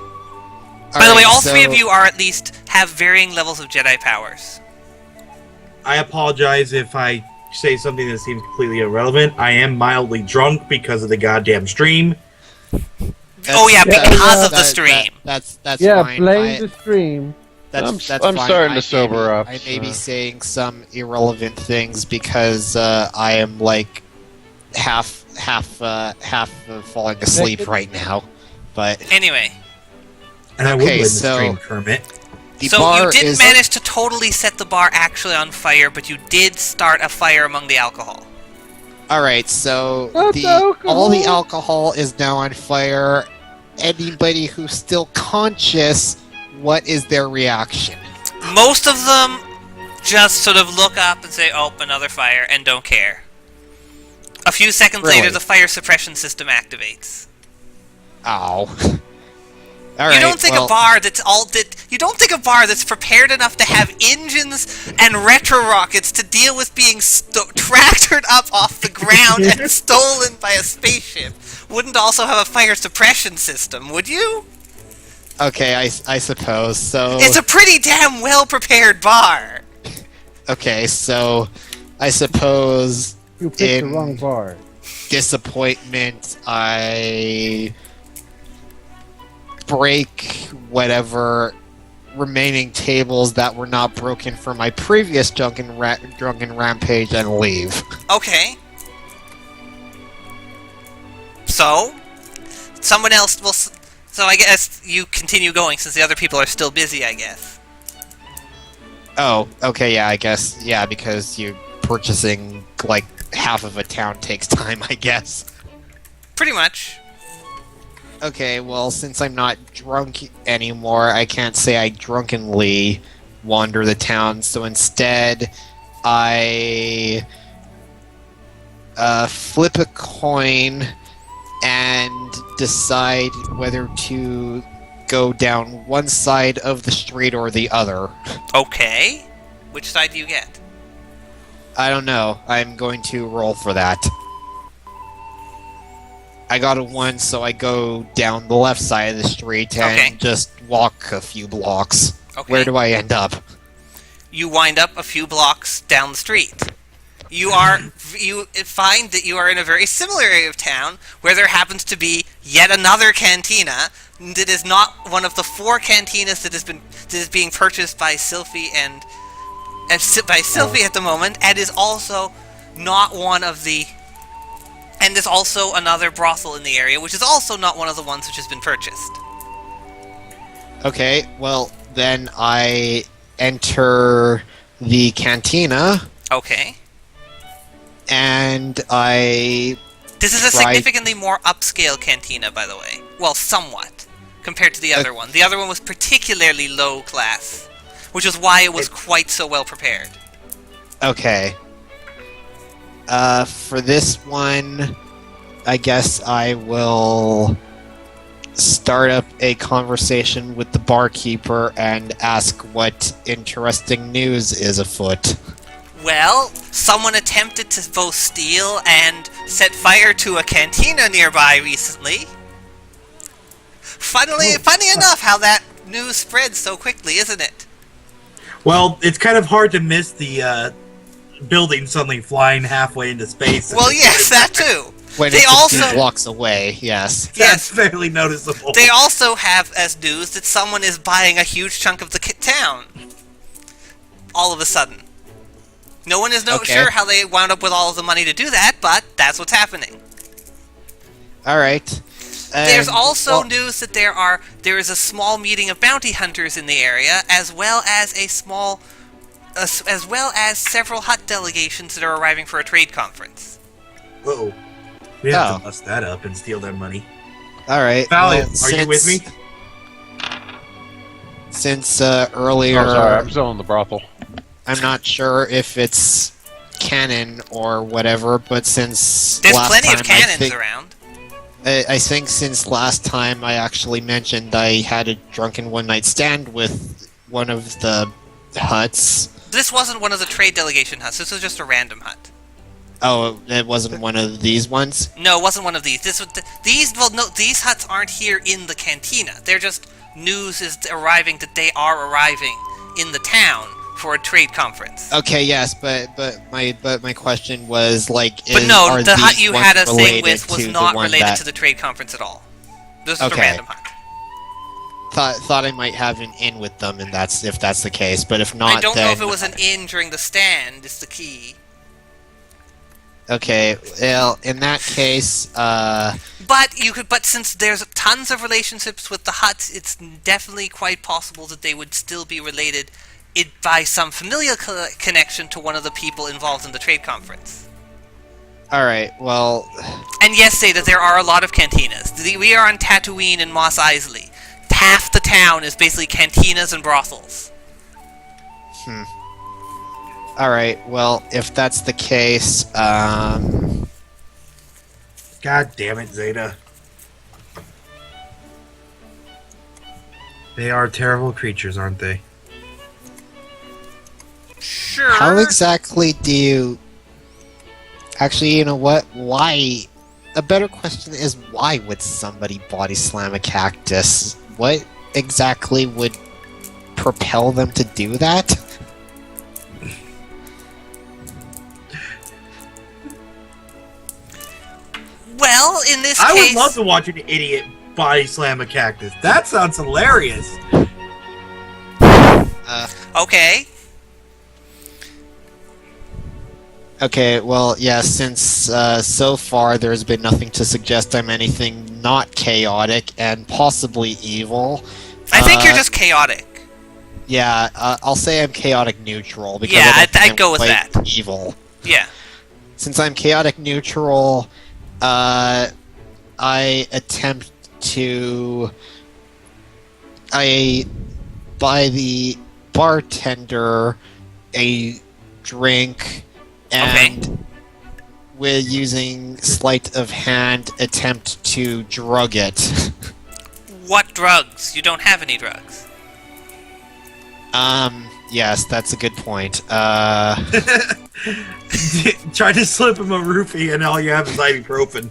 C: By the way, all three of you are at least have varying levels of Jedi powers.
D: I apologize if I say something that seems completely irrelevant. I am mildly drunk because of the goddamn stream.
C: Because of the stream.
E: That's
H: yeah,
E: fine.
H: blame the stream.
I: I'm
E: fine.
I: starting to sober up.
E: I may be saying some irrelevant things because I am like half falling asleep right now. But
C: anyway.
D: And I would blame the stream, Kermit.
C: So you didn't manage to totally set the bar actually on fire, but you did start a fire among the alcohol.
E: Alright, so all the alcohol is now on fire. Anybody who's still conscious, what is their reaction?
C: Most of them just sort of look up and say, oh, another fire, and don't care. A few seconds later, the fire suppression system activates.
E: Ow.
C: You don't think a bar that's prepared enough to have engines and retro rockets to deal with being tractored up off the ground and stolen by a spaceship wouldn't also have a fire suppression system, would you?
E: Okay, I suppose so.
C: It's a pretty damn well prepared bar.
E: Okay, so I suppose
H: you picked the wrong bar.
E: Disappointment, I break whatever remaining tables that were not broken from my previous drunken rampage and leave.
C: Okay. So, someone else will... So I guess you continue going since the other people are still busy, I guess.
E: Oh, okay, yeah, I guess. Yeah, because you purchasing, like, half of a town takes time, I guess.
C: Pretty much.
E: Okay, well, since I'm not drunk anymore, I can't say I drunkenly wander the town, so instead, I flip a coin and decide whether to go down one side of the street or the other.
C: Okay. Which side do you get?
E: I don't know. I'm going to roll for that. I got a 1, so I go down the left side of the street and just walk a few blocks.
C: Okay.
E: Where do I end up?
C: You wind up a few blocks down the street. You find that you are in a very similar area of town where there happens to be yet another cantina that is not one of the 4 cantinas that is being purchased by Silphy and by Silphy at the moment, and is also not one of the. And there's also another brothel in the area, which is also not one of the ones which has been purchased.
E: Okay, well, then I enter the cantina.
C: Okay.
E: And I...
C: This is a significantly more upscale cantina, by the way. Well, somewhat, compared to the other one. The other one was particularly low class, which is why it was quite so well prepared.
E: Okay. For this one, I guess I will start up a conversation with the barkeeper and ask what interesting news is afoot.
C: Well, someone attempted to both steal and set fire to a cantina nearby recently. Funny enough how that news spreads so quickly, isn't it?
D: Well, it's kind of hard to miss the building suddenly flying halfway into space.
C: Well, yes, that too.
E: When
C: They
E: it's a few
C: also-
E: blocks away, yes.
D: That's fairly noticeable.
C: They also have as news that someone is buying a huge chunk of the town. All of a sudden. No one is sure how they wound up with all of the money to do that, but that's what's happening.
E: Alright.
C: There's also news that there is a small meeting of bounty hunters in the area, as well as several hut delegations that are arriving for a trade conference.
D: Uh-oh. We have to bust that up and steal their money.
E: Alright.
D: Valiant, are you with me?
E: Since earlier...
I: Oh, sorry, I'm still in the brothel.
E: I'm not sure if it's canon or whatever, but since
C: There's
E: last
C: plenty
E: time,
C: of cannons around.
E: I think since last time I actually mentioned I had a drunken one-night stand with one of the huts.
C: This wasn't one of the trade delegation huts. This was just a random hut.
E: Oh, it wasn't one of these ones?
C: No, it wasn't one of these. These huts aren't here in the cantina. They're just news is arriving that they are arriving in the town for a trade conference.
E: Okay, yes, but my question was like,
C: but no, the hut you had a thing with was not related to the trade conference at all. This is a random hut.
E: Thought I might have an in with them, and if that's the case. But if not,
C: I don't know if it was an in during the stand. Is the key.
E: Okay, well, in that case,
C: But since there's tons of relationships with the huts, it's definitely quite possible that they would still be related by some familial connection to one of the people involved in the trade conference.
E: Alright, well...
C: And yes, say that there are a lot of cantinas. We are on Tatooine and Mos Eisley. Half the town is basically cantinas and brothels.
E: Alright, well, if that's the case,
D: God damn it, Zeta. They are terrible creatures, aren't they?
C: Sure.
E: How exactly do you... Actually, you know what? Why? A better question is, why would somebody body slam a cactus? What exactly would propel them to do that?
C: Well, in this case...
D: I would love to watch an idiot body slam a cactus. That sounds hilarious.
C: Okay.
E: Okay, well, yeah, since so far there's been nothing to suggest I'm anything not chaotic and possibly evil.
C: I think you're just chaotic.
E: Yeah, I'll say I'm chaotic neutral because
C: yeah,
E: I don't think
C: I'd go with that.
E: Evil.
C: Yeah.
E: Since I'm chaotic neutral, I attempt to... I buy the bartender a drink and with using sleight of hand attempt to drug it.
C: What drugs? You don't have any drugs.
E: Yes, that's a good point.
D: Try to slip him a roofie and all you have is ibuprofen.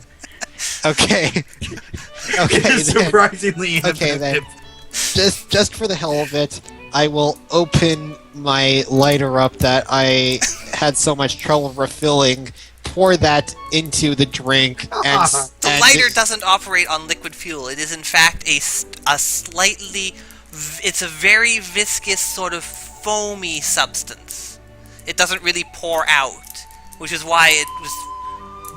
E: Okay. Okay.
D: It's surprisingly
E: okay then. Just for the hell of it, I will open my lighter up that I had so much trouble refilling, pour that into the drink, and
C: the lighter doesn't operate on liquid fuel. It is in fact a slightly, it's a very viscous sort of foamy substance. It doesn't really pour out, which is why it was,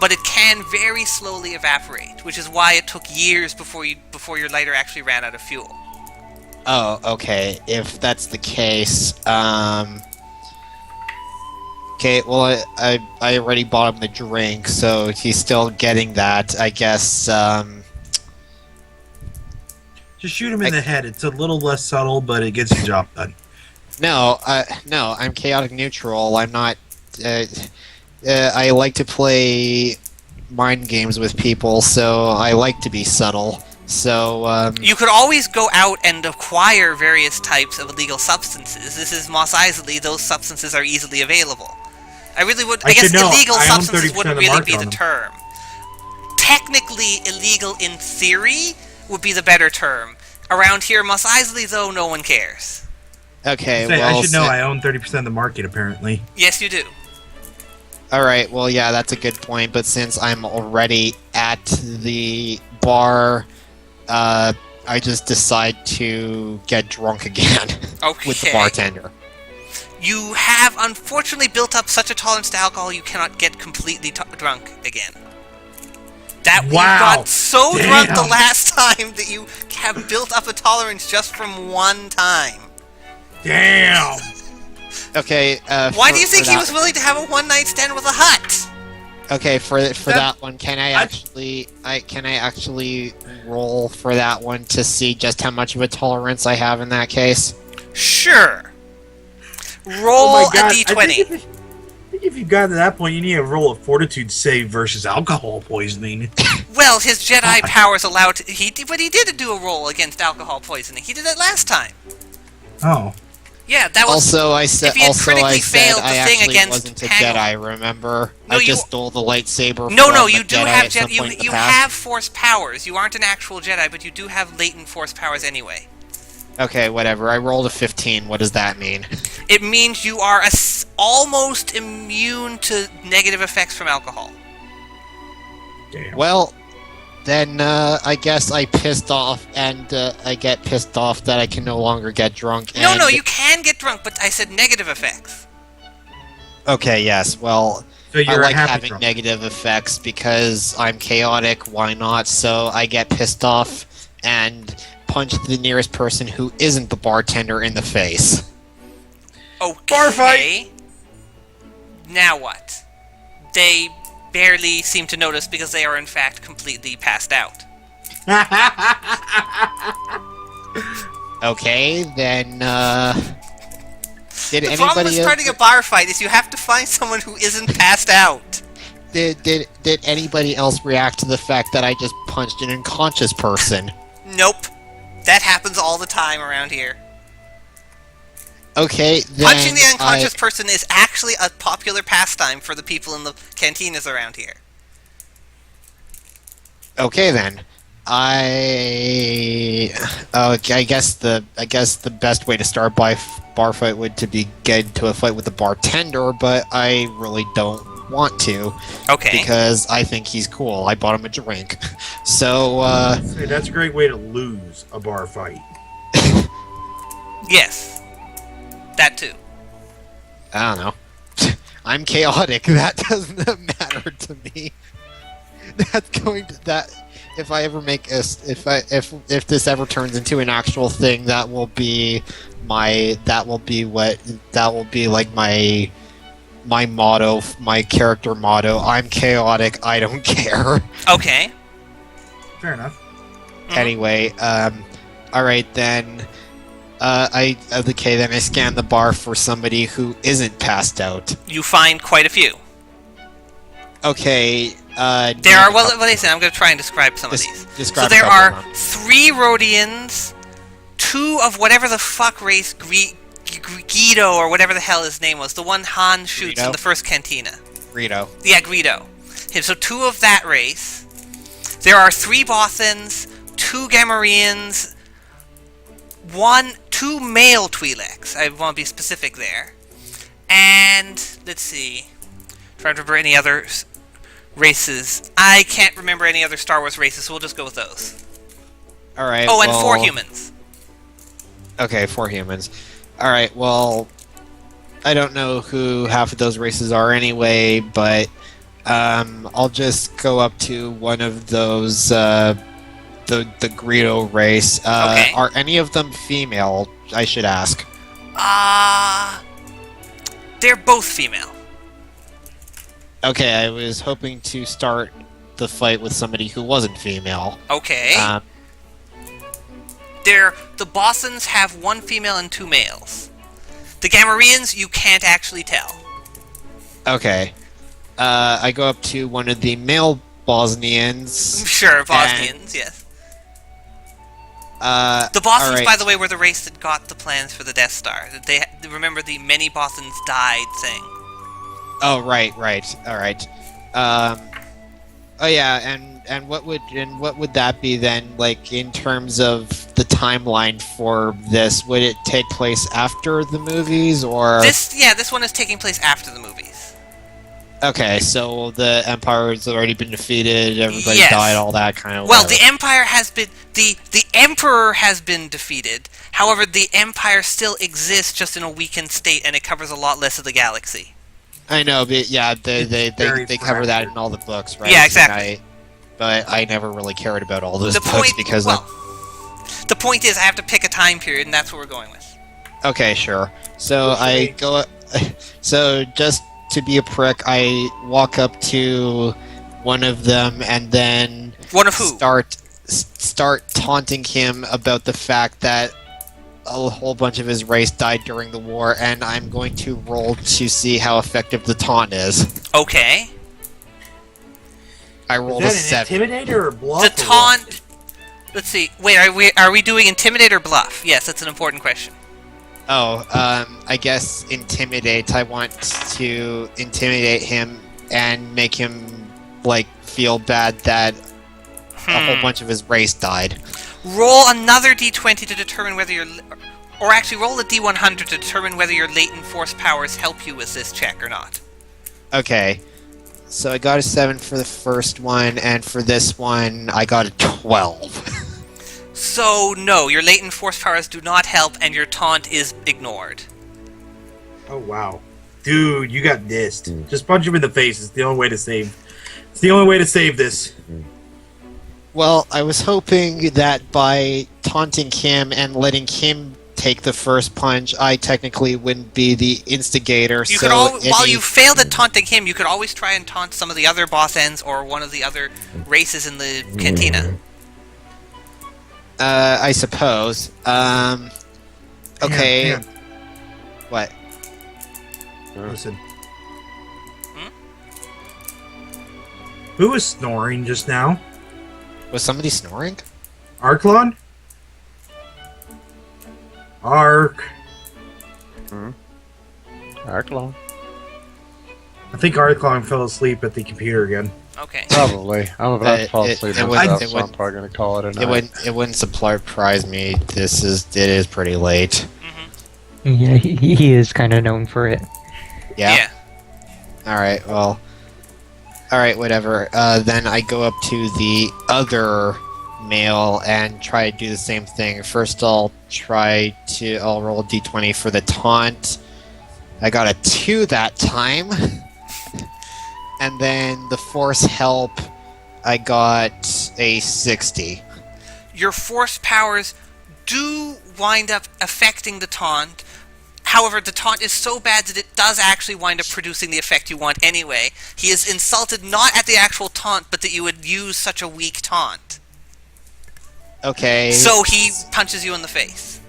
C: but it can very slowly evaporate, which is why it took years before your lighter actually ran out of fuel.
E: Oh, okay. If that's the case, okay, well, I already bought him the drink, so he's still getting that, I guess,
D: Just shoot him in the head. It's a little less subtle, but it gets the job done.
E: No, I'm chaotic neutral. I'm not, I like to play mind games with people, so I like to be subtle. So,
C: you could always go out and acquire various types of illegal substances. This is Mos Eisley. Those substances are easily available. I really would... I guess illegal substances wouldn't really be the term. Technically, illegal in theory would be the better term. Around here, Mos Eisley, though, no one cares.
E: Okay,
D: I should know I own 30% of the market, apparently.
C: Yes, you do.
E: Alright, well, yeah, that's a good point, but since I'm already at the bar, I just decide to get drunk again with the bartender.
C: You have unfortunately built up such a tolerance to alcohol you cannot get completely drunk again. You got so drunk the last time that you have built up a tolerance just from one time.
D: Damn!
E: Okay,
C: why do you think he was willing to have a one-night stand with a hut?
E: Okay, for that one, can I actually roll for that one to see just how much of a tolerance I have in that case?
C: Sure. Roll a d20.
D: I think if you got to that point, you need to roll a fortitude save versus alcohol poisoning.
C: Well, his Jedi powers allowed but he did do a roll against alcohol poisoning. He did it last time.
D: Oh.
C: Yeah, that was.
E: I said I actually wasn't a Jedi. Remember,
C: No,
E: I just stole the lightsaber.
C: No, you do have
E: you
C: have Force powers. You aren't an actual Jedi, but you do have latent Force powers anyway.
E: Okay, whatever. I rolled a 15. What does that mean?
C: It means you are almost immune to negative effects from alcohol.
D: Damn.
E: Well, then I guess I pissed off, and I get pissed off that I can no longer get drunk.
C: No, you can get drunk, but I said negative effects.
E: Okay, yes. Well,
D: so
E: I like having negative effects because I'm chaotic. Why not? So I get pissed off and punch the nearest person who isn't the bartender in the face.
C: Okay.
D: Bar fight!
C: Now what? They barely seem to notice because they are in fact completely passed out.
E: Okay, then, did
C: the problem with starting a bar fight is you have to find someone who isn't passed out.
E: Did anybody else react to the fact that I just punched an unconscious person?
C: Nope. That happens all the time around here.
E: Okay, then
C: punching the unconscious person is actually a popular pastime for the people in the cantinas around here.
E: Okay, then. I guess the best way to start a bar fight would to be get into a fight with the bartender, but I really don't want to.
C: Okay.
E: Because I think he's cool. I bought him a drink. So,
D: Hey, that's a great way to lose a bar fight.
C: Yes. That too.
E: I don't know. I'm chaotic. That doesn't matter to me. That's going to if I ever make if this ever turns into an actual thing, that will be like my motto, my character motto. I'm chaotic. I don't care.
C: Okay.
D: Fair enough.
E: Anyway, all right then. Okay, then I scan the bar for somebody who isn't passed out.
C: You find quite a few.
E: Okay,
C: there are, well, listen, I'm going to try and describe some of these. So there are 3 Rhodians, 2 of whatever the fuck race, Guido, or whatever the hell his name was, the one Han shoots in the first cantina.
E: Greedo. Yeah,
C: Greedo. So 2 of that race. There are 3 Bothans, 2 Gamorreans, 2 male Twi'leks. I want to be specific there. And, let's see. Trying to remember any other races. I can't remember any other Star Wars races, so we'll just go with those.
E: Alright,
C: Oh, and 4 humans.
E: Okay, 4 humans. Alright, well, I don't know who half of those races are anyway, but I'll just go up to one of those, the Greedo race.
C: Okay.
E: Are any of them female, I should ask?
C: They're both female.
E: Okay, I was hoping to start the fight with somebody who wasn't female.
C: Okay. The Bothans have 1 female and 2 males. The Gamorreans, you can't actually tell.
E: Okay. I go up to one of the male Bosnians.
C: Sure, Bosnians, yes. The Bothans, by the way, were the race that got the plans for the Death Star. Remember the many Bothans died thing.
E: Oh, right, alright. Oh yeah, and what would that be then, like, in terms of the timeline for this? Would it take place after the movies, or...?
C: This one is taking place after the movies.
E: Okay, so the Empire has already been defeated, everybody
C: Yes.
E: died, all that kind of
C: Well,
E: whatever.
C: the Empire has been... The Emperor has been defeated. However, the Empire still exists, just in a weakened state, and it covers a lot less of the galaxy.
E: I know, but yeah, they
D: very
E: cover that
D: fractured.
E: in all the books, right?
C: Yeah, exactly.
E: But I never really cared about all those
C: The
E: books
C: point...
E: because
C: well, the point is, I have to pick a time period, and that's what we're going with.
E: okay, sure. So I go. So just to be a prick, I walk up to one of them and then
C: One of who?
E: start taunting him about the fact that a whole bunch of his race died during the war, and I'm going to roll to see how effective the taunt is.
C: Okay.
E: I rolled
D: Is
E: a
D: that
E: 7.
D: an intimidator or bluff?
C: The taunt... Let's see. Wait, are we doing intimidate or bluff? Yes, that's an important question.
E: Oh, I guess intimidate. I want to intimidate him and make him, like, feel bad that a whole bunch of his race died.
C: Roll another d20 to determine whether your... Or actually, roll a d100 to determine whether your latent force powers help you with this check or not.
E: Okay. So I got a 7 for the first one, and for this one, I got a 12.
C: So, no, your latent force powers do not help, and your taunt is ignored.
D: Oh wow, dude, you got dissed. Just punch him in the face. It's the only way to save. It's the only way to save this.
E: Well, I was hoping that by taunting him and letting him take the first punch, I technically wouldn't be the instigator.
C: You
E: so
C: could while you failed at taunting him, you could always try and taunt some of the other boss ends or one of the other races in the cantina.
E: I suppose. Okay.
D: Yeah.
E: What?
D: Listen. Who was snoring just now?
E: Was somebody snoring?
D: Arklon? Ark.
I: Arklon.
D: I think Arklon fell asleep at the computer again.
C: Okay.
I: Probably. I'm about to fall asleep myself, so I'm
E: wouldn't-
I: probably going to call it a night.
E: It wouldn't surprise me. It is pretty late.
G: Yeah, he is kind of known for it.
E: Yeah. Alright, well. Alright, whatever. Then I go up to the other male and try to do the same thing. First I'll roll a d20 for the taunt. I got a 2 that time. And then the force help, I got a 60.
C: Your force powers do wind up affecting the taunt. However, the taunt is so bad that it does actually wind up producing the effect you want anyway. He is insulted not at the actual taunt, but that you would use such a weak taunt.
E: Okay.
C: So he punches you in the face.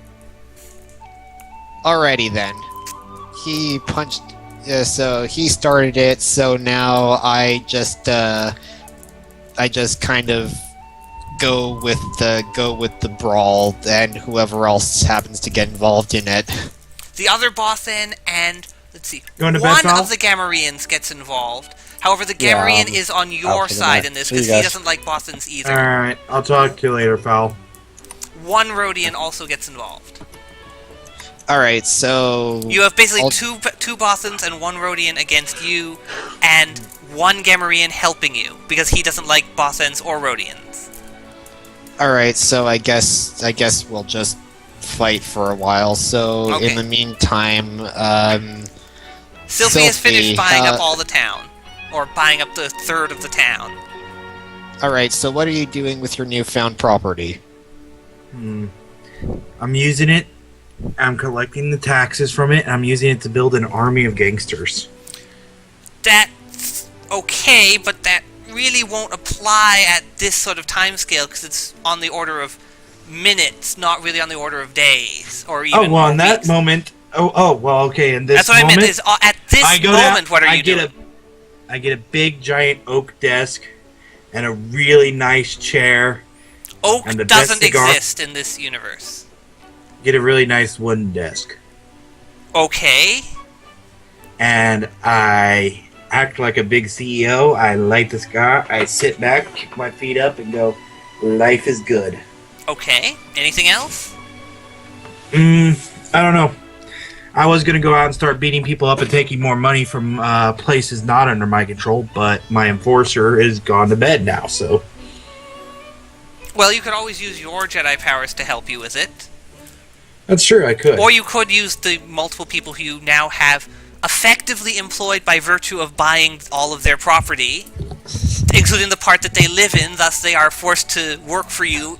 E: Alrighty then. He punched. So he started it. So now I just kind of go with the brawl, and whoever else happens to get involved in it.
C: The other boss then, and let's see,
D: Going to bed,
C: one
D: pal?
C: of the Gamorreans gets involved. However, the Gamorrean is on your
I: for the
C: side
I: night.
C: in this
I: See you
C: because he
I: guys.
C: doesn't like Bothans either.
D: Alright, I'll talk to you later, pal.
C: One Rhodian also gets involved.
E: Alright, so
C: You have basically
E: I'll-
C: two Bothans and one Rhodian against you, and one Gamorrean helping you because he doesn't like Bothans or Rhodians.
E: Alright, so I guess we'll just fight for a while. So
C: Okay.
E: in the meantime,
C: Sylphie has finished
E: Sylphie,
C: buying up all the town, or buying up the third of the town.
E: alright, so what are you doing with your newfound property?
D: I'm using it. I'm collecting the taxes from it, and I'm using it to build an army of gangsters.
C: That's okay, but that really won't apply at this sort of time scale because it's on the order of minutes, not really on the order of days or even.
D: Oh well, in
C: more
D: that
C: weeks.
D: moment. Oh well, okay. In this
C: That's what
D: moment,
C: I meant. Is at this
D: I go
C: moment,
D: down-
C: what are
D: I
C: you
D: get
C: doing?
D: I get a big giant oak desk and a really nice chair.
C: Oak
D: and the best
C: doesn't
D: cigar-
C: exist in this universe.
D: Get a really nice wooden desk,
C: Okay.
D: and I act like a big CEO. I light the cigar. I sit back, kick my feet up, and go, "Life is good."
C: Okay. Anything else?
D: I don't know. I was going to go out and start beating people up and taking more money from places not under my control, but my enforcer is gone to bed now, so...
C: Well, you could always use your Jedi powers to help you with it.
D: That's true, I could.
C: Or you could use the multiple people who you now have effectively employed by virtue of buying all of their property, including the part that they live in, thus they are forced to work for you,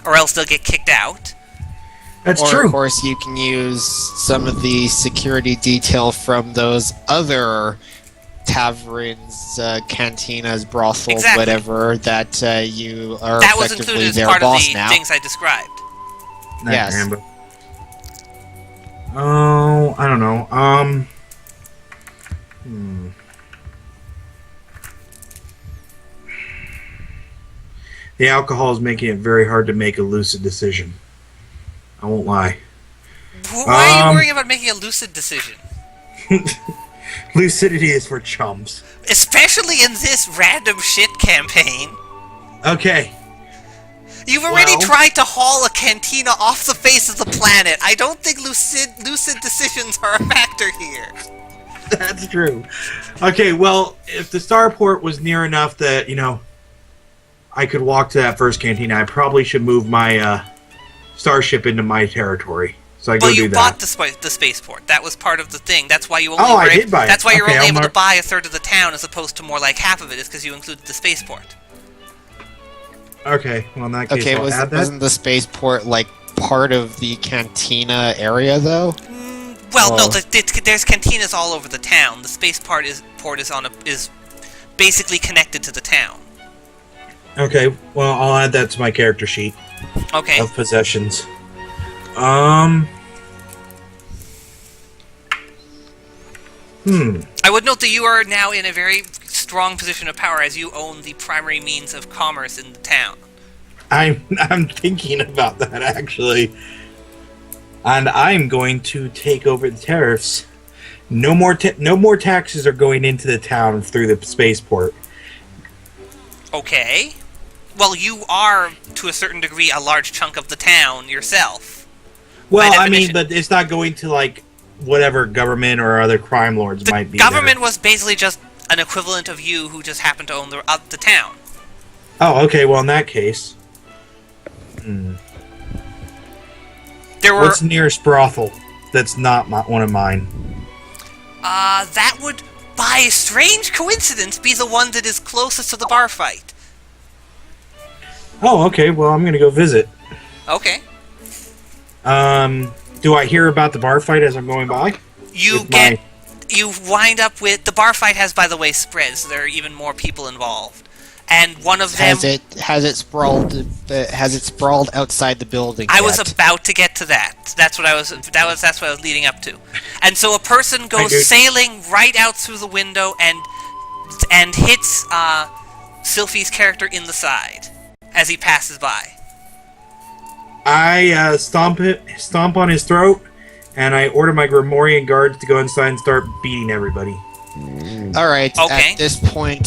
C: or else they'll get kicked out.
D: That's
E: or,
D: true.
E: Of course, you can use some of the security detail from those other taverns, cantinas, brothels, whatever, that you are
C: that was
E: effectively
C: included as
E: their
C: part
E: boss
C: of the
E: now.
C: things I described.
E: Yes.
D: Rambo. Oh, I don't know. The alcohol is making it very hard to make a lucid decision. I won't lie.
C: Why are you worrying about making a lucid decision?
D: Lucidity is for chumps.
C: Especially in this random shit campaign.
D: Okay.
C: You've already tried to haul a cantina off the face of the planet. I don't think lucid decisions are a factor here.
D: That's true. Okay, well, if the starport was near enough that, I could walk to that first cantina, I probably should move my starship into my territory. So I go do that.
C: Well, you bought the spaceport. That was part of the thing. That's why you only
D: I did buy it.
C: That's why you're only able to buy a third of the town as opposed to more like half of it, is because you included the spaceport.
D: Okay, well in that case I'll add that.
E: Wasn't the spaceport part of the cantina area though?
C: Well, no, there's cantinas all over the town. The spaceport is basically connected to the town.
D: Okay, well I'll add that to my character sheet.
C: Okay.
D: Of possessions.
C: I would note that you are now in a very strong position of power as you own the primary means of commerce in the town.
D: I'm thinking about that actually. And I'm going to take over the tariffs. No more taxes are going into the town through the spaceport.
C: Okay. Well, you are, to a certain degree, a large chunk of the town yourself.
D: Well, I mean, but it's not going to, whatever government or other crime lords might be.
C: The government was basically just an equivalent of you who just happened to own the town.
D: Oh, okay, well, in that case... What's the nearest brothel that's not one of mine?
C: That would, by a strange coincidence, be the one that is closest to the bar fight.
D: Oh, okay, well, I'm gonna go visit.
C: Okay.
D: Do I hear about the bar fight as I'm going by?
C: You wind up with... The bar fight has, by the way, spread, so there are even more people involved. And one of them...
E: Has it sprawled outside the building
C: I
E: yet?
C: was about to get to that. That's what I was leading up to. And so a person goes sailing right out through the window and hits Sylphie's character in the side as he passes by.
D: I stomp on his throat, and I order my Grimorian guards to go inside and start beating everybody.
E: Alright, at this point...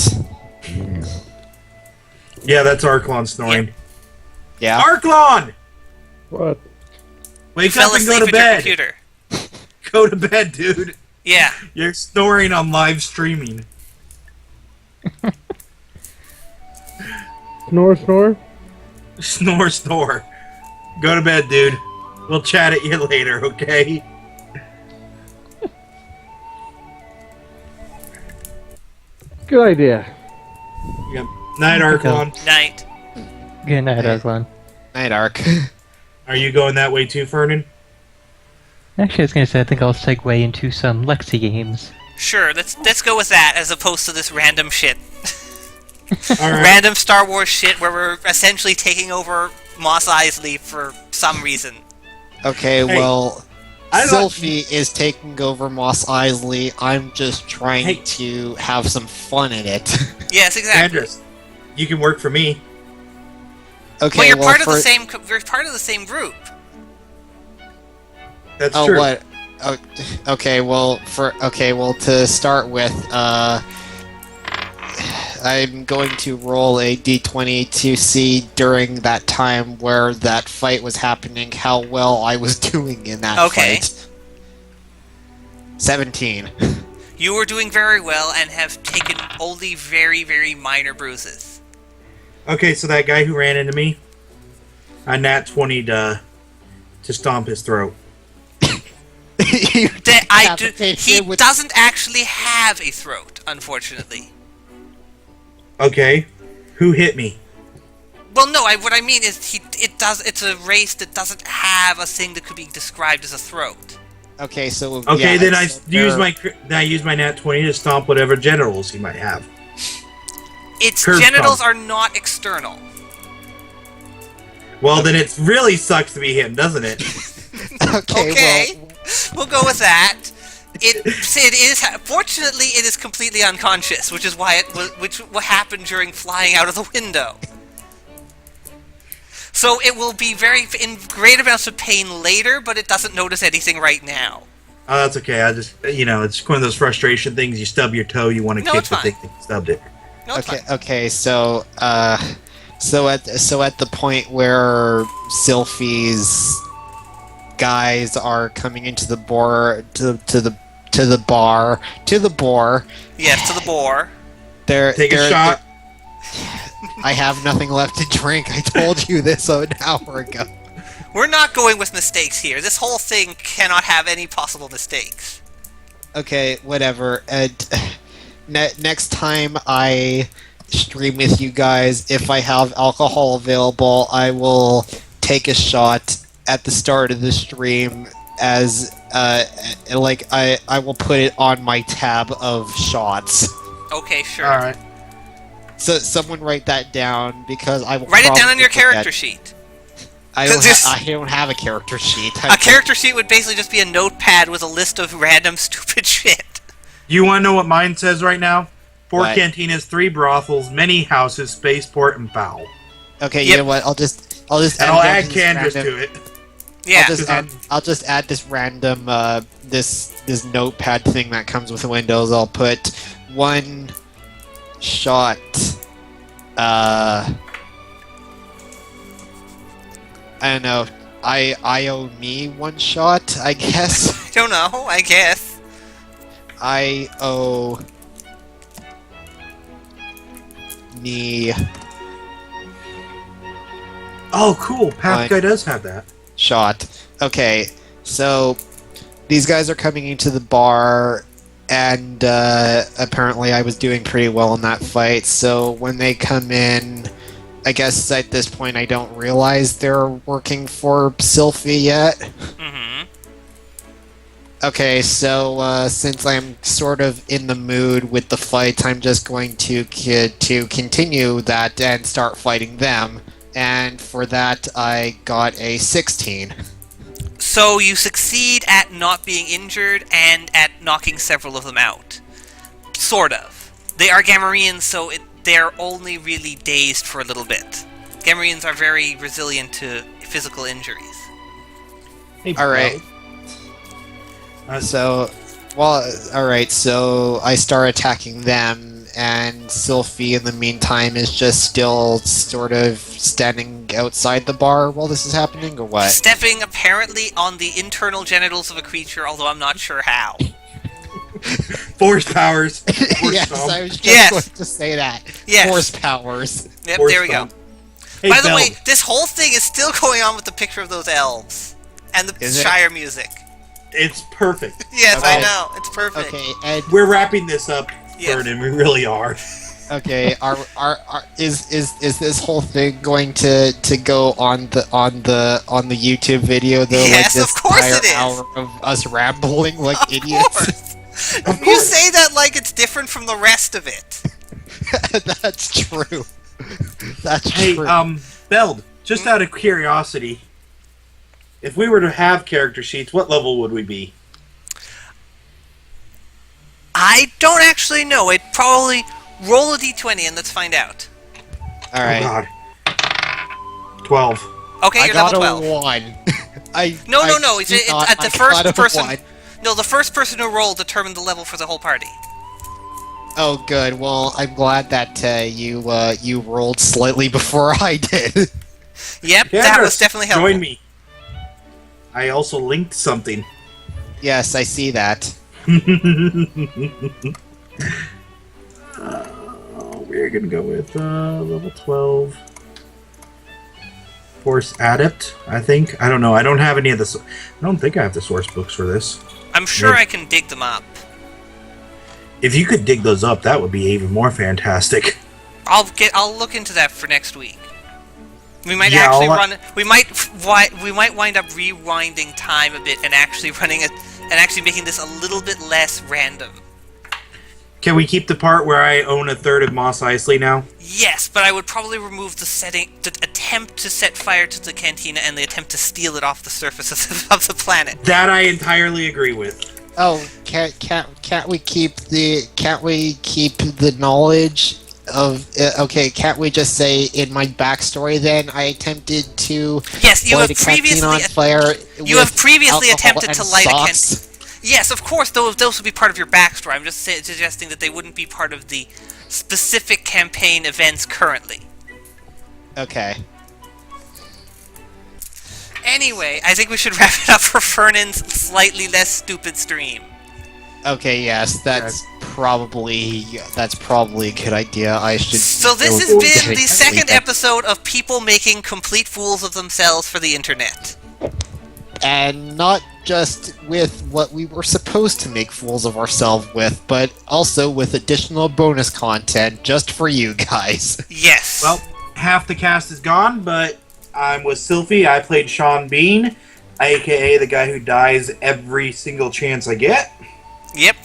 D: Yeah, that's Arklon snoring.
E: Yeah.
D: Arklon!
H: What?
D: Wake up and go to bed! Go to bed, dude!
C: Yeah.
D: You're snoring on live streaming.
H: Snore, snore?
D: Snore, snore. Go to bed, dude. We'll chat at you later, okay?
H: Good idea.
D: Yep. Night, Arklon.
C: Night.
G: Good night, Arklon.
E: Night, Ark.
D: Are you going that way too, Fernin?
G: Actually, I was going to say, I think I'll segue into some Lexi games.
C: Sure, let's go with that as opposed to this random shit.
D: Right.
C: Random Star Wars shit where we're essentially taking over Mos Eisley for some reason.
E: Okay, well, Sylphie is taking over Mos Eisley. I'm just trying to have some fun in it.
C: Yes, exactly.
D: Andrus, you can work for me.
E: Okay,
C: well, you're part of the same. You're part of the same group.
D: That's true.
E: What? Oh, okay, well, to start with, I'm going to roll a d20 to see during that time where that fight was happening how well I was doing in that fight. 17.
C: You are doing very well and have taken only very, very minor bruises.
D: Okay, so that guy who ran into me, I nat 20 to stomp his throat.
C: He doesn't actually have a throat, unfortunately.
D: Okay, who hit me?
C: Well, no. What I mean is, it's a race that doesn't have a thing that could be described as a throat.
E: Okay, so
D: okay, then I use my nat 20 to stomp whatever genitals he might have.
C: Its genitals are not external.
D: Well, then it really sucks to be him, doesn't it?
E: Okay.
C: We'll go with that. It is. Fortunately, it is completely unconscious, which is why what happened during flying out of the window. So it will be in great amounts of pain later, but it doesn't notice anything right now.
D: Oh, that's okay. I just, it's one of those frustration things. You stub your toe, you want to kick the thing that stubbed it.
C: No,
E: okay. So at the point where Silphy's guys are coming into the boar to the boar.
C: Yes, to the boar.
D: Take a shot.
E: I have nothing left to drink. I told you this an hour ago.
C: We're not going with mistakes here. This whole thing cannot have any possible mistakes.
E: Okay, whatever. Next time I stream with you guys, if I have alcohol available, I will take a shot at the start of the stream as I will put it on my tab of shots.
C: Okay, sure.
D: All right.
E: So someone write that down because I will
C: write it down on your character sheet.
E: I don't have a character sheet.
C: A character sheet would basically just be a notepad with a list of random stupid shit.
D: You want to know what mine says right now? 4
E: What?
D: cantinas, 3 brothels, many houses, spaceport, and foul.
E: Okay, you know what? I'll just
D: and I'll add Kandras to it.
C: Yeah.
E: I'll just add this random this notepad thing that comes with Windows. I'll put one shot. I don't know. I owe me one shot, I guess.
C: I don't know. I guess.
E: I owe me.
D: Oh, cool. Path Guy does have that.
E: Shot. Okay, so these guys are coming into the bar, and apparently I was doing pretty well in that fight, so when they come in, I guess at this point I don't realize they're working for Silphy yet.
C: Mm-hmm.
E: Okay, so since I'm sort of in the mood with the fight, I'm just going to continue that and start fighting them. And for that, I got a 16.
C: So you succeed at not being injured and at knocking several of them out. Sort of. They are Gamorreans, so they're only really dazed for a little bit. Gamorreans are very resilient to physical injuries.
E: Alright. So I start attacking them, and Silphy, in the meantime, is just still sort of standing outside the bar while this is happening, or what?
C: Stepping, apparently, on the internal genitals of a creature, although I'm not sure how.
D: Force powers.
E: Yes, I was just going to say that.
C: Yes.
E: Force powers.
C: Yep,
D: Force
C: there we go.
D: Hey,
C: By the
D: Bell.
C: way, this whole thing is still going on with the picture of those elves. And the
E: Is it?
C: Shire music.
D: It's perfect.
C: Yes,
E: Okay.
C: I know. It's perfect.
E: Okay, and
D: We're wrapping this up,
C: Yes.
D: Fernin. We really are.
E: okay, is this whole thing going to go on the YouTube video though?
C: Yes,
E: like this
C: of course
E: entire
C: it is.
E: hour of us rambling like
C: Of
E: idiots.
C: course.
D: Of
C: You
D: course.
C: say that like it's different from the rest of it.
E: That's true. That's
D: Hey,
E: true.
D: Beld, just out of curiosity, if we were to have character sheets, what level would we be?
C: I don't actually know. I'd probably roll a d20 and let's find out.
E: All right.
D: Oh, God. 12.
C: Okay,
E: I
C: you're
E: got
C: level 12.
E: a 1.
C: No. It's at the first person.
E: 1.
C: No, the first person who rolled determined the level for the whole party.
E: Oh, good. Well, I'm glad that you rolled slightly before I did.
C: Yep, that was definitely helpful.
D: Join me. I also linked something.
E: Yes, I see that.
D: We're gonna go with level 12. Force Adept, I think. I don't know. I don't have any of the. I don't think I have the source books for this.
C: I'm sure I can dig them up.
D: If you could dig those up, that would be even more fantastic.
C: I'll look into that for next week. We might actually run. We might wind up rewinding time a bit and actually making this a little bit less random.
D: Can we keep the part where I own a third of Mos Eisley now?
C: Yes, but I would probably remove the attempt to set fire to the cantina and the attempt to steal it off the surface of the planet.
D: That I entirely agree with.
E: Oh, can't we keep the knowledge of? Okay, can't we just say in my backstory then I attempted to light a canteen on fire?
C: You have previously attempted to light a
E: canteen.
C: Yes, of course, those would be part of your backstory. I'm just suggesting that they wouldn't be part of the specific campaign events currently.
E: Okay.
C: Anyway, I think we should wrap it up for Fernin's slightly less stupid stream.
E: Okay, yes, that's probably a good idea. I should.
C: So this has been the second episode of people making complete fools of themselves for the internet.
E: And not just with what we were supposed to make fools of ourselves with, but also with additional bonus content just for you guys.
C: Yes.
D: Well, half the cast is gone, but I'm with Silphy. I played Sean Bean, aka the guy who dies every single chance I get.
C: Yep.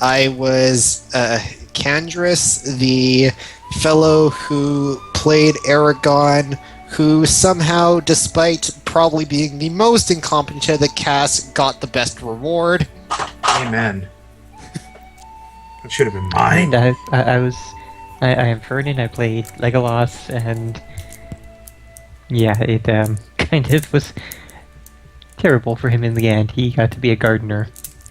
D: I was
E: IMKandras, the fellow who played Aragorn, who somehow, despite probably being the most incompetent of the cast, got the best reward.
D: Amen. That should have been mine.
G: And I am Fernin. I played Legolas, and yeah, it kind of was terrible for him in the end. He got to be a gardener.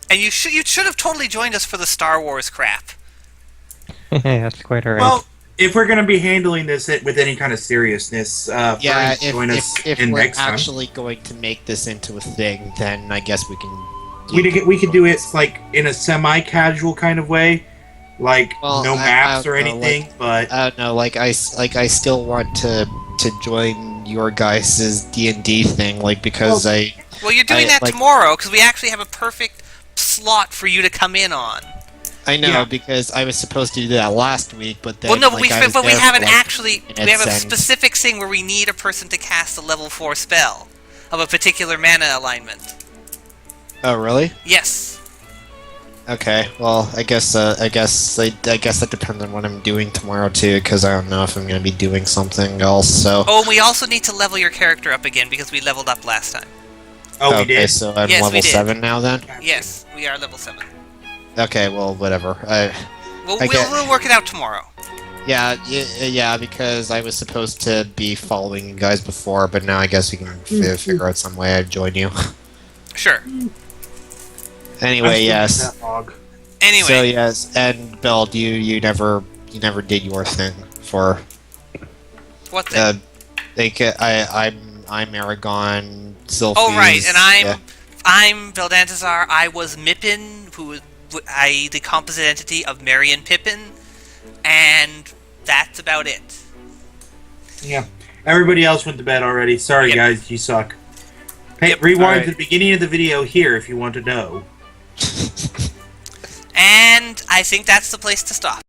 C: And you should have totally joined us for the Star Wars crap.
G: That's quite alright.
D: Well, if we're going to be handling this with any kind of seriousness,
E: yeah,
D: if
E: we're actually going to make this into a thing, then I guess we can.
D: We could do it like in a semi-casual kind of way, like no maps or anything. But
E: I don't know. Like I still want to join your guys' D&D thing, like because
C: Well, you're doing that tomorrow because we actually have a perfect slot for you to come in on.
E: I know, because I was supposed to do that last week, but then...
C: Well, no, but we haven't actually... We have a specific thing where we need a person to cast a level 4 spell of a particular mana alignment.
E: Oh, really?
C: Yes.
E: Okay, well, I guess that depends on what I'm doing tomorrow, too, because I don't know if I'm going to be doing something else, so...
C: Oh, and we also need to level your character up again, because we leveled up last time.
D: Oh, we did?
E: Okay, so I'm level 7 now, then?
C: Yes, we are level 7.
E: Okay, well, whatever.
C: We'll work it out tomorrow.
E: Yeah, because I was supposed to be following you guys before, but now I guess we can figure out some way I'd join you.
C: Sure.
E: Anyway, yes.
C: Anyway.
E: So yes, and Beld, you never did your thing for.
C: What thing?
E: I'm Aragorn, Sylphie.
C: Oh right, and I'm Beldantazar. I was Mippin, who was the composite entity of Merry and Pippin, and that's about it.
D: Yeah. Everybody else went to bed already. Sorry, guys, you suck. Hey, rewind to the beginning of the video here if you want to know.
C: And I think that's the place to stop.